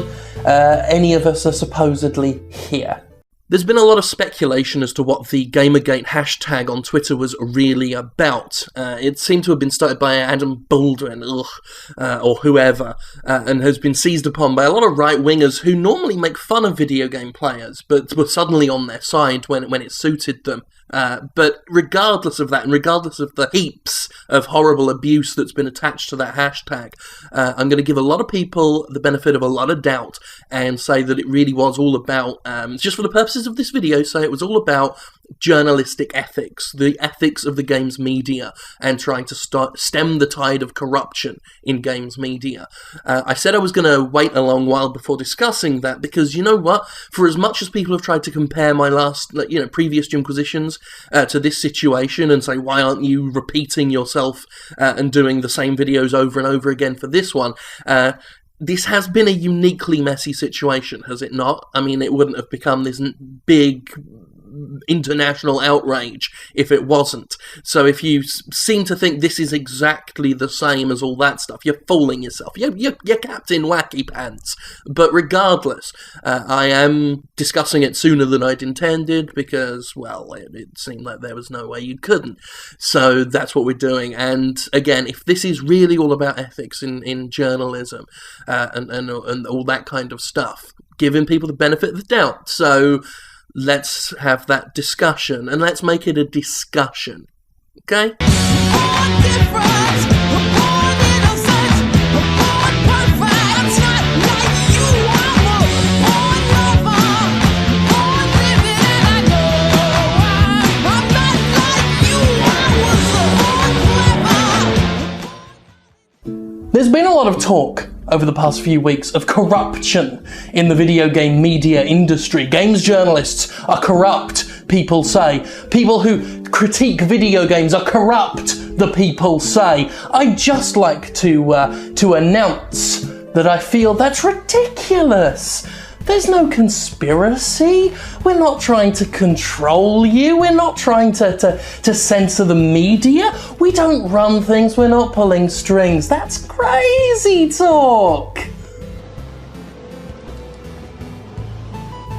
any of us are supposedly here. There's been a lot of speculation as to what the Gamergate hashtag on Twitter was really about. It seemed to have been started by Adam Baldwin, or whoever, and has been seized upon by a lot of right-wingers who normally make fun of video game players, but were suddenly on their side when it suited them. But regardless of that, and regardless of the heaps of horrible abuse that's been attached to that hashtag, I'm going to give a lot of people the benefit of a lot of doubt and say that it really was all about, just for the purposes of this video, say it was all about journalistic ethics, the ethics of the games media, and trying to stem the tide of corruption in games media. I said I was going to wait a long while before discussing that because, you know what, for as much as people have tried to compare my previous Jimquisitions to this situation and say, why aren't you repeating yourself and doing the same videos over and over again for this one, this has been a uniquely messy situation, has it not? I mean, it wouldn't have become this big international outrage if it wasn't. So if you seem to think this is exactly the same as all that stuff, you're fooling yourself. You're Captain Wacky Pants. But regardless, I am discussing it sooner than I'd intended because, well, it seemed like there was no way you couldn't. So that's what we're doing. And again, if this is really all about ethics in journalism and all that kind of stuff, giving people the benefit of the doubt. So let's have that discussion, and let's make it a discussion, okay? There's been a lot of talk over the past few weeks of corruption in the video game media industry. Games journalists are corrupt, people say. People who critique video games are corrupt, the people say. I'd just like to announce that I feel that's ridiculous. There's no conspiracy. We're not trying to control you. We're not trying to censor the media. We don't run things. We're not pulling strings. That's crazy talk.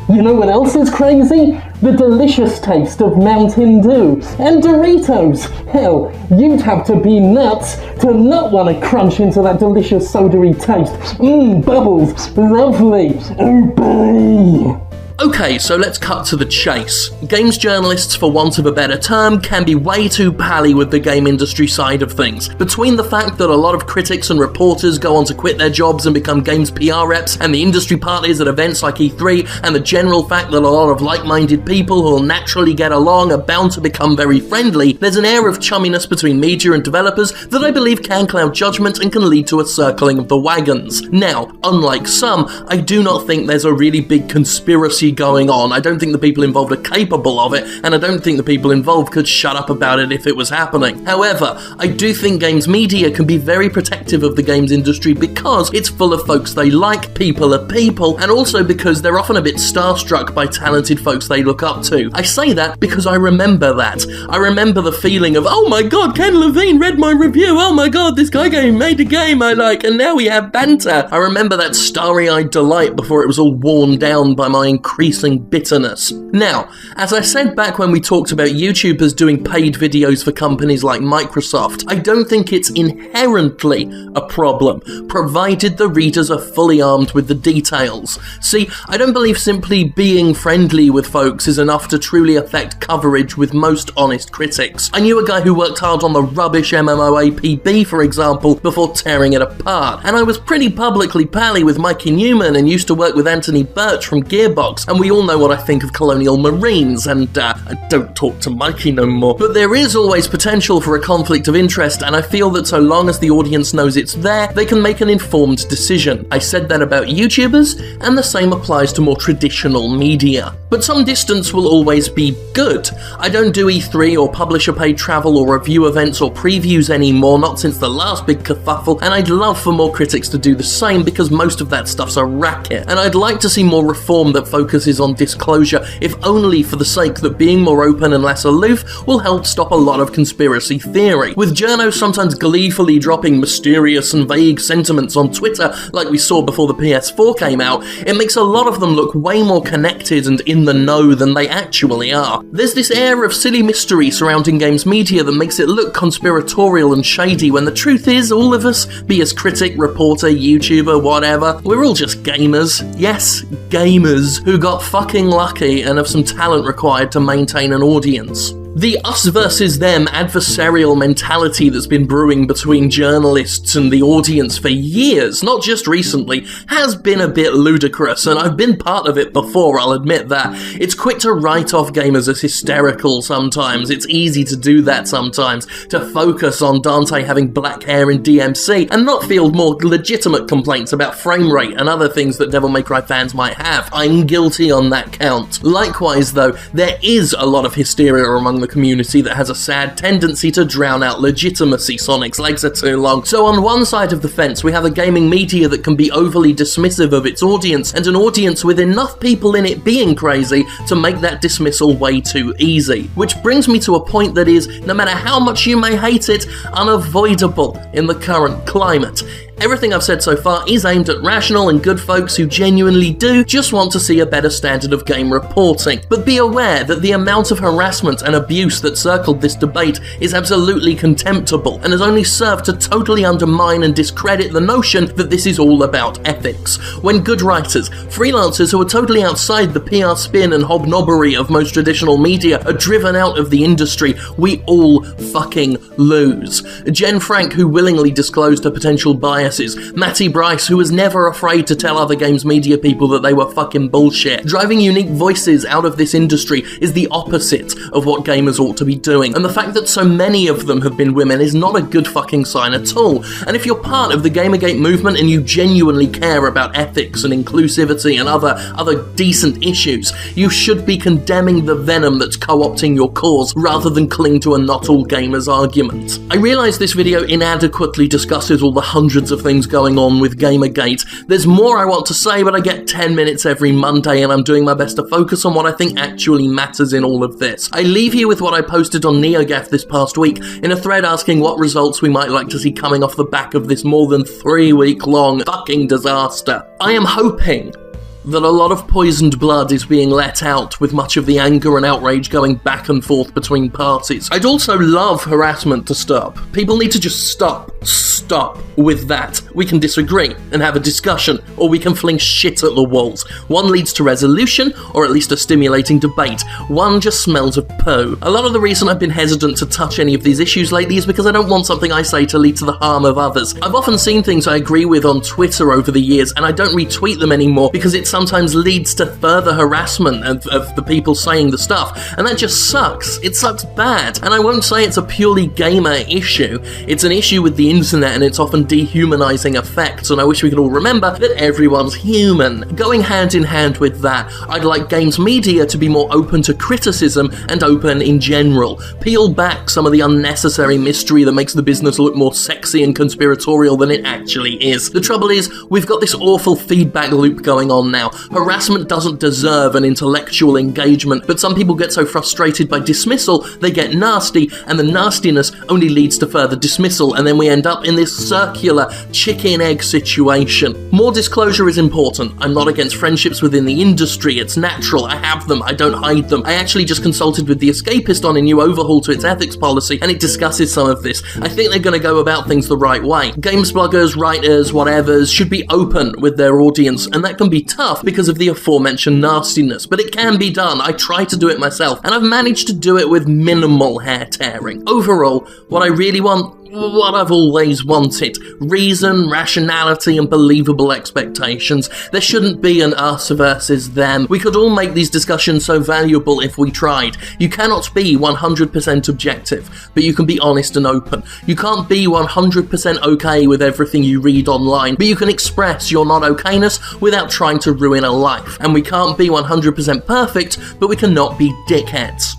You know what else is crazy? The delicious taste of Mountain Dew and Doritos. Hell, you'd have to be nuts to not want to crunch into that delicious soda-y taste. Bubbles, lovely, oh boy. Okay, so let's cut to the chase. Games journalists, for want of a better term, can be way too pally with the game industry side of things. Between the fact that a lot of critics and reporters go on to quit their jobs and become games PR reps, and the industry parties at events like E3, and the general fact that a lot of like-minded people who will naturally get along are bound to become very friendly, there's an air of chumminess between media and developers that I believe can cloud judgment and can lead to a circling of the wagons. Now, unlike some, I do not think there's a really big conspiracy going on. I don't think the people involved are capable of it, and I don't think the people involved could shut up about it if it was happening. However, I do think games media can be very protective of the games industry because it's full of folks they like, people are people, and also because they're often a bit starstruck by talented folks they look up to. I say that because I remember that. I remember the feeling of, oh my god, Ken Levine read my review, oh my god, this guy made a game I like, and now we have banter. I remember that starry-eyed delight before it was all worn down by my increasing bitterness. Now, as I said back when we talked about YouTubers doing paid videos for companies like Microsoft, I don't think it's inherently a problem, provided the readers are fully armed with the details. See, I don't believe simply being friendly with folks is enough to truly affect coverage with most honest critics. I knew a guy who worked hard on the rubbish MMORPG, for example, before tearing it apart, and I was pretty publicly pally with Mikey Newman and used to work with Anthony Birch from Gearbox, and we all know what I think of colonial marines, and I don't talk to Mikey no more. But there is always potential for a conflict of interest, and I feel that so long as the audience knows it's there, they can make an informed decision. I said that about YouTubers, and the same applies to more traditional media. But some distance will always be good. I don't do E3 or publisher-paid travel or review events or previews anymore, not since the last big kerfuffle, and I'd love for more critics to do the same because most of that stuff's a racket. And I'd like to see more reform that focuses on disclosure, if only for the sake that being more open and less aloof will help stop a lot of conspiracy theory. With journos sometimes gleefully dropping mysterious and vague sentiments on Twitter, like we saw before the PS4 came out, it makes a lot of them look way more connected and in the know than they actually are. There's this air of silly mystery surrounding games media that makes it look conspiratorial and shady, when the truth is, all of us, be as critic, reporter, YouTuber, whatever, we're all just gamers. Yes, gamers, who got fucking lucky and have some talent required to maintain an audience. The us versus them adversarial mentality that's been brewing between journalists and the audience for years, not just recently, has been a bit ludicrous, and I've been part of it before, I'll admit that. It's quick to write off gamers as hysterical sometimes, it's easy to do that sometimes, to focus on Dante having black hair in DMC, and not field more legitimate complaints about frame rate and other things that Devil May Cry fans might have. I'm guilty on that count. Likewise though, there is a lot of hysteria among the community that has a sad tendency to drown out legitimacy. Sonic's legs are too long. So on one side of the fence, we have a gaming media that can be overly dismissive of its audience, and an audience with enough people in it being crazy to make that dismissal way too easy. Which brings me to a point that is, no matter how much you may hate it, unavoidable in the current climate. Everything I've said so far is aimed at rational and good folks who genuinely do just want to see a better standard of game reporting. But be aware that the amount of harassment and abuse that circled this debate is absolutely contemptible, and has only served to totally undermine and discredit the notion that this is all about ethics. When good writers, freelancers who are totally outside the PR spin and hobnobbery of most traditional media are driven out of the industry, we all fucking lose. Jen Frank, who willingly disclosed her potential bias, Matty Bryce, who was never afraid to tell other games media people that they were fucking bullshit. Driving unique voices out of this industry is the opposite of what gamers ought to be doing, and the fact that so many of them have been women is not a good fucking sign at all. And if you're part of the Gamergate movement and you genuinely care about ethics and inclusivity and other decent issues, you should be condemning the venom that's co-opting your cause rather than cling to a not all gamers argument. I realise this video inadequately discusses all the hundreds of things going on with Gamergate. There's more I want to say, but I get 10 minutes every Monday and I'm doing my best to focus on what I think actually matters in all of this. I leave you with what I posted on NeoGAF this past week in a thread asking what results we might like to see coming off the back of this more than 3-week long fucking disaster. I am hoping that a lot of poisoned blood is being let out, with much of the anger and outrage going back and forth between parties. I'd also love harassment to stop. People need to just stop with that. We can disagree and have a discussion, or we can fling shit at the walls. One leads to resolution, or at least a stimulating debate. One just smells of poo. A lot of the reason I've been hesitant to touch any of these issues lately is because I don't want something I say to lead to the harm of others. I've often seen things I agree with on Twitter over the years, and I don't retweet them anymore because it sometimes leads to further harassment of the people saying the stuff, and that just sucks. It sucks bad. And I won't say it's a purely gamer issue. It's an issue with the internet and its often dehumanizing effects, and I wish we could all remember that everyone's human. Going hand in hand with that, I'd like games media to be more open to criticism and open in general. Peel back some of the unnecessary mystery that makes the business look more sexy and conspiratorial than it actually is. The trouble is, we've got this awful feedback loop going on now. Harassment doesn't deserve an intellectual engagement, but some people get so frustrated by dismissal, they get nasty, and the nastiness only leads to further dismissal, and then we end up in this circular chicken-egg situation. More disclosure is important. I'm not against friendships within the industry. It's natural. I have them. I don't hide them. I actually just consulted with The Escapist on a new overhaul to its ethics policy, and it discusses some of this. I think they're going to go about things the right way. Games bloggers, writers, whatevers should be open with their audience, and that can be tough because of the aforementioned nastiness, but it can be done. I try to do it myself, and I've managed to do it with minimal hair tearing. Overall, what I really want what I've always wanted. Reason, rationality, and believable expectations. There shouldn't be an us versus them. We could all make these discussions so valuable if we tried. You cannot be 100% objective, but you can be honest and open. You can't be 100% okay with everything you read online, but you can express your not okayness without trying to ruin a life. And we can't be 100% perfect, but we cannot be dickheads.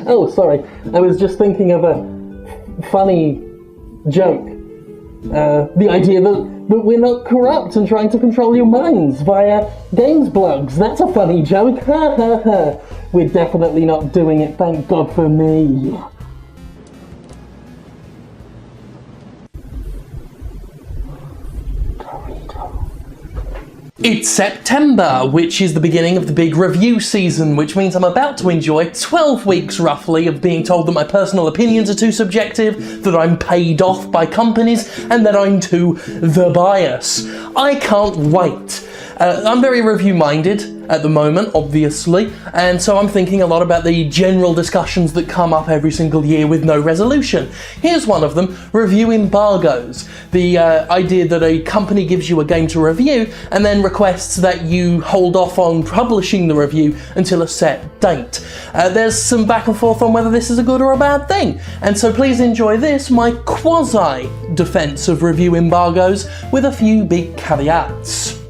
Oh, sorry. I was just thinking of a funny joke. The idea that we're not corrupt and trying to control your minds via games blogs. That's a funny joke. Ha ha ha. We're definitely not doing it, thank God for me. It's September, which is the beginning of the big review season, which means I'm about to enjoy 12 weeks roughly of being told that my personal opinions are too subjective, that I'm paid off by companies, and that I'm too the bias. I can't wait. I'm very review-minded at the moment, obviously, and so I'm thinking a lot about the general discussions that come up every single year with no resolution. Here's one of them: review embargoes. The idea that a company gives you a game to review and then requests that you hold off on publishing the review until a set date. There's some back and forth on whether this is a good or a bad thing, and so please enjoy this, my quasi-defense of review embargoes, with a few big caveats.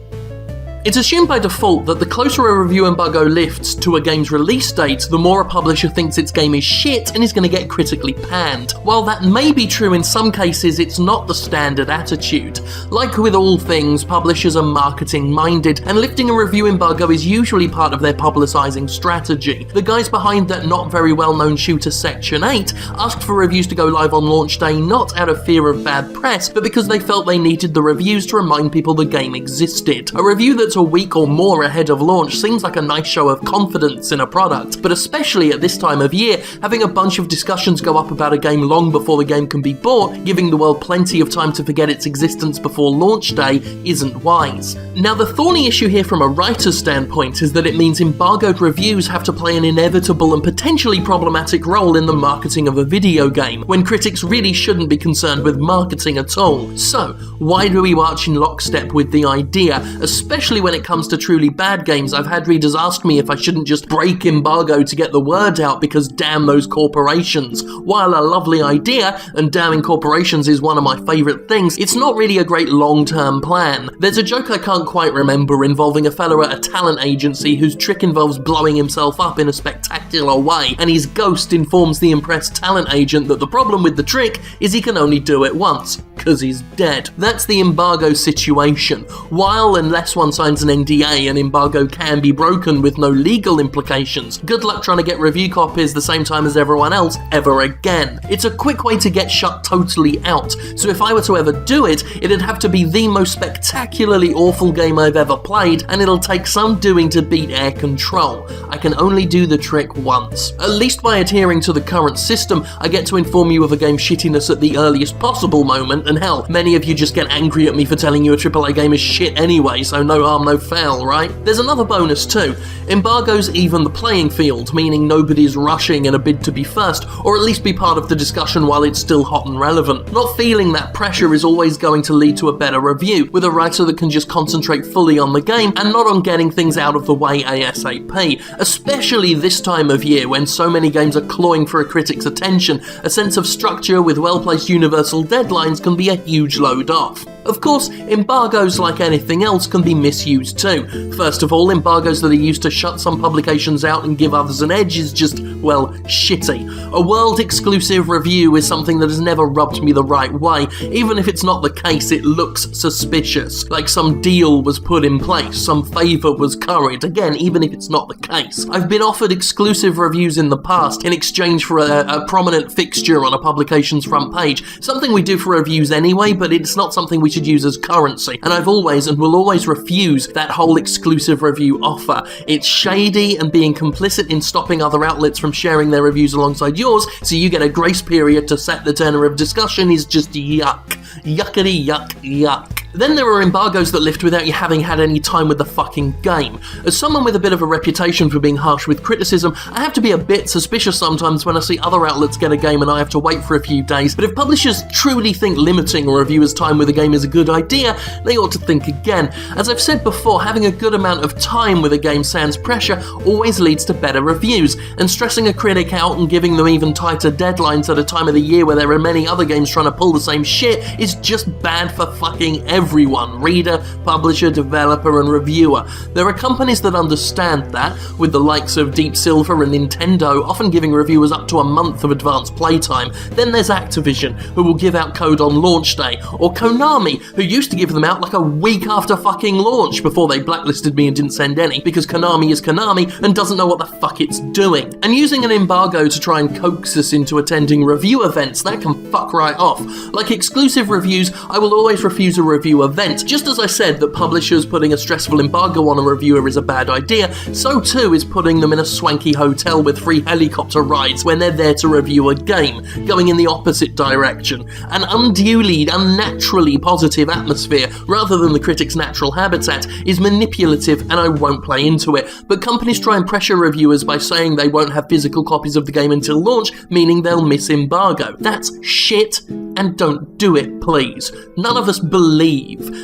It's assumed by default that the closer a review embargo lifts to a game's release date, the more a publisher thinks its game is shit and is going to get critically panned. While that may be true in some cases, it's not the standard attitude. Like with all things, publishers are marketing-minded, and lifting a review embargo is usually part of their publicising strategy. The guys behind that not very well-known shooter Section 8 asked for reviews to go live on launch day not out of fear of bad press, but because they felt they needed the reviews to remind people the game existed. A review that's a week or more ahead of launch seems like a nice show of confidence in a product, but especially at this time of year, having a bunch of discussions go up about a game long before the game can be bought, giving the world plenty of time to forget its existence before launch day, isn't wise. Now, the thorny issue here from a writer's standpoint is that it means embargoed reviews have to play an inevitable and potentially problematic role in the marketing of a video game, when critics really shouldn't be concerned with marketing at all. So, why do we march in lockstep with the idea, especially when it comes to truly bad games? I've had readers ask me if I shouldn't just break embargo to get the word out because damn those corporations. While a lovely idea, and damning corporations is one of my favourite things, it's not really a great long-term plan. There's a joke I can't quite remember involving a fellow at a talent agency whose trick involves blowing himself up in a spectacular way, and his ghost informs the impressed talent agent that the problem with the trick is he can only do it once, because he's dead. That's the embargo situation. While, unless one signs an NDA, an embargo can be broken with no legal implications. Good luck trying to get review copies the same time as everyone else ever again. It's a quick way to get shut totally out, so if I were to ever do it, it'd have to be the most spectacularly awful game I've ever played, and it'll take some doing to beat Air Control. I can only do the trick once. At least by adhering to the current system, I get to inform you of a game's shittiness at the earliest possible moment, and hell, many of you just get angry at me for telling you a AAA game is shit anyway, so no harm, no foul, right? There's another bonus too. Embargoes even the playing field, meaning nobody's rushing in a bid to be first, or at least be part of the discussion while it's still hot and relevant. Not feeling that pressure is always going to lead to a better review, with a writer that can just concentrate fully on the game and not on getting things out of the way ASAP. Especially this time of year when so many games are clawing for a critic's attention, a sense of structure with well-placed universal deadlines can be a huge load off. Of course, embargoes, like anything else, can be misused too. First of all, embargoes that are used to shut some publications out and give others an edge is just, well, shitty. A world-exclusive review is something that has never rubbed me the right way. Even if it's not the case, it looks suspicious. Like some deal was put in place, some favour was curried. Again, even if it's not the case. I've been offered exclusive reviews in the past in exchange for a prominent fixture on a publication's front page. Something we do for reviews anyway, but it's not something we should use as currency, and I've always and will always refuse that whole exclusive review offer. It's shady, and being complicit in stopping other outlets from sharing their reviews alongside yours so you get a grace period to set the tenor of discussion is just yuck. Yuckity yuck yuck. Then there are embargoes that lift without you having had any time with the fucking game. As someone with a bit of a reputation for being harsh with criticism, I have to be a bit suspicious sometimes when I see other outlets get a game and I have to wait for a few days. But if publishers truly think limiting a reviewer's time with a game is a good idea, they ought to think again. As I've said before, having a good amount of time with a game sans pressure always leads to better reviews, and stressing a critic out and giving them even tighter deadlines at a time of the year where there are many other games trying to pull the same shit is just bad for fucking everyone: reader, publisher, developer, and reviewer. There are companies that understand that, with the likes of Deep Silver and Nintendo often giving reviewers up to a month of advanced playtime. Then there's Activision, who will give out code on launch day, or Konami, who used to give them out like a week after fucking launch before they blacklisted me and didn't send any, because Konami is Konami and doesn't know what the fuck it's doing. And using an embargo to try and coax us into attending review events, that can fuck right off. Like exclusive reviews, I will always refuse a review event. Just as I said that publishers putting a stressful embargo on a reviewer is a bad idea, so too is putting them in a swanky hotel with free helicopter rides when they're there to review a game, going in the opposite direction. An unduly, unnaturally positive atmosphere, rather than the critic's natural habitat, is manipulative and I won't play into it. But companies try and pressure reviewers by saying they won't have physical copies of the game until launch, meaning they'll miss embargo. That's shit, and don't do it, please. None of us believe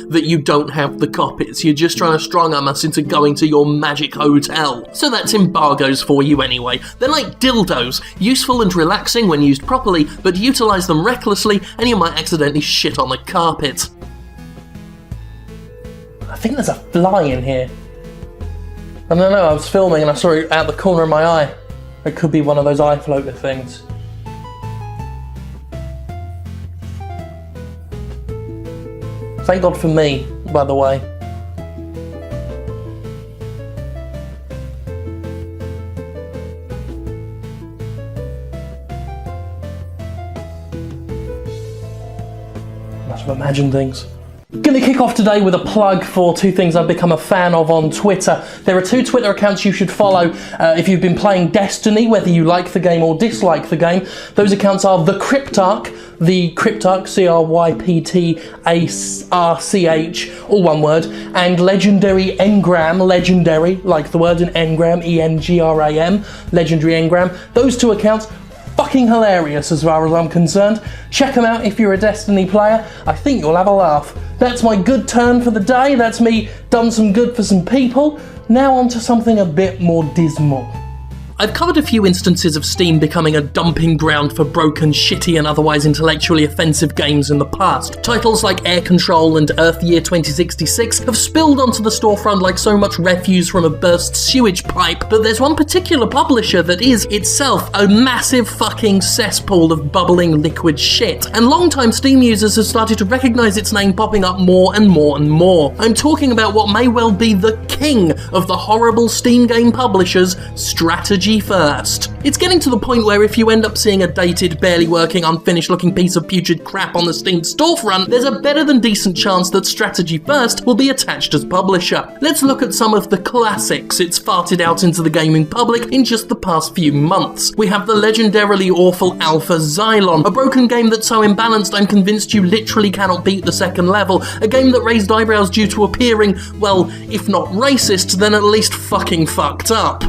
that you don't have the copies. You're just trying to strong-arm us into going to your magic hotel. So that's embargoes for you anyway. They're like dildos, useful and relaxing when used properly, but utilise them recklessly and you might accidentally shit on the carpet. I think there's a fly in here. I don't know, I was filming and I saw it out the corner of my eye. It could be one of those eye floater things. Thank God for me, by the way. Must have imagined things. Gonna kick off today with a plug for two things I've become a fan of on Twitter. There are two Twitter accounts you should follow if you've been playing Destiny, whether you like the game or dislike the game. Those accounts are the Cryptarch, Cryptarch, all one word, and Legendary Engram, legendary, like the word in Engram, E-N-G-R-A-M, Legendary Engram. Those two accounts, fucking hilarious as far as I'm concerned. Check them out if you're a Destiny player. I think you'll have a laugh. That's my good turn for the day. That's me done some good for some people. Now on to something a bit more dismal. I've covered a few instances of Steam becoming a dumping ground for broken, shitty and otherwise intellectually offensive games in the past. Titles like Air Control and Earth Year 2066 have spilled onto the storefront like so much refuse from a burst sewage pipe, but there's one particular publisher that is itself a massive fucking cesspool of bubbling liquid shit, and long-time Steam users have started to recognise its name popping up more and more and more. I'm talking about what may well be the king of the horrible Steam game publishers, Strategy First. It's getting to the point where if you end up seeing a dated, barely working, unfinished looking piece of putrid crap on the Steam storefront, there's a better than decent chance that Strategy First will be attached as publisher. Let's look at some of the classics it's farted out into the gaming public in just the past few months. We have the legendarily awful Alpha Xylon, a broken game that's so imbalanced I'm convinced you literally cannot beat the second level, a game that raised eyebrows due to appearing, well, if not racist, then at least fucking fucked up.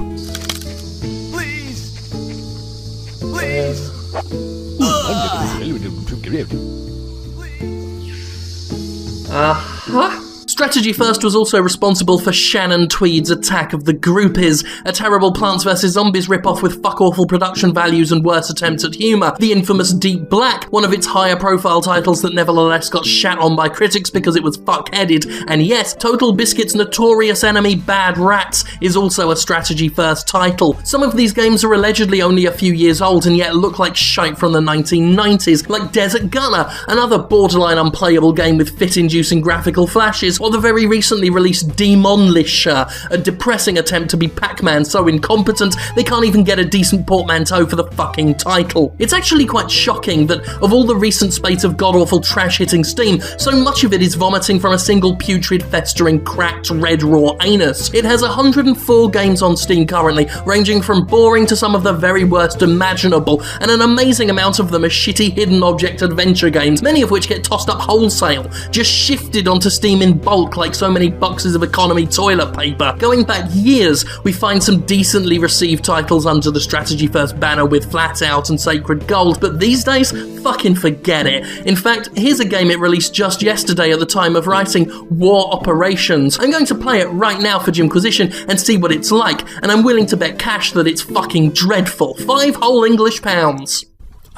Strategy First was also responsible for Shannon Tweed's Attack of the Groupies, a terrible Plants vs Zombies ripoff with fuck-awful production values and worse attempts at humour. The infamous Deep Black, one of its higher-profile titles that nevertheless got shat on by critics because it was fuck-headed. And yes, Total Biscuit's notorious enemy Bad Rats is also a Strategy First title. Some of these games are allegedly only a few years old and yet look like shite from the 1990s, like Desert Gunner, another borderline unplayable game with fit-inducing graphical flashes, or or the very recently released Demonlisher, a depressing attempt to be Pac-Man so incompetent they can't even get a decent portmanteau for the fucking title. It's actually quite shocking that of all the recent spate of god-awful trash hitting Steam, so much of it is vomiting from a single putrid, festering, cracked, red raw anus. It has 104 games on Steam currently, ranging from boring to some of the very worst imaginable, and an amazing amount of them are shitty hidden object adventure games, many of which get tossed up wholesale, just shifted onto Steam in bulk like so many boxes of economy toilet paper. Going back years, we find some decently received titles under the Strategy First banner with Flat Out and Sacred Gold, but these days, fucking forget it. In fact, here's a game it released just yesterday at the time of writing, War Operations. I'm going to play it right now for Jimquisition and see what it's like, and I'm willing to bet cash that it's fucking dreadful. 5 whole English pounds.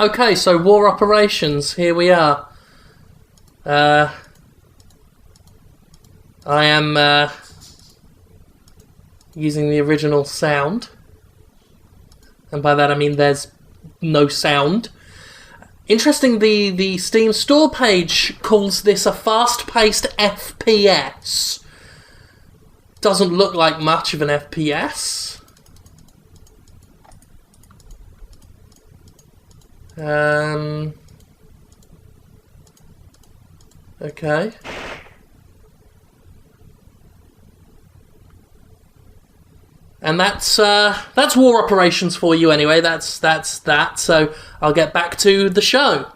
Okay, so War Operations, here we are. I am using the original sound, and by that I mean there's no sound. Interesting, the Steam store page calls this a fast-paced FPS. Doesn't look like much of an FPS. Okay. And that's War Operations for you anyway. That's that. So I'll get back to the show.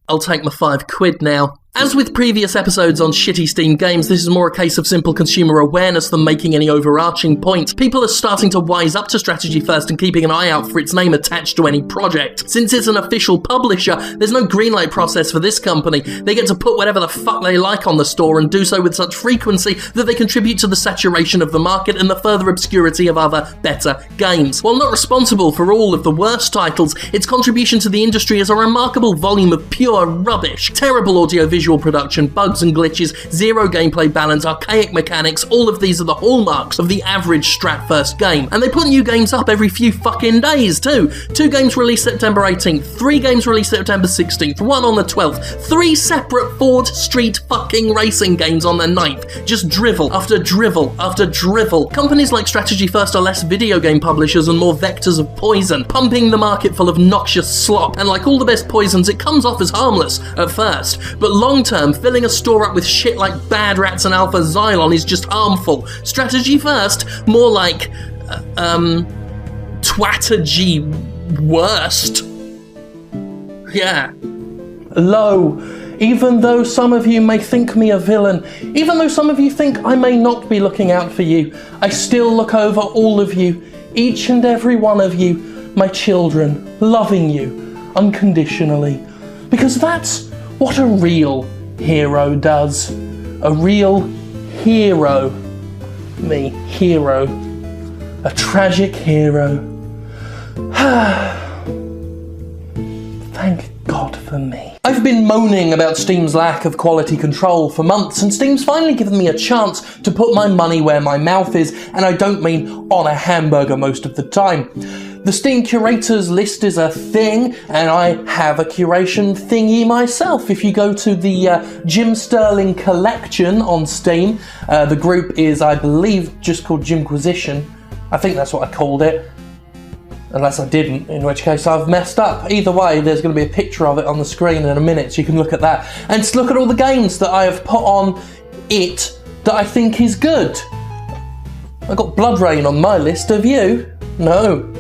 I'll take my £5 now. As with previous episodes on shitty Steam games, this is more a case of simple consumer awareness than making any overarching point. People are starting to wise up to Strategy First and keeping an eye out for its name attached to any project. Since it's an official publisher, there's no greenlight process for this company. They get to put whatever the fuck they like on the store and do so with such frequency that they contribute to the saturation of the market and the further obscurity of other, better games. While not responsible for all of the worst titles, its contribution to the industry is a remarkable volume of pure rubbish. Terrible audiovisual production, bugs and glitches, zero gameplay balance, archaic mechanics, all of these are the hallmarks of the average Strat First game. And they put new games up every few fucking days too. 2 games released September 18th, 3 games released September 16th, 1 on the 12th, 3 separate Ford Street fucking racing games on the 9th. Just drivel after drivel after drivel. Companies like Strategy First are less video game publishers and more vectors of poison, pumping the market full of noxious slop. And like all the best poisons, it comes off as harmless at first, but long term, filling a store up with shit like Bad Rats and Alpha Xylon is just harmful. Strategy First, more like, twatagy worst. Yeah. Lo, even though some of you may think me a villain, even though some of you think I may not be looking out for you, I still look over all of you, each and every one of you, my children, loving you unconditionally. Because that's what a real hero does. A real hero. Me, hero. A tragic hero. Thank God for me. I've been moaning about Steam's lack of quality control for months, and Steam's finally given me a chance to put my money where my mouth is, and I don't mean on a hamburger most of the time. The Steam Curators list is a thing, and I have a curation thingy myself. If you go to the Jim Sterling Collection on Steam, the group is, I believe, just called Jimquisition. I think that's what I called it. Unless I didn't, in which case I've messed up. Either way, there's going to be a picture of it on the screen in a minute, so you can look at that. And just look at all the games that I have put on it that I think is good. I got Blood Rain on my list, have you? No.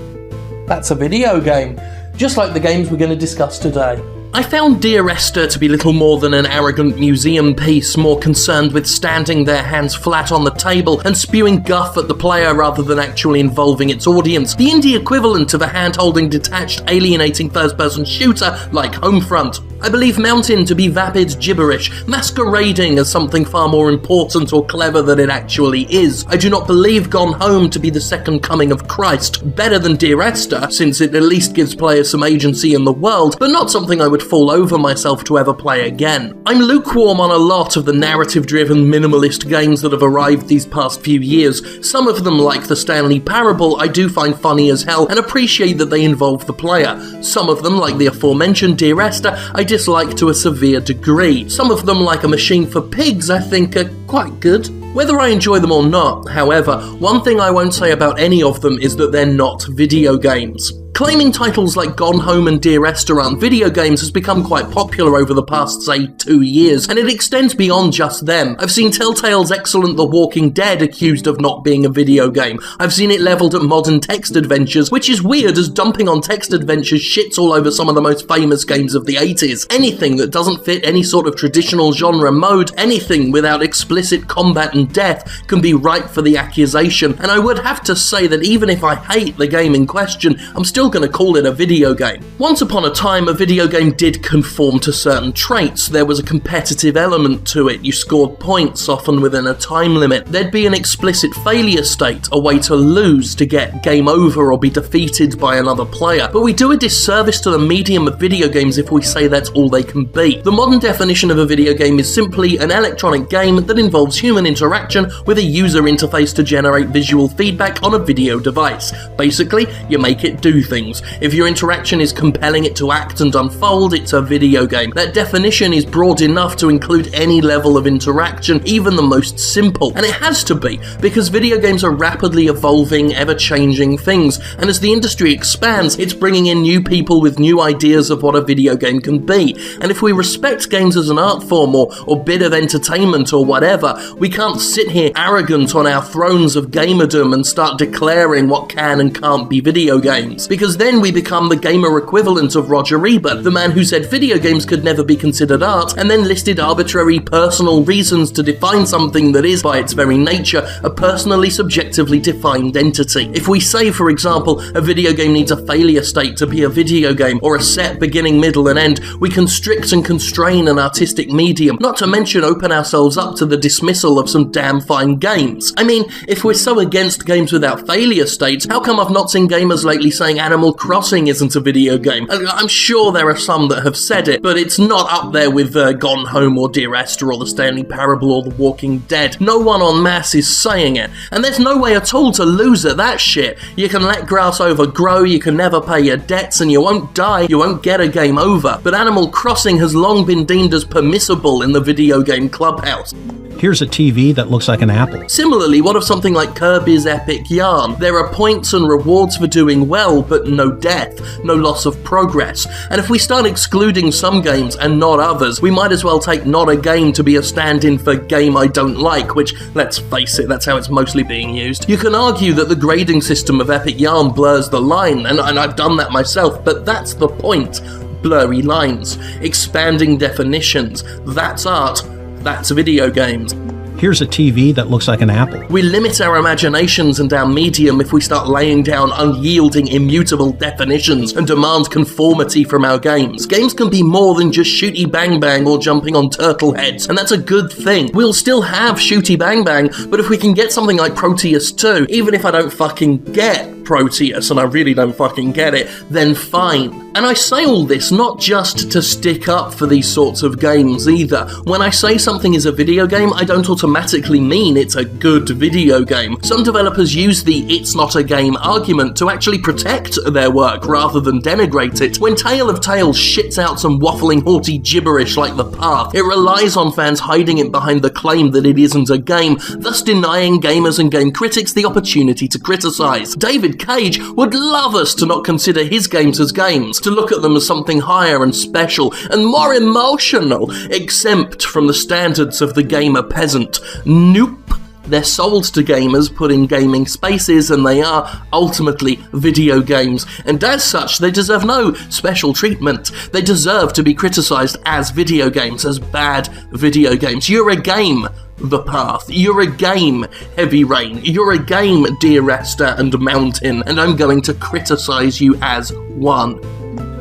That's a video game, just like the games we're going to discuss today. I found Dear Esther to be little more than an arrogant museum piece, more concerned with standing their hands flat on the table and spewing guff at the player rather than actually involving its audience. The indie equivalent of a hand-holding, detached, alienating first-person shooter like Homefront. I believe Mountain to be vapid gibberish, masquerading as something far more important or clever than it actually is. I do not believe Gone Home to be the second coming of Christ. Better than Dear Esther, since it at least gives players some agency in the world, but not something I would would fall over myself to ever play again. I'm lukewarm on a lot of the narrative-driven minimalist games that have arrived these past few years. Some of them, like the Stanley Parable, I do find funny as hell and appreciate that they involve the player. Some of them, like the aforementioned Dear Esther, I dislike to a severe degree. Some of them, like A Machine for Pigs, I think are quite good. Whether I enjoy them or not, however, one thing I won't say about any of them is that they're not video games. Claiming titles like Gone Home and Dear Esther aren't video games has become quite popular over the past, say, 2 years, and it extends beyond just them. I've seen Telltale's excellent The Walking Dead accused of not being a video game. I've seen it levelled at modern text adventures, which is weird as dumping on text adventures shits all over some of the most famous games of the 80s. Anything that doesn't fit any sort of traditional genre mode, anything without explicit combat and death, can be ripe for the accusation, and I would have to say that even if I hate the game in question, I'm still going to call it a video game. Once upon a time, a video game did conform to certain traits. There was a competitive element to it. You scored points, often within a time limit. There'd be an explicit failure state, a way to lose, to get game over or be defeated by another player. But we do a disservice to the medium of video games if we say that's all they can be. The modern definition of a video game is simply an electronic game that involves human interaction with a user interface to generate visual feedback on a video device. Basically, you make it do things. If your interaction is compelling it to act and unfold, it's a video game. That definition is broad enough to include any level of interaction, even the most simple. And it has to be, because video games are rapidly evolving, ever-changing things, and as the industry expands, it's bringing in new people with new ideas of what a video game can be. And if we respect games as an art form or bit of entertainment or whatever, we can't sit here arrogant on our thrones of gamerdom and start declaring what can and can't be video games. Because then we become the gamer equivalent of Roger Ebert, the man who said video games could never be considered art, and then listed arbitrary personal reasons to define something that is, by its very nature, a personally subjectively defined entity. If we say, for example, a video game needs a failure state to be a video game, or a set beginning, middle, and end, we constrict and constrain an artistic medium, not to mention open ourselves up to the dismissal of some damn fine games. I mean, if we're so against games without failure states, how come I've not seen gamers lately saying Animal Crossing isn't a video game? I'm sure there are some that have said it, but it's not up there with Gone Home or Dear Esther or the Stanley Parable or The Walking Dead. No one en masse is saying it, and there's no way at all to lose at that shit. You can let grass overgrow, you can never pay your debts, and you won't die, you won't get a game over. But Animal Crossing has long been deemed as permissible in the video game clubhouse. Here's a TV that looks like an apple. Similarly, what of something like Kirby's Epic Yarn? There are points and rewards for doing well, but no death, no loss of progress. And if we start excluding some games and not others, we might as well take not a game to be a stand-in for game I don't like, which, let's face it, that's how it's mostly being used. You can argue that the grading system of Epic Yarn blurs the line, and I've done that myself, but that's the point. Blurry lines, expanding definitions, that's art. That's video games. Here's a TV that looks like an apple. We limit our imaginations and our medium if we start laying down unyielding, immutable definitions and demand conformity from our games. Games can be more than just shooty bang bang or jumping on turtle heads, and that's a good thing. We'll still have shooty bang bang, but if we can get something like Proteus 2, even if I don't fucking get Proteus, and I really don't fucking get it, then fine. And I say all this not just to stick up for these sorts of games either. When I say something is a video game, I don't automatically mean it's a good video game. Some developers use the "it's not a game" argument to actually protect their work rather than denigrate it. When Tale of Tales shits out some waffling haughty gibberish like The Path, it relies on fans hiding it behind the claim that it isn't a game, thus denying gamers and game critics the opportunity to criticize. David Cage would love us to not consider his games as games, to look at them as something higher and special and more emotional, exempt from the standards of the gamer peasant. Nope. They're sold to gamers, put in gaming spaces, and they are ultimately video games. And as such, they deserve no special treatment. They deserve to be criticized as video games, as bad video games. You're a game, The Path. You're a game, Heavy Rain. You're a game, Dear Esther and Mountain. And I'm going to criticize you as one.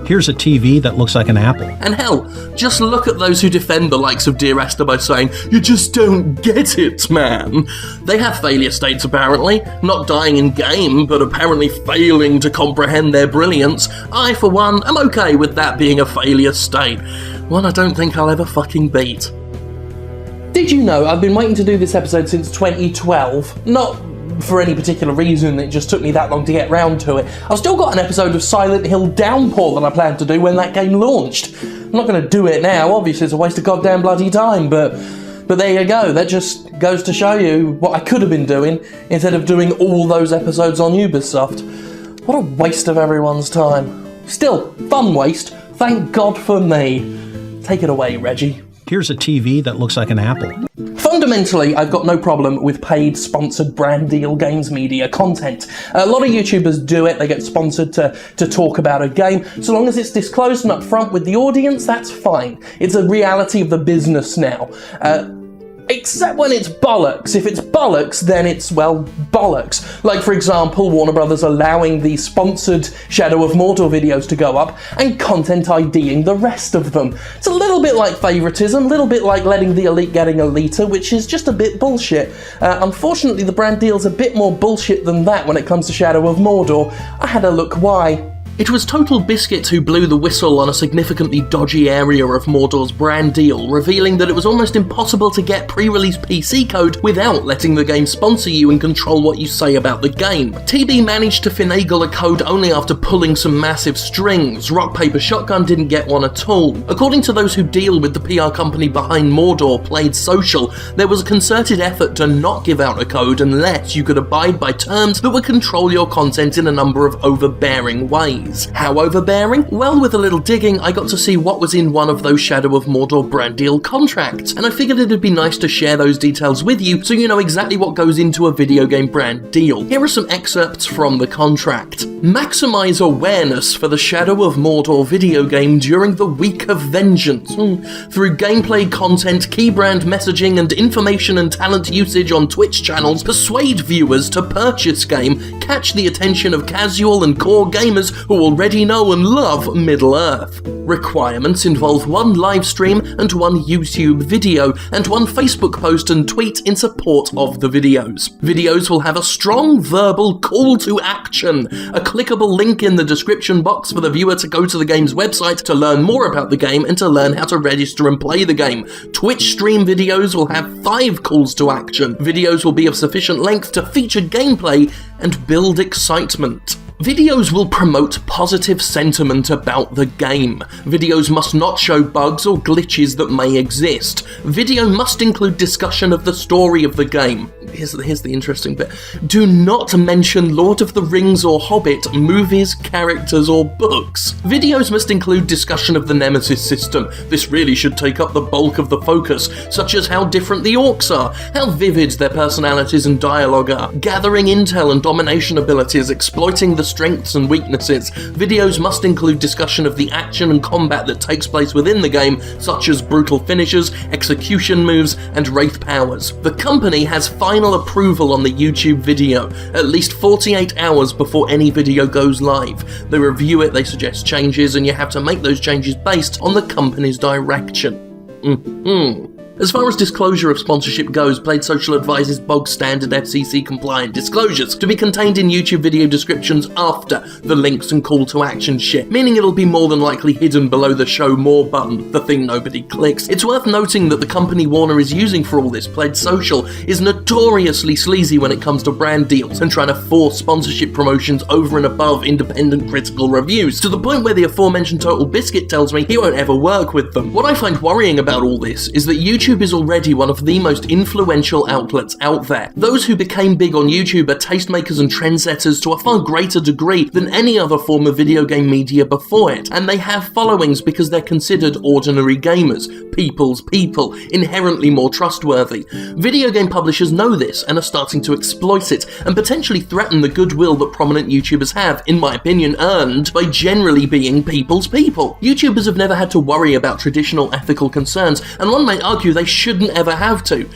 Here's a TV that looks like an apple. And hell, just look at those who defend the likes of Dear Esther by saying, "You just don't get it, man." They have failure states apparently, not dying in game, but apparently failing to comprehend their brilliance. I, for one, am okay with that being a failure state. One I don't think I'll ever fucking beat. Did you know I've been waiting to do this episode since 2012? Not for any particular reason, it just took me that long to get round to it. I've still got an episode of Silent Hill Downpour that I planned to do when that game launched. I'm not going to do it now, obviously it's a waste of goddamn bloody time, but there you go, that just goes to show you what I could have been doing instead of doing all those episodes on Ubisoft. What a waste of everyone's time. Still, fun waste, thank God for me. Take it away, Reggie. Here's a TV that looks like an apple. Fundamentally, I've got no problem with paid, sponsored, brand deal games media content. A lot of YouTubers do it, they get sponsored to talk about a game. So long as it's disclosed and upfront with the audience, that's fine. It's a reality of the business now. Except when it's bollocks. If it's bollocks, then it's, well, bollocks. Like, for example, Warner Brothers allowing the sponsored Shadow of Mordor videos to go up and content IDing the rest of them. It's a little bit like favoritism, a little bit like letting the elite getting eliter, which is just a bit bullshit. Unfortunately, the brand deal's a bit more bullshit than that when it comes to Shadow of Mordor. I had a look why. It was Total Biscuit who blew the whistle on a significantly dodgy area of Mordor's brand deal, revealing that it was almost impossible to get pre-release PC code without letting the game sponsor you and control what you say about the game. TB managed to finagle a code only after pulling some massive strings. Rock Paper Shotgun didn't get one at all. According to those who deal with the PR company behind Mordor, Played Social, there was a concerted effort to not give out a code unless you could abide by terms that would control your content in a number of overbearing ways. How overbearing? Well, with a little digging, I got to see what was in one of those Shadow of Mordor brand deal contracts, and I figured it'd be nice to share those details with you so you know exactly what goes into a video game brand deal. Here are some excerpts from the contract. Maximize awareness for the Shadow of Mordor video game during the Week of Vengeance. Through gameplay content, key brand messaging, and information and talent usage on Twitch channels, persuade viewers to purchase game, catch the attention of casual and core gamers who already know and love Middle-earth. Requirements involve one live stream and one YouTube video, and one Facebook post and tweet in support of the videos. Videos will have a strong verbal call to action, a clickable link in the description box for the viewer to go to the game's website to learn more about the game and to learn how to register and play the game. Twitch stream videos will have 5 calls to action. Videos will be of sufficient length to feature gameplay and build excitement. Videos will promote positive sentiment about the game. Videos must not show bugs or glitches that may exist. Video must include discussion of the story of the game. Here's the interesting bit. Do not mention Lord of the Rings or Hobbit, movies, characters, or books. Videos must include discussion of the Nemesis system. This really should take up the bulk of the focus, such as how different the orcs are, how vivid their personalities and dialogue are, gathering intel and domination abilities, exploiting the strengths and weaknesses. Videos must include discussion of the action and combat that takes place within the game, such as brutal finishes, execution moves, and wraith powers. The company has final approval on the YouTube video, at least 48 hours before any video goes live. They review it, they suggest changes, and you have to make those changes based on the company's direction. As far as disclosure of sponsorship goes, Played Social advises bog standard FCC compliant disclosures to be contained in YouTube video descriptions after the links and call to action shit, meaning it'll be more than likely hidden below the show more button, the thing nobody clicks. It's worth noting that the company Warner is using for all this, Played Social, is notoriously sleazy when it comes to brand deals and trying to force sponsorship promotions over and above independent critical reviews, to the point where the aforementioned Total Biscuit tells me he won't ever work with them. What I find worrying about all this is that YouTube is already one of the most influential outlets out there. Those who became big on YouTube are tastemakers and trendsetters to a far greater degree than any other form of video game media before it, and they have followings because they're considered ordinary gamers, people's people, inherently more trustworthy. Video game publishers know this and are starting to exploit it, and potentially threaten the goodwill that prominent YouTubers have, in my opinion, earned by generally being people's people. YouTubers have never had to worry about traditional ethical concerns, and one might argue they shouldn't ever have to.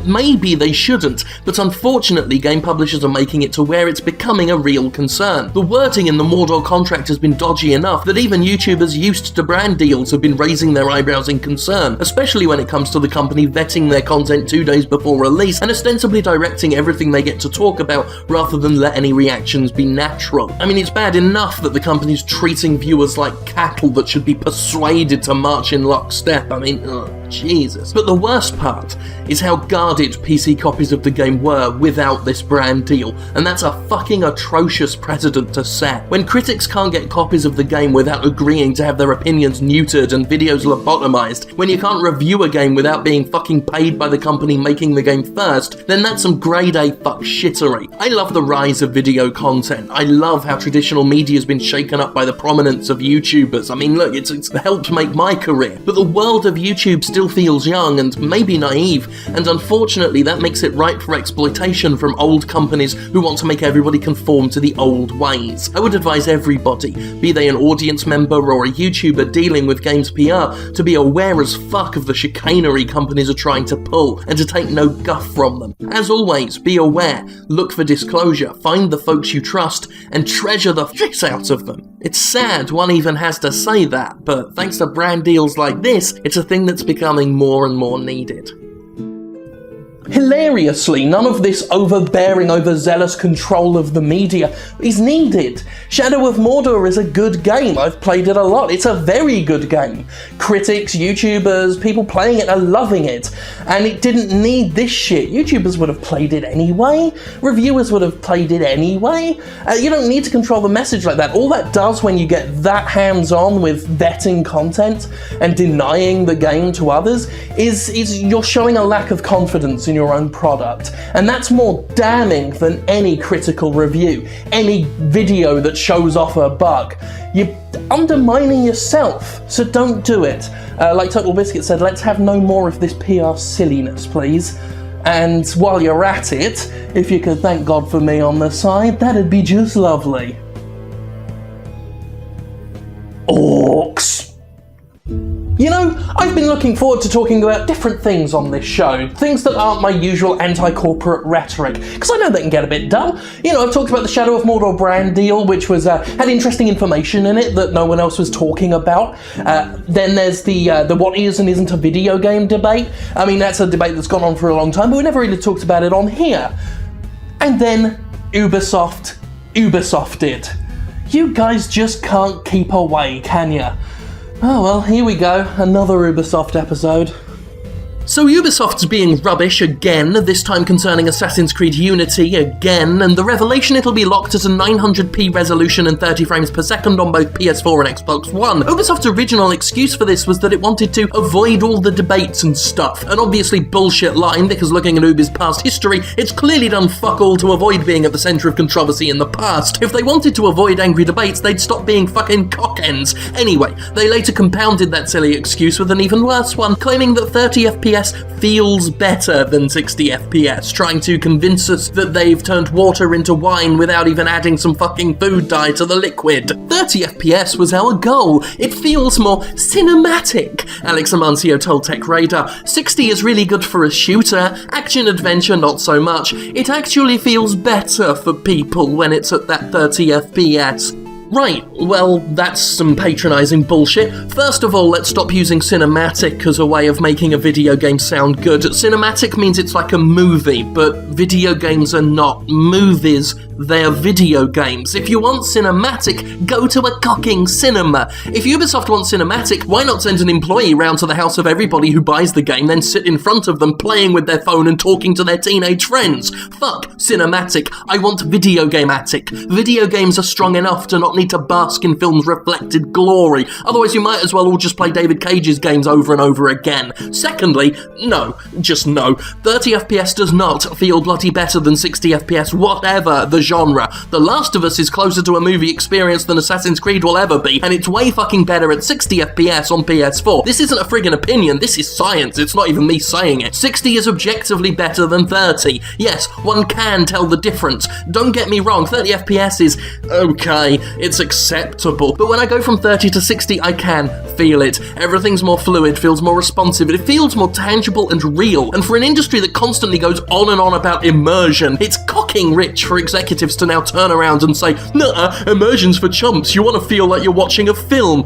Maybe they shouldn't, but unfortunately game publishers are making it to where it's becoming a real concern. The wording in the Mordor contract has been dodgy enough that even YouTubers used to brand deals have been raising their eyebrows in concern, especially when it comes to the company vetting their content 2 days before release and ostensibly directing everything they get to talk about rather than let any reactions be natural. I mean, it's bad enough that the company's treating viewers like cattle that should be persuaded to march in lockstep. I mean, Jesus. But the worst part is how guarded PC copies of the game were without this brand deal, and that's a fucking atrocious precedent to set. When critics can't get copies of the game without agreeing to have their opinions neutered and videos lobotomized, when you can't review a game without being fucking paid by the company making the game first, then that's some grade A fuck shittery. I love the rise of video content. I love how traditional media has been shaken up by the prominence of YouTubers. I mean, look, it's helped make my career, but the world of YouTube still feels young and maybe naive, and unfortunately that makes it ripe for exploitation from old companies who want to make everybody conform to the old ways. I would advise everybody, be they an audience member or a YouTuber dealing with games PR, to be aware as fuck of the chicanery companies are trying to pull and to take no guff from them. As always, be aware, look for disclosure, find the folks you trust, and treasure the shit out of them. It's sad one even has to say that, but thanks to brand deals like this, it's a thing that's becoming more and more needed. Hilariously, none of this overbearing, overzealous control of the media is needed. Shadow of Mordor is a good game. I've played it a lot. It's a very good game. Critics, YouTubers, people playing it are loving it. And it didn't need this shit. YouTubers would have played it anyway. Reviewers would have played it anyway. You don't need to control the message like that. All that does when you get that hands-on with vetting content and denying the game to others is you're showing a lack of confidence in your own product, and that's more damning than any critical review, any video that shows off a bug. You're undermining yourself, so don't do it. Like Total Biscuit said, let's have no more of this PR silliness, please. And while you're at it, if you could thank God for me on the side, that'd be just lovely. Orcs. You know, I've been looking forward to talking about different things on this show, things that aren't my usual anti-corporate rhetoric, because I know they can get a bit dull. You know, I've talked about the Shadow of Mordor brand deal, which was had interesting information in it that no one else was talking about. Then there's the what is and isn't a video game debate. I mean, that's a debate that's gone on for a long time, but we never really talked about it on here. And then Ubisoft did. You guys just can't keep away, can ya? Oh well, here we go, another Ubisoft episode. So Ubisoft's being rubbish again, this time concerning Assassin's Creed Unity again, and the revelation it'll be locked at a 900p resolution and 30 frames per second on both PS4 and Xbox One. Ubisoft's original excuse for this was that it wanted to avoid all the debates and stuff, an obviously bullshit line because looking at Ubi's past history, it's clearly done fuck all to avoid being at the centre of controversy in the past. If they wanted to avoid angry debates, they'd stop being fucking cockends. Anyway, they later compounded that silly excuse with an even worse one, claiming that 30 FPS feels better than 60 FPS, trying to convince us that they've turned water into wine without even adding some fucking food dye to the liquid. 30 FPS was our goal. It feels more cinematic, Alex Amancio told Tech Radar. 60 is really good for a shooter, action adventure not so much. It actually feels better for people when it's at that 30 FPS. Right, well, that's some patronising bullshit. First of all, let's stop using cinematic as a way of making a video game sound good. Cinematic means it's like a movie, but video games are not movies, they're video games. If you want cinematic, go to a cocking cinema. If Ubisoft wants cinematic, why not send an employee round to the house of everybody who buys the game, then sit in front of them playing with their phone and talking to their teenage friends? Fuck cinematic, I want video game-atic. Video games are strong enough to not need to bask in film's reflected glory, otherwise you might as well all just play David Cage's games over and over again. Secondly, no, just no, 30 FPS does not feel bloody better than 60 FPS, whatever the genre. The Last of Us is closer to a movie experience than Assassin's Creed will ever be, and it's way fucking better at 60 FPS on PS4. This isn't a friggin' opinion, this is science, it's not even me saying it. 60 is objectively better than 30. Yes, one can tell the difference. Don't get me wrong, 30 FPS is okay, it's acceptable. But when I go from 30 to 60, I can feel it. Everything's more fluid, feels more responsive, it feels more tangible and real. And for an industry that constantly goes on and on about immersion, it's cocking rich for executives to now turn around and say, "Nuh-uh, immersion's for chumps, you want to feel like you're watching a film."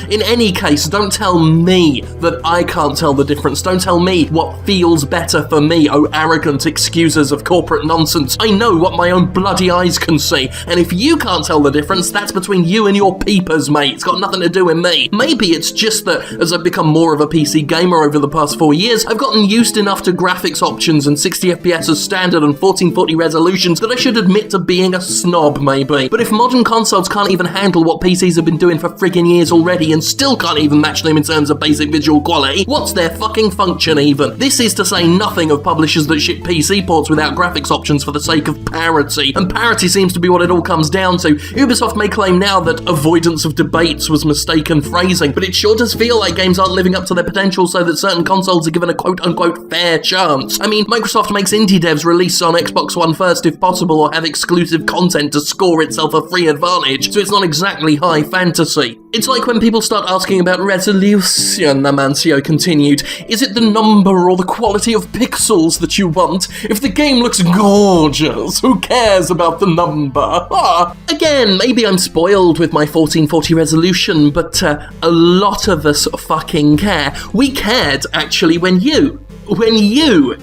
In any case, don't tell me that I can't tell the difference. Don't tell me what feels better for me, oh arrogant excusers of corporate nonsense. I know what my own bloody eyes can see, and if you can't tell the difference, that's between you and your peepers, mate. It's got nothing to do with me. Maybe it's just that as I've become more of a PC gamer over the past 4 years, I've gotten used enough to graphics options and 60 FPS as standard and 1440 resolutions that I should admit to being a snob, maybe. But if modern consoles can't even handle what PCs have been doing for friggin' years already and still can't even match them in terms of basic visual quality, what's their fucking function even? This is to say nothing of publishers that ship PC ports without graphics options for the sake of parity. And parity seems to be what it all comes down to. Ubisoft may claim now that avoidance of debates was mistaken phrasing, but it sure does feel like games aren't living up to their potential so that certain consoles are given a quote-unquote fair chance. I mean, Microsoft makes indie devs release on Xbox One first if possible or have exclusive content to score itself a free advantage, so it's not exactly high fantasy. It's like when people start asking about resolution, Amancio continued. Is it the number or the quality of pixels that you want? If the game looks gorgeous, who cares about the number? Again, maybe I'm spoiled with my 1440 resolution, but a lot of us fucking care. We cared, actually, when you,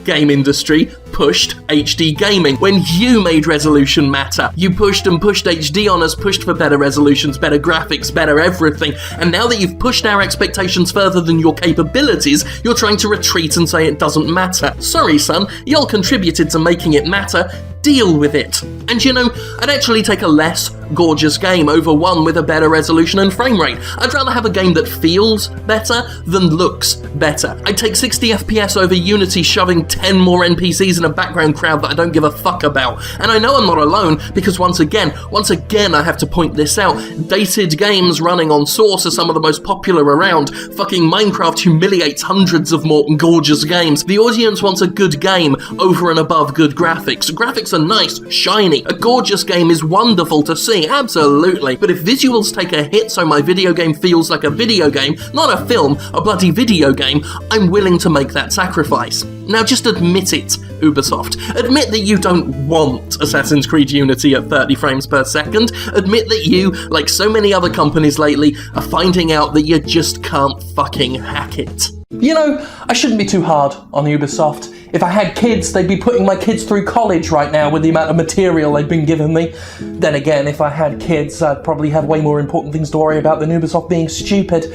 game industry, pushed HD gaming. When you made resolution matter. You pushed and pushed HD on us, pushed for better resolutions, better graphics, better everything. And now that you've pushed our expectations further than your capabilities, you're trying to retreat and say it doesn't matter. Sorry, son, y'all contributed to making it matter. Deal with it. And you know, I'd actually take a less gorgeous game over one with a better resolution and frame rate. I'd rather have a game that feels better than looks better. I'd take 60 FPS over Unity shoving 10 more NPCs in a background crowd that I don't give a fuck about. And I know I'm not alone, because once again, I have to point this out. Dated games running on Source are some of the most popular around. Fucking Minecraft humiliates hundreds of more gorgeous games. The audience wants a good game over and above good graphics. Graphics are nice, shiny. A gorgeous game is wonderful to see, absolutely. But if visuals take a hit so my video game feels like a video game, not a film, a bloody video game, I'm willing to make that sacrifice. Now just admit it, Ubisoft. Admit that you don't want Assassin's Creed Unity at 30 frames per second. Admit that you, like so many other companies lately, are finding out that you just can't fucking hack it. You know, I shouldn't be too hard on Ubisoft. If I had kids, they'd be putting my kids through college right now with the amount of material they've been giving me. Then again, if I had kids, I'd probably have way more important things to worry about than Ubisoft being stupid.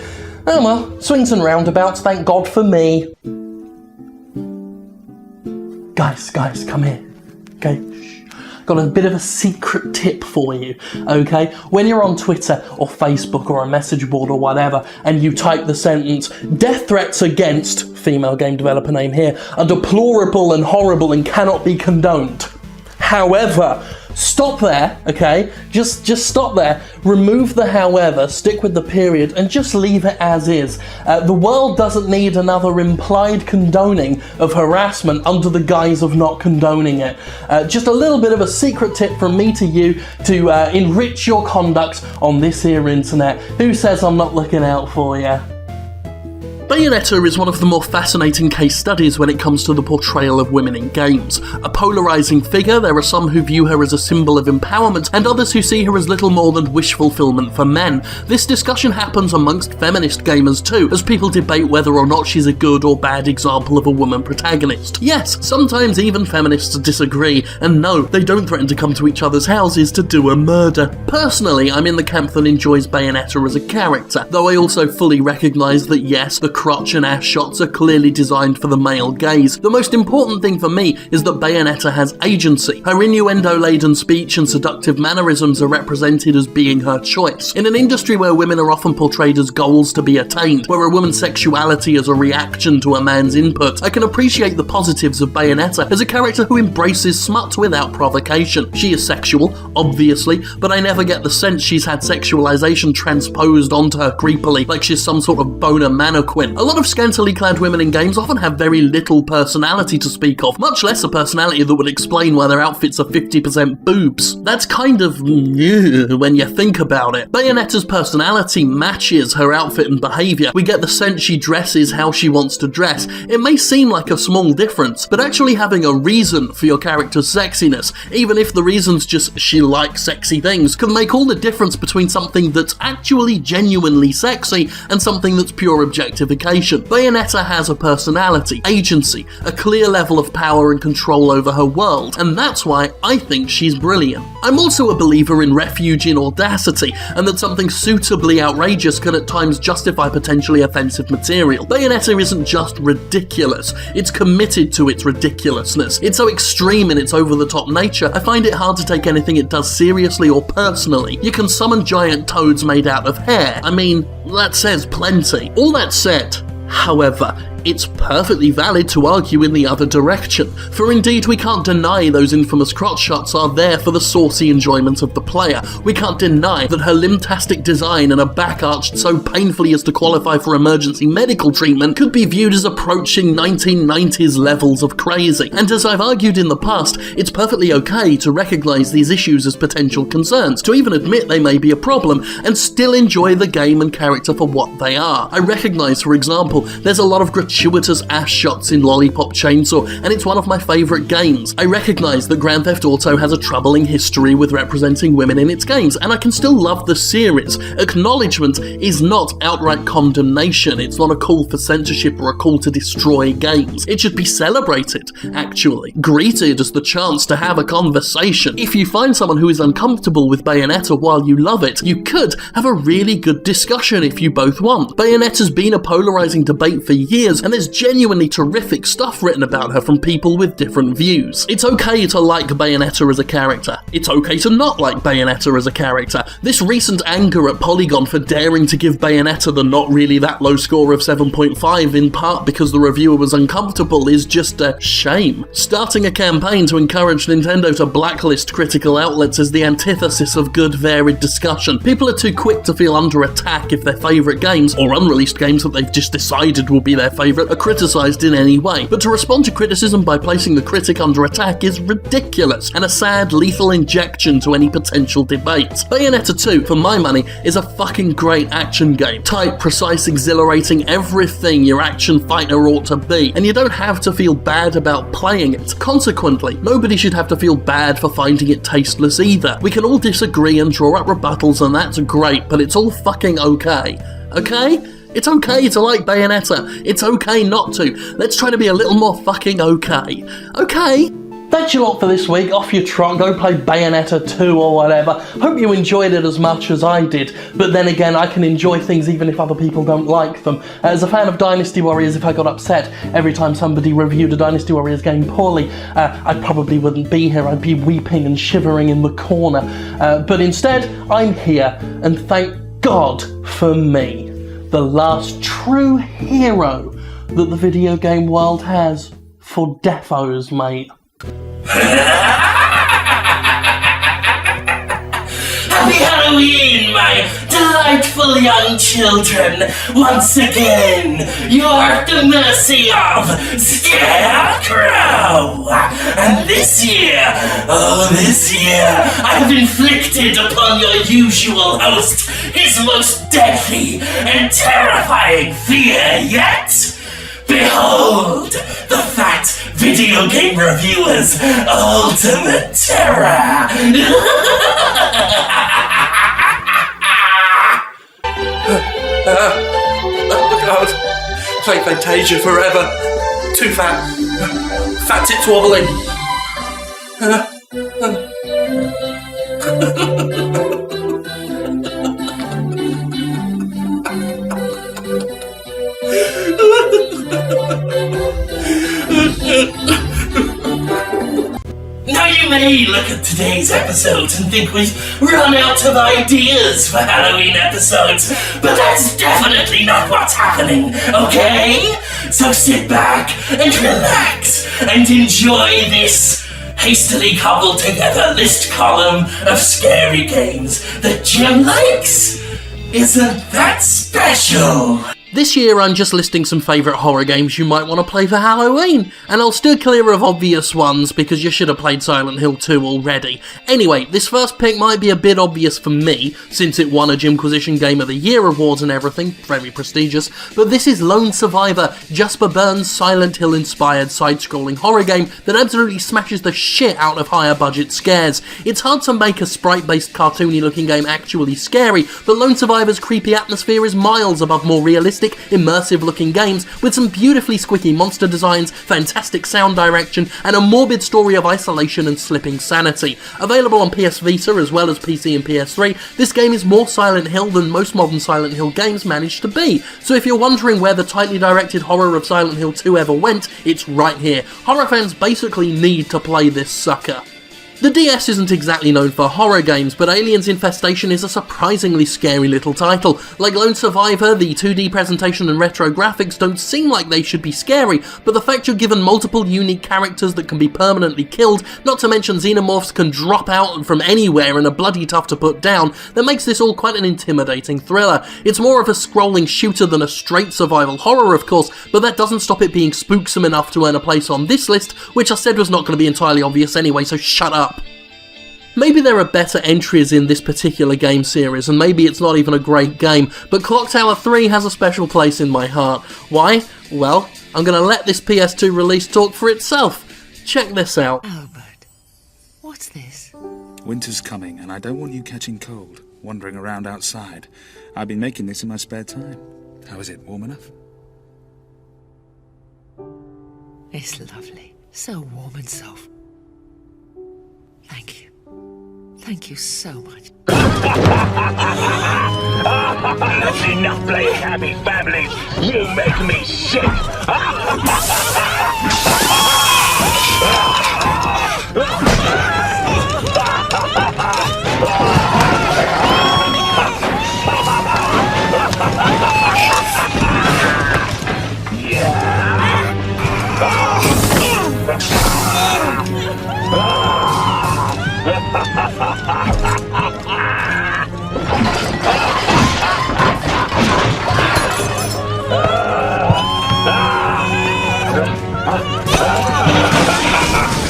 Oh well, swings and roundabouts, thank God for me. Guys, come here. Okay, got a bit of a secret tip for you, okay? When you're on Twitter or Facebook or a message board or whatever, and you type the sentence, "Death threats against," female game developer name here, "are deplorable and horrible and cannot be condoned." However, stop there, okay? Just stop there. Remove the however, stick with the period, and just leave it as is. The world doesn't need another implied condoning of harassment under the guise of not condoning it. Just a little bit of a secret tip from me to you to enrich your conduct on this here internet. Who says I'm not looking out for you? Bayonetta is one of the more fascinating case studies when it comes to the portrayal of women in games. A polarising figure, there are some who view her as a symbol of empowerment, and others who see her as little more than wish fulfillment for men. This discussion happens amongst feminist gamers too, as people debate whether or not she's a good or bad example of a woman protagonist. Yes, sometimes even feminists disagree, and no, they don't threaten to come to each other's houses to do a murder. Personally, I'm in the camp that enjoys Bayonetta as a character, though I also fully recognise that yes, the crotch and ass shots are clearly designed for the male gaze. The most important thing for me is that Bayonetta has agency. Her innuendo-laden speech and seductive mannerisms are represented as being her choice. In an industry where women are often portrayed as goals to be attained, where a woman's sexuality is a reaction to a man's input, I can appreciate the positives of Bayonetta as a character who embraces smut without provocation. She is sexual, obviously, but I never get the sense she's had sexualization transposed onto her creepily, like she's some sort of boner mannequin. genuine. A lot of scantily clad women in games often have very little personality to speak of, much less a personality that would explain why their outfits are 50% boobs. That's kind of when you think about it. Bayonetta's personality matches her outfit and behaviour. We get the sense she dresses how she wants to dress. It may seem like a small difference, but actually having a reason for your character's sexiness, even if the reason's just she likes sexy things, can make all the difference between something that's actually genuinely sexy and something that's pure objectification. Bayonetta has a personality, agency, a clear level of power and control over her world, and that's why I think she's brilliant. I'm also a believer in refuge in audacity, and that something suitably outrageous can at times justify potentially offensive material. Bayonetta isn't just ridiculous, it's committed to its ridiculousness. It's so extreme in its over-the-top nature, I find it hard to take anything it does seriously or personally. You can summon giant toads made out of hair. I mean, that says plenty. All that said, however, it's perfectly valid to argue in the other direction, for indeed we can't deny those infamous crotch shots are there for the saucy enjoyment of the player. We can't deny that her limb-tastic design and a back arched so painfully as to qualify for emergency medical treatment could be viewed as approaching 1990s levels of crazy. And as I've argued in the past, it's perfectly okay to recognise these issues as potential concerns, to even admit they may be a problem, and still enjoy the game and character for what they are. I recognise, for example, there's a lot of gratuitous ass shots in Lollipop Chainsaw, and it's one of my favourite games. I recognise that Grand Theft Auto has a troubling history with representing women in its games, and I can still love the series. Acknowledgement is not outright condemnation. It's not a call for censorship or a call to destroy games. It should be celebrated, actually. Greeted as the chance to have a conversation. If you find someone who is uncomfortable with Bayonetta while you love it, you could have a really good discussion if you both want. Bayonetta's been a polarising debate for years, and there's genuinely terrific stuff written about her from people with different views. It's okay to like Bayonetta as a character. It's okay to not like Bayonetta as a character. This recent anger at Polygon for daring to give Bayonetta the not really that low score of 7.5 in part because the reviewer was uncomfortable is just a shame. Starting a campaign to encourage Nintendo to blacklist critical outlets is the antithesis of good varied discussion. People are too quick to feel under attack if their favourite games, or unreleased games that they've just decided will be their favourite, are criticised in any way. But to respond to criticism by placing the critic under attack is ridiculous, and a sad, lethal injection to any potential debate. Bayonetta 2, for my money, is a fucking great action game. Tight, precise, exhilarating, everything your action fighter ought to be, and you don't have to feel bad about playing it. Consequently, nobody should have to feel bad for finding it tasteless either. We can all disagree and draw up rebuttals, and that's great, but it's all fucking okay. Okay? It's okay to like Bayonetta. It's okay not to. Let's try to be a little more fucking okay. Okay? That's your lot for this week. Off your trot, go play Bayonetta 2 or whatever. Hope you enjoyed it as much as I did. But then again, I can enjoy things even if other people don't like them. As a fan of Dynasty Warriors, if I got upset every time somebody reviewed a Dynasty Warriors game poorly, I probably wouldn't be here. I'd be weeping and shivering in the corner. But instead, I'm here, and thank God for me. The last true hero that the video game world has for defos, mate. Happy Halloween, my delightful young children! Once again, you're at the mercy of Scarecrow! And this year, I've inflicted upon your usual host his most deadly and terrifying fear yet! Behold, the Fat Video Game Reviewer's ultimate terror! Oh god. Play Fantasia forever. Too fat. Fat tits wobbling. Now you may look at today's episode and think we've run out of ideas for Halloween episodes, but that's definitely not what's happening, okay? So sit back and relax and enjoy this hastily cobbled together list column of scary games that Jim likes. Isn't that special? This year I'm just listing some favourite horror games you might want to play for Halloween, and I'll steer clear of obvious ones because you should have played Silent Hill 2 already. Anyway, this first pick might be a bit obvious for me, since it won a Jimquisition Game of the Year awards and everything, very prestigious, but this is Lone Survivor, Jasper Byrne's Silent Hill inspired side-scrolling horror game that absolutely smashes the shit out of higher budget scares. It's hard to make a sprite-based cartoony looking game actually scary, but Lone Survivor's creepy atmosphere is miles above more realistic, immersive looking games with some beautifully squicky monster designs, fantastic sound direction, and a morbid story of isolation and slipping sanity. Available on PS Vita as well as PC and PS3, this game is more Silent Hill than most modern Silent Hill games manage to be. So if you're wondering where the tightly directed horror of Silent Hill 2 ever went, it's right here. Horror fans basically need to play this sucker. The DS isn't exactly known for horror games, but Aliens Infestation is a surprisingly scary little title. Like Lone Survivor, the 2D presentation and retro graphics don't seem like they should be scary, but the fact you're given multiple unique characters that can be permanently killed, not to mention xenomorphs can drop out from anywhere and are bloody tough to put down, that makes this all quite an intimidating thriller. It's more of a scrolling shooter than a straight survival horror, of course, but that doesn't stop it being spooksome enough to earn a place on this list, which I said was not going to be entirely obvious anyway, so shut up. Maybe there are better entries in this particular game series, and maybe it's not even a great game, but Clock Tower 3 has a special place in my heart. Why? Well, I'm going to let this PS2 release talk for itself. Check this out. Albert, what's this? Winter's coming, and I don't want you catching cold, wandering around outside. I've been making this in my spare time. How is it, warm enough? It's lovely. So warm and soft. Thank you. Thank you so much. That's enough playing happy families. You make me sick.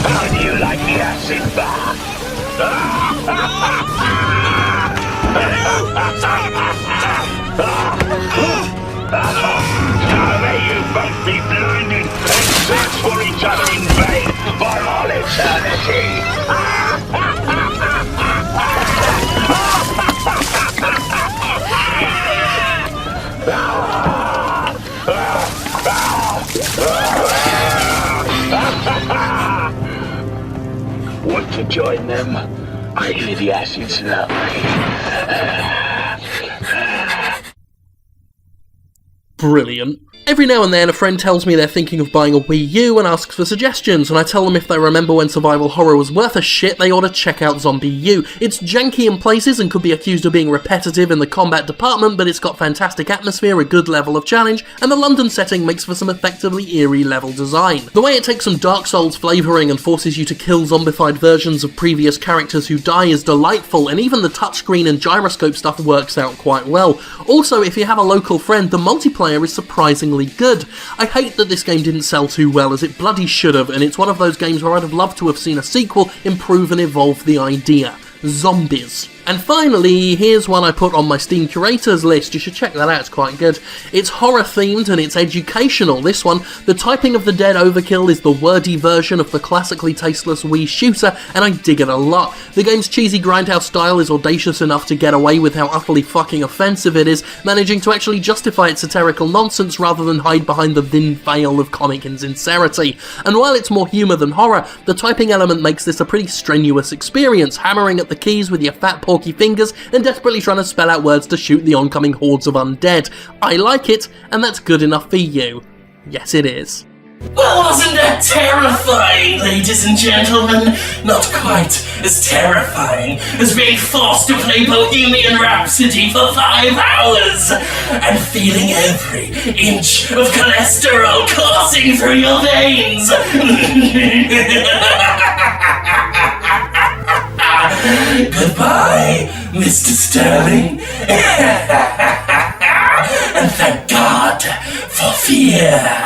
How do you like the acid bath? May you both be blinded and search for each other in vain for all eternity. Want to join them? I hear the acid's lovely. Brilliant. Every now and then a friend tells me they're thinking of buying a Wii U and asks for suggestions, and I tell them if they remember when survival horror was worth a shit, they ought to check out Zombie U. It's janky in places and could be accused of being repetitive in the combat department, but it's got fantastic atmosphere, a good level of challenge, and the London setting makes for some effectively eerie level design. The way it takes some Dark Souls flavouring and forces you to kill zombified versions of previous characters who die is delightful, and even the touchscreen and gyroscope stuff works out quite well. Also, if you have a local friend, the multiplayer is surprisingly good. I hate that this game didn't sell too well, as it bloody should have, and it's one of those games where I'd have loved to have seen a sequel improve and evolve the idea. Zombies. And finally, here's one I put on my Steam Curators list. You should check that out, it's quite good. It's horror themed and it's educational. This one, The Typing of the Dead Overkill, is the wordy version of the classically tasteless Wii shooter, and I dig it a lot. The game's cheesy grindhouse style is audacious enough to get away with how utterly fucking offensive it is, managing to actually justify its satirical nonsense rather than hide behind the thin veil of comic insincerity. And while it's more humour than horror, the typing element makes this a pretty strenuous experience, hammering at the keys with your fat porky fingers and desperately trying to spell out words to shoot the oncoming hordes of undead. I like it, and that's good enough for you. Yes, it is. Well, wasn't that terrifying, ladies and gentlemen? Not quite as terrifying as being forced to play Bohemian Rhapsody for 5 hours and feeling every inch of cholesterol coursing through your veins. Goodbye, Mr. Sterling. and thank God for fear.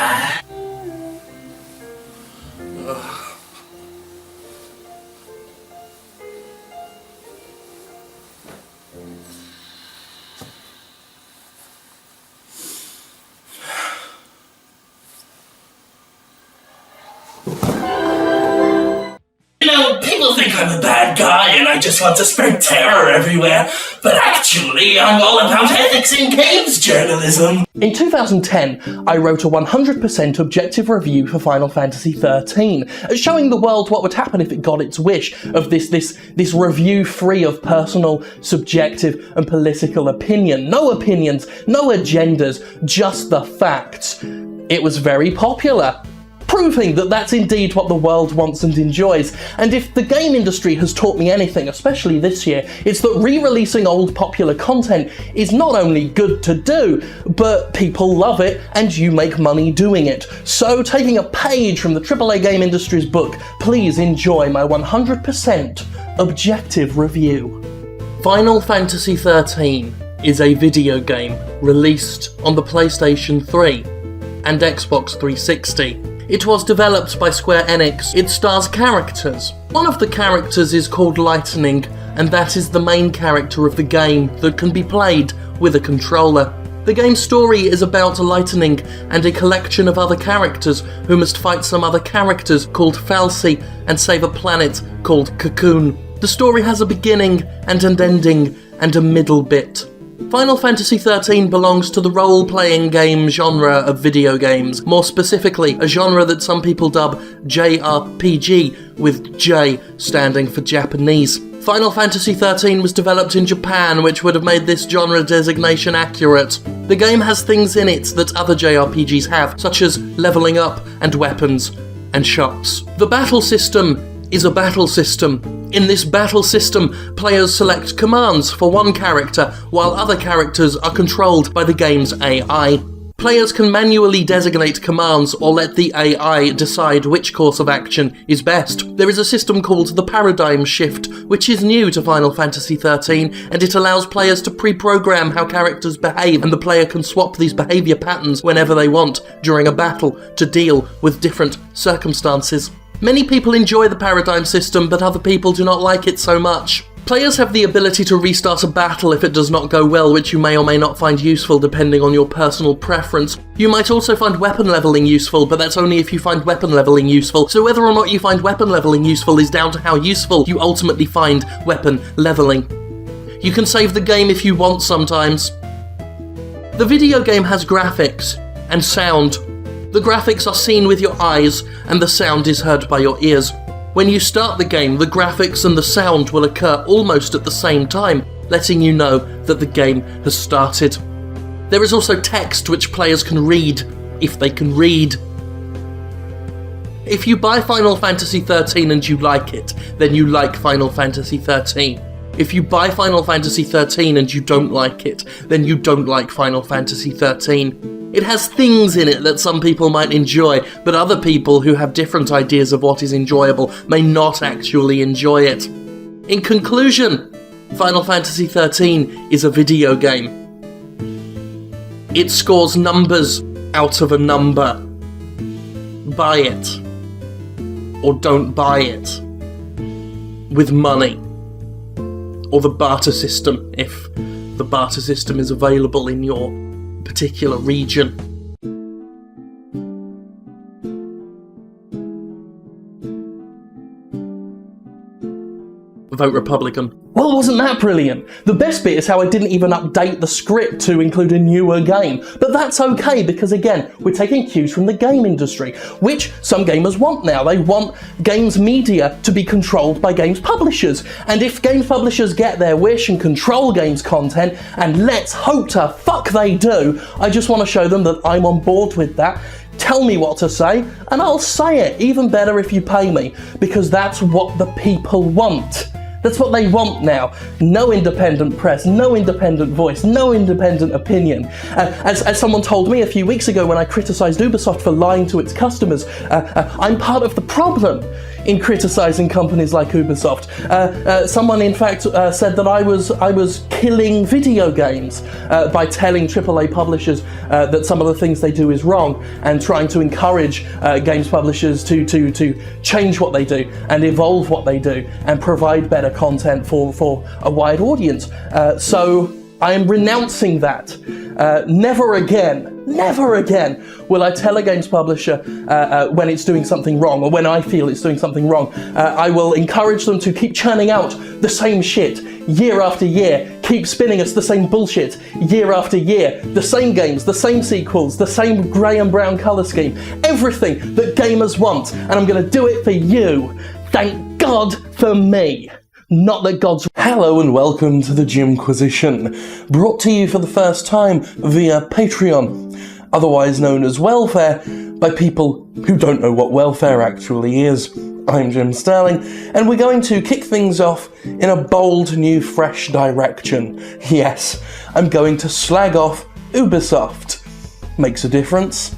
You know, people think I'm a bad guy and I just want to spread terror everywhere, but actually I'm all about ethics in games journalism. In 2010, I wrote a 100% objective review for Final Fantasy XIII, showing the world what would happen if it got its wish of this review free of personal, subjective and political opinion. No opinions, no agendas, just the facts. It was very popular, proving that that's indeed what the world wants and enjoys. And if the game industry has taught me anything, especially this year, it's that re-releasing old popular content is not only good to do, but people love it and you make money doing it. So, taking a page from the AAA game industry's book, please enjoy my 100% objective review. Final Fantasy XIII is a video game released on the PlayStation 3 and Xbox 360. It was developed by Square Enix. It stars characters. One of the characters is called Lightning, and that is the main character of the game that can be played with a controller. The game's story is about Lightning and a collection of other characters who must fight some other characters called Falsey and save a planet called Cocoon. The story has a beginning and an ending and a middle bit. Final Fantasy XIII belongs to the role-playing game genre of video games, more specifically a genre that some people dub JRPG, with J standing for Japanese. Final Fantasy XIII was developed in Japan, which would have made this genre designation accurate. The game has things in it that other JRPGs have, such as leveling up and weapons and shops. The battle system is a battle system. In this battle system, players select commands for one character, while other characters are controlled by the game's AI. Players can manually designate commands or let the AI decide which course of action is best. There is a system called the Paradigm Shift, which is new to Final Fantasy XIII, and it allows players to pre-program how characters behave, and the player can swap these behaviour patterns whenever they want during a battle to deal with different circumstances. Many people enjoy the Paradigm system, but other people do not like it so much. Players have the ability to restart a battle if it does not go well, which you may or may not find useful depending on your personal preference. You might also find weapon leveling useful, but that's only if you find weapon leveling useful, so whether or not you find weapon leveling useful is down to how useful you ultimately find weapon leveling. You can save the game if you want sometimes. The video game has graphics and sound. The graphics are seen with your eyes, and the sound is heard by your ears. When you start the game, the graphics and the sound will occur almost at the same time, letting you know that the game has started. There is also text which players can read, if they can read. If you buy Final Fantasy XIII and you like it, then you like Final Fantasy XIII. If you buy Final Fantasy XIII and you don't like it, then you don't like Final Fantasy XIII. It has things in it that some people might enjoy, but other people who have different ideas of what is enjoyable may not actually enjoy it. In conclusion, Final Fantasy XIII is a video game. It scores numbers out of a number. Buy it. Or don't buy it. With money. Or the barter system, if the barter system is available in your particular region. Vote Republican. Well, wasn't that brilliant? The best bit is how I didn't even update the script to include a newer game. But that's okay, because again, we're taking cues from the game industry, which some gamers want now. They want games media to be controlled by games publishers. And if games publishers get their wish and control games content, and let's hope to fuck they do, I just want to show them that I'm on board with that. Tell me what to say, and I'll say it, even better if you pay me, because that's what the people want. That's what they want now. No independent press, no independent voice, no independent opinion. As someone told me a few weeks ago when I criticised Ubisoft for lying to its customers, I'm part of the problem. in criticising companies like Ubisoft. Someone, in fact, said that I was killing video games by telling AAA publishers that some of the things they do is wrong, and trying to encourage games publishers to change what they do and evolve what they do and provide better content for a wide audience. So I am renouncing that. Never again will I tell a games publisher when it's doing something wrong, or when I feel it's doing something wrong. I will encourage them to keep churning out the same shit year after year, keep spinning us the same bullshit year after year, the same games, the same sequels, the same grey and brown colour scheme, everything that gamers want, and I'm going to do it for you. Thank God for me. Not that God's... Hello and welcome to the Jimquisition, brought to you for the first time via Patreon, otherwise known as welfare, by people who don't know what welfare actually is. I'm Jim Sterling, and we're going to kick things off in a bold, new, fresh direction. Yes, I'm going to slag off Ubisoft. Makes a difference.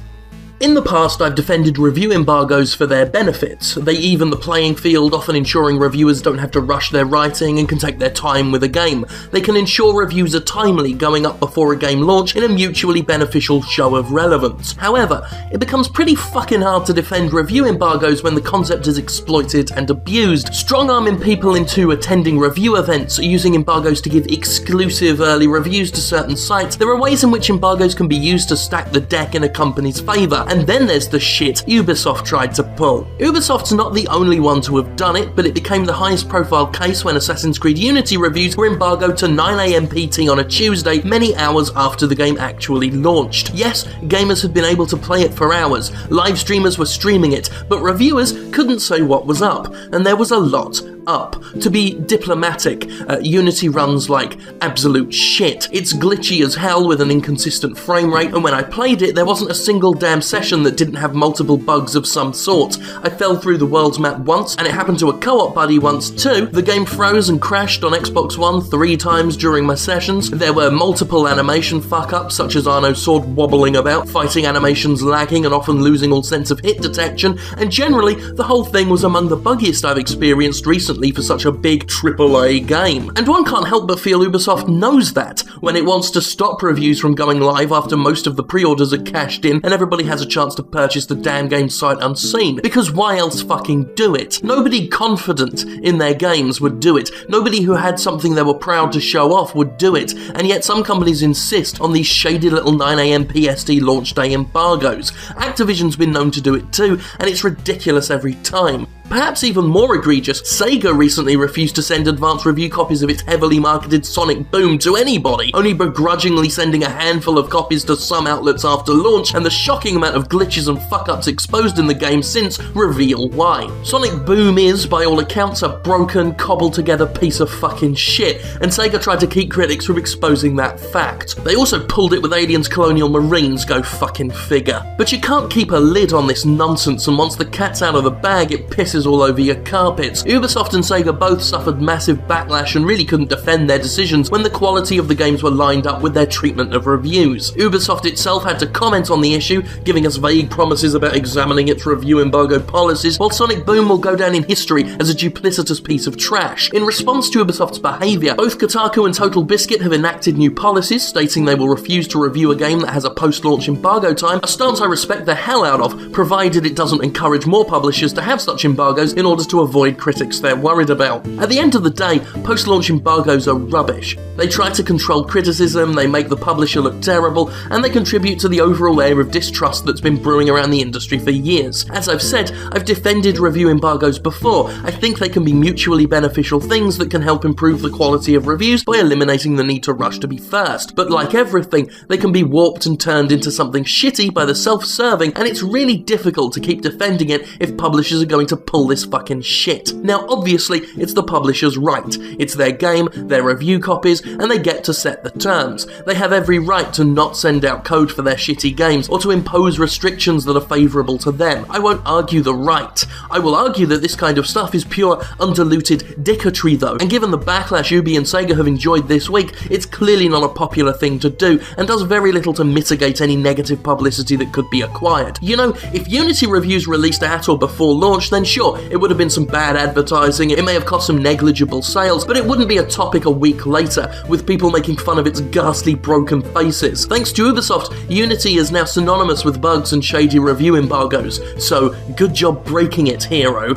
In the past, I've defended review embargoes for their benefits. They even the playing field, often ensuring reviewers don't have to rush their writing and can take their time with a game. They can ensure reviews are timely, going up before a game launch in a mutually beneficial show of relevance. However, it becomes pretty fucking hard to defend review embargoes when the concept is exploited and abused. Strong-arming people into attending review events, using embargoes to give exclusive early reviews to certain sites. There are ways in which embargoes can be used to stack the deck in a company's favour. And then there's the shit Ubisoft tried to pull. Ubisoft's not the only one to have done it, but it became the highest profile case when Assassin's Creed Unity reviews were embargoed to 9 AM PT on a Tuesday, many hours after the game actually launched. Yes, gamers had been able to play it for hours, live streamers were streaming it, but reviewers couldn't say what was up, and there was a lot up. To be diplomatic, Unity runs like absolute shit. It's glitchy as hell with an inconsistent frame rate, and when I played it, there wasn't a single damn session that didn't have multiple bugs of some sort. I fell through the world's map once, and it happened to a co-op buddy once too. The game froze and crashed on Xbox One 3 times during my sessions. There were multiple animation fuck-ups, such as Arno's sword wobbling about, fighting animations lagging and often losing all sense of hit detection, and generally, the whole thing was among the buggiest I've experienced recently for such a big AAA game. And one can't help but feel Ubisoft knows that when it wants to stop reviews from going live after most of the pre-orders are cashed in and everybody has a chance to purchase the damn game sight unseen. Because why else fucking do it? Nobody confident in their games would do it. Nobody who had something they were proud to show off would do it. And yet some companies insist on these shady little 9 AM PST launch day embargoes. Activision's been known to do it too, and it's ridiculous every time. Perhaps even more egregious, Sega recently refused to send advance review copies of its heavily marketed Sonic Boom to anybody, only begrudgingly sending a handful of copies to some outlets after launch, and the shocking amount of glitches and fuck-ups exposed in the game since reveal why. Sonic Boom is, by all accounts, a broken, cobbled-together piece of fucking shit, and Sega tried to keep critics from exposing that fact. They also pulled it with Aliens Colonial Marines, go fucking figure. But you can't keep a lid on this nonsense, and once the cat's out of the bag, it pisses all over your carpets. Ubisoft and Sega both suffered massive backlash and really couldn't defend their decisions when the quality of the games were lined up with their treatment of reviews. Ubisoft itself had to comment on the issue, giving us vague promises about examining its review embargo policies, while Sonic Boom will go down in history as a duplicitous piece of trash. In response to Ubisoft's behaviour, both Kotaku and Total Biscuit have enacted new policies stating they will refuse to review a game that has a post-launch embargo time, a stance I respect the hell out of, provided it doesn't encourage more publishers to have such embargoes in order to avoid critics they're worried about. At the end of the day, post-launch embargoes are rubbish. They try to control criticism, they make the publisher look terrible, and they contribute to the overall air of distrust that's been brewing around the industry for years. As I've said, I've defended review embargoes before. I think they can be mutually beneficial things that can help improve the quality of reviews by eliminating the need to rush to be first. But like everything, they can be warped and turned into something shitty by the self-serving, and it's really difficult to keep defending it if publishers are going to pull this fucking shit. Now, obviously, it's the publisher's right. It's their game, their review copies, and they get to set the terms. They have every right to not send out code for their shitty games, or to impose restrictions that are favourable to them. I won't argue the right. I will argue that this kind of stuff is pure, undiluted dicketry though, and given the backlash Ubi and Sega have enjoyed this week, it's clearly not a popular thing to do, and does very little to mitigate any negative publicity that could be acquired. You know, if Unity reviews released at or before launch, then sure, Sure, it would have been some bad advertising, it may have cost some negligible sales, but it wouldn't be a topic a week later, with people making fun of its ghastly broken faces. Thanks to Ubisoft, Unity is now synonymous with bugs and shady review embargoes, so good job breaking it, Hero.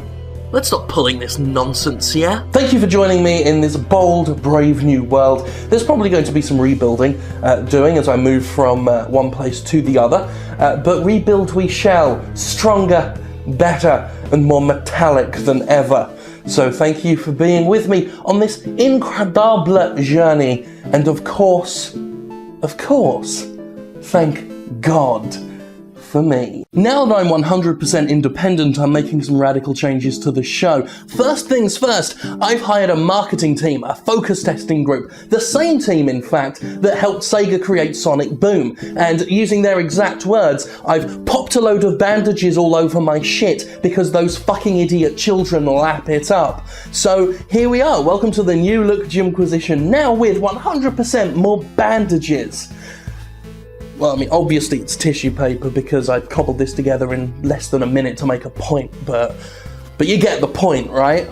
Let's stop pulling this nonsense, yeah? Thank you for joining me in this bold, brave new world. There's probably going to be some rebuilding doing as I move from one place to the other, but rebuild we shall, stronger, better, and more metallic than ever. So thank you for being with me on this incredible journey, and of course, thank God for me. Now that I'm 100% independent, I'm making some radical changes to the show. First things first, I've hired a marketing team, a focus testing group, the same team, in fact, that helped Sega create Sonic Boom. And using their exact words, I've popped a load of bandages all over my shit because those fucking idiot children lap it up. So here we are, welcome to the new look Jimquisition, now with 100% more bandages. Well, I mean, obviously it's tissue paper because I cobbled this together in less than a minute to make a point, but you get the point, right?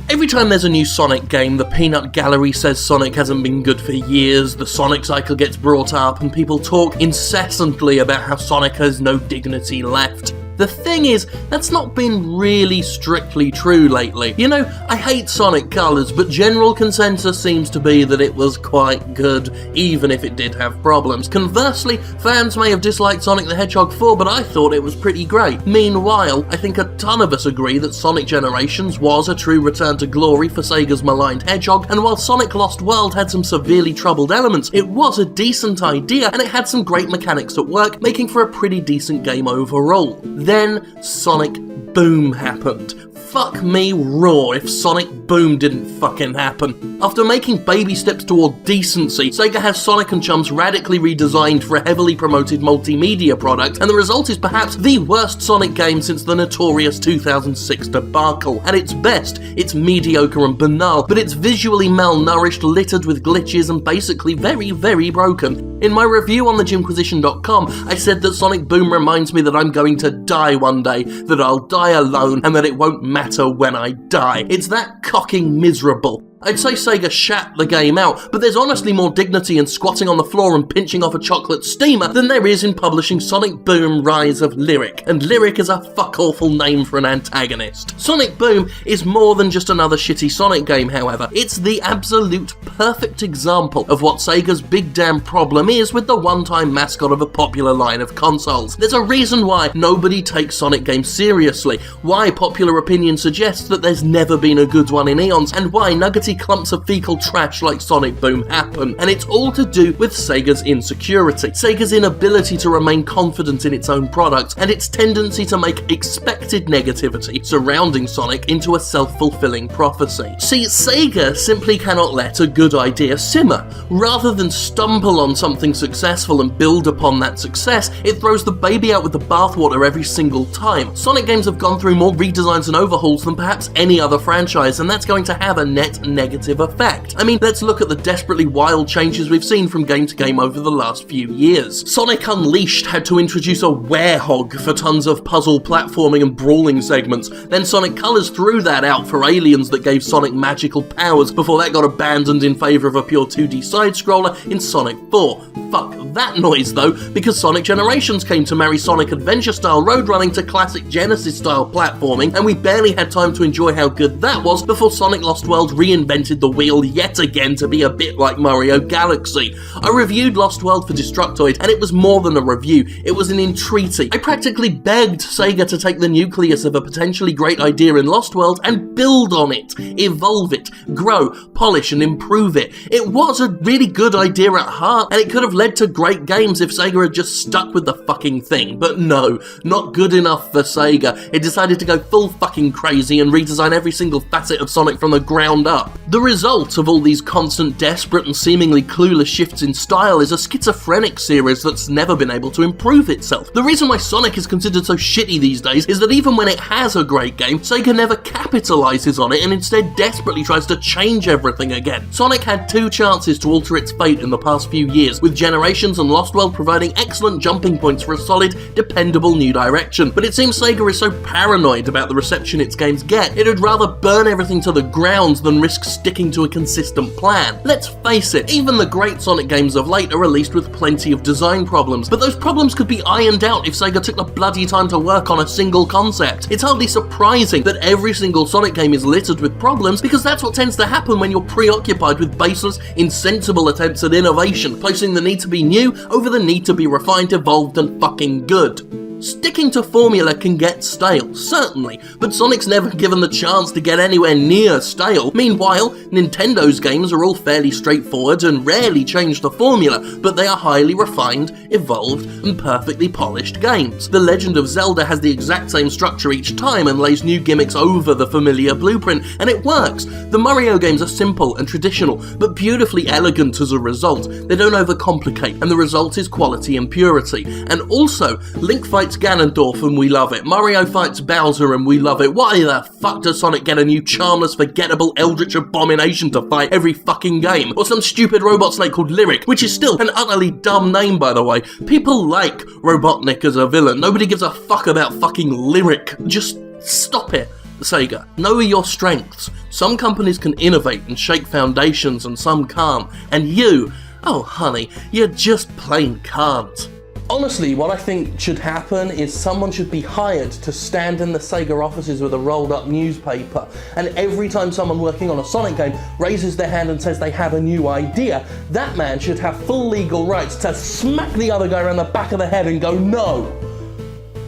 Every time there's a new Sonic game, the peanut gallery says Sonic hasn't been good for years, the Sonic cycle gets brought up, and people talk incessantly about how Sonic has no dignity left. The thing is, that's not been really strictly true lately. You know, I hate Sonic Colors, but general consensus seems to be that it was quite good, even if it did have problems. Conversely, fans may have disliked Sonic the Hedgehog 4, but I thought it was pretty great. Meanwhile, I think a ton of us agree that Sonic Generations was a true return to glory for Sega's maligned Hedgehog, and while Sonic Lost World had some severely troubled elements, it was a decent idea, and it had some great mechanics at work, making for a pretty decent game overall. Then Sonic Boom happened. Fuck me raw if Sonic Boom didn't fucking happen. After making baby steps toward decency, Sega has Sonic and Chums radically redesigned for a heavily promoted multimedia product, and the result is perhaps the worst Sonic game since the notorious 2006 debacle. At its best, it's mediocre and banal, but it's visually malnourished, littered with glitches, and basically very, very broken. In my review on thejimquisition.com, I said that Sonic Boom reminds me that I'm going to die one day, that I'll die alone, and that it won't matter when I die. It's that cocking miserable. I'd say Sega shat the game out, but there's honestly more dignity in squatting on the floor and pinching off a chocolate steamer than there is in publishing Sonic Boom Rise of Lyric, and Lyric is a fuck-awful name for an antagonist. Sonic Boom is more than just another shitty Sonic game, however. It's the absolute perfect example of what Sega's big damn problem is with the one-time mascot of a popular line of consoles. There's a reason why nobody takes Sonic games seriously, why popular opinion suggests that there's never been a good one in eons, and why nuggety clumps of fecal trash like Sonic Boom happen, and it's all to do with Sega's insecurity, Sega's inability to remain confident in its own product, and its tendency to make expected negativity surrounding Sonic into a self-fulfilling prophecy. See, Sega simply cannot let a good idea simmer. Rather than stumble on something successful and build upon that success, it throws the baby out with the bathwater every single time. Sonic games have gone through more redesigns and overhauls than perhaps any other franchise, and that's going to have a net negative effect. I mean, let's look at the desperately wild changes we've seen from game to game over the last few years. Sonic Unleashed had to introduce a werehog for tons of puzzle, platforming and brawling segments. Then Sonic Colors threw that out for aliens that gave Sonic magical powers before that got abandoned in favour of a pure 2D side-scroller in Sonic 4. Fuck that noise though, because Sonic Generations came to marry Sonic Adventure-style roadrunning to classic Genesis-style platforming, and we barely had time to enjoy how good that was before Sonic Lost World reinvented the wheel yet again to be a bit like Mario Galaxy. I reviewed Lost World for Destructoid, and it was more than a review, it was an entreaty. I practically begged Sega to take the nucleus of a potentially great idea in Lost World and build on it, evolve it, grow, polish and improve it. It was a really good idea at heart, and it could have led to great games if Sega had just stuck with the fucking thing, but no, not good enough for Sega. It decided to go full fucking crazy and redesign every single facet of Sonic from the ground up. The result of all these constant, desperate and seemingly clueless shifts in style is a schizophrenic series that's never been able to improve itself. The reason why Sonic is considered so shitty these days is that even when it has a great game, Sega never capitalizes on it and instead desperately tries to change everything again. Sonic had 2 chances to alter its fate in the past few years, with Generations and Lost World providing excellent jumping points for a solid, dependable new direction. But it seems Sega is so paranoid about the reception its games get, it'd rather burn everything to the ground than risk sticking to a consistent plan. Let's face it, even the great Sonic games of late are released with plenty of design problems, but those problems could be ironed out if Sega took the bloody time to work on a single concept. It's hardly surprising that every single Sonic game is littered with problems, because that's what tends to happen when you're preoccupied with baseless, insensible attempts at innovation, placing the need to be new over the need to be refined, evolved and fucking good. Sticking to formula can get stale, certainly, but Sonic's never given the chance to get anywhere near stale. Meanwhile, Nintendo's games are all fairly straightforward and rarely change the formula, but they are highly refined, evolved, and perfectly polished games. The Legend of Zelda has the exact same structure each time and lays new gimmicks over the familiar blueprint, and it works. The Mario games are simple and traditional, but beautifully elegant as a result. They don't overcomplicate, and the result is quality and purity. And also, Link fights Ganondorf and we love it. Mario fights Bowser and we love it. Why the fuck does Sonic get a new charmless, forgettable eldritch abomination to fight every fucking game? Or some stupid robot snake called Lyric, which is still an utterly dumb name, by the way. People like Robotnik as a villain. Nobody gives a fuck about fucking Lyric. Just stop it. Sega, know your strengths. Some companies can innovate and shake foundations and some can't. And you, oh honey, you just plain can't. Honestly, what I think should happen is someone should be hired to stand in the Sega offices with a rolled up newspaper, and every time someone working on a Sonic game raises their hand and says they have a new idea, that man should have full legal rights to smack the other guy around the back of the head and go, no.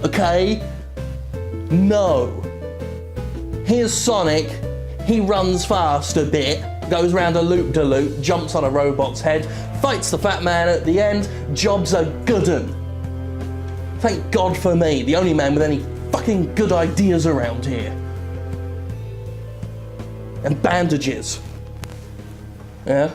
Okay? No. Here's Sonic, he runs fast a bit, goes round a loop-de-loop, jumps on a robot's head, fights the fat man at the end, job's a good un. Thank God for me, the only man with any fucking good ideas around here. And bandages. Yeah?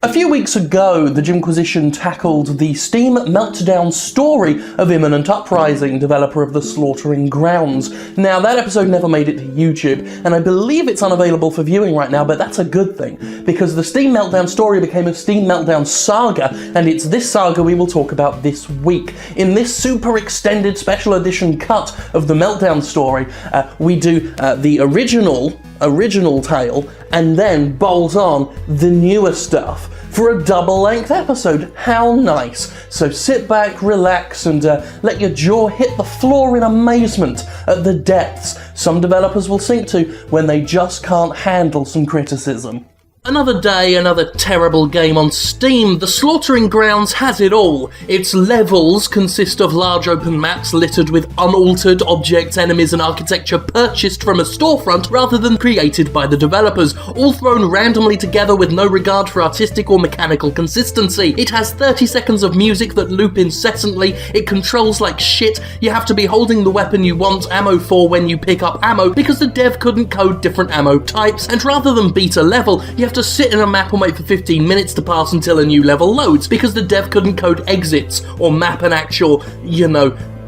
A few weeks ago, the Jimquisition tackled the Steam meltdown story of Imminent Uprising, developer of The Slaughtering Grounds. Now, that episode never made it to YouTube, and I believe it's unavailable for viewing right now, but that's a good thing, because the Steam meltdown story became a Steam meltdown saga, and it's this saga we will talk about this week. In this super extended special edition cut of the meltdown story, we do the original tale, and then bolt on the newer stuff for a double-length episode. How nice. So sit back, relax, and let your jaw hit the floor in amazement at the depths some developers will sink to when they just can't handle some criticism. Another day, another terrible game on Steam. The Slaughtering Grounds has it all. Its levels consist of large open maps littered with unaltered objects, enemies and architecture purchased from a storefront rather than created by the developers, all thrown randomly together with no regard for artistic or mechanical consistency. It has 30 seconds of music that loop incessantly, it controls like shit, you have to be holding the weapon you want ammo for when you pick up ammo because the dev couldn't code different ammo types, and rather than beat a level, you have to sit in a map and wait for 15 minutes to pass until a new level loads because the dev couldn't code exits or map an actual,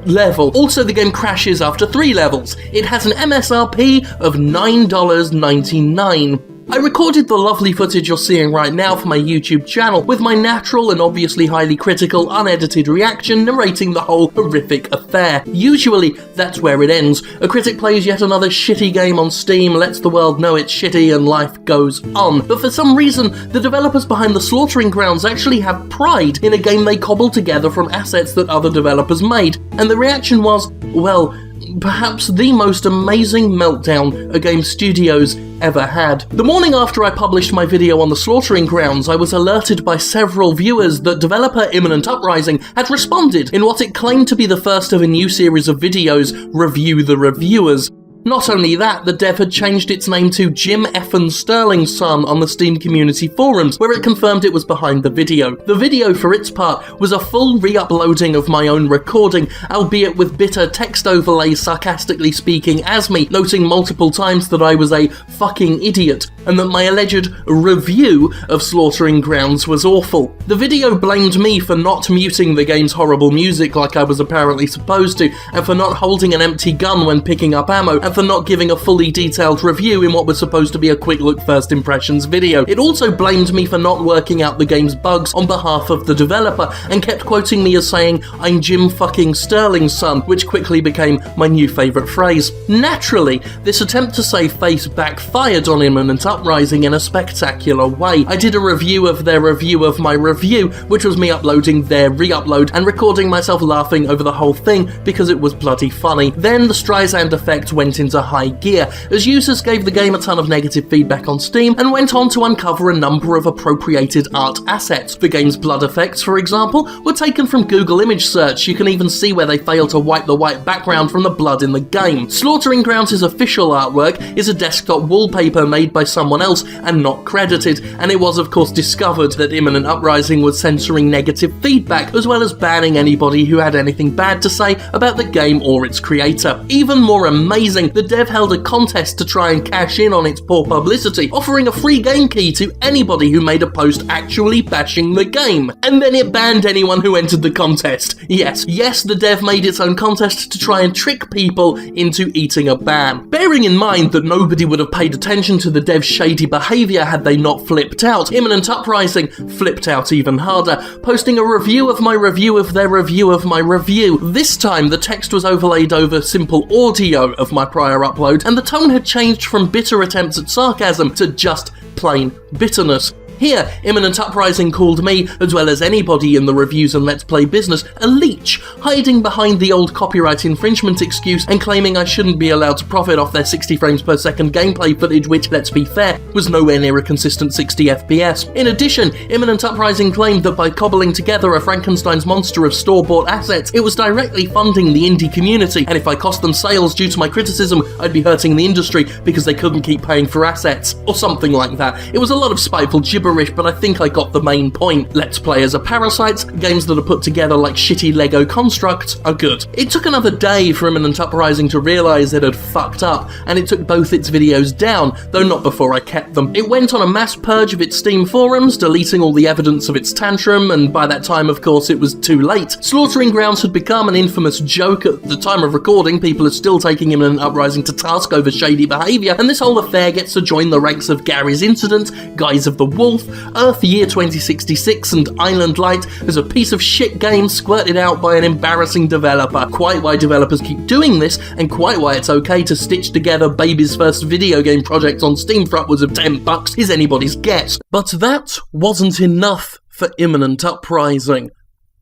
level. Also, the game crashes after 3 levels. It has an MSRP of $9.99. I recorded the lovely footage you're seeing right now for my YouTube channel, with my natural and obviously highly critical, unedited reaction narrating the whole horrific affair. Usually, that's where it ends. A critic plays yet another shitty game on Steam, lets the world know it's shitty, and life goes on. But for some reason, the developers behind the Slaughtering Grounds actually have pride in a game they cobbled together from assets that other developers made. And the reaction was, well, perhaps the most amazing meltdown a game studio's ever had. The morning after I published my video on the Slaughtering Grounds, I was alerted by several viewers that developer Imminent Uprising had responded in what it claimed to be the first of a new series of videos, Review the Reviewers. Not only that, the dev had changed its name to Jim Effin Sterling's Son on the Steam community forums, where it confirmed it was behind the video. The video, for its part, was a full re-uploading of my own recording, albeit with bitter text overlays sarcastically speaking as me, noting multiple times that I was a fucking idiot, and that my alleged review of Slaughtering Grounds was awful. The video blamed me for not muting the game's horrible music like I was apparently supposed to, and for not holding an empty gun when picking up ammo, and for not giving a fully detailed review in what was supposed to be a quick look first impressions video. It also blamed me for not working out the game's bugs on behalf of the developer, and kept quoting me as saying, "I'm Jim fucking Sterling's son," which quickly became my new favourite phrase. Naturally, this attempt to save face backfired on Imminent Uprising in a spectacular way. I did a review of their review of my review, which was me uploading their re-upload and recording myself laughing over the whole thing because it was bloody funny. Then the Streisand effect went into high gear, as users gave the game a ton of negative feedback on Steam and went on to uncover a number of appropriated art assets. The game's blood effects, for example, were taken from Google image search. You can even see where they failed to wipe the white background from the blood in the game. Slaughtering Grounds' official artwork is a desktop wallpaper made by someone else and not credited, and it was of course discovered that Imminent Uprising was censoring negative feedback, as well as banning anybody who had anything bad to say about the game or its creator. Even more amazing, the dev held a contest to try and cash in on its poor publicity, offering a free game key to anybody who made a post actually bashing the game. And then it banned anyone who entered the contest. Yes, the dev made its own contest to try and trick people into eating a ban. Bearing in mind that nobody would have paid attention to the dev's shady behaviour had they not flipped out, Imminent Uprising flipped out even harder, posting a review of my review of their review of my review. This time the text was overlaid over simple audio of my prior upload, and the tone had changed from bitter attempts at sarcasm to just plain bitterness. Here, Imminent Uprising called me, as well as anybody in the reviews and Let's Play business, a leech, hiding behind the old copyright infringement excuse and claiming I shouldn't be allowed to profit off their 60 frames per second gameplay footage, which, let's be fair, was nowhere near a consistent 60 FPS. In addition, Imminent Uprising claimed that by cobbling together a Frankenstein's monster of store-bought assets, it was directly funding the indie community, and if I cost them sales due to my criticism, I'd be hurting the industry because they couldn't keep paying for assets, or something like that. It was a lot of spiteful gibberish, but I think I got the main point. Let's Players are parasites, games that are put together like shitty Lego constructs are good. It took another day for Imminent Uprising to realise it had fucked up, and it took both its videos down, though not before I kept them. It went on a mass purge of its Steam forums, deleting all the evidence of its tantrum, and by that time, of course, it was too late. Slaughtering Grounds had become an infamous joke. At the time of recording, people are still taking Imminent Uprising to task over shady behaviour, and this whole affair gets to join the ranks of Gary's Incident, Guys of the Wolf, Earth Year 2066 and Island Light as a piece of shit game squirted out by an embarrassing developer. Quite why developers keep doing this, and quite why it's okay to stitch together baby's first video game project on Steam for upwards of $10 is anybody's guess. But that wasn't enough for Imminent Uprising.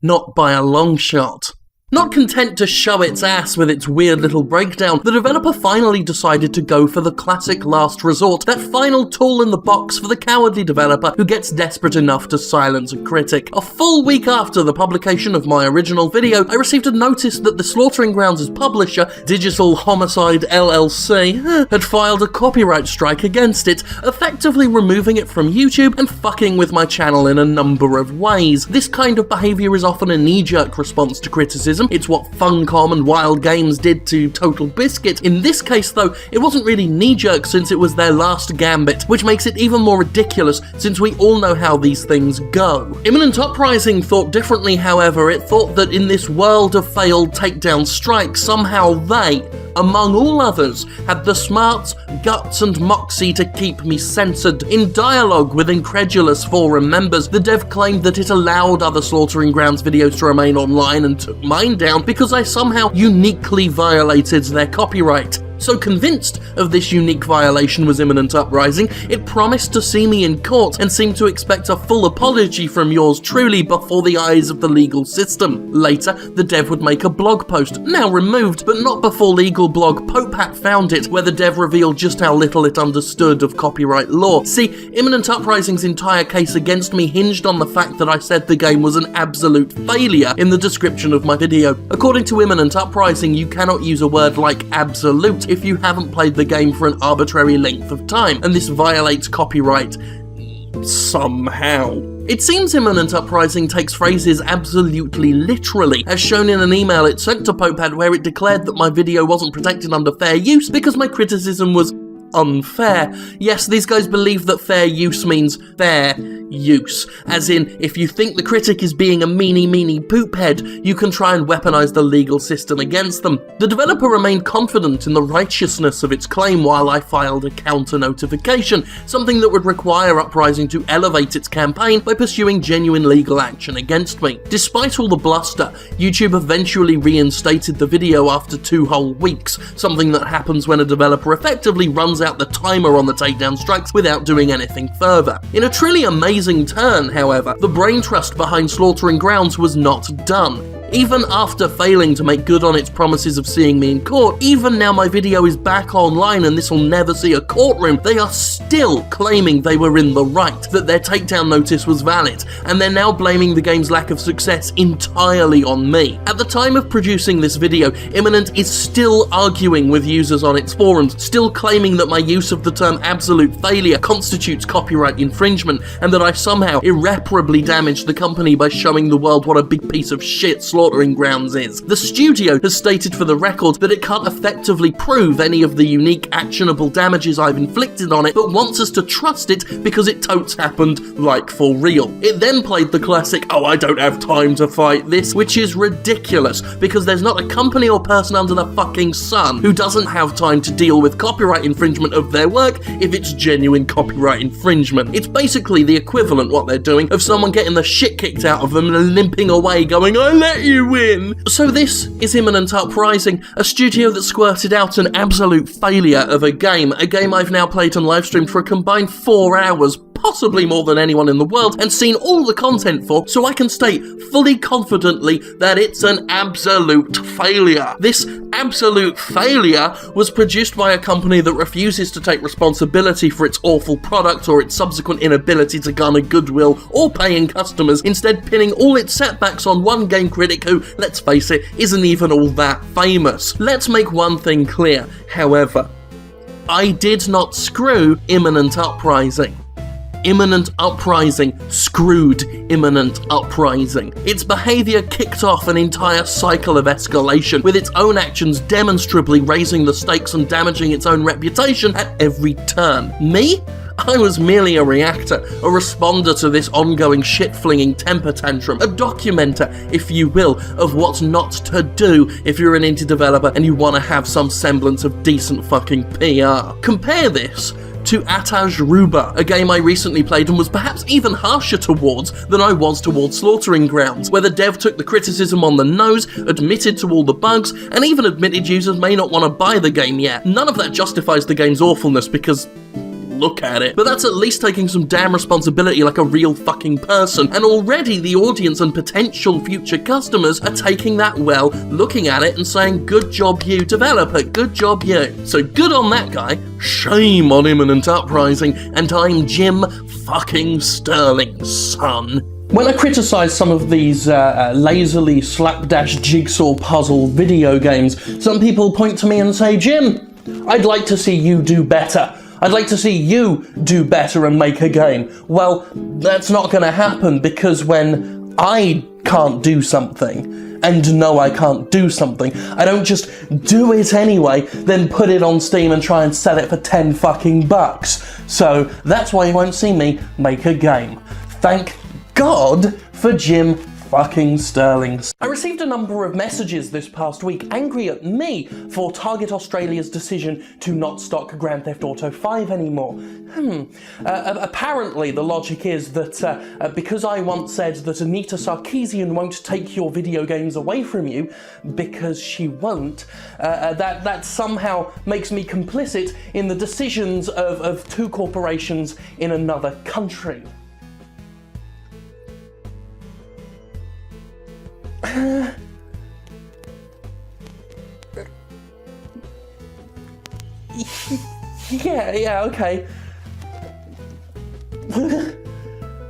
Not by a long shot. Not content to show its ass with its weird little breakdown, the developer finally decided to go for the classic last resort, that final tool in the box for the cowardly developer who gets desperate enough to silence a critic. A full week after the publication of my original video, I received a notice that the Slaughtering Grounds' publisher, Digital Homicide LLC, had filed a copyright strike against it, effectively removing it from YouTube and fucking with my channel in a number of ways. This kind of behaviour is often a knee-jerk response to criticism. It's what Funcom and Wild Games did to Total Biscuit. In this case, though, it wasn't really knee-jerk since it was their last gambit, which makes it even more ridiculous since we all know how these things go. Imminent Uprising thought differently, however. It thought that in this world of failed takedown strikes, somehow they, among all others, had the smarts, guts and moxie to keep me censored. In dialogue with incredulous forum members, the dev claimed that it allowed other Slaughtering Grounds videos to remain online and took mine down because I somehow uniquely violated their copyright. So convinced of this unique violation was Imminent Uprising, it promised to see me in court and seemed to expect a full apology from yours truly before the eyes of the legal system. Later, the dev would make a blog post, now removed, but not before legal blog Popehat found it, where the dev revealed just how little it understood of copyright law. See, Imminent Uprising's entire case against me hinged on the fact that I said the game was an absolute failure in the description of my video. According to Imminent Uprising, you cannot use a word like absolute it if you haven't played the game for an arbitrary length of time, and this violates copyright somehow. It seems Imminent Uprising takes phrases absolutely literally, as shown in an email it sent to Popad where it declared that my video wasn't protected under fair use because my criticism was unfair. Yes, these guys believe that fair use means fair use, as in, if you think the critic is being a meanie poophead, you can try and weaponize the legal system against them. The developer remained confident in the righteousness of its claim while I filed a counter notification, something that would require Uprising to elevate its campaign by pursuing genuine legal action against me. Despite all the bluster, YouTube eventually reinstated the video after 2 whole weeks, something that happens when a developer effectively runs out the timer on the takedown strikes without doing anything further. In a truly amazing turn, however, the brain trust behind Slaughtering Grounds was not done. Even after failing to make good on its promises of seeing me in court, even now my video is back online and this will never see a courtroom, they are still claiming they were in the right, that their takedown notice was valid, and they're now blaming the game's lack of success entirely on me. At the time of producing this video, Imminent is still arguing with users on its forums, still claiming that my use of the term absolute failure constitutes copyright infringement, and that I somehow irreparably damaged the company by showing the world what a big piece of shit Slaughtering Grounds is. The studio has stated for the record that it can't effectively prove any of the unique actionable damages I've inflicted on it, but wants us to trust it because it totes happened like for real. It then played the classic, "oh, I don't have time to fight this," which is ridiculous because there's not a company or person under the fucking sun who doesn't have time to deal with copyright infringement of their work if it's genuine copyright infringement. It's basically the equivalent, what they're doing, of someone getting the shit kicked out of them and limping away going, "I let you win." So this is Imminent Uprising, a studio that squirted out an absolute failure of a game I've now played and livestreamed for a combined 4 hours, possibly more than anyone in the world, and seen all the content for, so I can state fully confidently that it's an absolute failure. This absolute failure was produced by a company that refuses to take responsibility for its awful product or its subsequent inability to garner goodwill or paying customers, instead pinning all its setbacks on one game critic who, let's face it, isn't even all that famous. Let's make one thing clear, however. I did not screw Imminent Uprising. Imminent Uprising screwed Imminent Uprising. Its behaviour kicked off an entire cycle of escalation, with its own actions demonstrably raising the stakes and damaging its own reputation at every turn. Me? I was merely a reactor, a responder to this ongoing shit-flinging temper tantrum, a documenter, if you will, of what not to do if you're an indie developer and you want to have some semblance of decent fucking PR. Compare this to Ataj Ruba, a game I recently played and was perhaps even harsher towards than I was towards Slaughtering Grounds, where the dev took the criticism on the nose, admitted to all the bugs, and even admitted users may not want to buy the game yet. None of that justifies the game's awfulness because look at it. But that's at least taking some damn responsibility like a real fucking person, and already the audience and potential future customers are taking that well, looking at it and saying, good job you developer, good job you. So good on that guy, shame on Imminent Uprising, and I'm Jim fucking Sterling, son. When I criticise some of these lazily slapdash jigsaw puzzle video games, some people point to me and say, Jim, I'd like to see you do better. I'd like to see you do better and make a game. Well, that's not going to happen because when I can't do something and know I can't do something, I don't just do it anyway, then put it on Steam and try and sell it for 10 fucking bucks. So that's why you won't see me make a game. Thank God for Jim fucking Sterling. I received a number of messages this past week angry at me for Target Australia's decision to not stock Grand Theft Auto 5 anymore. Apparently the logic is that because I once said that Anita Sarkeesian won't take your video games away from you, because she won't, that somehow makes me complicit in the decisions of 2 corporations in another country. Yeah, okay.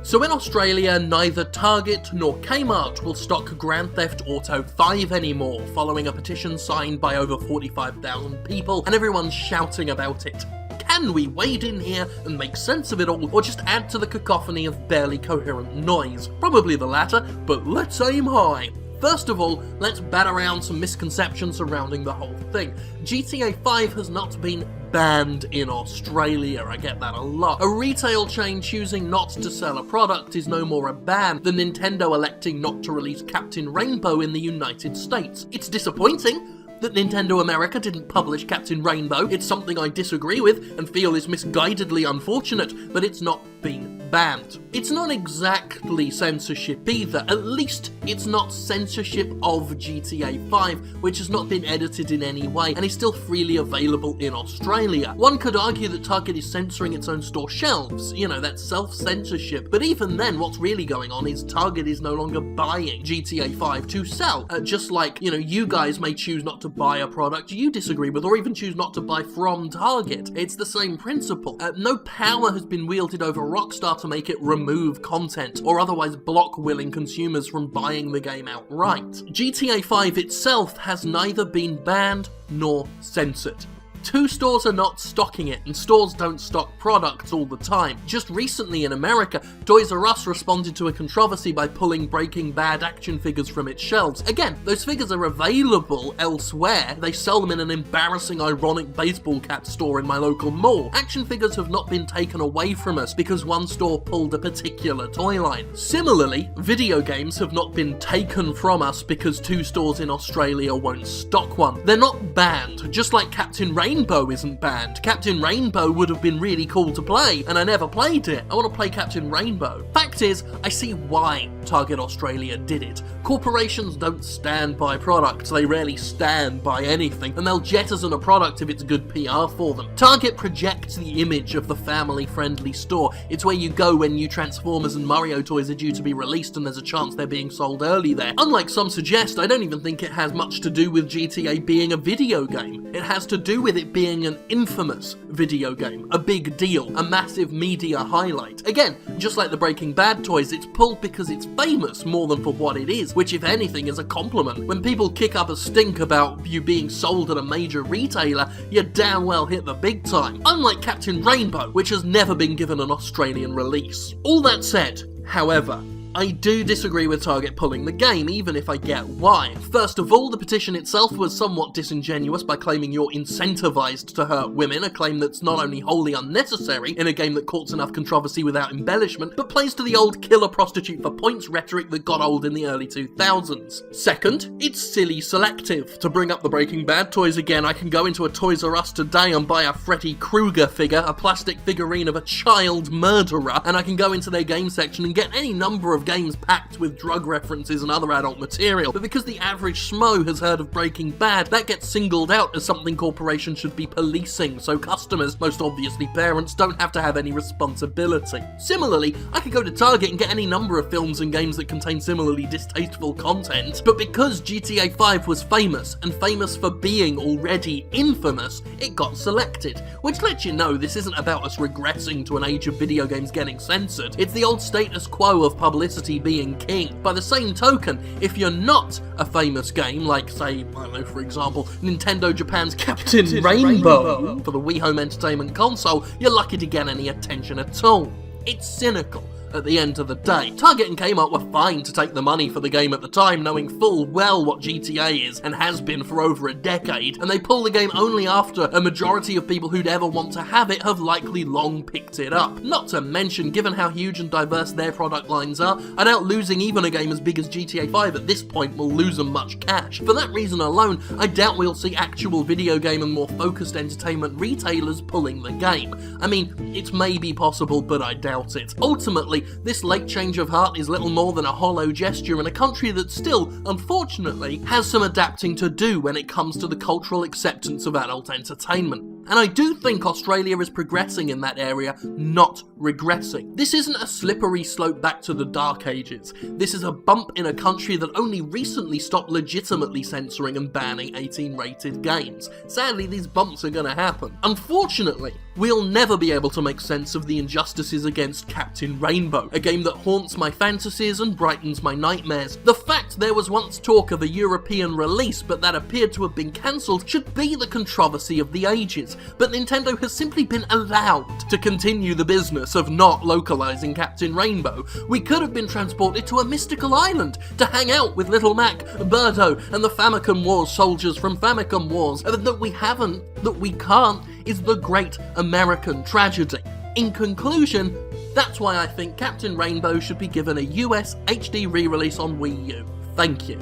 So in Australia, neither Target nor Kmart will stock Grand Theft Auto 5 anymore, following a petition signed by over 45,000 people, and everyone's shouting about it. Can we wade in here and make sense of it all, or just add to the cacophony of barely coherent noise? Probably the latter, but let's aim high. First of all, let's bat around some misconceptions surrounding the whole thing. GTA 5 has not been banned in Australia, I get that a lot. A retail chain choosing not to sell a product is no more a ban than Nintendo electing not to release Captain Rainbow in the United States. It's disappointing that Nintendo America didn't publish Captain Rainbow. It's something I disagree with and feel is misguidedly unfortunate, but it's not been banned. It's not exactly censorship either, at least it's not censorship of GTA 5, which has not been edited in any way and is still freely available in Australia. One could argue that Target is censoring its own store shelves, that's self-censorship, but even then what's really going on is Target is no longer buying GTA 5 to sell, just like, you guys may choose not to buy a product you disagree with or even choose not to buy from Target. It's the same principle. No power has been wielded over Rockstar to make it remove content or otherwise block willing consumers from buying the game outright. GTA 5 itself has neither been banned nor censored. Two stores are not stocking it, and stores don't stock products all the time. Just recently in America, Toys R Us responded to a controversy by pulling Breaking Bad action figures from its shelves. Again, those figures are available elsewhere. They sell them in an embarrassing, ironic baseball cap store in my local mall. Action figures have not been taken away from us because one store pulled a particular toy line. Similarly, video games have not been taken from us because two stores in Australia won't stock one. They're not banned, just like Captain Rainbow isn't banned. Captain Rainbow would have been really cool to play, and I never played it. I want to play Captain Rainbow. Fact is, I see why Target Australia did it. Corporations don't stand by products, they rarely stand by anything, and they'll jettison a product if it's good PR for them. Target projects the image of the family-friendly store. It's where you go when new Transformers and Mario toys are due to be released and there's a chance they're being sold early there. Unlike some suggest, I don't even think it has much to do with GTA being a video game. It has to do with it being an infamous video game, a big deal, a massive media highlight. Again, just like the Breaking Bad toys, it's pulled because it's famous more than for what it is, which if anything is a compliment. When people kick up a stink about you being sold at a major retailer, you damn well hit the big time. Unlike Captain Rainbow, which has never been given an Australian release. All that said, however, I do disagree with Target pulling the game, even if I get why. First of all, the petition itself was somewhat disingenuous by claiming you're incentivized to hurt women, a claim that's not only wholly unnecessary in a game that courts enough controversy without embellishment, but plays to the old killer prostitute for points rhetoric that got old in the early 2000s. Second, it's silly selective. To bring up the Breaking Bad toys again, I can go into a Toys R Us today and buy a Freddy Krueger figure, a plastic figurine of a child murderer, and I can go into their game section and get any number of games packed with drug references and other adult material, but because the average schmo has heard of Breaking Bad, that gets singled out as something corporations should be policing, so customers, most obviously parents, don't have to have any responsibility. Similarly, I could go to Target and get any number of films and games that contain similarly distasteful content, but because GTA 5 was famous, and famous for being already infamous, it got selected, which lets you know this isn't about us regressing to an age of video games getting censored. It's the old status quo of publicity being king. By the same token, if you're not a famous game, like say, I don't know, for example, Nintendo Japan's Captain Rainbow for the Wii Home Entertainment console, you're lucky to get any attention at all. It's cynical. At the end of the day, Target and Kmart were fine to take the money for the game at the time, knowing full well what GTA is and has been for over a decade, and they pull the game only after a majority of people who'd ever want to have it have likely long picked it up. Not to mention, given how huge and diverse their product lines are, I doubt losing even a game as big as GTA 5 at this point will lose them much cash. For that reason alone, I doubt we'll see actual video game and more focused entertainment retailers pulling the game. I mean, it may be possible, but I doubt it. Ultimately, this late change of heart is little more than a hollow gesture in a country that still, unfortunately, has some adapting to do when it comes to the cultural acceptance of adult entertainment. And I do think Australia is progressing in that area, not regressing. This isn't a slippery slope back to the Dark Ages. This is a bump in a country that only recently stopped legitimately censoring and banning 18-rated games. Sadly, these bumps are gonna happen. Unfortunately, we'll never be able to make sense of the injustices against Captain Rainbow, a game that haunts my fantasies and brightens my nightmares. The fact there was once talk of a European release, but that appeared to have been cancelled, should be the controversy of the ages, but Nintendo has simply been allowed to continue the business of not localising Captain Rainbow. We could have been transported to a mystical island to hang out with Little Mac, Birdo, and the Famicom Wars soldiers from Famicom Wars. That we haven't, that we can't, is the great American tragedy. In conclusion, that's why I think Captain Rainbow should be given a US HD re-release on Wii U. Thank you.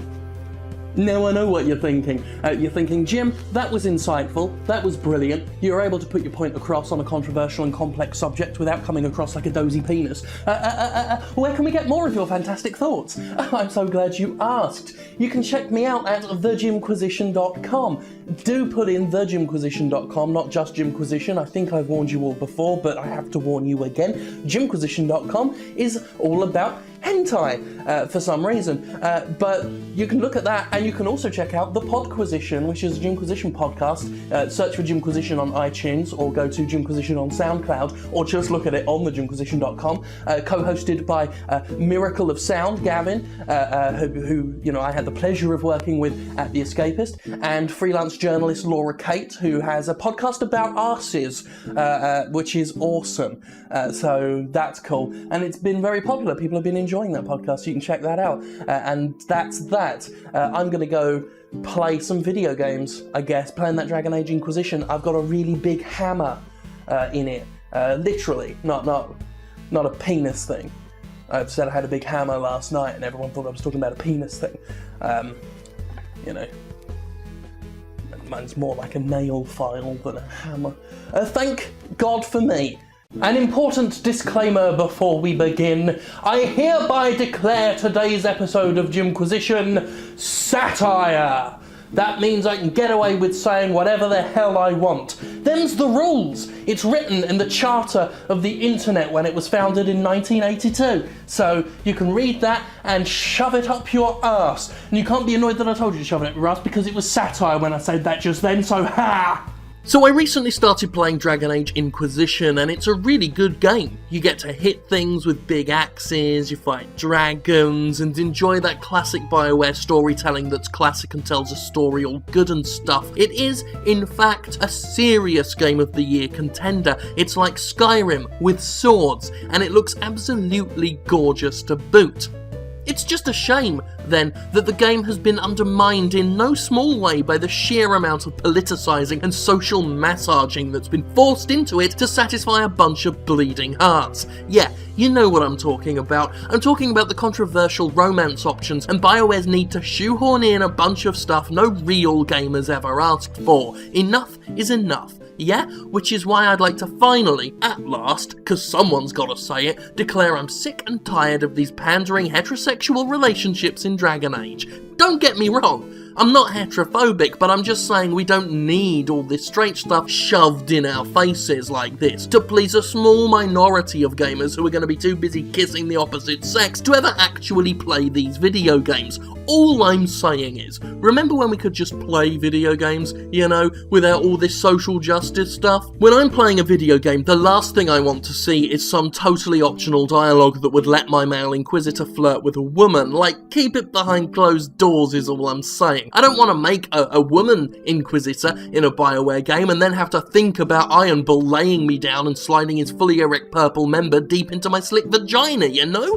Now I know what you're thinking. You're thinking, Jim, that was insightful, that was brilliant, you were able to put your point across on a controversial and complex subject without coming across like a dozy penis. Where can we get more of your fantastic thoughts? I'm so glad you asked. You can check me out at thejimquisition.com. Do put in thejimquisition.com, not just Jimquisition. I think I've warned you all before, but I have to warn you again. Jimquisition.com is all about hentai for some reason, but you can look at that, and you can also check out the Podquisition, which is a Jimquisition podcast. Search for Jimquisition on iTunes, or go to Jimquisition on SoundCloud, or just look at it on thejimquisition.com. Co-hosted by Miracle of Sound, Gavin, who I had the pleasure of working with at The Escapist, and freelance journalist Laura Kate, who has a podcast about arses, which is awesome. So that's cool, and it's been very popular. People have been enjoying that podcast, so you can check that out. And that's that. I'm going to go play some video games, I guess, playing that Dragon Age Inquisition. I've got a really big hammer in it, literally, not a penis thing. I've said I had a big hammer last night, and everyone thought I was talking about a penis thing. Mine's more like a nail file than a hammer. Thank God for me. An important disclaimer before we begin. I hereby declare today's episode of Jimquisition satire. That means I can get away with saying whatever the hell I want. Them's the rules. It's written in the charter of the internet when it was founded in 1982. So you can read that and shove it up your arse. And you can't be annoyed that I told you to shove it up your arse, because it was satire when I said that just then, so ha! So I recently started playing Dragon Age Inquisition, and it's a really good game. You get to hit things with big axes, you fight dragons, and enjoy that classic BioWare storytelling that's classic and tells a story all good and stuff. It is, in fact, a serious Game of the Year contender. It's like Skyrim with swords, and it looks absolutely gorgeous to boot. It's just a shame, then, that the game has been undermined in no small way by the sheer amount of politicising and social massaging that's been forced into it to satisfy a bunch of bleeding hearts. Yeah, you know what I'm talking about. I'm talking about the controversial romance options and BioWare's need to shoehorn in a bunch of stuff no real gamers ever asked for. Enough is enough. Yeah? Which is why I'd like to finally, at last, cause someone's gotta say it, declare I'm sick and tired of these pandering heterosexual relationships in Dragon Age. Don't get me wrong, I'm not heterophobic, but I'm just saying we don't need all this straight stuff shoved in our faces like this to please a small minority of gamers who are going to be too busy kissing the opposite sex to ever actually play these video games. All I'm saying is, remember when we could just play video games, without all this social justice stuff? When I'm playing a video game, the last thing I want to see is some totally optional dialogue that would let my male inquisitor flirt with a woman. Like, keep it behind closed doors is all I'm saying. I don't want to make a woman inquisitor in a BioWare game and then have to think about Iron Bull laying me down and sliding his fully erect purple member deep into my slick vagina,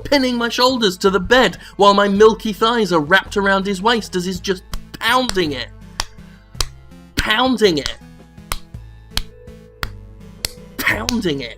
pinning my shoulders to the bed while my milky thighs are wrapped around his waist as he's just pounding it. Pounding it. Pounding it.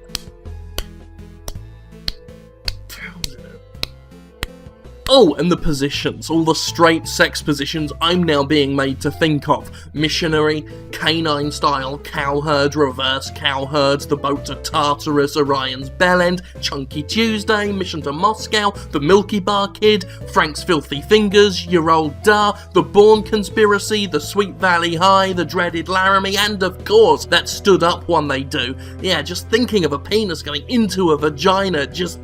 Oh, and the positions, all the straight sex positions I'm now being made to think of. Missionary, canine style, cowherd, reverse cowherd, the boat to Tartarus, Orion's Bellend, Chunky Tuesday, Mission to Moscow, the Milky Bar Kid, Frank's Filthy Fingers, Your Old Da, the Bourne Conspiracy, the Sweet Valley High, the dreaded Laramie, and of course, that stood up one they do. Yeah, just thinking of a penis going into a vagina, just...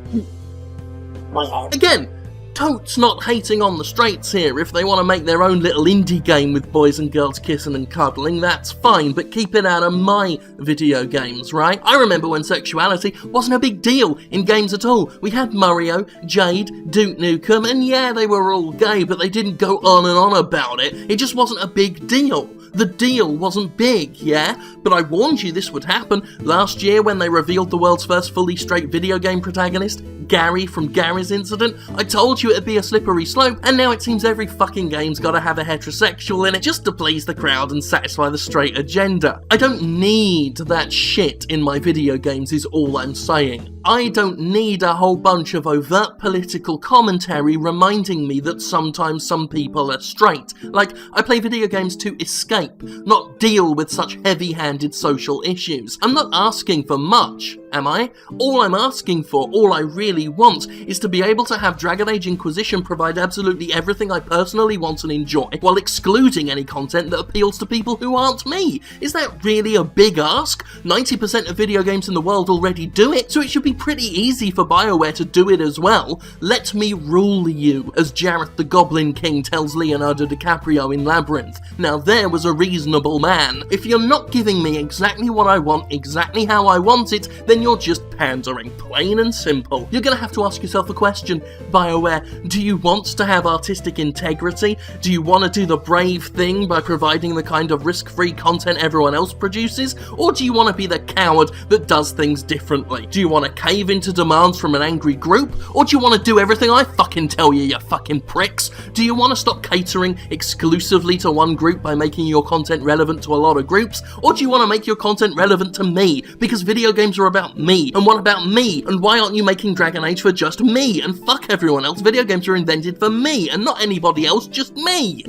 Again, totes not hating on the straights here. If they want to make their own little indie game with boys and girls kissing and cuddling, that's fine, but keep it out of my video games, right? I remember when sexuality wasn't a big deal in games at all. We had Mario, Jade, Duke Nukem, and yeah, they were all gay, but they didn't go on and on about it. It just wasn't a big deal. The deal wasn't big, yeah? But I warned you this would happen last year when they revealed the world's first fully straight video game protagonist, Gary from Gary's Incident. I told you it'd be a slippery slope, and now it seems every fucking game's gotta have a heterosexual in it just to please the crowd and satisfy the straight agenda. I don't need that shit in my video games is all I'm saying. I don't need a whole bunch of overt political commentary reminding me that sometimes some people are straight. Like, I play video games to escape, not deal with such heavy-handed social issues. I'm not asking for much, am I? All I'm asking for, all I really want, is to be able to have Dragon Age Inquisition provide absolutely everything I personally want and enjoy, while excluding any content that appeals to people who aren't me. Is that really a big ask? 90% of video games in the world already do it, so it should be pretty easy for BioWare to do it as well. Let me rule you, as Jareth the Goblin King tells Leonardo DiCaprio in Labyrinth. Now there was a reasonable man. If you're not giving me exactly what I want, exactly how I want it, then you're just pandering, plain and simple. You're gonna have to ask yourself a question, BioWare. Do you want to have artistic integrity? Do you want to do the brave thing by providing the kind of risk-free content everyone else produces? Or do you want to be the coward that does things differently? Do you want to cave into demands from an angry group? Or do you want to do everything I fucking tell you, you fucking pricks? Do you want to stop catering exclusively to one group by making your content relevant to a lot of groups? Or do you want to make your content relevant to me? Because video games are about me. And what about me? And why aren't you making Dragon Age for just me? And fuck everyone else, video games are invented for me, and not anybody else, just me.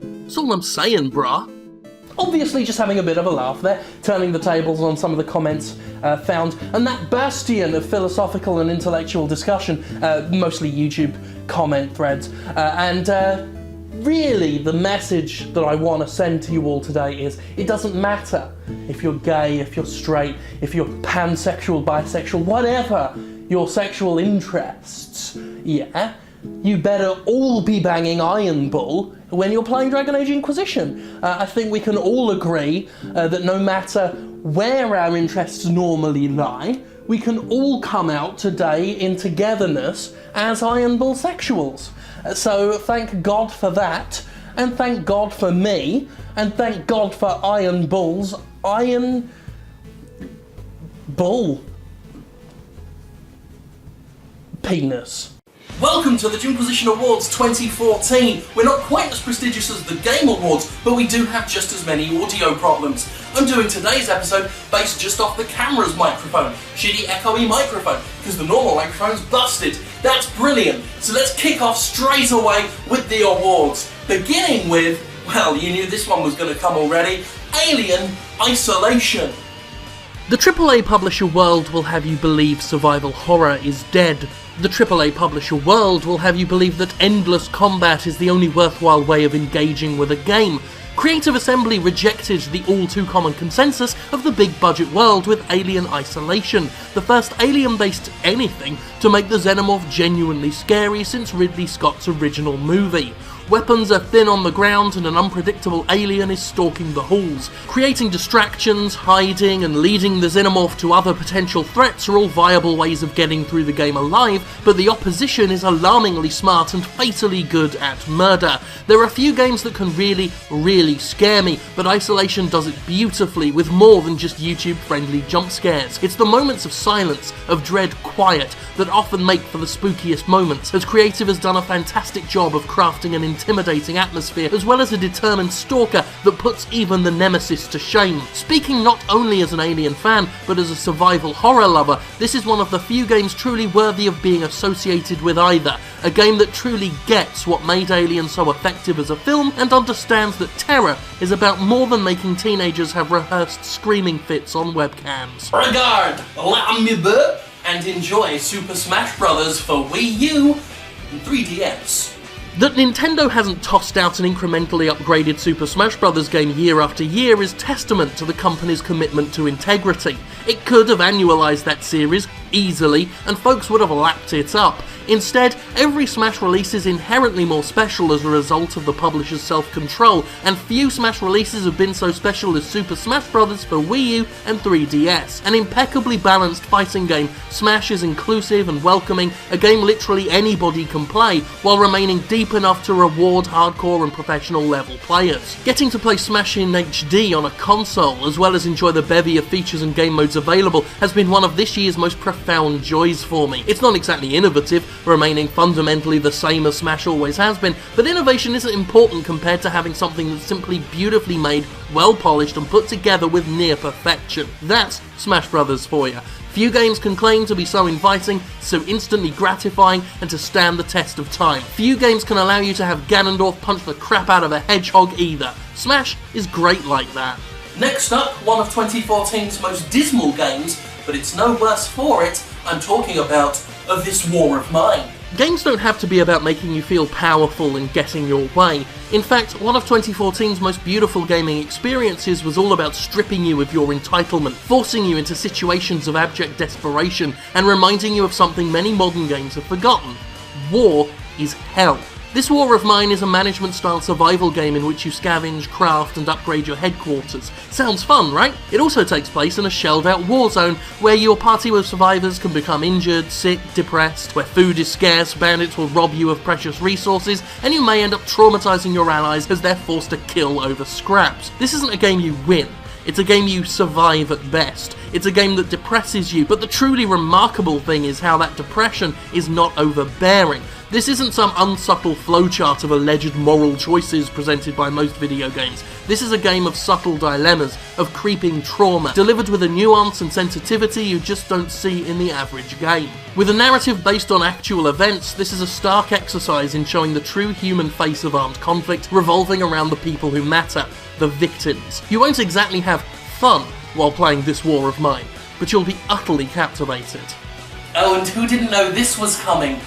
That's all I'm saying, brah. Obviously just having a bit of a laugh there, turning the tables on some of the comments found, and that bastion of philosophical and intellectual discussion, mostly YouTube comment threads, and really the message that I want to send to you all today is, it doesn't matter if you're gay, if you're straight, if you're pansexual, bisexual, whatever your sexual interests, yeah, you better all be banging Iron Bull when you're playing Dragon Age Inquisition. I think we can all agree that no matter where our interests normally lie, we can all come out today in togetherness as Iron Bull sexuals. So thank God for that, and thank God for me, and thank God for Iron Bull's Iron Bull penis. Welcome to the Jimquisition Awards 2014. We're not quite as prestigious as the Game Awards, but we do have just as many audio problems. I'm doing today's episode based just off the camera's microphone, shitty echoey microphone, because the normal microphone's busted. That's brilliant. So let's kick off straight away with the awards. Beginning with, well, you knew this one was going to come already, Alien Isolation. The AAA publisher world will have you believe survival horror is dead. The AAA publisher world will have you believe that endless combat is the only worthwhile way of engaging with a game. Creative Assembly rejected the all-too-common consensus of the big-budget world with Alien Isolation, the first Alien-based anything to make the Xenomorph genuinely scary since Ridley Scott's original movie. Weapons are thin on the ground and an unpredictable alien is stalking the halls. Creating distractions, hiding, and leading the Xenomorph to other potential threats are all viable ways of getting through the game alive, but the opposition is alarmingly smart and fatally good at murder. There are a few games that can really scare me, but Isolation does it beautifully with more than just YouTube-friendly jump scares. It's the moments of silence, of dread quiet, that often make for the spookiest moments, as Creative has done a fantastic job of crafting an intimidating atmosphere, as well as a determined stalker that puts even the nemesis to shame. Speaking not only as an Alien fan, but as a survival horror lover, this is one of the few games truly worthy of being associated with either. A game that truly gets what made Alien so effective as a film, and understands that terror is about more than making teenagers have rehearsed screaming fits on webcams. Regard, and enjoy Super Smash Bros. For Wii U and 3DS. That Nintendo hasn't tossed out an incrementally upgraded Super Smash Bros. Game year after year is testament to the company's commitment to integrity. It could have annualized that series easily, and folks would have lapped it up. Instead, every Smash release is inherently more special as a result of the publisher's self-control, and few Smash releases have been so special as Super Smash Bros. For Wii U and 3DS. An impeccably balanced fighting game, Smash is inclusive and welcoming, a game literally anybody can play, while remaining deep enough to reward hardcore and professional level players. Getting to play Smash in HD on a console, as well as enjoy the bevy of features and game modes available, has been one of this year's most profound joys for me. It's not exactly innovative, remaining fundamentally the same as Smash always has been, but innovation isn't important compared to having something that's simply beautifully made, well polished and put together with near perfection. That's Smash Brothers for you. Few games can claim to be so inviting, so instantly gratifying, and to stand the test of time. Few games can allow you to have Ganondorf punch the crap out of a hedgehog either. Smash is great like that. Next up, one of 2014's most dismal games, but it's no worse for it. I'm talking about This War of Mine. Games don't have to be about making you feel powerful and getting your way. In fact, one of 2014's most beautiful gaming experiences was all about stripping you of your entitlement, forcing you into situations of abject desperation, and reminding you of something many modern games have forgotten. War is hell. This War of Mine is a management-style survival game in which you scavenge, craft, and upgrade your headquarters. Sounds fun, right? It also takes place in a shelled-out war zone, where your party of survivors can become injured, sick, depressed, where food is scarce, bandits will rob you of precious resources, and you may end up traumatizing your allies as they're forced to kill over scraps. This isn't a game you win. It's a game you survive at best. It's a game that depresses you, but the truly remarkable thing is how that depression is not overbearing. This isn't some unsubtle flowchart of alleged moral choices presented by most video games. This is a game of subtle dilemmas, of creeping trauma, delivered with a nuance and sensitivity you just don't see in the average game. With a narrative based on actual events, this is a stark exercise in showing the true human face of armed conflict revolving around the people who matter, the victims. You won't exactly have fun while playing This War of Mine, but you'll be utterly captivated. Oh, and who didn't know this was coming?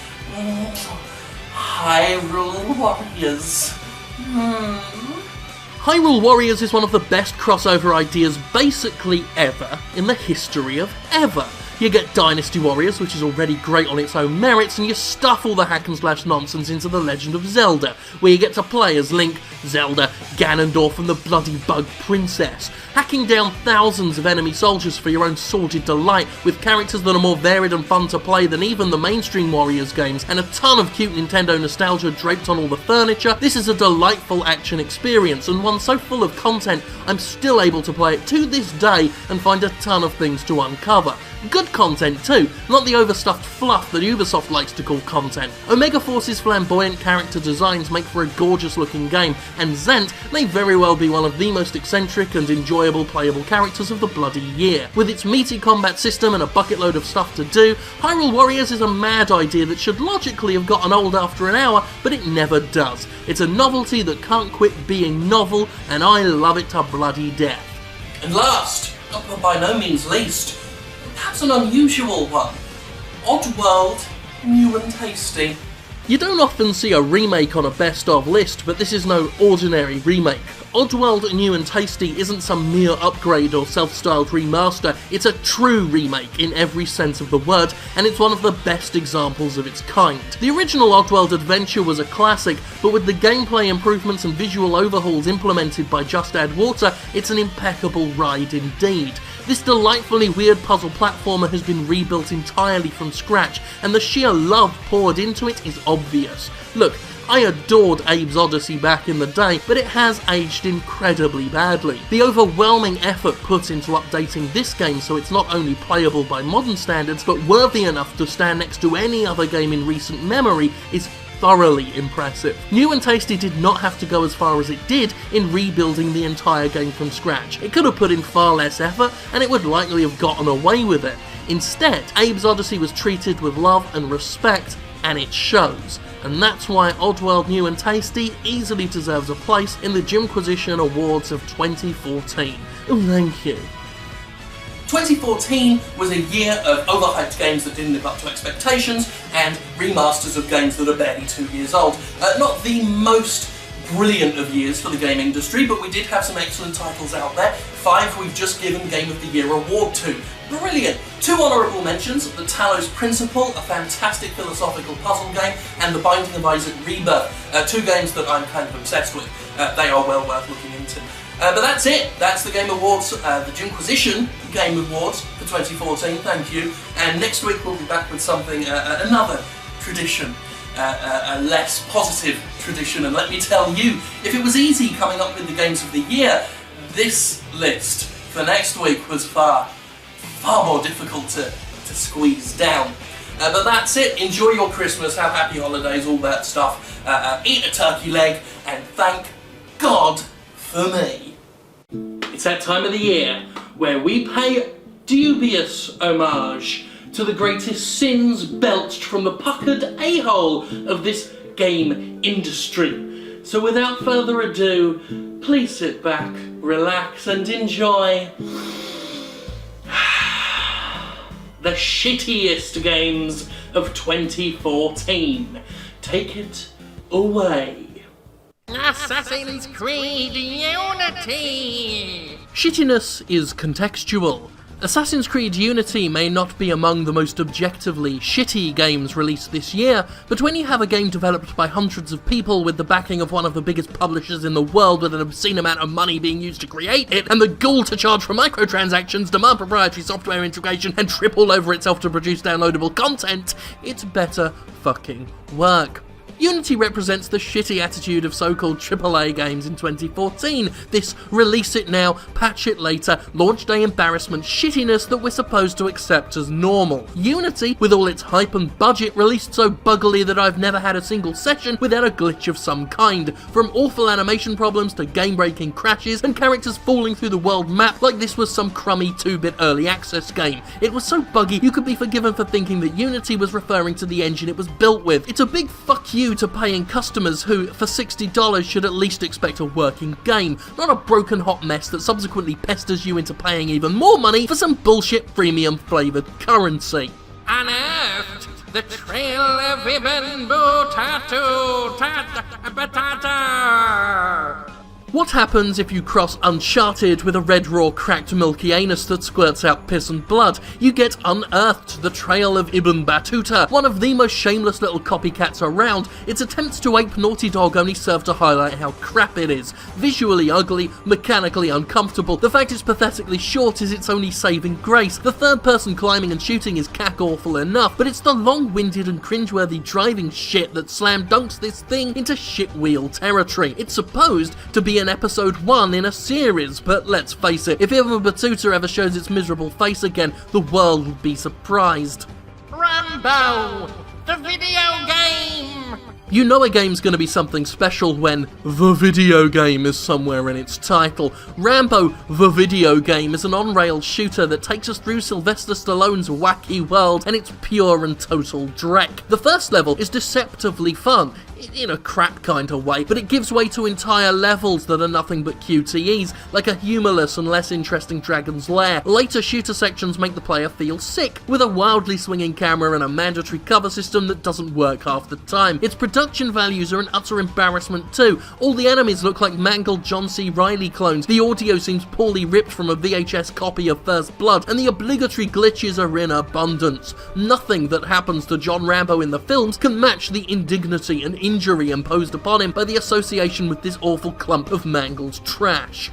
Hyrule Warriors. Hyrule Warriors is one of the best crossover ideas basically ever in the history of ever. You get Dynasty Warriors, which is already great on its own merits, and you stuff all the hack and slash nonsense into The Legend of Zelda, where you get to play as Link, Zelda, Ganondorf and the bloody Bug Princess, hacking down thousands of enemy soldiers for your own sordid delight, with characters that are more varied and fun to play than even the mainstream Warriors games, and a ton of cute Nintendo nostalgia draped on all the furniture. This is a delightful action experience, and one so full of content, I'm still able to play it to this day and find a ton of things to uncover. Good content too, not the overstuffed fluff that Ubisoft likes to call content. Omega Force's flamboyant character designs make for a gorgeous looking game, and Zant may very well be one of the most eccentric and enjoyable playable characters of the bloody year. With its meaty combat system and a bucket load of stuff to do, Hyrule Warriors is a mad idea that should logically have gotten old after an hour, but it never does. It's a novelty that can't quit being novel, and I love it to bloody death. And last, but by no means least, perhaps an unusual one. Oddworld, new and tasty. You don't often see a remake on a best of list, but this is no ordinary remake. Oddworld New and Tasty isn't some mere upgrade or self-styled remaster, it's a true remake in every sense of the word, and it's one of the best examples of its kind. The original Oddworld adventure was a classic, but with the gameplay improvements and visual overhauls implemented by Just Add Water, it's an impeccable ride indeed. This delightfully weird puzzle platformer has been rebuilt entirely from scratch, and the sheer love poured into it is obvious. Look, I adored Abe's Odyssey back in the day, but it has aged incredibly badly. The overwhelming effort put into updating this game so it's not only playable by modern standards, but worthy enough to stand next to any other game in recent memory is thoroughly impressive. New and Tasty did not have to go as far as it did in rebuilding the entire game from scratch. It could have put in far less effort, and it would likely have gotten away with it. Instead, Abe's Odyssey was treated with love and respect, and it shows. And that's why Oddworld New and Tasty easily deserves a place in the Jimquisition Awards of 2014. Thank you. 2014 was a year of overhyped games that didn't live up to expectations and remasters of games that are barely 2 years old. Not the most brilliant of years for the game industry, but we did have some excellent titles out there. 5 we've just given Game of the Year award to. Brilliant! 2 honourable mentions, The Talos Principle, a fantastic philosophical puzzle game, and The Binding of Isaac Rebirth, 2 games that I'm kind of obsessed with. They are well worth looking into. But that's it. That's the Game Awards, the Jimquisition Game Awards for 2014. Thank you. And next week we'll be back with something, another tradition, a less positive tradition. And let me tell you, if it was easy coming up with the games of the year, this list for next week was far more difficult to squeeze down. But that's it. Enjoy your Christmas, have happy holidays, all that stuff. Eat a turkey leg, and thank God for me. It's that time of the year where we pay dubious homage to the greatest sins belched from the puckered a-hole of this game industry. So without further ado, please sit back, relax, and enjoy the shittiest games of 2014. Take it away. Assassin's Creed Unity! Shittiness is contextual. Assassin's Creed Unity may not be among the most objectively shitty games released this year, but when you have a game developed by hundreds of people with the backing of one of the biggest publishers in the world with an obscene amount of money being used to create it, and the gall to charge for microtransactions, demand proprietary software integration, and trip all over itself to produce downloadable content, it's better fucking work. Unity represents the shitty attitude of so-called AAA games in 2014. This release it now, patch it later, launch day embarrassment shittiness that we're supposed to accept as normal. Unity, with all its hype and budget, released so buggily that I've never had a single session without a glitch of some kind. From awful animation problems to game-breaking crashes and characters falling through the world map like this was some crummy 2-bit early access game. It was so buggy you could be forgiven for thinking that Unity was referring to the engine it was built with. It's a big fuck you to paying customers who, for $60, should at least expect a working game, not a broken hot mess that subsequently pesters you into paying even more money for some bullshit freemium flavoured currency. Unearthed the trail of Ibn Butatu Batata. What happens if you cross Uncharted with a red raw cracked milky anus that squirts out piss and blood? You get Unearthed, the Trail of Ibn Battuta, one of the most shameless little copycats around. Its attempts to ape Naughty Dog only serve to highlight how crap it is. Visually ugly, mechanically uncomfortable. The fact it's pathetically short is its only saving grace. The third-person climbing and shooting is cack-awful enough, but it's the long-winded and cringeworthy driving shit that slam dunks this thing into shitwheel territory. It's supposed to be an episode 1 in a series, but let's face it, if Ibn Battuta ever shows its miserable face again, the world would be surprised. Rambo, the video game! You know a game's gonna be something special when the video game is somewhere in its title. Rambo, the video game, is an on-rail shooter that takes us through Sylvester Stallone's wacky world and it's pure and total dreck. The first level is deceptively fun, in a crap kind of way, but it gives way to entire levels that are nothing but QTEs, like a humorless and less interesting Dragon's Lair. Later shooter sections make the player feel sick, with a wildly swinging camera and a mandatory cover system that doesn't work half the time. Its production values are an utter embarrassment too. All the enemies look like mangled John C. Reilly clones, the audio seems poorly ripped from a VHS copy of First Blood, and the obligatory glitches are in abundance. Nothing that happens to John Rambo in the films can match the indignity and injury imposed upon him by the association with this awful clump of mangled trash.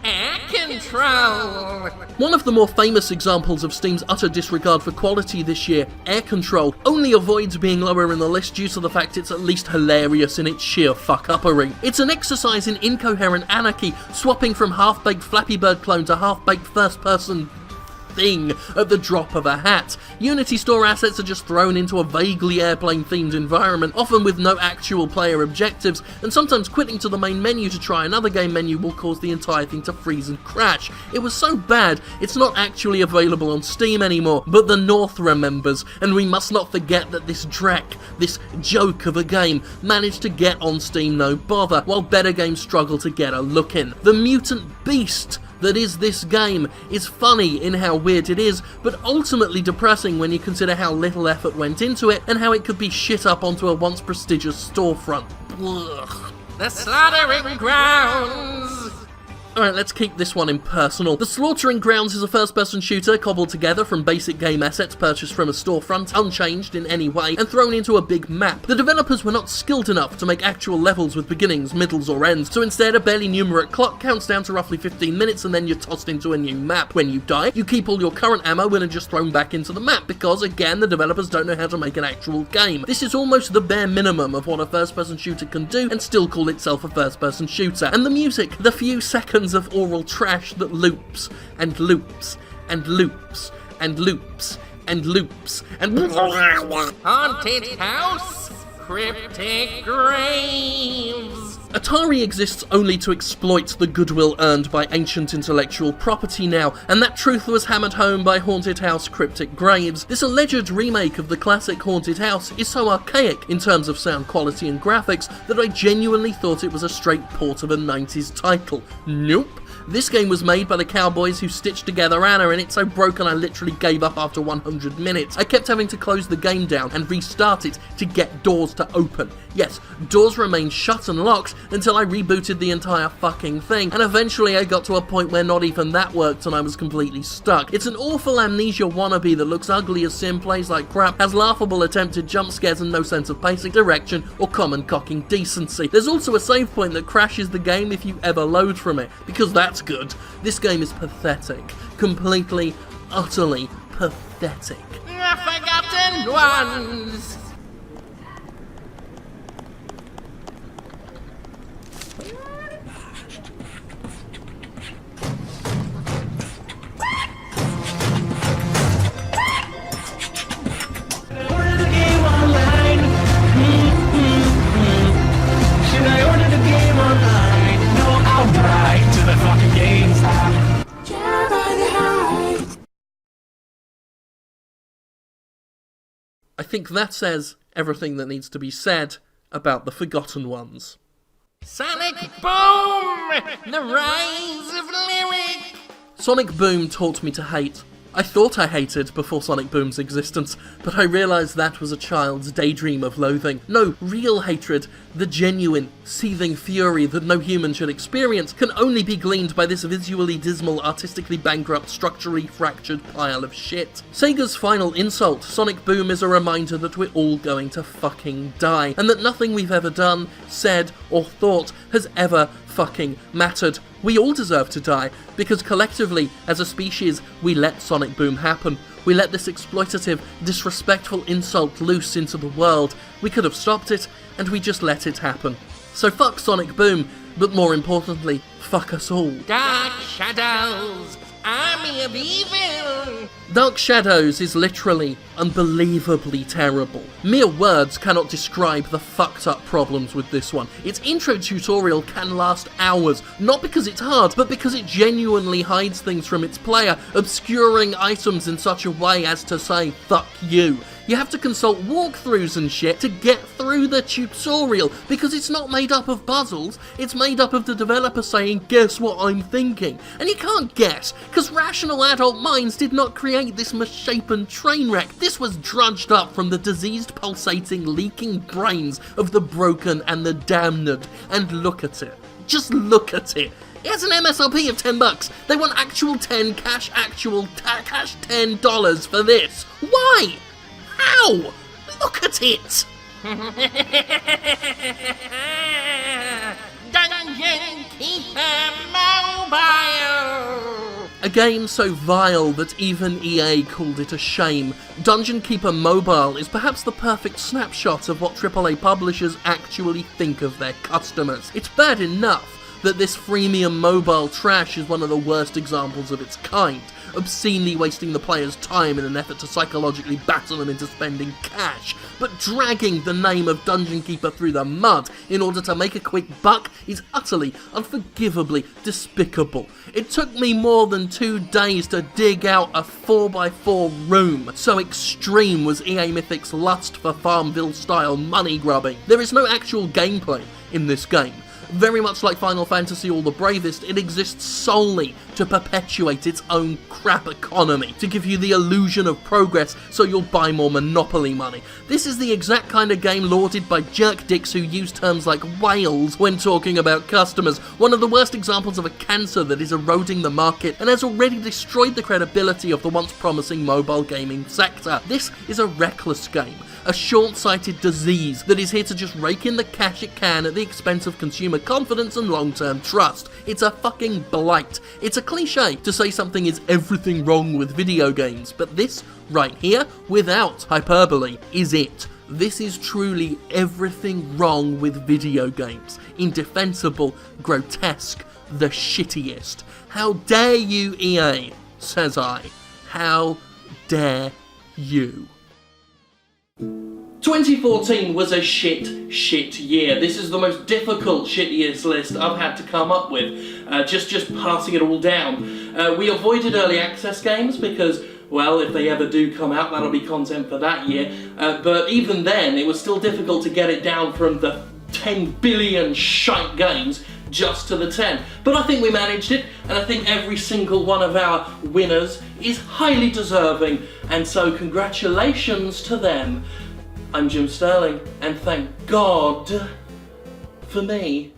Air Control! One of the more famous examples of Steam's utter disregard for quality this year, Air Control, only avoids being lower in the list due to the fact it's at least hilarious in its sheer fuck-uppery. It's an exercise in incoherent anarchy, swapping from half-baked Flappy Bird clone to half-baked first-person thing at the drop of a hat. Unity store assets are just thrown into a vaguely airplane-themed environment, often with no actual player objectives, and sometimes quitting to the main menu to try another game menu will cause the entire thing to freeze and crash. It was so bad, it's not actually available on Steam anymore, but the North remembers, and we must not forget that this dreck, this joke of a game, managed to get on Steam no bother, while better games struggle to get a look in. The Mutant Beast that is this game is funny in how weird it is, but ultimately depressing when you consider how little effort went into it and how it could be shit up onto a once prestigious storefront. Ugh. The slaughtering grounds. Alright, let's keep this one impersonal. The Slaughtering Grounds is a first-person shooter cobbled together from basic game assets purchased from a storefront, unchanged in any way, and thrown into a big map. The developers were not skilled enough to make actual levels with beginnings, middles, or ends, so instead a barely numerate clock counts down to roughly 15 minutes and then you're tossed into a new map. When you die, you keep all your current ammo and are just thrown back into the map, because again, the developers don't know how to make an actual game. This is almost the bare minimum of what a first-person shooter can do and still call itself a first-person shooter. And the music, the few seconds of oral trash that loops and loops and loops and loops and loops and Haunted house, cryptic graves. Atari exists only to exploit the goodwill earned by ancient intellectual property now, and that truth was hammered home by Haunted House Cryptic Graves. This alleged remake of the classic Haunted House is so archaic in terms of sound quality and graphics that I genuinely thought it was a straight port of a 90s title. Nope. This game was made by the cowboys who stitched together Anna, and it's so broken I literally gave up after 100 minutes. I kept having to close the game down and restart it to get doors to open. Yes, doors remained shut and locked until I rebooted the entire fucking thing, and eventually I got to a point where not even that worked and I was completely stuck. It's an awful Amnesia wannabe that looks ugly as sin, plays like crap, has laughable attempted jump scares and no sense of pacing, direction, or common cocking decency. There's also a save point that crashes the game if you ever load from it, because that's good. This game is pathetic. Completely, utterly pathetic. The forgotten ones. I think that says everything that needs to be said about the Forgotten Ones. Sonic Boom! The rise of lyric! Sonic Boom taught me to hate. I thought I hated before Sonic Boom's existence, but I realised that was a child's daydream of loathing. No, real hatred, the genuine, seething fury that no human should experience, can only be gleaned by this visually dismal, artistically bankrupt, structurally fractured pile of shit. Sega's final insult, Sonic Boom, is a reminder that we're all going to fucking die, and that nothing we've ever done, said, or thought has ever fucking mattered. We all deserve to die, because collectively, as a species, we let Sonic Boom happen. We let this exploitative, disrespectful insult loose into the world. We could have stopped it, and we just let it happen. So fuck Sonic Boom, but more importantly, fuck us all. Dark Shadows, Army of Evil! Dark Shadows is literally unbelievably terrible. Mere words cannot describe the fucked up problems with this one. Its intro tutorial can last hours, not because it's hard, but because it genuinely hides things from its player, obscuring items in such a way as to say, fuck you. You have to consult walkthroughs and shit to get through the tutorial, because it's not made up of puzzles, it's made up of the developer saying, guess what I'm thinking. And you can't guess, because rational adult minds did not create this misshapen train wreck. This was drudged up from the diseased, pulsating, leaking brains of the broken and the damned. And look at it. Just look at it. It has an MSRP of $10. They want actual 10 cash, cash $10 for this. Why? How? Look at it! Dungeon Keeper Mobile! A game so vile that even EA called it a shame. Dungeon Keeper Mobile is perhaps the perfect snapshot of what AAA publishers actually think of their customers. It's bad enough that this freemium mobile trash is one of the worst examples of its kind, obscenely wasting the player's time in an effort to psychologically batter them into spending cash, but dragging the name of Dungeon Keeper through the mud in order to make a quick buck is utterly, unforgivably despicable. It took me more than 2 days to dig out a 4x4 room, so extreme was EA Mythic's lust for Farmville-style money grubbing. There is no actual gameplay in this game. Very much like Final Fantasy or The Bravest, it exists solely to perpetuate its own crap economy, to give you the illusion of progress so you'll buy more Monopoly money. This is the exact kind of game lauded by jerk dicks who use terms like whales when talking about customers. One of the worst examples of a cancer that is eroding the market and has already destroyed the credibility of the once promising mobile gaming sector. This is a reckless game, a short-sighted disease that is here to just rake in the cash it can at the expense of consumer confidence and long-term trust. It's a fucking blight. It's a cliche to say something is everything wrong with video games, but this right here, without hyperbole, is it. This is truly everything wrong with video games. Indefensible, grotesque, the shittiest. How dare you, EA, says I. How dare you. 2014 was a shit year. This is the most difficult shit years list I've had to come up with, just passing it all down. We avoided early access games because, well, if they ever do come out, that'll be content for that year. But even then, it was still difficult to get it down from the 10 billion shite games just to the 10. But I think we managed it, and I think every single one of our winners is highly deserving, and so congratulations to them. I'm Jim Sterling, and thank God for me.